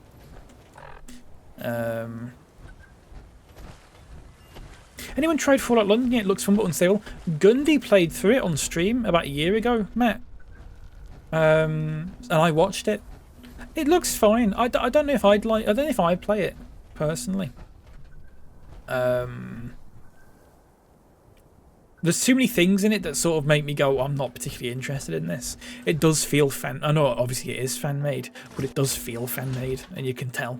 Anyone tried Fallout London yet? It looks fun but unstable. Gundy played through it on stream about a year ago, Matt. And I watched it. It looks fine. I don't know if I don't know if I'd play it personally. There's too many things in it that sort of make me go, I'm not particularly interested in this. It does feel I know obviously it is fan-made, but it does feel fan-made, and you can tell.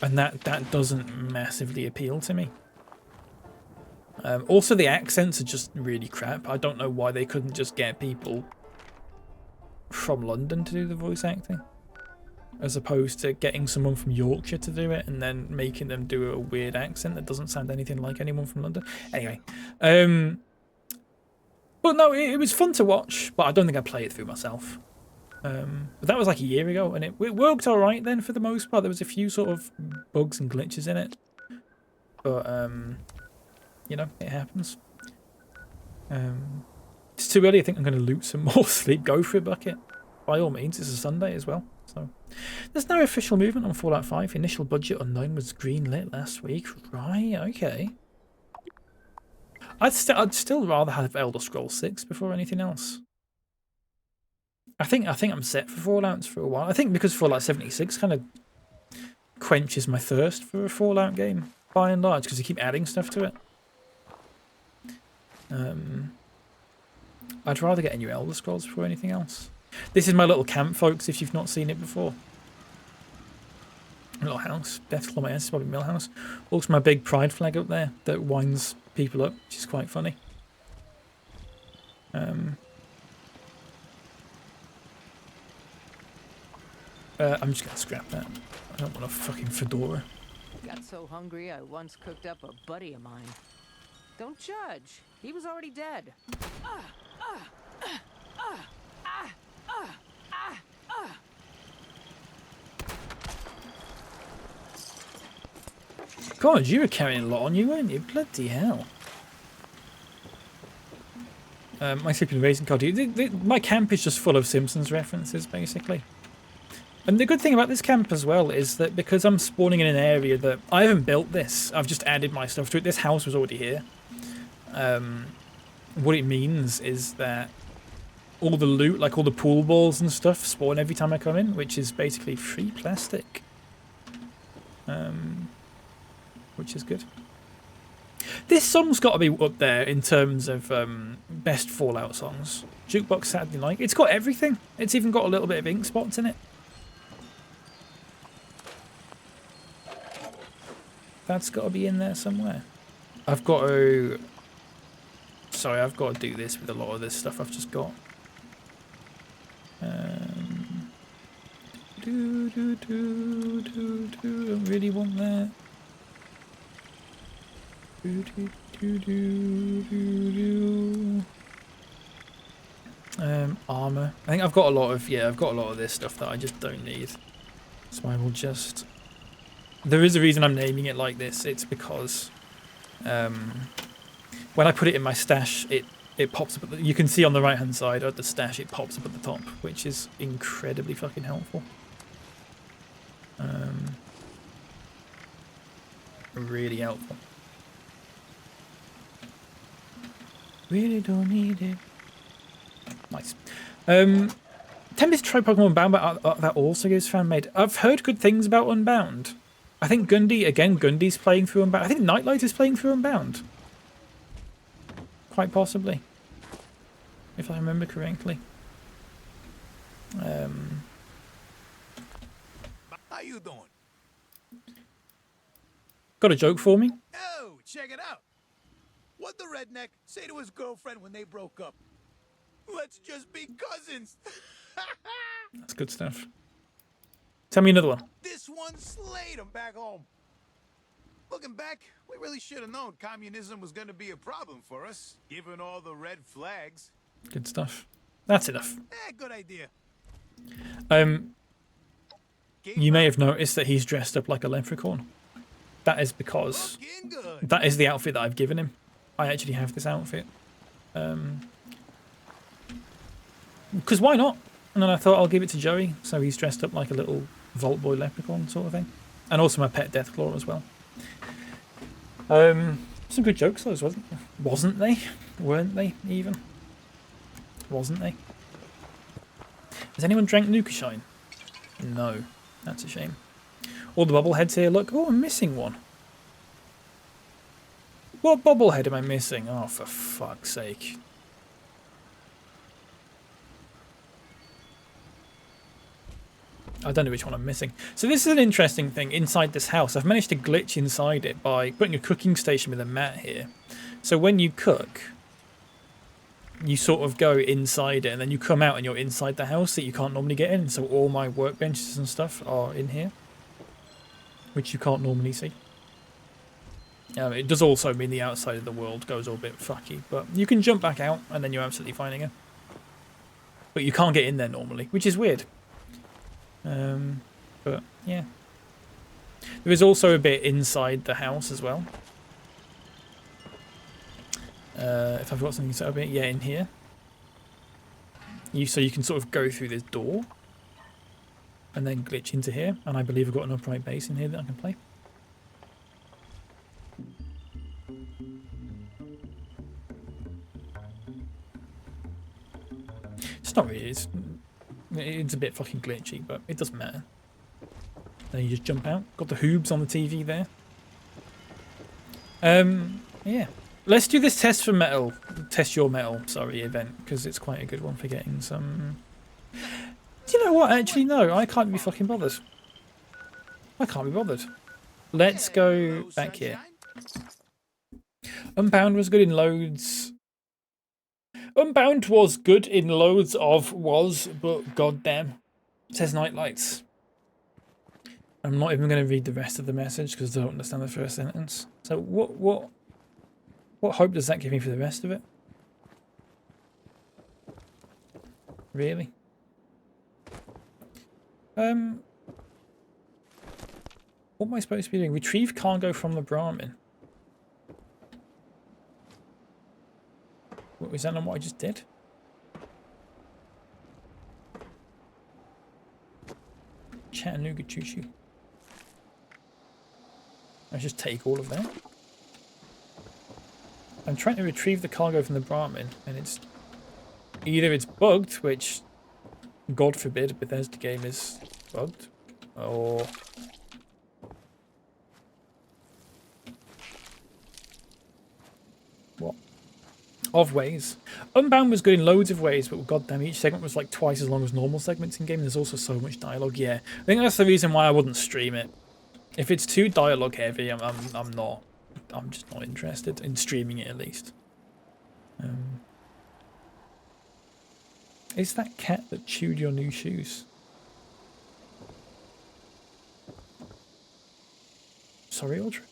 And that doesn't massively appeal to me. Also, the accents are just really crap. I don't know why they couldn't just get people from London to do the voice acting, as opposed to getting someone from Yorkshire to do it and then making them do a weird accent that doesn't sound anything like anyone from London. Anyway, but no, it was fun to watch, but I don't think I'd play it through myself. But that was like a year ago, and it worked all right then for the most part. There was a few sort of bugs and glitches in it, but you know, it happens. It's too early. I think I'm going to loot some more sleep. Go for it, Bucket. By all means, it's a Sunday as well. So there's no official movement on Fallout 5. Initial budget unknown was greenlit last week. Right, okay. I'd still rather have Elder Scrolls 6 before anything else. I think I'm set for Fallouts for a while. I think because Fallout 76 kind of quenches my thirst for a Fallout game by and large, because you keep adding stuff to it. I'd rather get a new Elder Scrolls before anything else. This is my little camp, folks, if you've not seen it before. A little house. Deathclaw, my is probably Millhouse. Also my big pride flag up there that winds people up, which is quite funny. I'm just going to scrap that. I don't want a fucking fedora. Got so hungry I once cooked up a buddy of mine. Don't judge. He was already dead. God, you were carrying a lot on you, weren't you? Bloody hell. My sleeping racing card. My camp is just full of Simpsons references, basically. And the good thing about this camp as well is that because I'm spawning in an area that I haven't built this, I've just added my stuff to it. This house was already here. What it means is that all the loot, like all the pool balls and stuff, spawn every time I come in, which is basically free plastic. Which is good. This song's got to be up there in terms of best Fallout songs. Jukebox Saturday Night. It's got everything. It's even got a little bit of ink spots in it. That's got to be in there somewhere. I've got to... Sorry, I've got to do this with a lot of this stuff I've just got. Don't really want that. Armor. I think I've got a lot of this stuff that I just don't need. So I will just... There is a reason I'm naming it like this. It's because when I put it in my stash, it pops up. You can see on the right hand side of the stash, it pops up at the top, which is incredibly fucking helpful. Really helpful. Really don't need it. Nice. Tempest tried Pokemon Unbound, but that also gives fan-made. I've heard good things about Unbound. I think Gundy's playing through Unbound. I think Nightlight is playing through Unbound. Quite possibly. If I remember correctly. How you doing? Got a joke for me? Oh, check it out. What'd the redneck say to his girlfriend when they broke up? Let's just be cousins. That's good stuff. Tell me another one. This one slayed him back home. Looking back, we really should have known communism was going to be a problem for us, given all the red flags. Good stuff. That's enough. Good idea. You may have noticed that he's dressed up like a leprechaun. That is because that is the outfit that I've given him. I actually have this outfit. Because why not? And then I thought I'll give it to Joey, so he's dressed up like a little Vault Boy leprechaun sort of thing. And also my pet Deathclaw as well. Some good jokes those, wasn't they? Weren't they even? Wasn't they? Has anyone drank Nuka Shine? No. That's a shame. All the bobbleheads here, look. Oh, I'm missing one. What bobblehead am I missing? Oh, for fuck's sake. I don't know which one I'm missing. So this is an interesting thing inside this house. I've managed to glitch inside it by putting a cooking station with a mat here. So when you cook, you sort of go inside it and then you come out and you're inside the house that you can't normally get in. So all my workbenches and stuff are in here, which you can't normally see. It does also mean the outside of the world goes all a bit fucky, but you can jump back out and then you're absolutely fine again. But you can't get in there normally, which is weird. But yeah, there is also a bit inside the house as well. If I've got something set up here, yeah, in here. So you can sort of go through this door. and then glitch into here. And I believe I've got an upright base in here that I can play. It's not really. It's a bit fucking glitchy, but it doesn't matter. Then you just jump out. Got the hoobs on the TV there. Yeah. Let's do this test for metal. Test your metal, sorry, event, because it's quite a good one for getting some... Do you know what? Actually, no, I can't be fucking bothered. I can't be bothered. Let's go back here. Unbound was good in loads. Unbound was good in loads of but goddamn. It says nightlights. I'm not even going to read the rest of the message because I don't understand the first sentence. So what hope does that give me for the rest of it? Really? What am I supposed to be doing? Retrieve cargo from the Brahmin. Was that not what I just did? Chattanooga choo-choo. Let's just take all of that. I'm trying to retrieve the cargo from the Brahmin, and it's either it's bugged, which God forbid a Bethesda game is bugged, or what? Of ways. Unbound was good in loads of ways, but goddamn, each segment was like twice as long as normal segments in game. There's also so much dialogue. Yeah, I think that's the reason why I wouldn't stream it. If it's too dialogue heavy, I'm not. I'm just not interested in streaming it, at least. Is that cat that chewed your new shoes? Sorry, Audrey.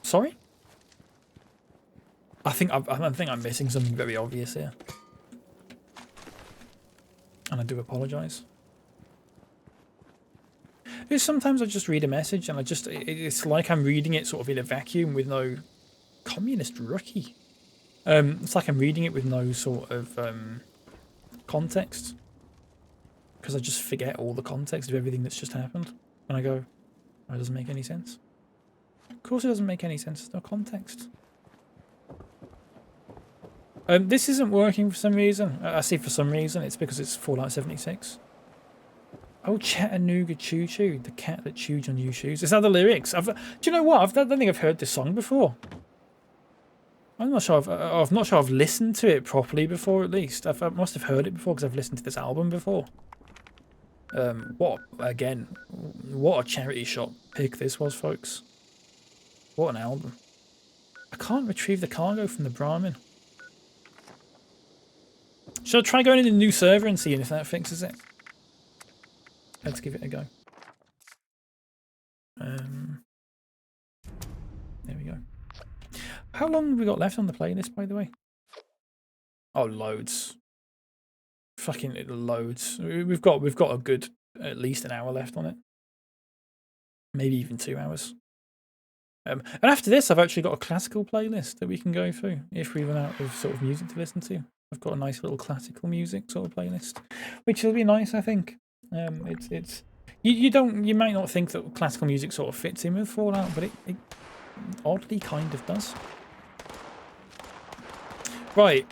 Sorry? I think I'm missing something very obvious here. And I do apologise. Because sometimes I just read a message and it's like I'm reading it sort of in a vacuum with no communist rookie. It's like I'm reading it with no sort of context. Because I just forget all the context of everything that's just happened. And I go, oh, it doesn't make any sense. Of course it doesn't make any sense, there's no context. This isn't working for some reason. I say for some reason, it's because it's Fallout 76. Oh, Chattanooga Choo Choo, the cat that chewed on your shoes. Is that the lyrics? Do you know what? I don't think I've heard this song before. I'm not sure. I'm not sure I've listened to it properly before. At least I must have heard it before because I've listened to this album before. What a charity shop pick this was, folks. What an album. I can't retrieve the cargo from the Brahmin. Should I try going in a new server and seeing if that fixes it? Let's give it a go. There we go. How long have we got left on the playlist, by the way? Oh, loads. Fucking loads. We've got a good at least an hour left on it. Maybe even 2 hours. And after this, I've actually got a classical playlist that we can go through if we run out of sort of music to listen to. I've got a nice little classical music sort of playlist, which will be nice, I think. You might not think that classical music sort of fits in with Fallout, but it oddly kind of does. Right.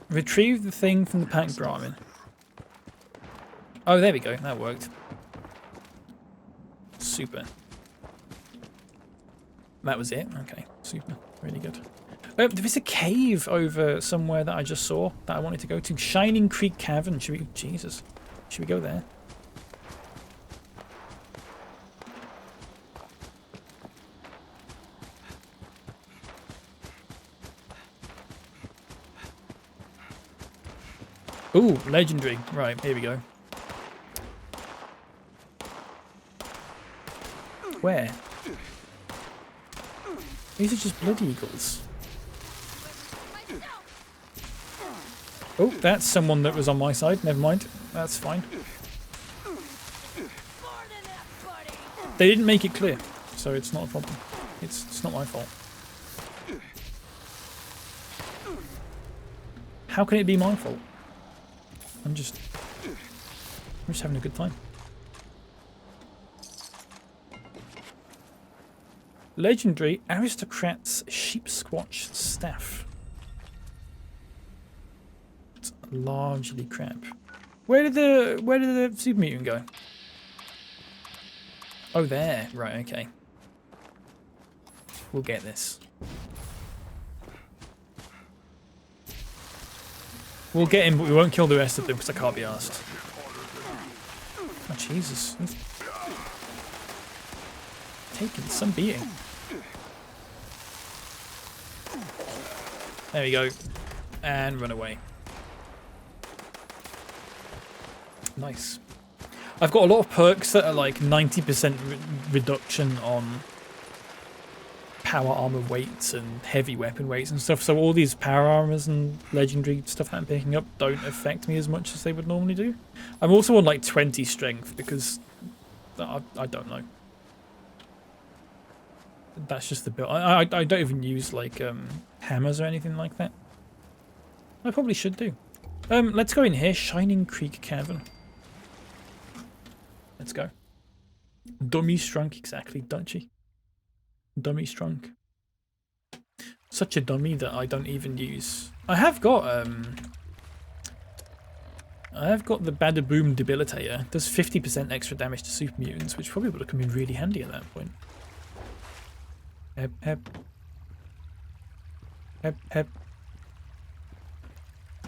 Retrieve the thing from the packed Brahmin. Oh, there we go. That worked. Super. That was it? Okay, super. Really good. There is a cave over somewhere that I just saw that I wanted to go to. Shining Creek Cavern. Jesus. Should we go there? Ooh, legendary. Right, here we go. Where? These are just blood eagles. Oh, that's someone that was on my side. Never mind. That's fine. They didn't make it clear, so it's not a problem. It's not my fault. How can it be my fault? I'm just having a good time. Legendary Aristocrat's Sheep Squatch Staff. It's largely crap. Where did the super mutant go? Oh, there. Right, okay. We'll get this. We'll get him, but we won't kill the rest of them because I can't be asked. Oh, Jesus. He's taking some beating. There we go. And run away. Nice. I've got a lot of perks that are like 90% reduction on power armor weights and heavy weapon weights and stuff. So all these power armors and legendary stuff that I'm picking up don't affect me as much as they would normally do. I'm also on like 20 strength because I don't know. That's just the build. I don't even use like hammers or anything like that. I probably should do. Let's go in here. Shining Creek Cavern. Let's go. Dummy Strunk, exactly, don't you? Dummy Strunk. Such a dummy that I don't even use. I have got the Badaboom Debilitator. Does 50% extra damage to super mutants, which probably would have come in really handy at that point. Hep hep. Hep hep.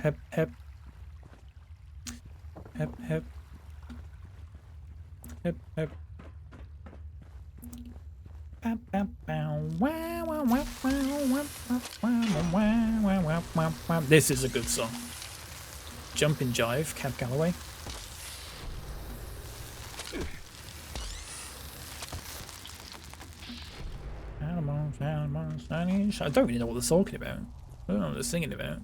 Hep hep. Hep hep. Hep hep. This is a good song. Jump and Jive, Cab Calloway. I don't really know what they're talking about. I don't know what they're singing about.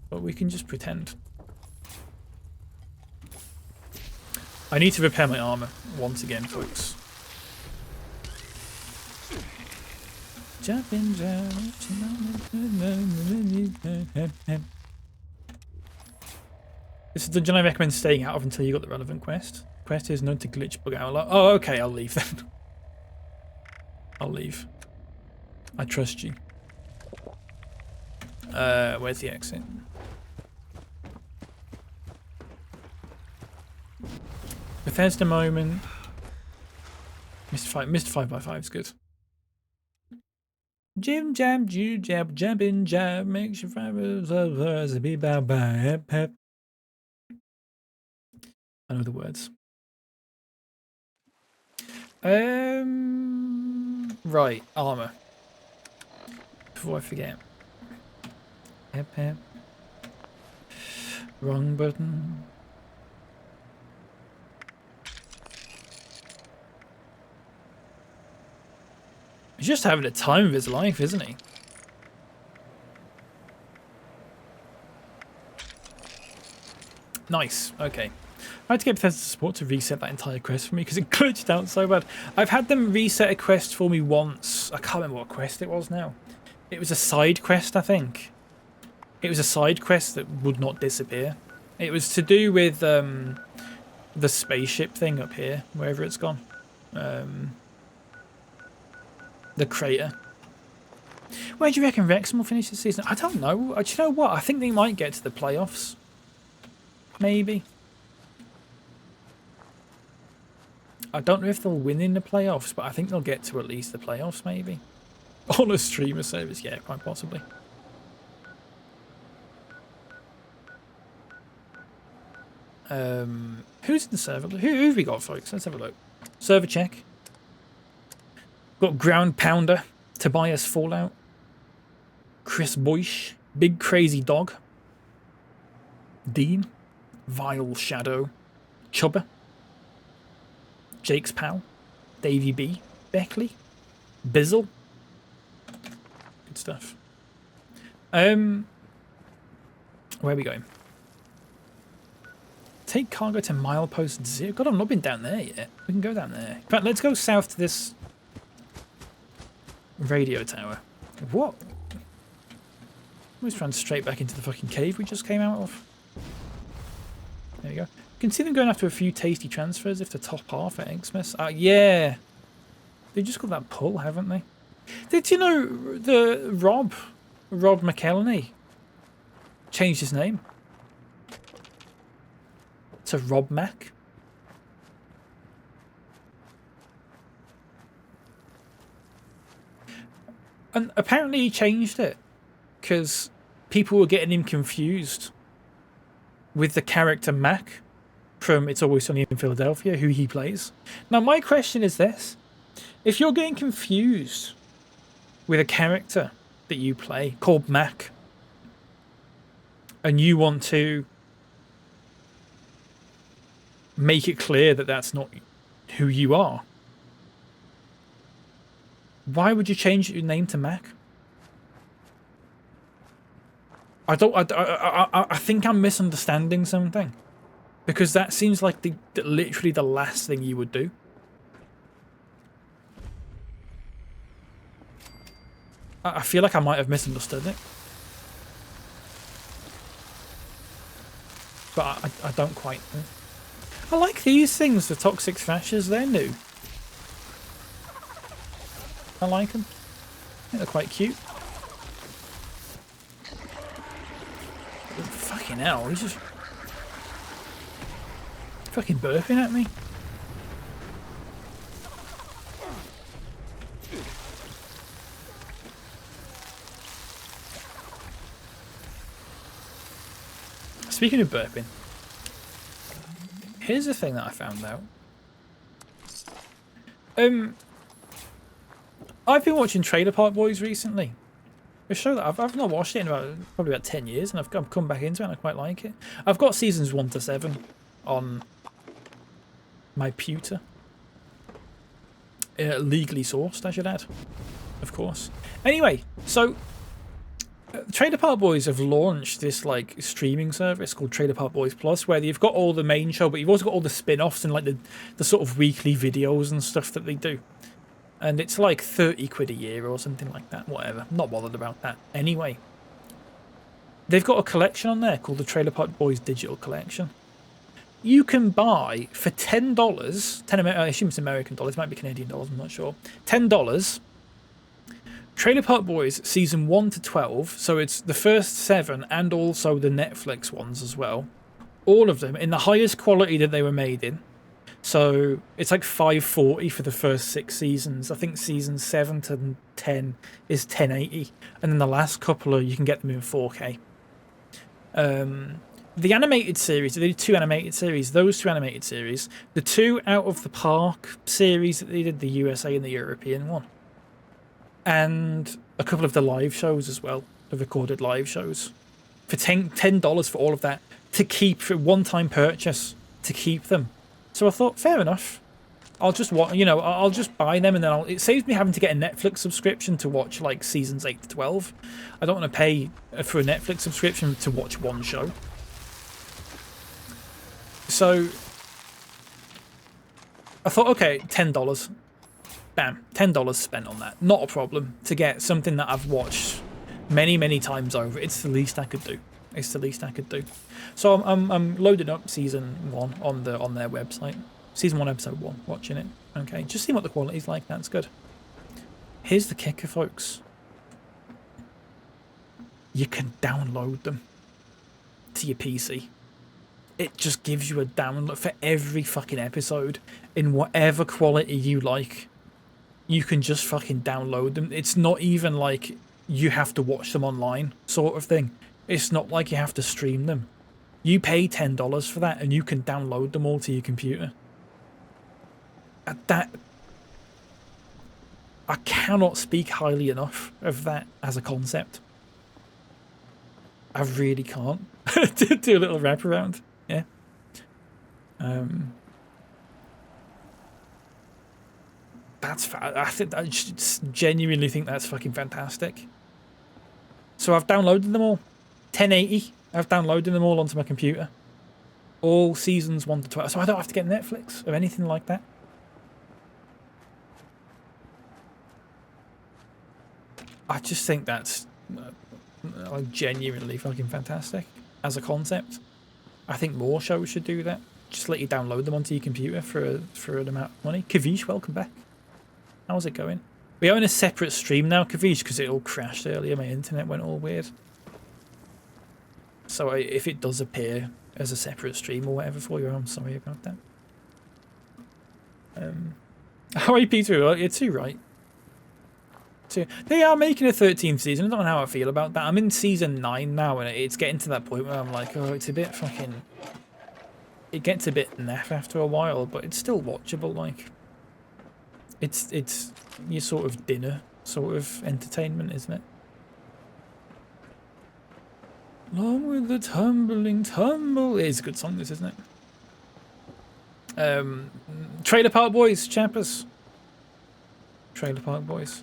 But we can just pretend. I need to repair my armor once again, folks. Jumping, This is the dungeon I recommend staying out of until you got the relevant quest. Quest is known to glitch bug out a lot. Oh, okay, I'll leave then. I'll leave. I trust you. Where's the exit? Bethesda moment. Mr. 5x5 is good. Jim jam, ju jab, jabbing jab, makes your fibers be bad by hep. I know the words. Right, armor. Before I forget. Hep hep. Wrong button. He's just having a time of his life, isn't he? Nice. Okay. I had to get Bethesda support to reset that entire quest for me because it glitched out so bad. I've had them reset a quest for me once. I can't remember what quest it was now. It was a side quest, I think. It was a side quest that would not disappear. It was to do with the spaceship thing up here, wherever it's gone. The crater. Where do you reckon Wrexham will finish this season? I don't know. Do you know what? I think they might get to the playoffs. Maybe. I don't know if they'll win in the playoffs, but I think they'll get to at least the playoffs, maybe. On a streamer service, yeah, quite possibly. Who's in the server? Who have we got, folks? Let's have a look. Server check. Got Ground Pounder, Tobias Fallout, Chris Boysh, Big Crazy Dog, Dean, Vile Shadow, Chubba, Jake's Pal, Davey B, Beckley, Bizzle. Good stuff. Where are we going? Take cargo to milepost 0. God, I've not been down there yet. We can go down there. In fact, let's go south to this radio tower. What? Let's run straight back into the fucking cave we just came out of. There we go. You can see them going after a few tasty transfers if the top half at Xmas. Yeah. They just got that pull, haven't they? Did you know the Rob McElhenney changed his name to Rob Mac? And apparently he changed it because people were getting him confused with the character Mac from It's Always Sunny in Philadelphia, who he plays. Now, my question is this. If you're getting confused with a character that you play called Mac, and you want to make it clear that that's not who you are, why would you change your name to Mac? I think I'm misunderstanding something, because that seems like literally the last thing you would do. I feel like I might have misunderstood it, but I don't quite know. I like these things, the Toxic Thrashers. They're new. I like them. I think they're quite cute. Fucking hell, he's just fucking burping at me. Speaking of burping, here's the thing that I found out. I've been watching Trailer Park Boys recently. A show that I've not watched it in probably about 10 years, and I've come back into it and I quite like it. I've got seasons 1 to 7 on my pewter. Legally sourced, I should add, of course. Anyway, so Trailer Park Boys have launched this like streaming service called Trailer Park Boys Plus, where you've got all the main show, but you've also got all the spin-offs and like the sort of weekly videos and stuff that they do. And it's like 30 quid a year or something like that, whatever. I'm not bothered about that. Anyway, they've got a collection on there called the Trailer Park Boys Digital Collection. You can buy for $10, I assume it's American dollars, it might be Canadian dollars, I'm not sure. $10, Trailer Park Boys season 1 to 12, so it's the first 7 and also the Netflix ones as well. All of them in the highest quality that they were made in. So it's like $540 for the first 6 seasons. I think seasons 7 to 10 is $1080, and then the last couple you can get them in 4K. The animated series, they did 2 animated series. Those 2 animated series, the 2 Out of the Park series that they did, the USA and the European one, and a couple of the live shows as well, the recorded live shows, for $10 for all of that, to keep, for one-time purchase, to keep them. So I thought, fair enough. I'll just I'll just buy them, and then it saves me having to get a Netflix subscription to watch like seasons 8 to 12. I don't want to pay for a Netflix subscription to watch one show. So I thought, okay, $10. Bam, $10 spent on that. Not a problem to get something that I've watched many, many times over. It's the least I could do. It's the least I could do. So I'm loading up season 1 on their website. Season 1, episode 1, watching it. Okay, just see what the quality's like. That's good. Here's the kicker, folks. You can download them to your PC. It just gives you a download for every fucking episode in whatever quality you like. You can just fucking download them. It's not even like you have to watch them online, sort of thing. It's not like you have to stream them. You pay $10 for that and you can download them all to your computer. That, I cannot speak highly enough of that as a concept. I really can't. Do a little wraparound. Yeah. That's I genuinely think that's fucking fantastic. So I've downloaded them all. 1080. I've downloaded them all onto my computer. All seasons 1 to 12. So I don't have to get Netflix or anything like that. I just think that's like genuinely fucking fantastic as a concept. I think more shows should do that. Just let you download them onto your computer for an amount of money. Kavish, welcome back. How's it going? We are in a separate stream now, Kavish, because it all crashed earlier. My internet went all weird. So if it does appear as a separate stream or whatever for you, I'm sorry about that. RIP to you're too right. They are making a 13th season. I don't know how I feel about that. I'm in season 9 now, and it's getting to that point where I'm like, oh, it's a bit fucking... It gets a bit naff after a while, but it's still watchable. Like, it's your sort of dinner sort of entertainment, isn't it? Along with the tumbling tumble. It is a good song, this, isn't it? Trailer Park Boys, chappers. Trailer Park Boys.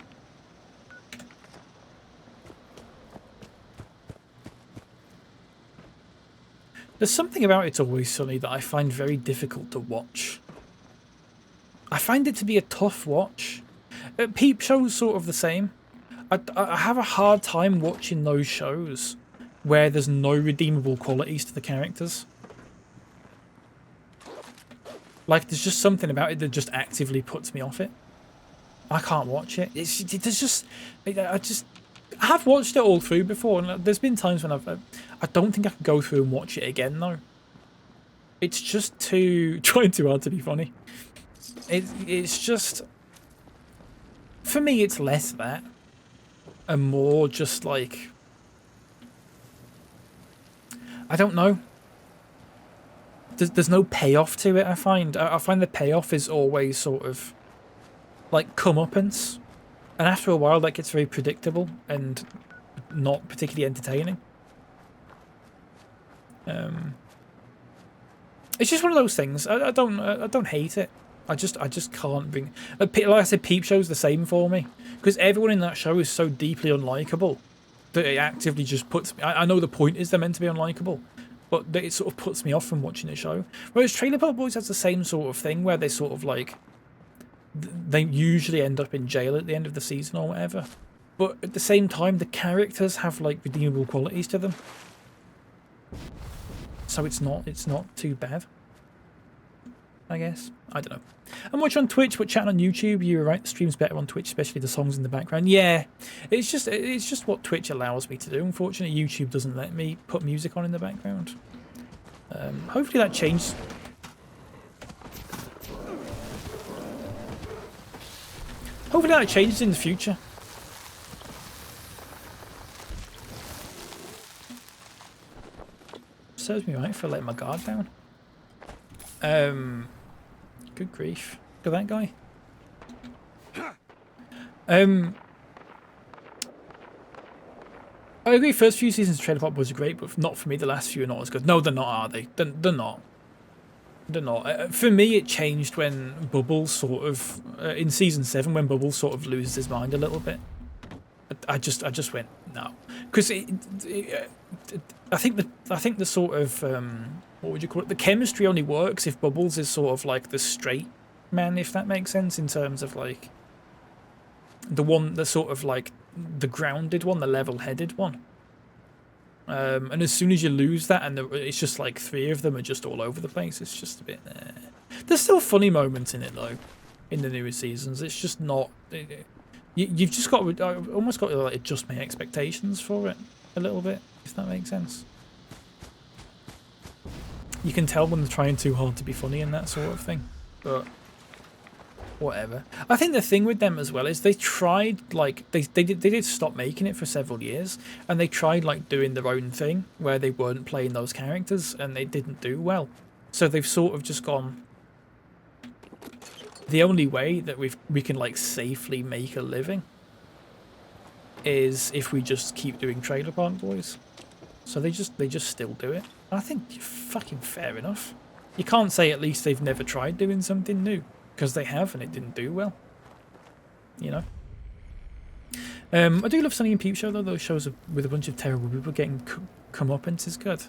There's something about It's Always Sunny that I find very difficult to watch. I find it to be a tough watch. Peep Show's sort of the same. I have a hard time watching those shows where there's no redeemable qualities to the characters. Like, there's just something about it that just actively puts me off it. I can't watch it. I have watched it all through before, and there's been times when I don't think I can go through and watch it again though. It's just trying too hard to be funny. It's just, for me, it's less that and more just like, I don't know. There's no payoff to it. I find the payoff is always sort of like comeuppance. And after a while, that gets very predictable and not particularly entertaining. It's just one of those things. I don't hate it. I just can't bring. Like I said, Peep Show's the same for me because everyone in that show is so deeply unlikable that it actively just puts me. I know the point is they're meant to be unlikable, but it sort of puts me off from watching the show. Whereas Trailer Park Boys has the same sort of thing where they sort of like. They usually end up in jail at the end of the season or whatever. But at the same time, the characters have like redeemable qualities to them. So it's not too bad. I guess. I don't know. I'm watching on Twitch, but chatting on YouTube. You were right, the stream's better on Twitch, especially the songs in the background. Yeah. It's just what Twitch allows me to do. Unfortunately, YouTube doesn't let me put music on in the background. Hopefully that changes. Hopefully that changes in the future. Serves me right for letting my guard down. Good grief. Look at that guy. I agree, first few seasons of Trailer Park Boys are great, but not for me. The last few are not as good. No, they're not, are they? They're not. They're not. For me, it changed when Bubbles sort of in season 7 when Bubbles sort of loses his mind a little bit. I just went no, because I think the sort of what would you call it? The chemistry only works if Bubbles is sort of like the straight man, if that makes sense, in terms of like the sort of like the grounded one, the level-headed one. And as soon as you lose that, and it's just like 3 of them are just all over the place, it's just a bit. There's still funny moments in it though, in the newer seasons. It's just not. You've just got to, almost got to like adjust my expectations for it a little bit, if that makes sense. You can tell when they're trying too hard to be funny and that sort of thing, but whatever. I think the thing with them as well is they tried, like, they did stop making it for several years, and they tried like doing their own thing where they weren't playing those characters, and they didn't do well. So they've sort of just gone, the only way that we can like safely make a living is if we just keep doing Trailer Park Boys. So they just still do it. And I think fucking fair enough. You can't say at least they've never tried doing something new, because they have and it didn't do well. You know. I do love Sunny and Peep Show though. Those shows with a bunch of terrible people getting comeuppance is good.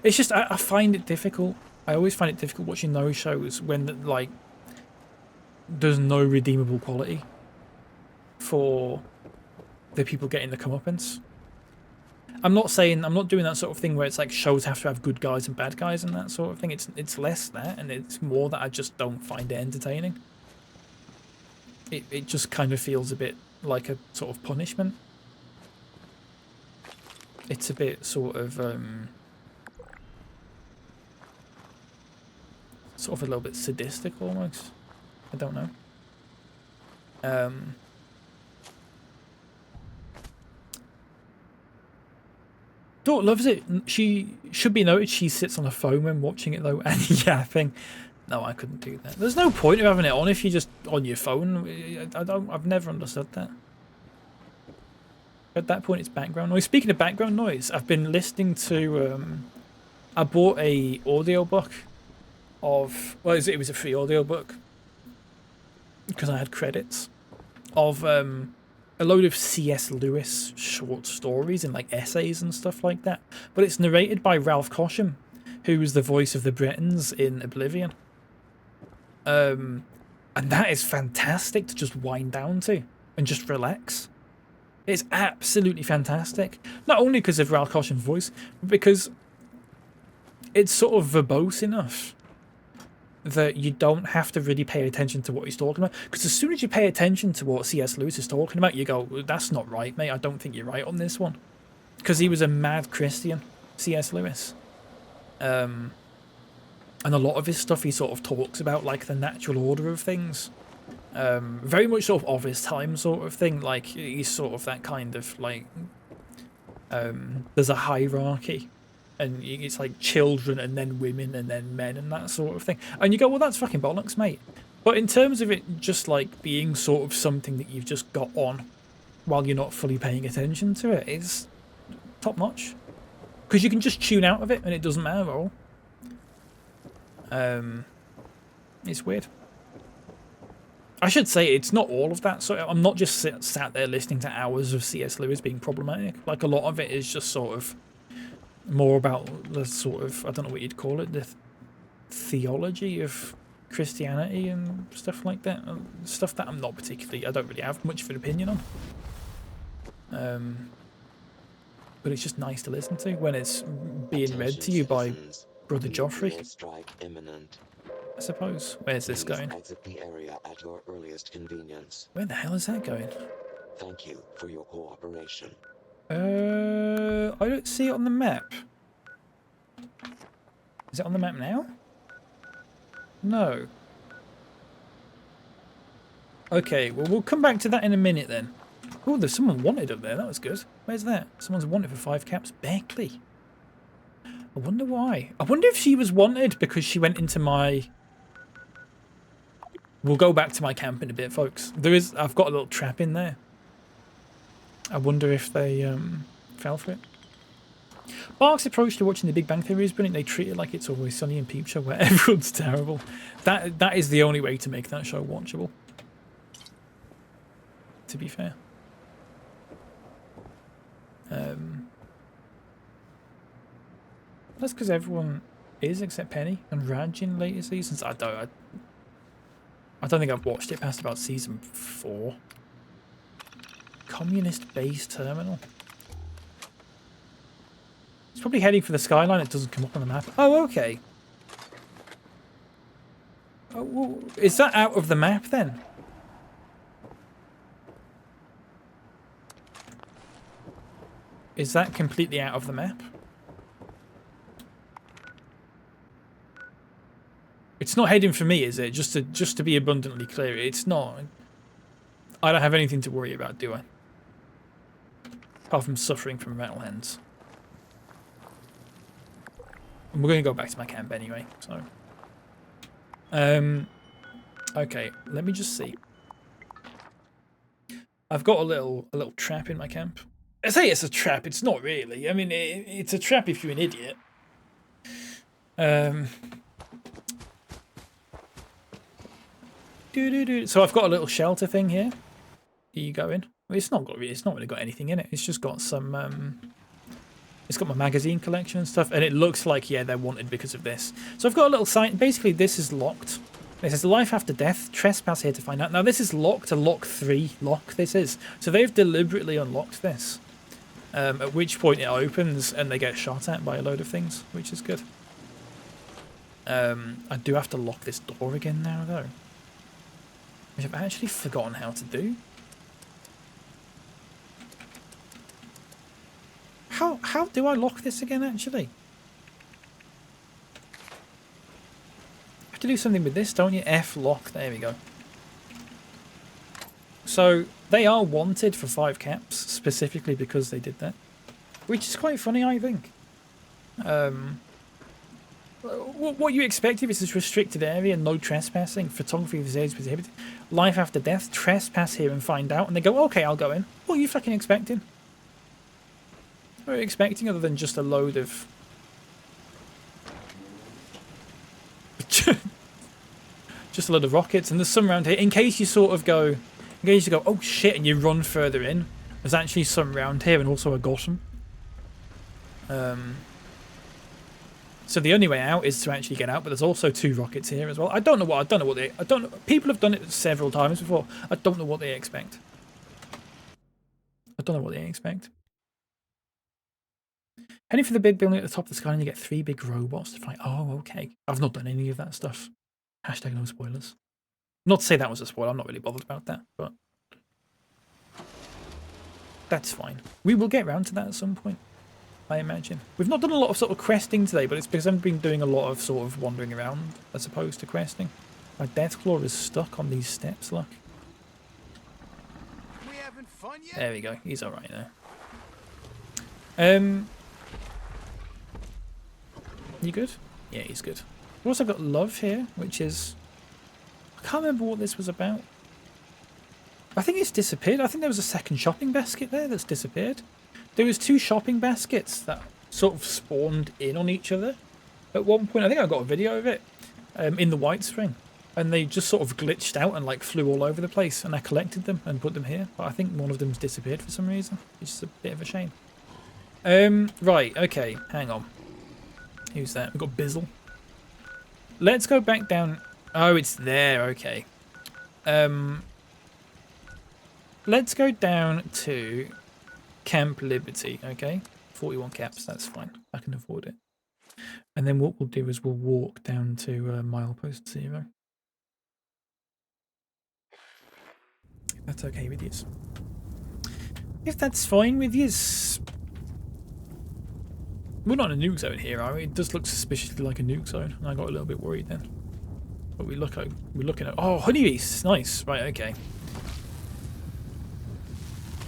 It's just I find it difficult. I always find it difficult watching those shows when like there's no redeemable quality for the people getting the comeuppance. I'm not doing that sort of thing where it's like shows have to have good guys and bad guys and that sort of thing. It's less that, and it's more that I just don't find it entertaining. It just kind of feels a bit like a sort of punishment. It's a bit sort of a little bit sadistic almost. I don't know. Dort loves it. She should be noted she sits on a phone when watching it though and yapping. No, I couldn't do that. There's no point of having it on if you're just on your phone. I've never understood that. At that point, it's background noise. Speaking of background noise, I've been listening to. I bought a audiobook of. Well, it was a free audiobook because I had credits of a load of C.S. Lewis short stories and like essays and stuff like that. But it's narrated by Ralph Cosham, who was the voice of the Bretons in Oblivion. And that is fantastic to just wind down to and just relax. It's absolutely fantastic. Not only because of Ralph Cosham's voice, but because it's sort of verbose enough that you don't have to really pay attention to what he's talking about. Because as soon as you pay attention to what C.S. Lewis is talking about, you go, that's not right, mate. I don't think you're right on this one. Because he was a mad Christian, C.S. Lewis. And a lot of his stuff he sort of talks about like the natural order of things. Very much sort of his time sort of thing. Like he's sort of that kind of like there's a hierarchy and it's like children and then women and then men and that sort of thing. And you go, well, that's fucking bollocks, mate. But in terms of it just like being sort of something that you've just got on while you're not fully paying attention to it, it's top notch. Because you can just tune out of it and it doesn't matter at all. It's weird. I should say it's not all of that. So I'm not just sat there listening to hours of C.S. Lewis being problematic. Like a lot of it is just sort of more about the sort of, I don't know what you'd call it, the theology of Christianity and stuff like that. Stuff that I'm not particularly, I don't really have much of an opinion on. But it's just nice to listen to when it's being read to you by Brother Joffrey. Strike imminent. I suppose. Where's this going? Exit the area at your earliest convenience. Where the hell is that going? Thank you for your cooperation. I don't see it on the map. Is it on the map now? No. Okay, well we'll come back to that in a minute then. Oh, there's someone wanted up there. That was good. Where's that? Someone's wanted for 5 caps. Beckley. I wonder why. I wonder if she was wanted because she went into my... We'll go back to my camp in a bit, folks. I've got a little trap in there. I wonder if they fell for it. Bark's approach to watching The Big Bang Theory is brilliant. They treat it like It's Always Sunny in Peep Show where everyone's terrible. That is the only way to make that show watchable. To be fair. That's because everyone is except Penny and Raj in later seasons. I don't think I've watched it past about season 4. Communist base terminal. It's probably heading for the skyline. It doesn't come up on the map. Oh, okay. Oh, well, is that out of the map then? Is that completely out of the map? It's not heading for me, is it? Just to be abundantly clear, it's not. I don't have anything to worry about, do I? Apart from suffering from rattle hens. And we're going to go back to my camp anyway, so. Okay, let me just see. I've got a little trap in my camp. I say it's a trap, it's not really. I mean, it's a trap if you're an idiot. So I've got a little shelter thing here. Here you go in. Well, it's not really got anything in it. It's just got some. It's got my magazine collection and stuff, and it looks like they're wanted because of this. So I've got a little sign. Basically, this is locked. It says life after death. Trespass here to find out. Now this is locked. A lock 3 lock. This is. So they've deliberately unlocked this. At which point it opens and they get shot at by a load of things, which is good. I do have to lock this door again now, though, which I've actually forgotten how to do. How do I lock this again, actually? You have to do something with this, don't you? F lock, there we go. So they are wanted for 5 caps, specifically because they did that. Which is quite funny, I think. What you expect if it's this restricted area, no trespassing, photography of is prohibited, life after death, trespass here and find out, and they go, okay, I'll go in. What are you fucking expecting? What are you expecting other than just a load of... just a load of rockets, and there's some around here, in case you sort of go... In case you go, oh shit, and you run further in, there's actually some around here, and also a Gotham. So the only way out is to actually get out, but there's also 2 rockets here as well. I don't know. People have done it several times before. I don't know what they expect. Heading for the big building at the top of the sky and you get 3 big robots to fight. Oh, okay. I've not done any of that stuff. Hashtag no spoilers. Not to say that was a spoiler. I'm not really bothered about that, but that's fine. We will get around to that at some point, I imagine. We've not done a lot of sort of questing today, but it's because I've been doing a lot of sort of wandering around as opposed to questing. My Deathclaw is stuck on these steps, look. We having fun yet? There we go. He's alright now. You good? Yeah, he's good. We've also got love here, which is... I can't remember what this was about. I think it's disappeared. I think there was a second shopping basket there that's disappeared. There was 2 shopping baskets that sort of spawned in on each other. At one point, I think I got a video of it in the White Spring. And they just sort of glitched out and like flew all over the place. And I collected them and put them here. But I think one of them's disappeared for some reason. Which is a bit of a shame. Right, okay, hang on. Who's that? We've got Bizzle. Let's go back down. Oh, it's there, okay. Let's go down to Camp Liberty, okay? 41 caps, that's fine. I can afford it. And then what we'll do is we'll walk down to milepost 0. If that's okay with you. If that's fine with you. We're not in a nuke zone here, are we? It does look suspiciously like a nuke zone, and I got a little bit worried then. But we're looking at... Oh, honeybees! Nice. Right, okay.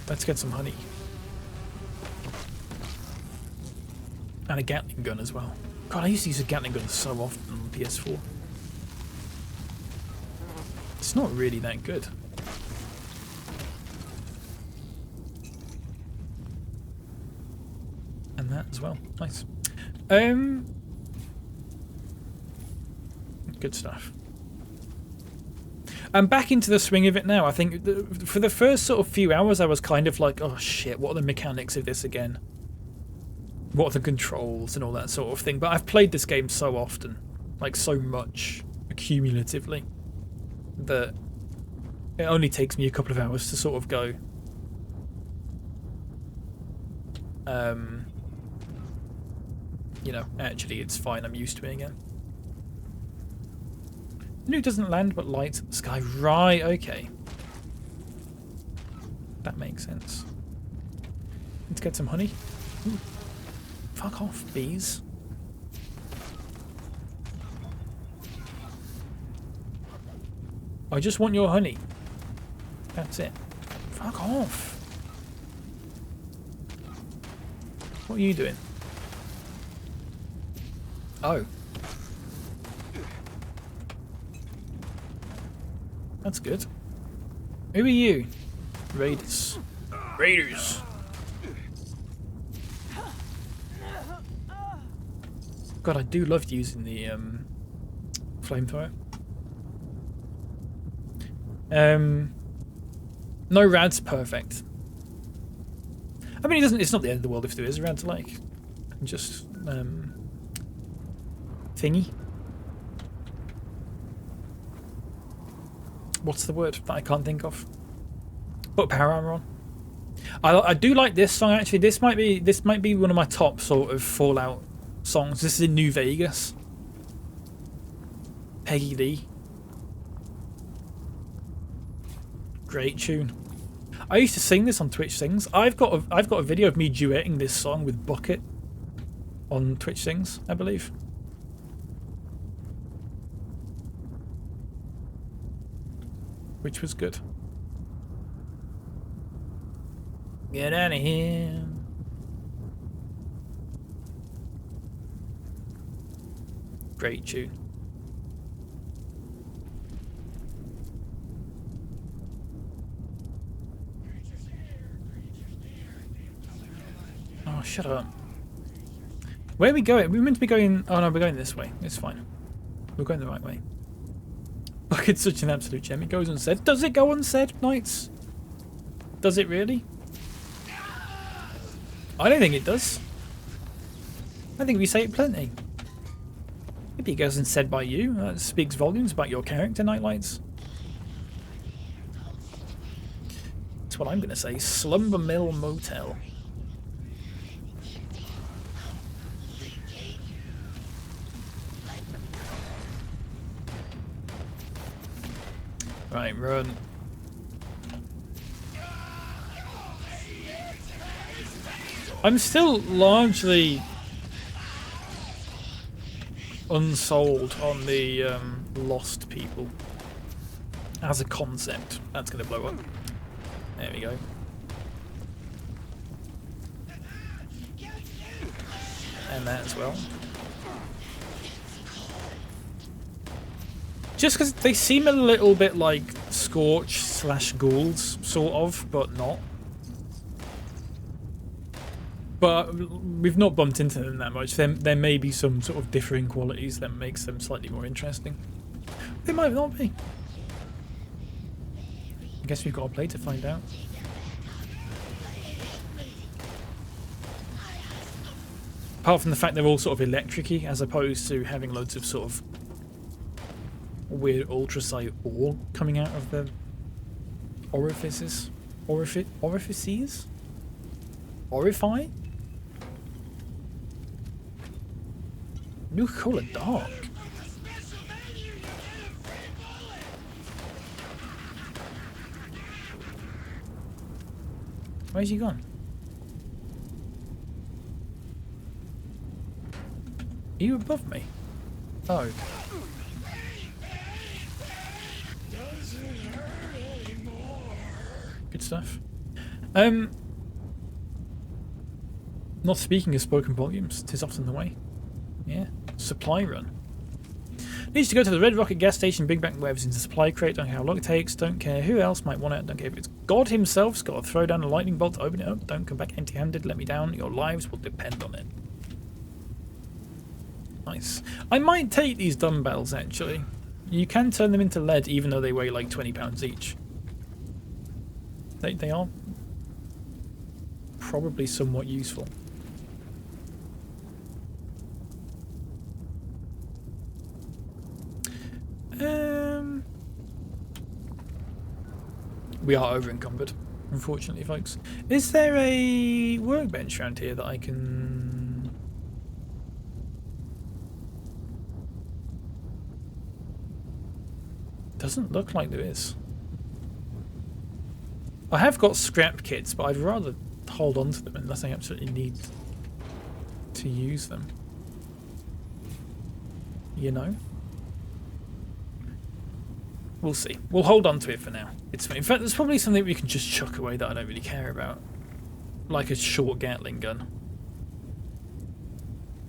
Let's get some honey. And a Gatling gun as well. God, I used to use a Gatling gun so often on the PS4. It's not really that good. And that as well. Nice. Good stuff. I'm back into the swing of it now. I think for the first sort of few hours I was kind of like, oh shit, what are the mechanics of this again? What are the controls and all that sort of thing? But I've played this game so often, like so much, accumulatively, that it only takes me a couple of hours to sort of go, you know, actually it's fine, I'm used to it again. The nuke doesn't land but lights up the sky. Right, okay. That makes sense. Let's get some honey. Ooh. Fuck off, bees. I just want your honey. That's it. Fuck off. What are you doing? Oh. That's good. Who are you? Raiders. Raiders. God, I do love using the flamethrower. No rad's perfect. I mean, it's not the end of the world if there is a rad to like. Just thingy. What's the word that I can't think of? Put power armor on. I do like this song actually. This might be one of my top sort of Fallout songs. This is in New Vegas. Peggy Lee. Great tune. I used to sing this on Twitch Sings. I've got a video of me duetting this song with Bucket on Twitch Sings, I believe. Which was good. Get out of here. Great tune. Oh, shut up. Where are we going? We're meant to be going... Oh, no, we're going this way. It's fine. We're going the right way. Bucket's such an absolute gem. It goes unsaid. Does it go unsaid, Knights? Does it really? I don't think it does. I think we say it plenty. Maybe it goes unsaid by you. That speaks volumes about your character, Nightlights. That's what I'm going to say. Slumber Mill Motel. Right, run. I'm still largely unsold on the lost people as a concept. That's going to blow up. There we go. And that as well. Just because they seem a little bit like Scorch / ghouls, sort of, but not. But we've not bumped into them that much. There may be some sort of differing qualities that makes them slightly more interesting. They might not be. I guess we've got to play to find out. Apart from the fact they're all sort of electric-y, as opposed to having loads of sort of weird ultrasight ore coming out of the orifices. Orifices? Orify? New colour dark. Where's he gone? Are you above me? Oh. Good stuff. Not speaking of spoken volumes, 'tis often the way. Yeah. Supply run. Needs to go to the Red Rocket gas station, Big Bang Webs into supply crate. Don't care how long it takes. Don't care who else might want it. Don't care if it's God himself's got to throw down a lightning bolt to open it up. Don't come back empty-handed. Let me down. Your lives will depend on it. Nice. I might take these dumbbells, actually. You can turn them into lead, even though they weigh like 20 pounds each. They are probably somewhat useful. We are over encumbered, unfortunately, folks. Is there a workbench around here that I can... Doesn't look like there is. I have got scrap kits, but I'd rather hold on to them unless I absolutely need to use them. You know? We'll see. We'll hold on to it for now. It's fine. In fact, there's probably something we can just chuck away that I don't really care about. Like a short Gatling gun.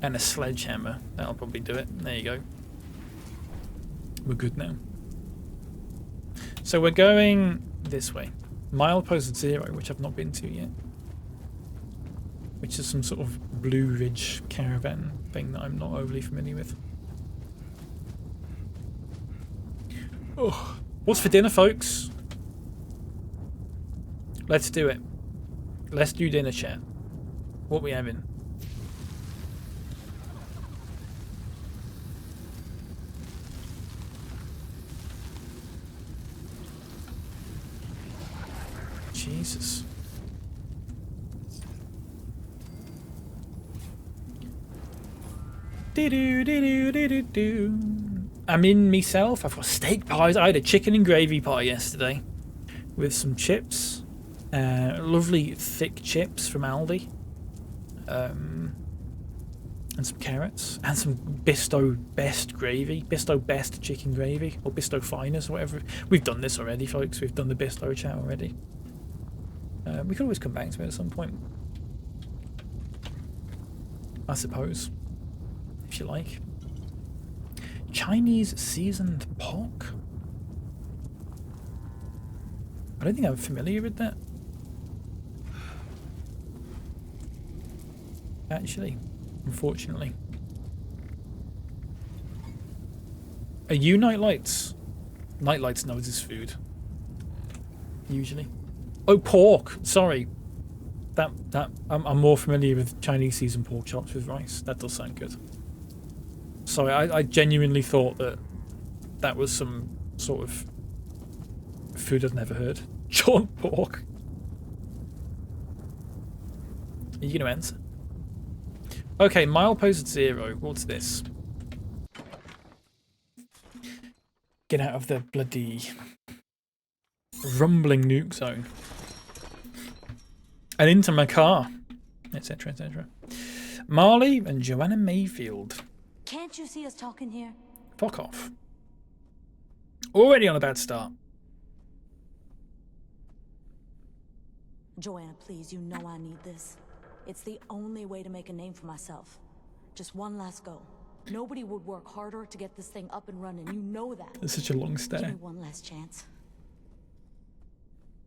And a sledgehammer. That'll probably do it. There you go. We're good now. So we're going this way. Milepost 0, which I've not been to yet. Which is some sort of Blue Ridge caravan thing that I'm not overly familiar with. Oh, what's for dinner, folks? Let's do it. Let's do dinner, chat. What we having? Jesus. I'm in myself. I've got steak pies. I had a chicken and gravy pie yesterday with some chips. Lovely thick chips from Aldi. And some carrots. And some Bisto Best gravy. Bisto Best chicken gravy. Or Bisto Finest, whatever. We've done this already, folks. We've done the Bisto chat already. We could always come back to it at some point. I suppose. If you like. Chinese seasoned pork? I don't think I'm familiar with that. Actually, unfortunately. Are you Nightlights? Nightlights knows his food. Usually. Oh, pork! Sorry. I'm more familiar with Chinese seasoned pork chops with rice. That does sound good. Sorry, I genuinely thought that was some sort of food I'd never heard. Jaunt pork. Are you going to answer? Okay, milepost 0. What's this? Get out of the bloody rumbling nuke zone. And into my car. Etc, etc. Marley and Joanna Mayfield. Can't you see us talking here? Fuck off. Already on a bad start. Joanna, please, you know I need this. It's the only way to make a name for myself. Just one last go. Nobody would work harder to get this thing up and running. You know that. It's such a long stare. Give me one last chance.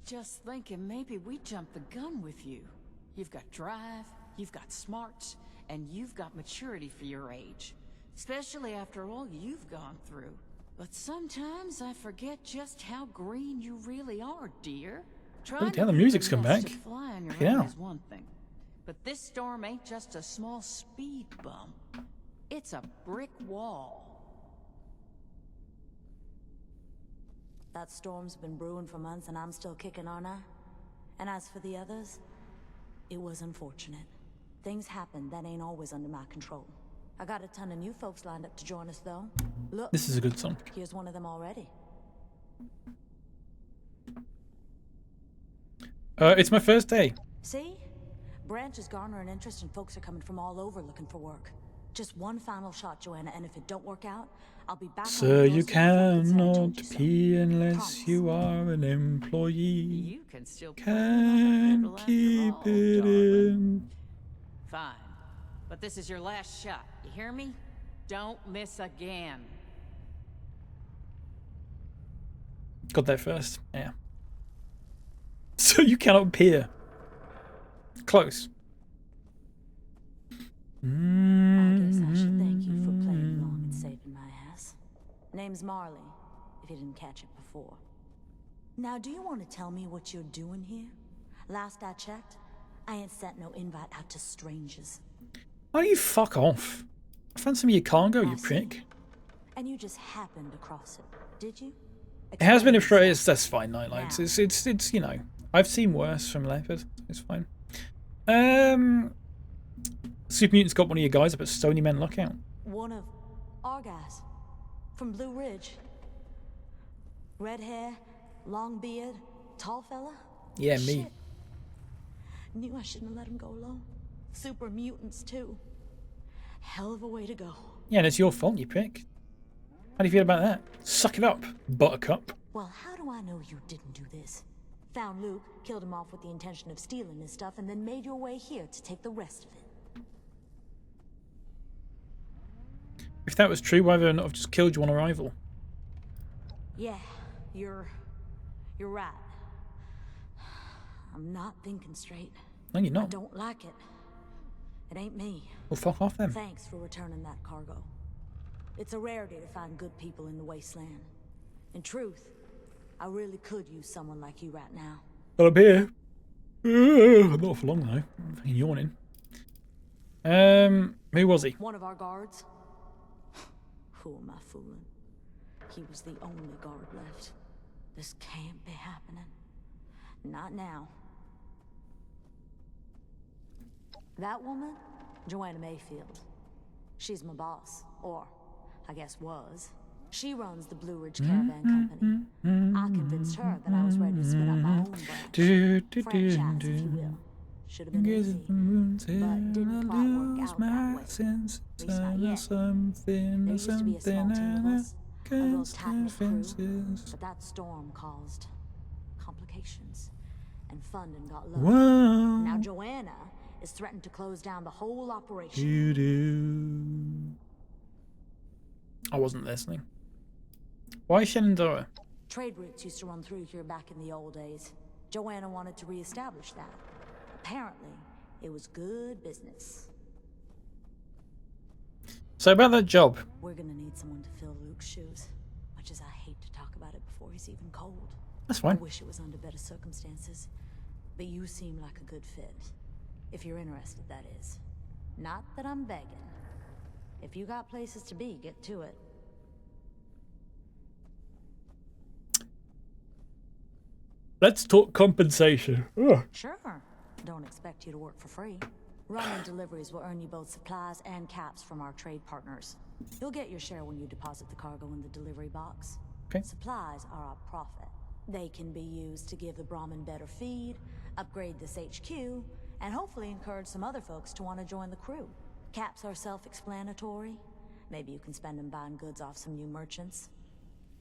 Just thinking maybe we jumped the gun with you. You've got drive, you've got smarts, and you've got maturity for your age. Especially after all you've gone through. But sometimes I forget just how green you really are, dear. Oh, damn, the music's come back. Yeah. Is one thing. But this storm ain't just a small speed bump. It's a brick wall. That storm's been brewing for months and I'm still kicking, aren't I? And as for the others, it was unfortunate. Things happen that ain't always under my control. I got a ton of new folks lined up to join us, though. Look, this is a good song. Here's one of them already. It's my first day. See? Branch is garnering interest and folks are coming from all over looking for work. Just one final shot, Joanna, and if it don't work out, I'll be back. Sir, you cannot pee unless you are an employee. You can still can't keep it in. Fine. But this is your last shot. You hear me? Don't miss again. Got there first. Yeah. So you cannot peer. Close. I guess I should thank you for playing along and saving my ass. Name's Marley, if you didn't catch it before. Now, do you want to tell me what you're doing here? Last I checked, I ain't sent no invite out to strangers. Why don't you fuck off? I found some of your cargo, you prick. And you just happened to cross it, did you? It has been a phrase. That's fine, Nightlights. It's you know, I've seen worse from Leopard. It's fine. Super Mutant's got one of your guys up at Stony Men Lookout. One of our guys from Blue Ridge. Red hair, long beard, tall fella. Yeah, me. Shit. Knew I shouldn't have let him go alone. Super Mutants too. Hell of a way to go. Yeah, and it's your fault, you prick. How do you feel about that? Suck it up, Buttercup. Well, how do I know you didn't do this? Found Luke, killed him off with the intention of stealing his stuff, and then made your way here to take the rest of it. If that was true, why would I not have just killed you on arrival? Yeah, you're right. I'm not thinking straight. No, you're not. I don't like it. It ain't me. Well, fuck off then. Thanks for returning that cargo. It's a rarity to find good people in the wasteland. In truth, I really could use someone like you right now. Well, I'm here. Not for long though. I'm fucking yawning. Who was he? One of our guards. Who am I fooling? He was the only guard left. This can't be happening. Not now. That woman, Joanna Mayfield. She's my boss, or I guess was. She runs the Blue Ridge Caravan Company. I convinced her that I was ready to spin up my own branch. Franchise, if you will. Should have been easy, but didn't quite work out that way. At least not yet. There used to be a small team of us, a real tight-knit crew, but that storm caused complications, and funding got low. Whoa. Now Joanna is threatened to close down the whole operation. You do. I wasn't listening. Why Shenandoah? Trade routes used to run through here back in the old days. Joanna wanted to reestablish that. Apparently, it was good business. So about that job. We're gonna need someone to fill Luke's shoes. Much as I hate to talk about it before he's even cold. That's fine. I wish it was under better circumstances. But you seem like a good fit. If you're interested, that is. Not that I'm begging. If you got places to be, get to it. Let's talk compensation. Ugh. Sure. Don't expect you to work for free. Running deliveries will earn you both supplies and caps from our trade partners. You'll get your share when you deposit the cargo in the delivery box. Okay. Supplies are our profit. They can be used to give the Brahmin better feed, upgrade this HQ, and hopefully encourage some other folks to want to join the crew. Caps are self-explanatory. Maybe you can spend them buying goods off some new merchants.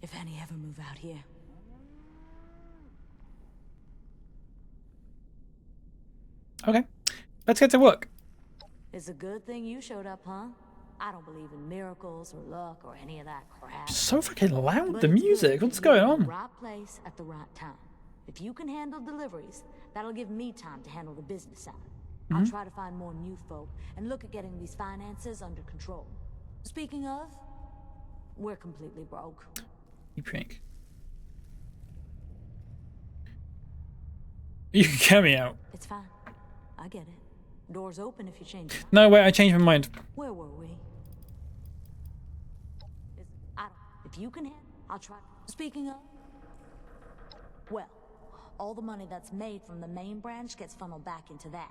If any ever move out here. Okay, let's get to work. It's a good thing you showed up, huh? I don't believe in miracles or luck or any of that crap. So fucking loud, the But it's music. good What's that you're going in on? the right place at the right time. If you can handle deliveries, that'll give me time to handle the business side. I'll try to find more new folk and look at getting these finances under control. Speaking of, we're completely broke. You prank. You can get me out. It's fine. I get it. Doors open if you change it. No, wait, I changed my mind. Where were we? If you can handle, I'll try. Speaking of, well, all the money that's made from the main branch gets funneled back into that.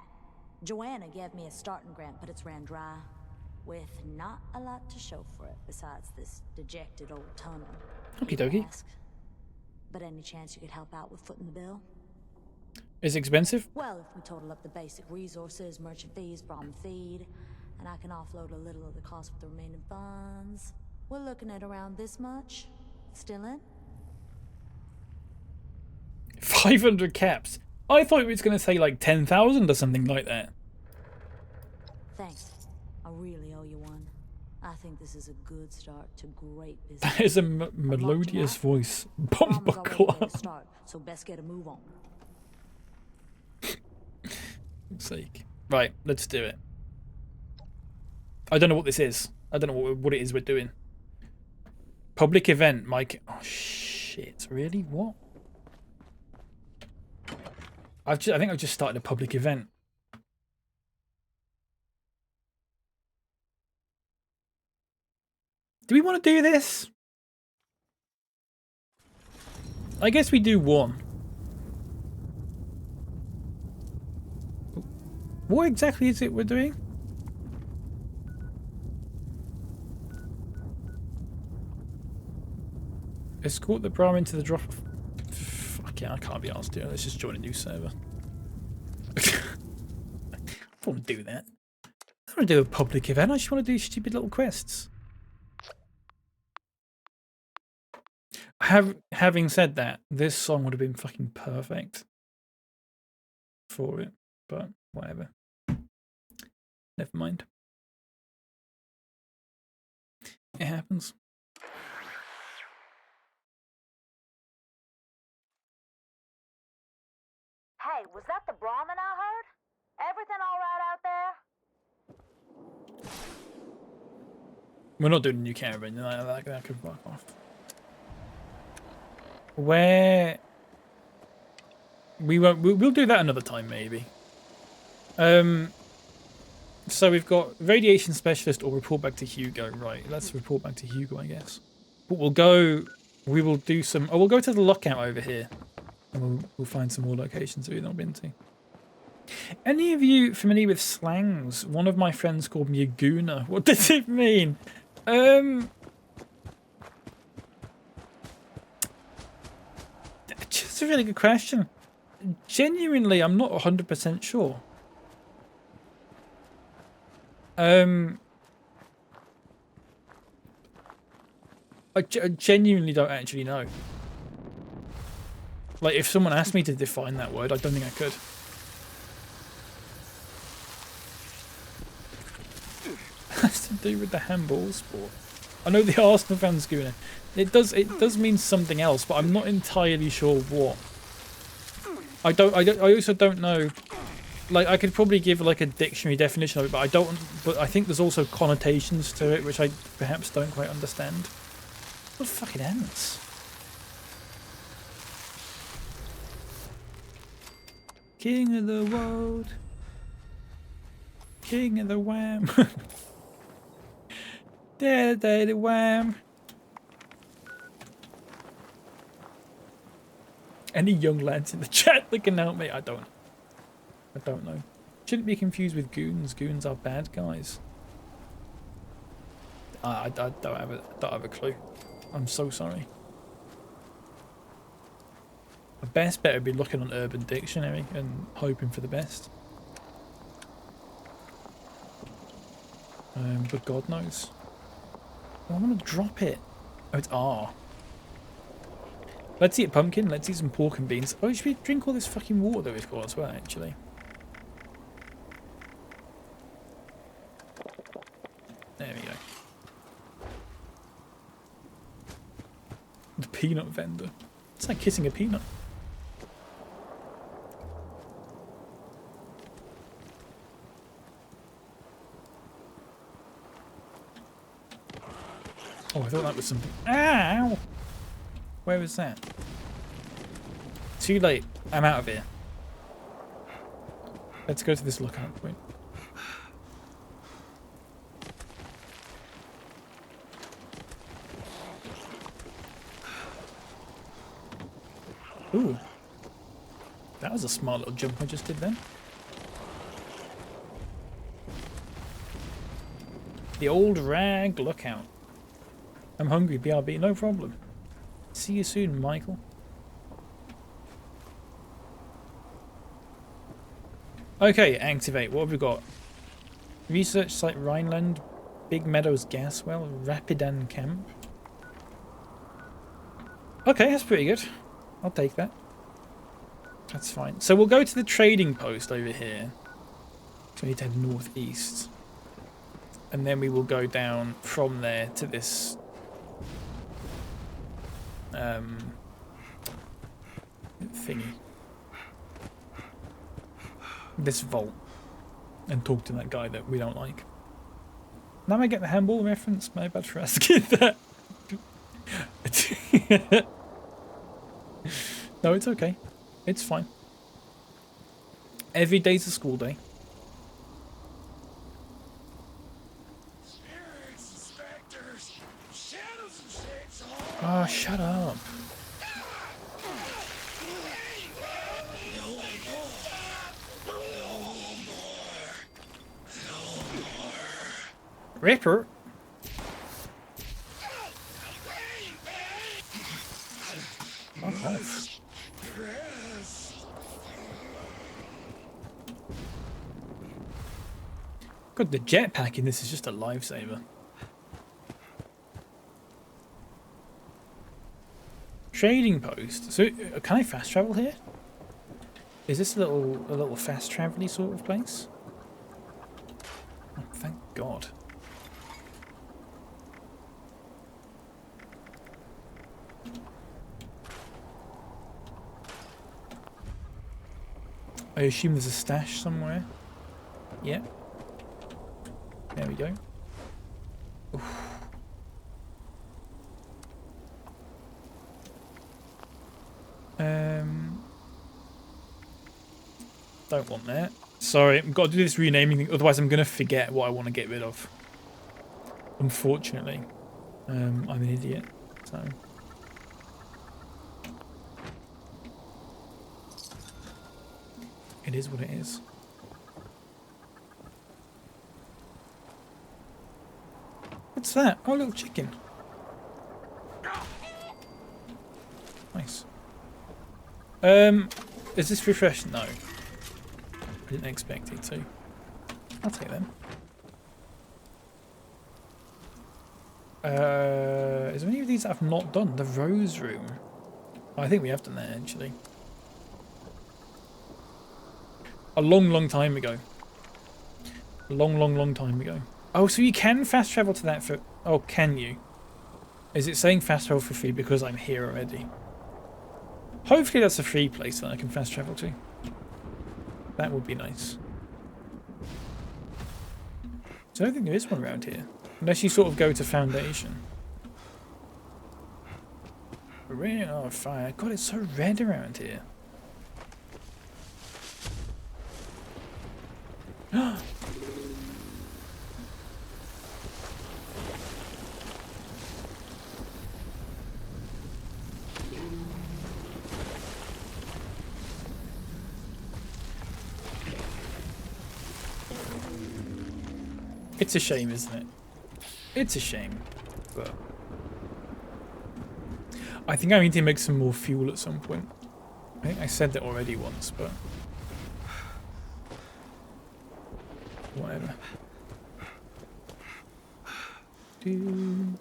Joanna gave me a starting grant, but it's ran dry, with not a lot to show for it besides this dejected old tunnel. Okie dokie. But any chance you could help out with footing the bill? Is it expensive? Well, if we total up the basic resources, merchant fees, Brahmin feed, and I can offload a little of the cost with the remaining funds, we're looking at around this much. Still in? 500 caps. I thought it was going to say like 10,000 or something like that. Thanks. I really owe you one. I think this is a good start to great business. That is a melodious voice. Bumbuckler. Start, so best get a move on. Sake. Right, let's do it. I don't know what this is. I don't know what it is we're doing. Public event, Mike. Oh shit! Really? What? I think I've just started a public event. Do we want to do this? I guess we do one. What exactly is it we're doing? Escort the Brahmin to the drop. Fuck yeah, I can't be asked to. Let's just join a new server. I don't want to do that. I don't want to do a public event. I just want to do stupid little quests. Having said that, this song would have been fucking perfect for it, but whatever. Never mind. It happens. Hey, was that the Brahmin I heard? Everything all right out there? We're not doing a new caravan. That could fuck off. Where we won't. We'll do that another time, maybe. So we've got radiation specialist or report back to Hugo. Right, let's report back to Hugo, I guess. But we'll go. We will do some. Oh, we'll go to the lookout over here, and we'll find some more locations that we've not been to. Any of you familiar with slangs? One of my friends called me a gooner. What does it mean? Just a really good question. Genuinely, I'm not 100% sure. I genuinely don't actually know. Like, if someone asked me to define that word, I don't think I could. Has to do with the handball sport. I know the Arsenal fans doing it. It does mean something else, but I'm not entirely sure what. I also don't know. Like, I could probably give like a dictionary definition of it, but I think there's also connotations to it which I perhaps don't quite understand. What fucking ants? King of the world. King of the wham. Daddy wham. Any young lads in the chat that can help me? I don't know. Shouldn't be confused with goons. Goons are bad guys. I don't have a clue. I'm so sorry. I best better be looking on Urban Dictionary and hoping for the best. But God knows. I want to drop it. Oh, it's R. Let's eat a pumpkin. Let's eat some pork and beans. Oh, should we drink all this fucking water that we've got as well, actually? There we go. The peanut vendor. It's like kissing a peanut. Oh, I thought that was something. Ow! Where was that? Too late. I'm out of here. Let's go to this lookout point. Ooh. That was a smart little jump I just did then. The old rag lookout. I'm hungry, BRB, no problem. See you soon, Michael. Okay, activate. What have we got? Research site Rhineland, Big Meadows gas well, Rapidan camp. Okay, that's pretty good. I'll take that. That's fine. So we'll go to the trading post over here. So we need to head northeast. And then we will go down from there to this thingy. This vault. And talk to that guy that we don't like. Now I get the handball reference. My bad for asking that. No, it's okay. It's fine. Every day's a school day. Oh, shut up. Ripper. Fuck off. God, the jetpack in this is just a lifesaver. Trading post. So, can I fast travel here? Is this a little fast travel-y sort of place? Oh, thank God. I assume there's a stash somewhere. Yeah. There we go. Oof. Don't want that. Sorry, I've got to do this renaming thing, otherwise I'm going to forget what I want to get rid of. Unfortunately. I'm an idiot, so... It is what it is. What's that? Oh, a little chicken. Nice. Is this refreshed? No. I didn't expect it to. I'll take them. Is there any of these that I've not done? The Rose Room. Oh, I think we have done that actually. A long time ago. A long time ago. Oh, so you can fast travel to that for... Oh, can you? Is it saying fast travel for free because I'm here already? Hopefully that's a free place that I can fast travel to. That would be nice. So I don't think there is one around here. Unless you sort of go to Foundation. Ring of fire. God, it's so red around here. It's a shame, isn't it? It's a shame, but I think I need to make some more fuel at some point. I think I said that already once, but whatever. Do.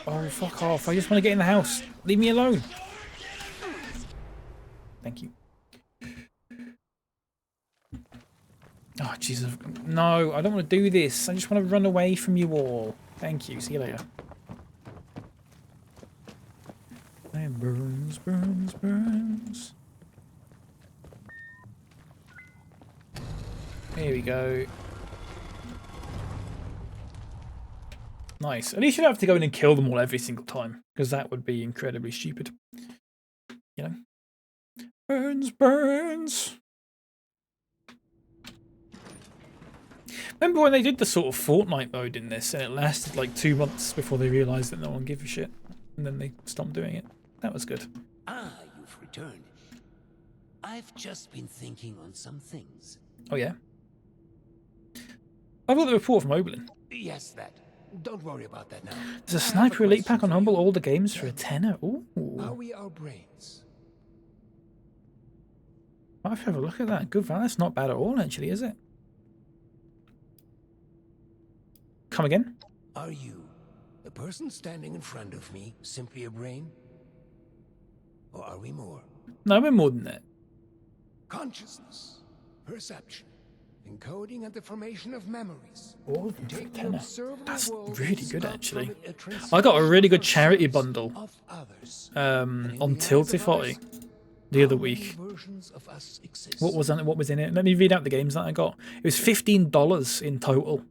Oh, fuck off. I just want to get in the house. Leave me alone. Thank you. Oh, Jesus. No, I don't want to do this. I just want to run away from you all. Thank you. See you later. And burns. Here we go. Nice. At least you don't have to go in and kill them all every single time, because that would be incredibly stupid. You know? Burns. Remember when they did the sort of Fortnite mode in this and it lasted like 2 months before they realised that no one gave a shit? And then they stopped doing it. That was good. Ah, you've returned. I've just been thinking on some things. Oh yeah? I've got the report from Oberlin. Yes, that. Don't worry about that now. There's a Sniper Elite pack on Humble All the Games for a tenner. Ooh. Are we our brains? Might have a look at that. Good value. That's not bad at all, actually, is it? Come again? Are you, the person standing in front of me, simply a brain? Or are we more? No, we're more than that. Consciousness, perception, encoding and the formation of memories. All of them for a tenner. That's world really good, and actually. sculpt from it a transcendent I got a really good charity bundle of others. on Tiltify the other week. What was on it? What was in it? Let me read out the games that I got. It was $15 in total,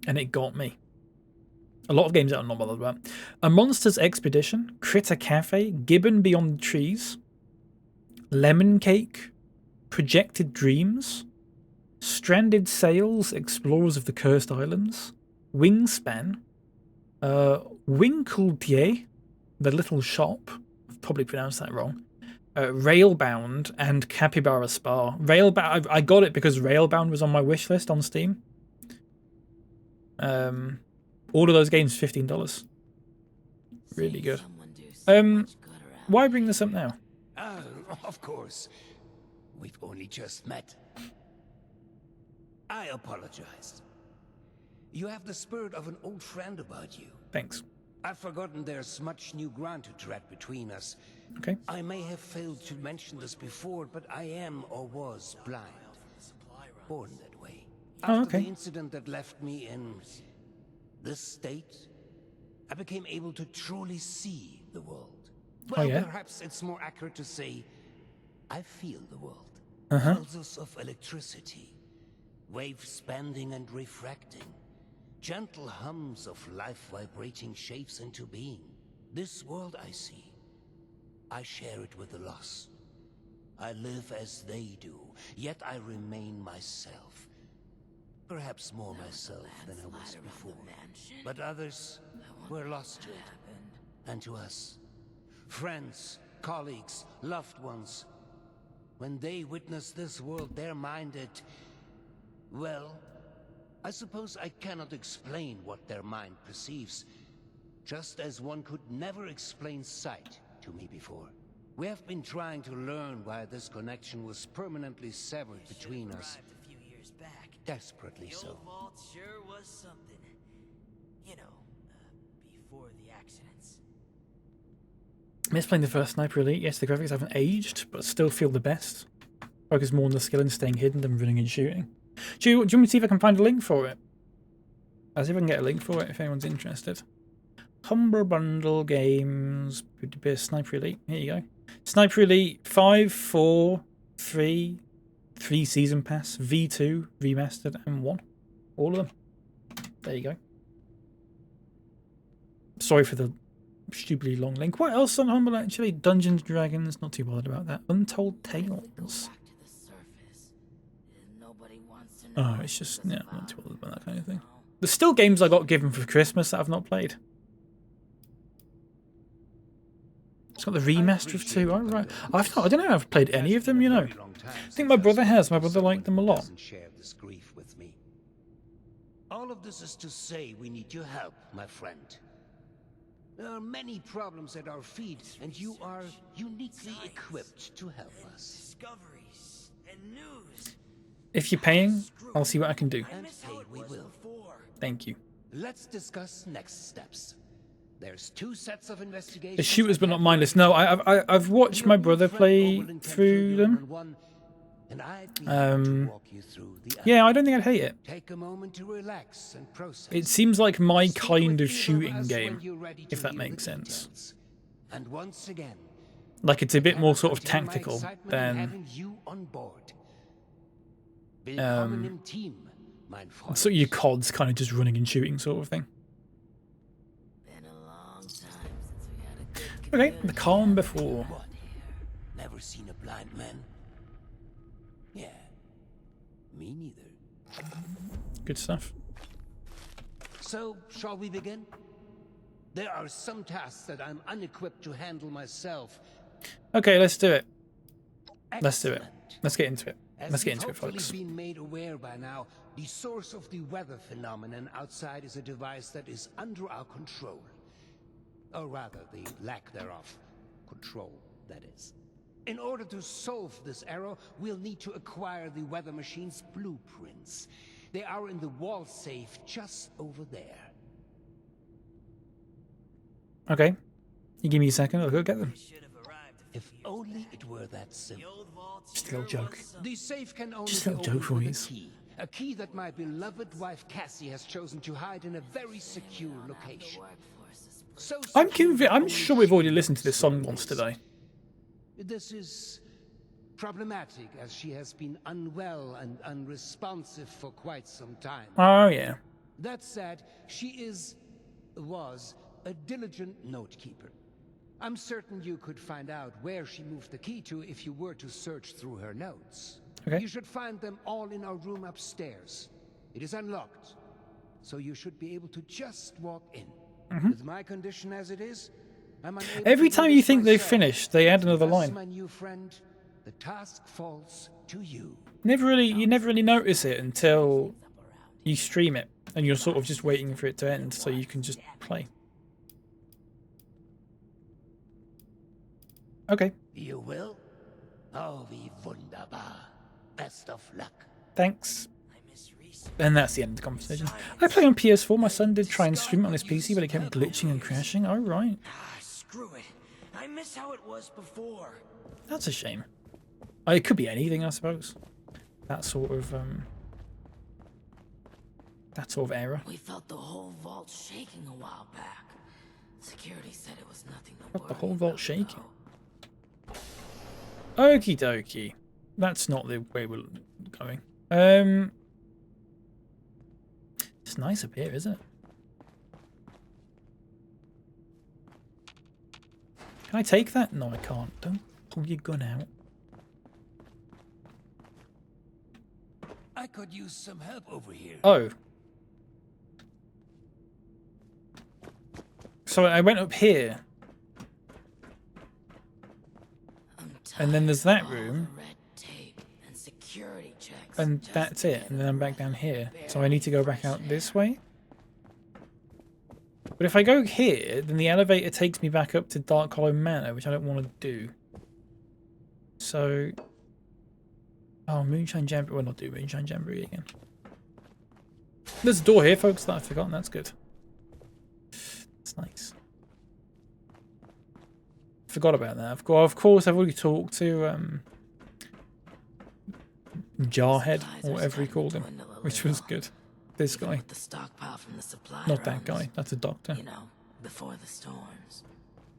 and it got me. A lot of games that I'm not bothered about. A Monster's Expedition, Critter Cafe, Gibbon Beyond the Trees, Lemon Cake, Projected Dreams, Stranded Sails, Explorers of the Cursed Islands, Wingspan, Winkletier, The Little Shop, I've probably pronounced that wrong, Railbound, and Capybara Spa. Railbound, I got it because Railbound was on my wish list on Steam. All of those games, $15. Really good. Why bring this up now? Of course. We've only just met. I apologize. You have the spirit of an old friend about you. Thanks. I've forgotten there's much new ground to tread between us. Okay. I may have failed to mention this before, but I am or was blind. Born that way. After the incident that left me in this state, I became able to truly see the world. Well, perhaps it's more accurate to say I feel the world. Pulses of electricity, waves bending and refracting, gentle hums of life vibrating shapes into being. This world I see, I share it with the lost. I live as they do, yet I remain myself. Perhaps more myself than I was before. But others were lost to it, and to us. Friends, colleagues, loved ones. when they witness this world, they're minded. Well, I suppose I cannot explain what their mind perceives, just as one could never explain sight to me before. We have been trying to learn why this connection was permanently severed between us. A few years back. Desperately The so. old vault sure was something. You know, before the accidents. Miss playing the first Sniper Elite. Yes, the graphics haven't aged, but still feel the best. Focus more on the skill in staying hidden than running and shooting. Do you want me to see if I can find a link for it? I'll see if I can get a link for it if anyone's interested. Humber Bundle Games. Sniper Elite. Here you go. Sniper Elite 5, 4, 3, 3 Season Pass, V2, Remastered, and 1. All of them. There you go. Sorry for the stupidly long link. What else on Humble actually? Dungeons & Dragons. Not too bothered about that. Untold Tales. Oh, it's just, yeah, I'm not too bothered about that kind of thing. There's still games I got given for Christmas that I've not played. It's got the remaster of 2. Oh, right. I don't know if I've played any of them, you know. I think my brother has. My brother liked them a lot. All of this is to say we need your help, my friend. There are many problems at our feet, and you are uniquely equipped to help us. Discoveries and news. If you're paying, I'll see what I can do. And pay we will. Thank you. Let's discuss next steps. There's 2 sets of investigations. The shooters, but not mindless. No, I've watched my brother play through them. Yeah, I don't think I'd hate it. Take a moment to relax and process. It seems like my kind of shooting game, if that makes sense. And once again, like it's a bit more sort of tactical than so your COD's kind of just running and shooting sort of thing. Okay, the calm before. Never seen a blind man? Yeah, me neither. Good stuff. So, shall we begin? There are some tasks that I'm unequipped to handle myself. Okay, let's do it. Let's do it. Let's get into it. Let's get into it, folks. As you've been made aware by now, the source of the weather phenomenon outside is a device that is under our control. Or rather, the lack thereof. Control, that is. In order to solve this error, we'll need to acquire the weather machine's blueprints. They are in the wall safe just over there. Okay. You give me a second, I'll go get them. If only it were that simple. Just a little joke. The safe can only Just a little joke for you. A key that my beloved wife Cassie has chosen to hide in a very secure location. So I'm convinced. I'm sure we've already listened to this song once today. This is problematic, as she has been unwell and unresponsive for quite some time. Oh yeah. That said, she was a diligent note keeper. I'm certain you could find out where she moved the key to if you were to search through her notes. Okay. You should find them all in our room upstairs. It is unlocked, so you should be able to just walk in. With my condition as it is, I'm unable Every to time do you this think they've myself. finished, they add another Thus, line. my new friend, the task falls to you. You never really notice it until you stream it, and you're sort of just waiting for it to end so you can just play. Okay. You will? Oh, wie wunderbar. Best of luck. Thanks. And that's the end of the conversation. I play on PS4. My son did try and stream it on his PC, but it kept glitching and crashing. Oh, right. Screw it. I miss how it was before. That's a shame. It could be anything, I suppose. That sort of error. We felt the whole vault shaking a while back. Security said it was nothing to What, the worry whole vault shaking? Okie dokie. That's not the way we're going. It's nice up here, isn't it? Can I take that? No, I can't. Don't pull your gun out. I could use some help over here. Oh. So I went up here. And then there's that room. and that's it, and then I'm back down here. So I need to go back out this way. But if I go here, then the elevator takes me back up to Dark Hollow Manor, which I don't want to do. So... Oh, Moonshine Jamboree. We'll not do Moonshine Jamboree again. There's a door here, folks, that I've forgotten. That's good. That's nice. Forgot about that. Of course, I've already talked to Jarhead, or whatever he called him, which was good. This guy. Not that guy. That's a doctor. You know, before the storms.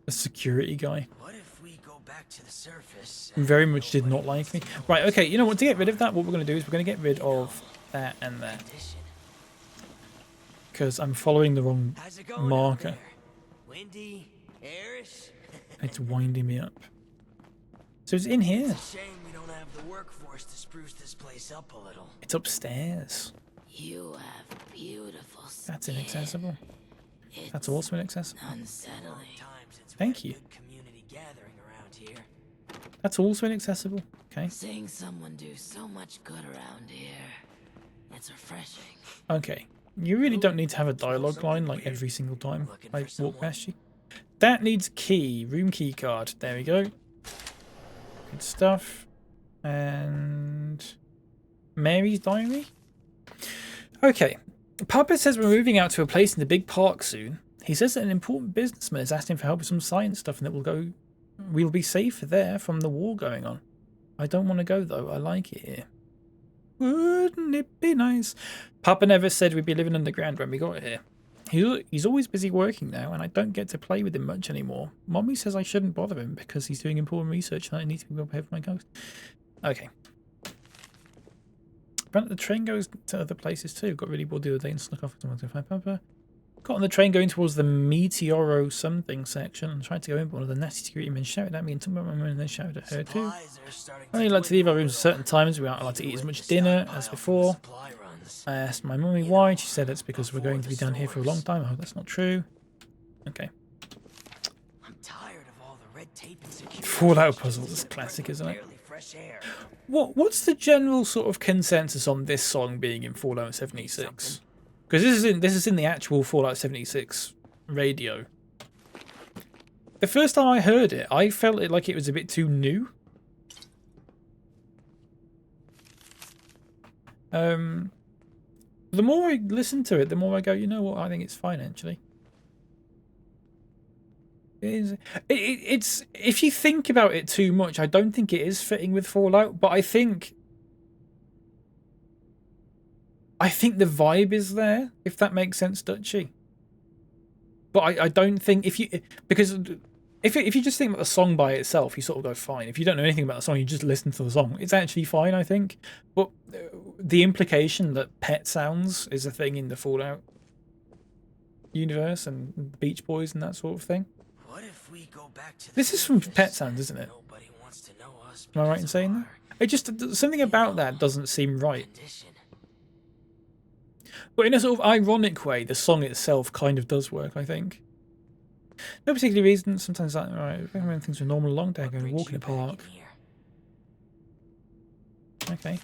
A security guy. What if we go back to the surface? Very much did not like me. Right, okay, you know what? To get rid of that, what we're going to do is we're going to get rid of that and that. Because I'm following the wrong marker. Windy, airish. It's winding me up. So it's in here. It's a shame we don't have the workforce to spruce this place up a little. It's upstairs. You have beautiful skin. That's inaccessible. That's also inaccessible. Unsettling. Thank you. Community gathering around here. That's also inaccessible. Okay. Seeing someone do so much good around here. It's refreshing. Okay. You really don't need to have a dialogue line like every single time I walk past you. That needs key. Room key card. There we go. Good stuff. And Mary's diary. Okay. Papa says we're moving out to a place in the big park soon. He says that an important businessman has asked him for help with some science stuff and that we'll be safer there from the war going on. I don't want to go though. I like it here. Wouldn't it be nice? Papa never said we'd be living underground when we got here. He's always busy working now, and I don't get to play with him much anymore. Mommy says I shouldn't bother him because he's doing important research and I need to be prepared for my ghost. Okay. Apparently the train goes to other places too. Got really bored the other day and snuck off to find Papa. Got on the train going towards the Meteoro something section and tried to go in, but one of the nasty security men shouted at me and took my mum and then shouted at her too. I only like to leave our rooms at certain times. We aren't allowed to eat as much dinner as before. I asked my mummy why, and she said it's because we're going to be down here for a long time. I hope that's not true. Okay. I'm tired of all the red tape and security. Fallout puzzles is classic, isn't it? What's the general sort of consensus on this song being in Fallout 76? Because this is in the actual Fallout 76 radio. The first time I heard it, I felt it like it was a bit too new. The more I listen to it, the more I go, you know what, I think it's fine actually. It's if you think about it too much, I don't think it is fitting with Fallout, but I think the vibe is there, if that makes sense, Dutchy. But I don't think if you just think about the song by itself, you sort of go fine. If you don't know anything about the song, you just listen to the song. It's actually fine, I think. But the implication that pet sounds is a thing in the Fallout universe and the Beach Boys and that sort of thing. What if we go back to this is from Pet Sounds, isn't it? Am I right in saying that? It just something about that doesn't seem right. But in a sort of ironic way, the song itself kind of does work, I think. No particular reason. Sometimes that when things were normal a long day ago, walk in a park. Okay.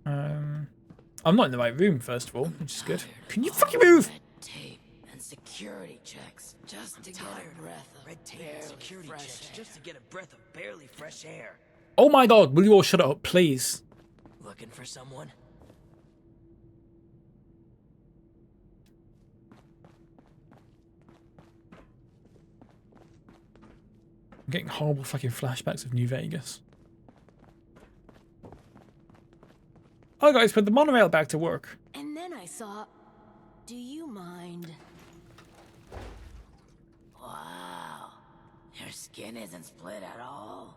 I'm not in the right room, first of all, which is good. Can you fucking move? Tape and security checks just to get a breath of red tape and security checks just to get a breath of barely fresh air. Oh my god, will you all shut up, please? Looking for someone? I'm getting horrible fucking flashbacks of New Vegas. Oh guys, put the monorail back to work. And then I saw... Do you mind? Wow. Your skin isn't split at all.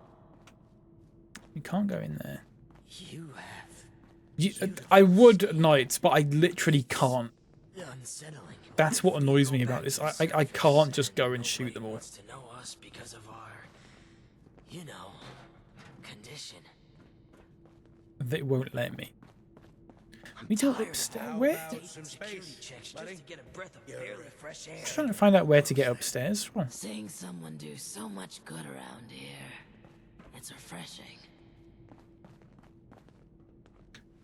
You can't go in there. You have... I would at night, but I literally can't. Unsettling. That's what annoys me about this. I can't just go and shoot them all. To know us because of our, you know, condition. They won't let me. We do upstairs. Where? I'm just trying to find out where to get upstairs from. Seeing someone do so much good around here. It's refreshing.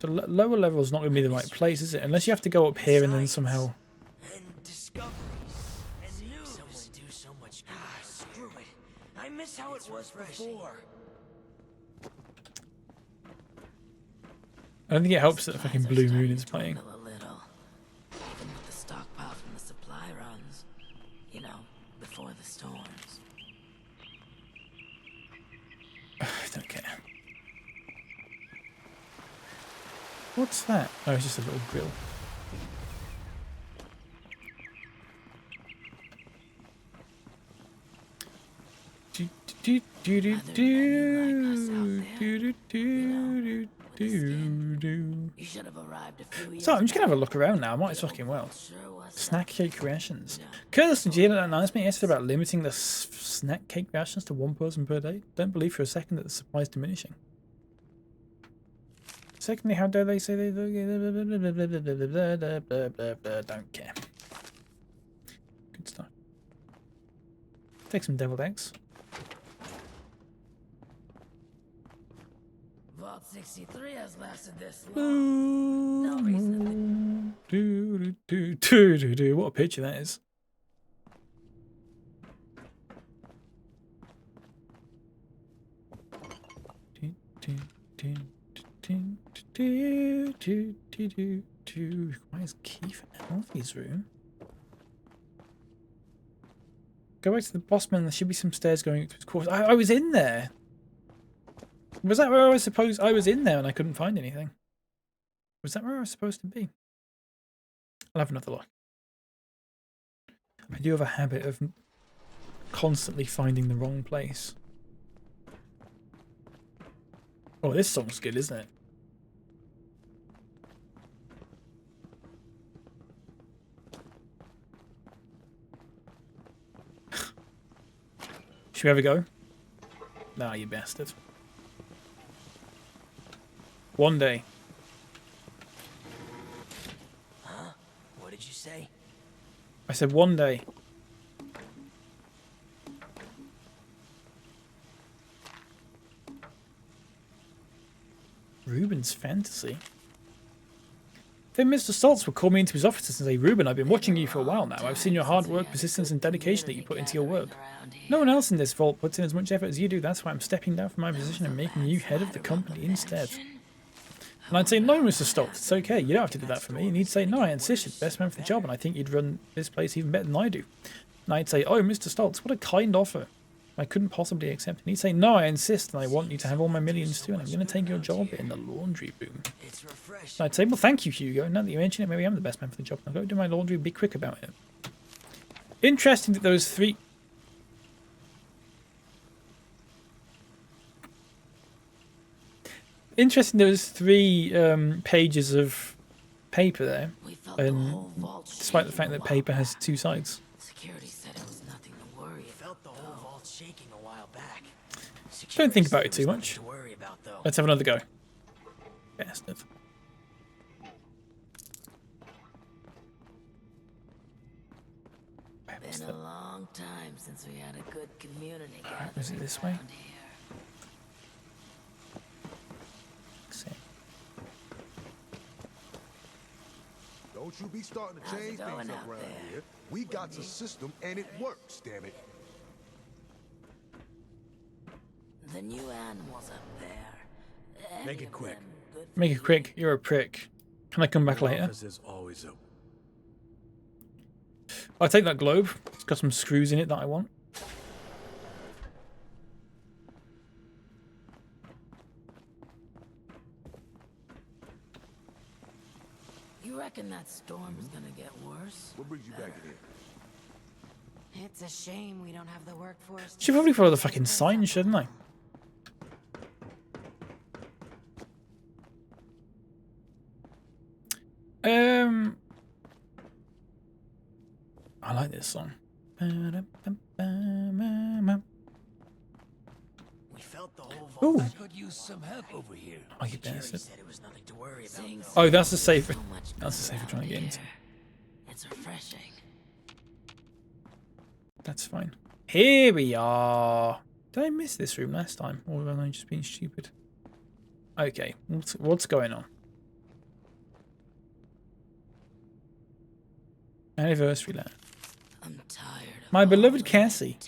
the lower level is not going to be the right place, is it? Unless you have to go up here and then somehow. Screw it. I miss how it was before. I don't think it helps that the fucking Blue Moon is playing. A little. Even with the stockpile from the supply runs. You know, before the storms. I don't care. What's that? Oh, it's just a little grill. So I'm just gonna have a look around now. I might as fucking well. Snack cake rations. Curtis, did you hear that announcement yesterday about limiting the snack cake rations to 1 person per day? Don't believe for a second that the supply is diminishing. Secondly, how dare they say they don't care. Good stuff. Take some deviled eggs. Vault 63 has lasted this long. No reason. What a picture that is. Requires key for Alfie's room. Go back to the boss man. There should be some stairs going up to his quarters. I was in there. Was that where I was supposed? I was in there and I couldn't find anything. Was that where I was supposed to be? I'll have another look. I do have a habit of constantly finding the wrong place. Oh, this song's good, isn't it? Should we ever go? Nah, you bastard. One day. Huh? What did you say? I said one day. Ruben's fantasy. Then Mr. Stoltz would call me into his office and say, Ruben, I've been watching you for a while now. I've seen your hard work, persistence, and dedication that you put into your work. No one else in this vault puts in as much effort as you do. That's why I'm stepping down from my position and making you head of the company instead. And I'd say, no, Mr. Stoltz, it's okay. You don't have to do that for me. And he'd say, no, I insist. You're the best man for the job, and I think you'd run this place even better than I do. And I'd say, oh, Mr. Stoltz, what a kind offer. I couldn't possibly accept. And he'd say, no, I insist, and I want you to have all my millions too, and I'm going to take your job in the laundry room. And I'd say, well, thank you, Hugo. Now that you mention it, maybe I'm the best man for the job. I'll go do my laundry and be quick about it. Interesting that those three... Interesting there was 3 pages of paper there, and despite the fact that paper has 2 sides. Security said it was nothing to worry. Felt the whole vault shaking a while back. Don't think about it too much. Let's have another go. Bastard. Been a long time since we had a good community. Alright, was it this way? Don't you be starting to change things up around here. We got the system and it works, damn it. The new animals up there. Make it quick. Make it quick. You're a prick. Can I come back later? Office is always open. I'll take that globe. It's got some screws in it that I want. You reckon that storm's gonna get worse? What brings you back here? It's a shame we don't have the workforce. Should probably follow the fucking sign, shouldn't I? I like this song. We felt the whole Ooh. I could use some help over here. Oh, you bastard. said it was nothing to worry about. Oh, that's the safe. That's the safe we're trying to get into. It's refreshing. That's fine. Here we are. Did I miss this room last time? Or am I just being stupid? Okay, what's going on? Anniversary letter. I'm tired of My beloved Cassie,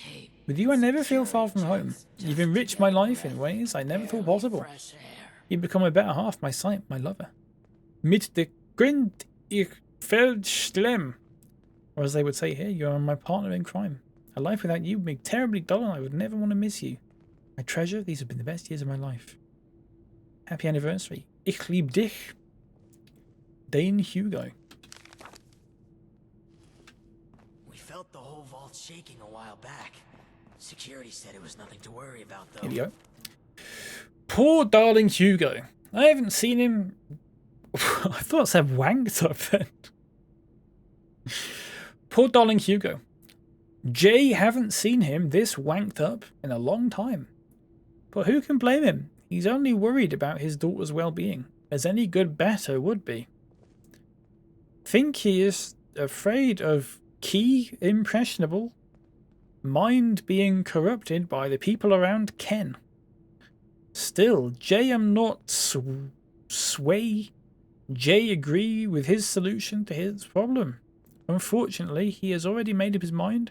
with you I never feel far from home. You've enriched my life in ways I never thought possible. You've become a better half, my sight, my lover. Mit de Grind ich feld schlimm. Or as they would say here, you are my partner in crime. A life without you would be terribly dull and I would never want to miss you. My treasure, these have been the best years of my life. Happy anniversary. Ich lieb dich. Dane Hugo. We felt the whole vault shaking a while back. Security said it was nothing to worry about, though. Here we go. Poor darling Hugo. I haven't seen him. I thought it said wanked up then. Poor darling Hugo. Jay haven't seen him this wanked up in a long time. But who can blame him? He's only worried about his daughter's well-being, as any good batter would be. Think he is afraid of Key impressionable, mind being corrupted by the people around Ken. Still, Jay am not sway. Jay agree with his solution to his problem. Unfortunately, he has already made up his mind,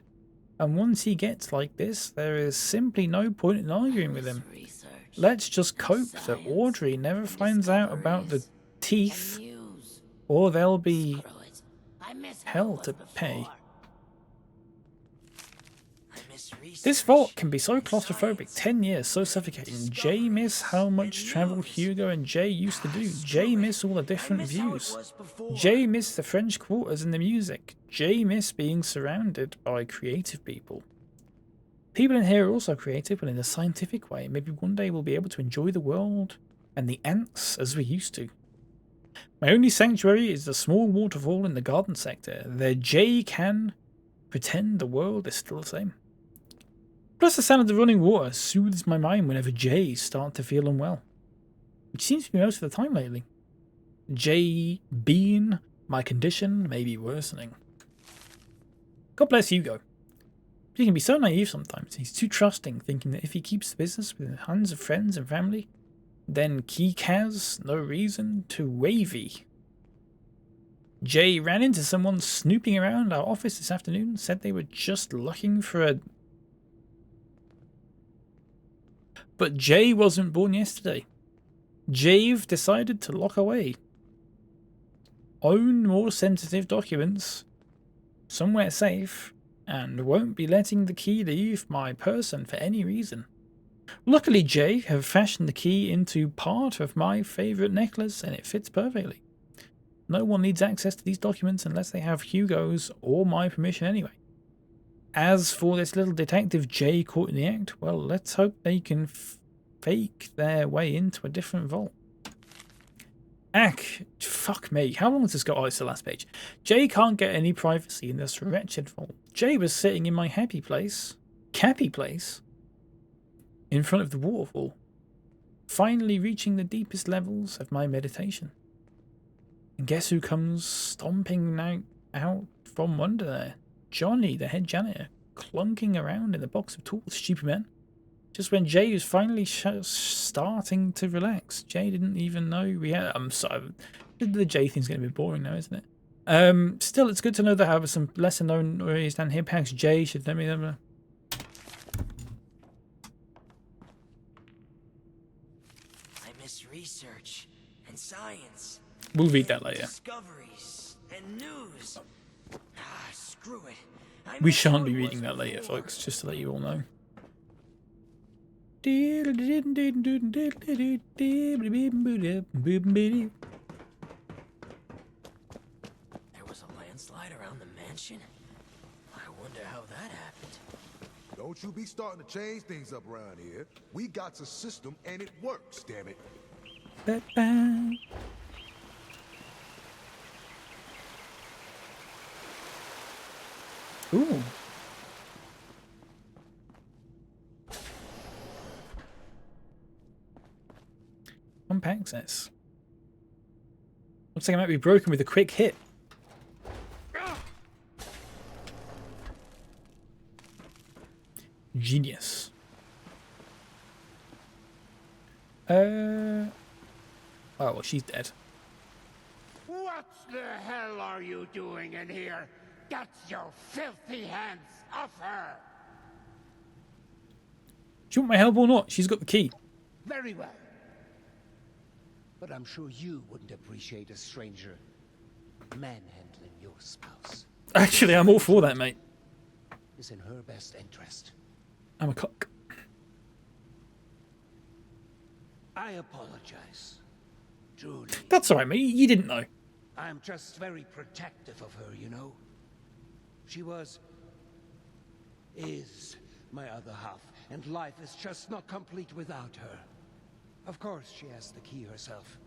and once he gets like this, there is simply no point in arguing with him. Let's just hope that Audrey never finds out about the teeth, or there'll be hell to pay. This vault can be so claustrophobic, 10 years so suffocating. Jay miss how much travel Hugo and Jay used to do. Jay miss all the different views. Jay miss the French quarters and the music. Jay miss being surrounded by creative people. People in here are also creative, but in a scientific way. Maybe one day we'll be able to enjoy the world and the ants as we used to. My only sanctuary is the small waterfall in the garden sector. There Jay can pretend the world is still the same. Plus the sound of the running water soothes my mind whenever Jay starts to feel unwell. Which seems to be most of the time lately. Jay being my condition may be worsening. God bless Hugo. He can be so naive sometimes. He's too trusting, thinking that if he keeps the business within the hands of friends and family, then Key has no reason to wavy. Jay ran into someone snooping around our office this afternoon, said they were just looking for a... But Jay wasn't born yesterday. Jay've decided to lock away. Own more sensitive documents somewhere safe, and won't be letting the key leave my person for any reason. Luckily, Jay have fashioned the key into part of my favourite necklace, and it fits perfectly. No one needs access to these documents unless they have Hugo's or my permission anyway. As for this little detective Jay caught in the act, well, let's hope they can fake their way into a different vault. Fuck me. How long has this got? Oh, it's the last page. Jay can't get any privacy in this wretched vault. Jay was sitting in my happy place, Cappy place, in front of the waterfall, finally reaching the deepest levels of my meditation. And guess who comes stomping out from under there? Johnny, the head janitor, clunking around in the box of tools. Stupid man. Just when Jay was finally starting to relax. Jay didn't even know we had... I'm sorry. The Jay thing's going to be boring now, isn't it? Still, it's good to know that I have some lesser known areas down here. Perhaps Jay should let me know. I miss research and science. We'll read that later. Discoveries and news. Screw it. We shan't be reading that later, folks, just to let you all know. There was a landslide around the mansion. I wonder how that happened. Don't you be starting to change things up around here. We got a system and it works, damn it. Ooh. Pump access. Looks like I might be broken with a quick hit. Genius. Oh, well, she's dead. What the hell are you doing in here? Get your filthy hands off her! Do you want my help or not? She's got the key. Very well. But I'm sure you wouldn't appreciate a stranger manhandling your spouse. Actually, I'm all for that, mate. It's in her best interest. I'm a cock. I apologize. Truly. That's alright, mate. You didn't know. I'm just very protective of her, you know? She is my other half, and life is just not complete without her. Of course, she has the key herself.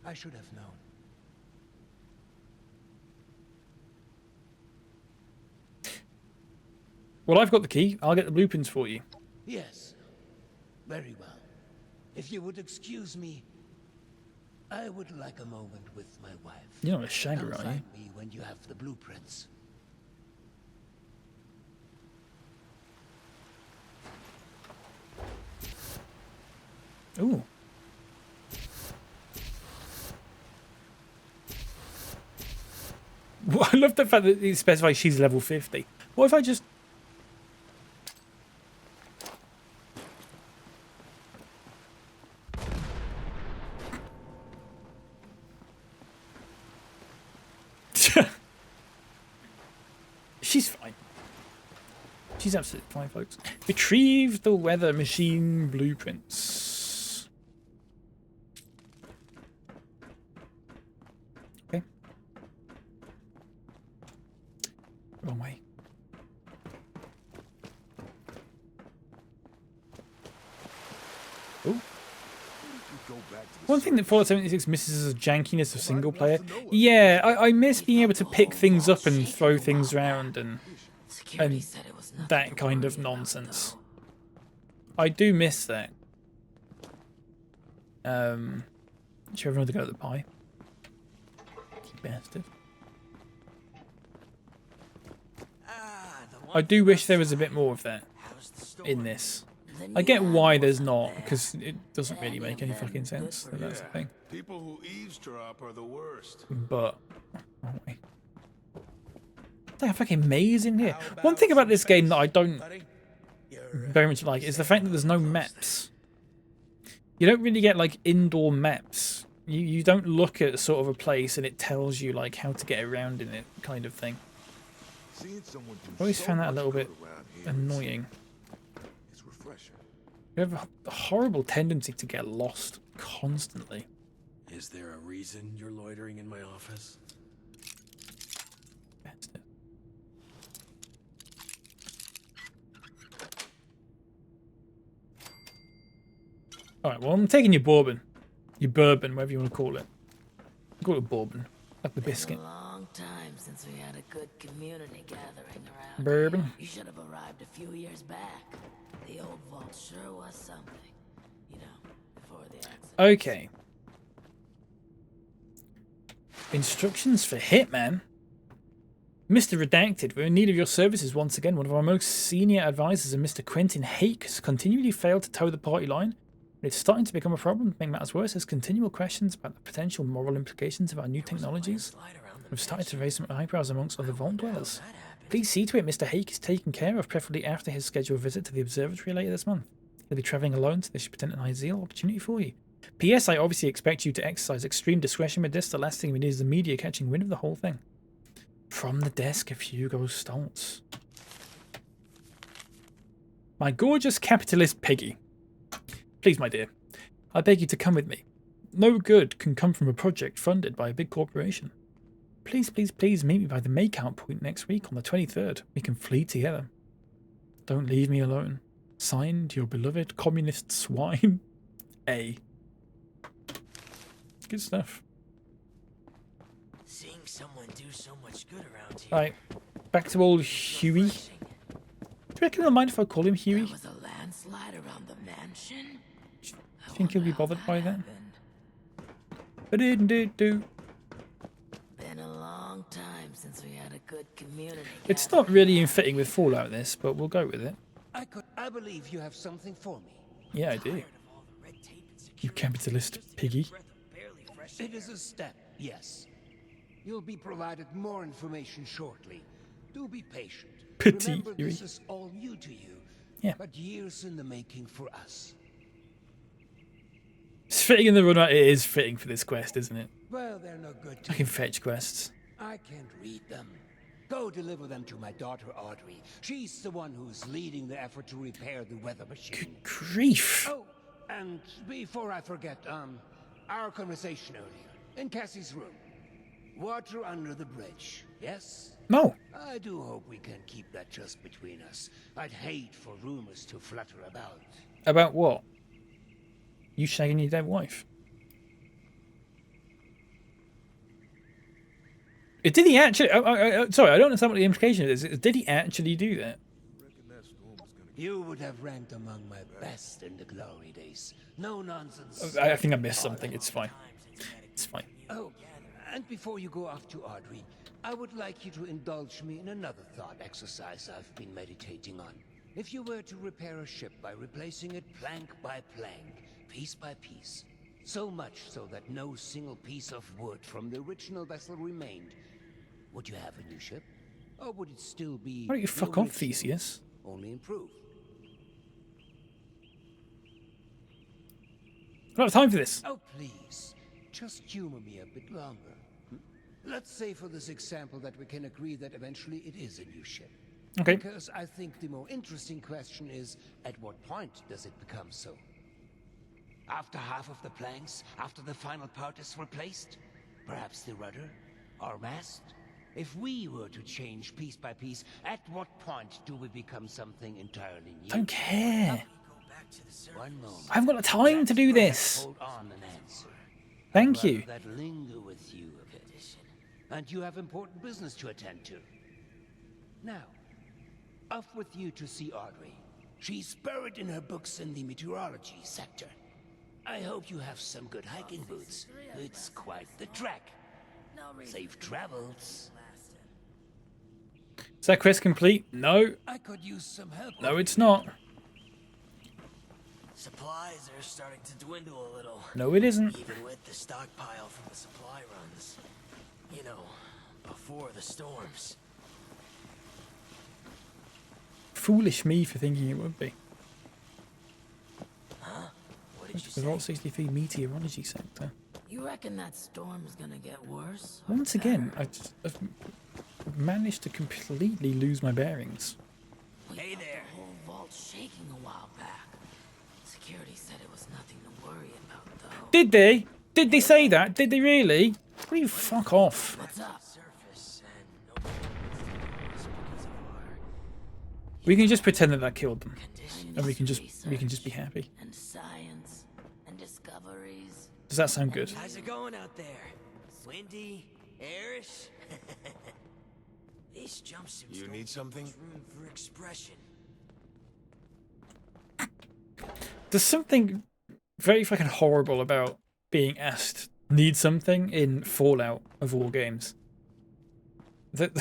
I should have known. Well, I've got the key. I'll get the blueprints for you. Yes. Very well. If you would excuse me, I would like a moment with my wife. You're not a shagger, Come are you? find me when you have the blueprints. Ooh. Well, I love the fact that it specifies she's level 50. What if I just... She's fine. She's absolutely fine, folks. Retrieve the weather machine blueprints. Okay. Wrong way. Oh. One thing that Fallout 76 misses is the jankiness of single player. Yeah, I miss being able to pick things up and throw things around and that kind of nonsense. I do miss that. Should everyone go at the pie? Bastard. I do wish there was a bit more of that in this. I get why there's not, because it doesn't really make any fucking sense. That's the thing. People who eavesdrop are the worst. But they're fucking amazing here. One thing about this game that I don't very much like is the fact that there's no maps. You don't really get like indoor maps. You don't look at sort of a place and it tells you like how to get around in it, kind of thing. I always found that a little bit annoying. You have a horrible tendency to get lost constantly. Is there a reason you're loitering in my office? Alright, well, I'm taking your bourbon. Your bourbon, whatever you want to call it. Call it bourbon. Like the biscuit. It's been a long time since we had a good community gathering around. Bourbon. Here. You should have arrived a few years back. The old vault sure was something. You know, before the accident. Okay. Instructions for Hitman. Mr. Redacted, we're in need of your services once again. One of our most senior advisors, Mr. Quentin Hake, has continually failed to toe the party line. It's starting to become a problem. To make matters worse, there's continual questions about the potential moral implications of our new technologies. We've started to raise some eyebrows amongst other vault dwellers. Please see to it Mr. Hake is taken care of, preferably after his scheduled visit to the observatory later this month. He'll be travelling alone, so this should present an ideal opportunity for you. P.S. I obviously expect you to exercise extreme discretion with this. The last thing we need is the media catching wind of the whole thing. From the desk of Hugo Stoltz. My gorgeous capitalist Peggy. Please, my dear, I beg you to come with me. No good can come from a project funded by a big corporation. Please, please, please meet me by the makeout point next week on the 23rd. We can flee together. Don't leave me alone. Signed, your beloved communist swine. A. Good stuff. Seeing someone do so much good around here. Right, back to old Huey. Do you reckon he'll mind if I call him Huey? There was a landslide around the mansion. Do you think he'll be bothered by that? But it did do. Been a long time since we had a good community. It's not really in fitting with Fallout this, but we'll go with it. I believe you have something for me. Yeah, I do. You capitalist piggy. It is a step, yes. You'll be provided more information shortly. Do be patient. Petite Remember, Yui. this is all new to you. Yeah. But years in the making for us. It's fitting in the run. It is fitting for this quest, isn't it? Well, they're no good to I can me. fetch quests. I can't read them. Go deliver them to my daughter Audrey. She's the one who's leading the effort to repair the weather machine. Grief. Oh, and before I forget, our conversation earlier in Cassie's room. Water under the bridge, yes? No. I do hope we can keep that just between us. I'd hate for rumors to flutter about. About what? You shagging your dead wife? Did he actually? Sorry, I don't understand what the implication is. Did he actually do that? You would have ranked among my best in the glory days. No nonsense. I think I missed something. It's fine. It's fine. Oh, and before you go off to Audrey, I would like you to indulge me in another thought exercise I've been meditating on. If you were to repair a ship by replacing it plank by plank, piece by piece, so much so that no single piece of wood from the original vessel remained, would you have a new ship? Or would it still be... Why don't you fuck off, Theseus? Only improved. I don't have time for this. Oh, please. Just humor me a bit longer. Let's say for this example that we can agree that eventually it is a new ship. Okay. Because I think the more interesting question is, at what point does it become so? After half of the planks? After the final part is replaced? Perhaps the rudder? Or mast? If we were to change piece by piece, at what point do we become something entirely new? Don't care. One moment. I haven't got the time to do this. Hold on and answer. Thank you. That linger with you a bit. And you have important business to attend to. Now, off with you to see Audrey. She's buried in her books in the meteorology sector. I hope you have some good hiking boots. It's quite the trek. Safe travels. Is that quest complete? No. I could use some help. No, it's not. Supplies are starting to dwindle a little. No, it isn't. Even with the stockpile from the supply runs. You know, before the storms. Foolish me for thinking it would be. Huh? What did you The say? Vault 63 meteorology sector. You reckon that storm's gonna get worse? Once again, I've managed to completely lose my bearings. Hey there. The whole vault's shaking a while back. Security said it was nothing to worry about, though. Did they? Did they say that? Did they really? Will you fuck off? What's up? We can just pretend that that killed them, and we can just be happy. And science and discoveries. Does that sound good? How's it going out there? Windy, airish. These jumpsuits. You need something? Room for expression. There's something very fucking horrible about being asked need something in Fallout of all games. That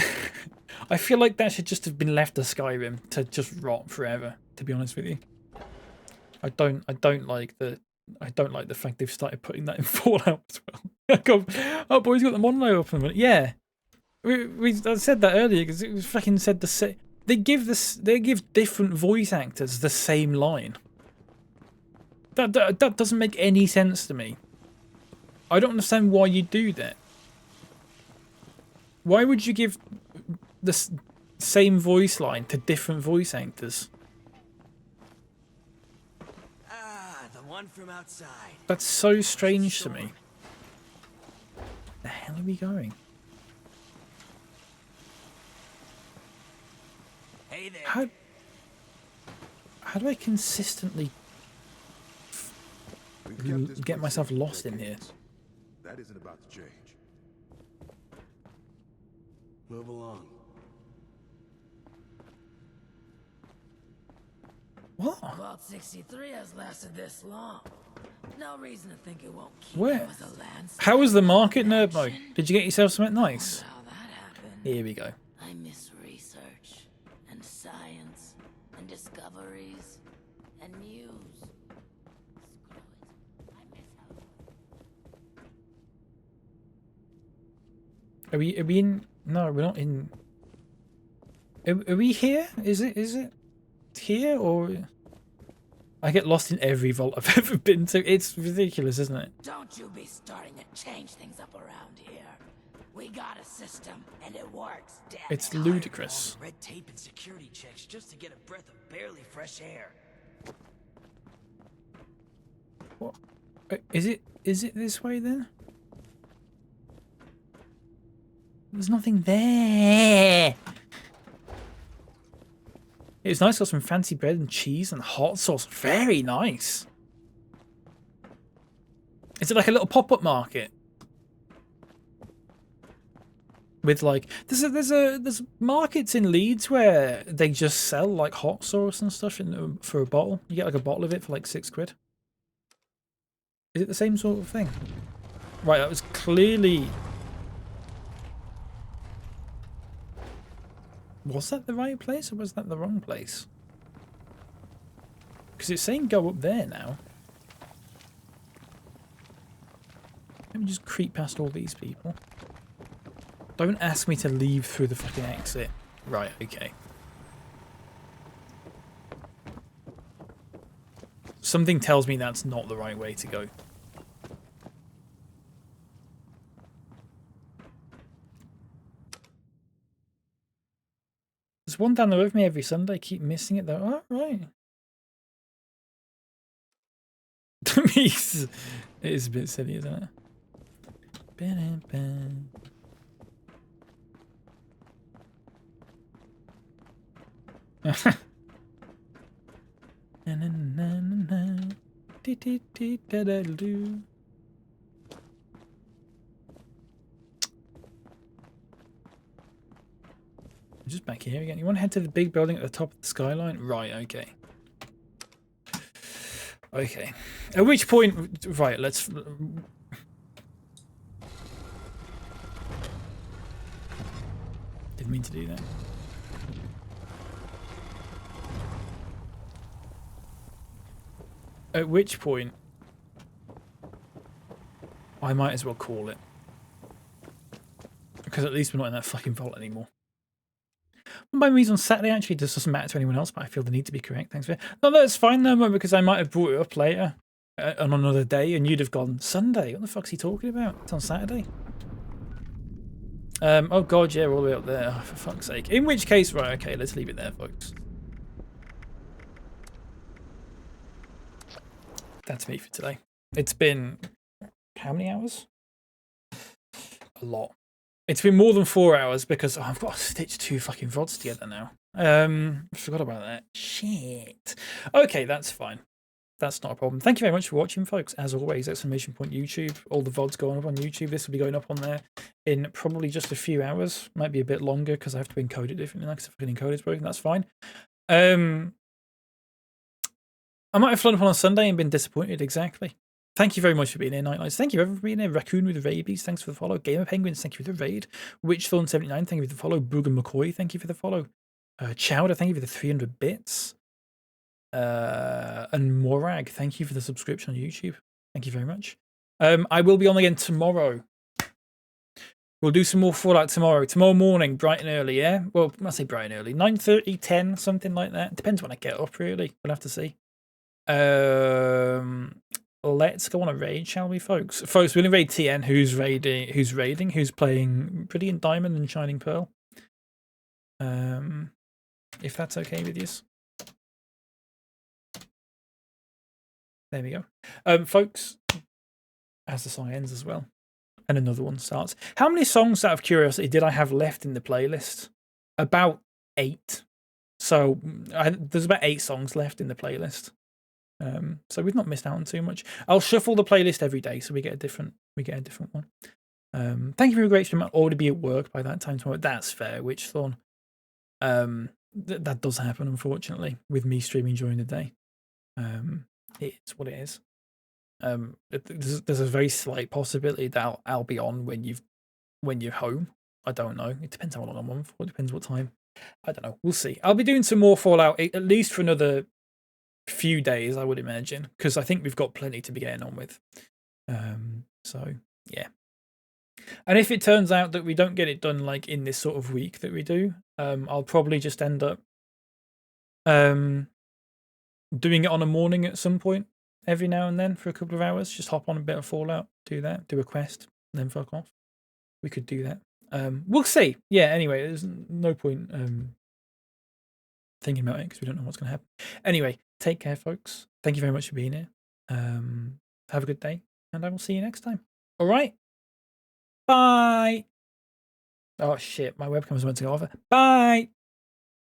I feel like that should just have been left to Skyrim to just rot forever, to be honest with you. I don't like the fact they've started putting that in Fallout as well. Oh boy, he's got the mono up and yeah. I said that earlier because it was fucking said the same. They give different voice actors the same line. That doesn't make any sense to me. I don't understand why you do that. Why would you give the same voice line to different voice actors? Ah, the one from outside. That's so strange to me. The hell are we going? Hey there. How do I consistently get myself lost in here? That isn't about to change. Move along. What? Vault 63 has lasted this long. No reason to think it won't keep Where? with a landslide. How was the market, nerd mode? Did you get yourself something nice? How that happened. Here we go. I miss research and science and discoveries and news. Are we in? No, we're not in. Are we here? Is it here or? I get lost in every vault I've ever been to. It's ridiculous, isn't it? Don't you be starting to change things up around here. We got a system, and it works. Damn It's it. ludicrous. All the red tape and security checks just to get a breath of barely fresh air. What? Is it this way then? There's nothing there. It was nice. Got some fancy bread and cheese and hot sauce. Very nice. Is it like a little pop-up market? With like, there's markets in Leeds where they just sell like hot sauce and stuff for a bottle. You get like a bottle of it for like £6. Is it the same sort of thing? Right, that was clearly. Was that the right place or was that the wrong place? Because it's saying go up there now. Let me just creep past all these people. Don't ask me to leave through the fucking exit. Right, okay. Something tells me that's not the right way to go. There's one down the road with me every Sunday. I keep missing it though. Oh, right. It is a bit silly, isn't it? Just back here again. You want to head to the big building at the top of the skyline? Right, okay. Okay. At which point, right, let's... Didn't mean to do that. At which point, I might as well call it. Because at least we're not in that fucking vault anymore. By means on Saturday, actually, this doesn't matter to anyone else, but I feel the need to be correct. Thanks for it. No, that's fine though, because I might have brought it up later on another day, and you'd have gone, Sunday? What the fuck's he talking about? It's on Saturday. Oh god, yeah, we're all the way up there. Oh, for fuck's sake. In which case, right, okay, let's leave it there, folks. That's me for today. It's been how many hours? A lot. It's been more than 4 hours because I've got to stitch 2 fucking VODs together now. Forgot about that. Shit. Okay, that's fine. That's not a problem. Thank you very much for watching, folks. As always, exclamation point YouTube. All the VODs going up on YouTube. This will be going up on there in probably just a few hours. Might be a bit longer because I have to encode it differently. Like, if the fucking encoder's broken, that's fine. I might have flown up on a Sunday and been disappointed. Exactly. Thank you very much for being here, Nightlights. Thank you everyone for being here. Raccoon with the rabies, thanks for the follow. Gamer Penguins, thank you for the raid. Witchthorn79, thank you for the follow. Booger McCoy, thank you for the follow. Chowder, thank you for the 300 bits. And Morag, thank you for the subscription on YouTube. Thank you very much. I will be on again tomorrow. We'll do some more Fallout tomorrow. Tomorrow morning, bright and early, yeah? Well, I say bright and early. 9:30, 10, something like that. Depends when I get up, really. We'll have to see. Let's go on a raid, shall we, folks? Folks, we're gonna raid TN, who's playing Brilliant Diamond and Shining Pearl. If that's okay with you. There we go. Folks, as the song ends as well. And another one starts. How many songs, out of curiosity, did I have left in the playlist? About 8. So there's about 8 songs left in the playlist. So we've not missed out on too much. I'll shuffle the playlist every day, so we get a different one. Thank you for a great stream. I'll already be at work by that time tomorrow. That's fair, Witchthorn. That does happen, unfortunately, with me streaming during the day. It's what it is. There's a very slight possibility that I'll be on when you're home. I don't know. It depends how long I'm on for. It depends what time. I don't know. We'll see. I'll be doing some more Fallout at least for another few days, I would imagine, because I think we've got plenty to be getting on with. So yeah. And if it turns out that we don't get it done like in this sort of week that we do, I'll probably just end up doing it on a morning at some point every now and then for a couple of hours. Just hop on a bit of Fallout, do that, do a quest, then fuck off. We could do that. We'll see. Yeah, anyway, there's no point thinking about it because we don't know what's going to happen. Anyway, take care, folks. Thank you very much for being here. Have a good day, and I will see you next time. All right? Bye. Oh, shit. My webcam's meant to go off. Bye.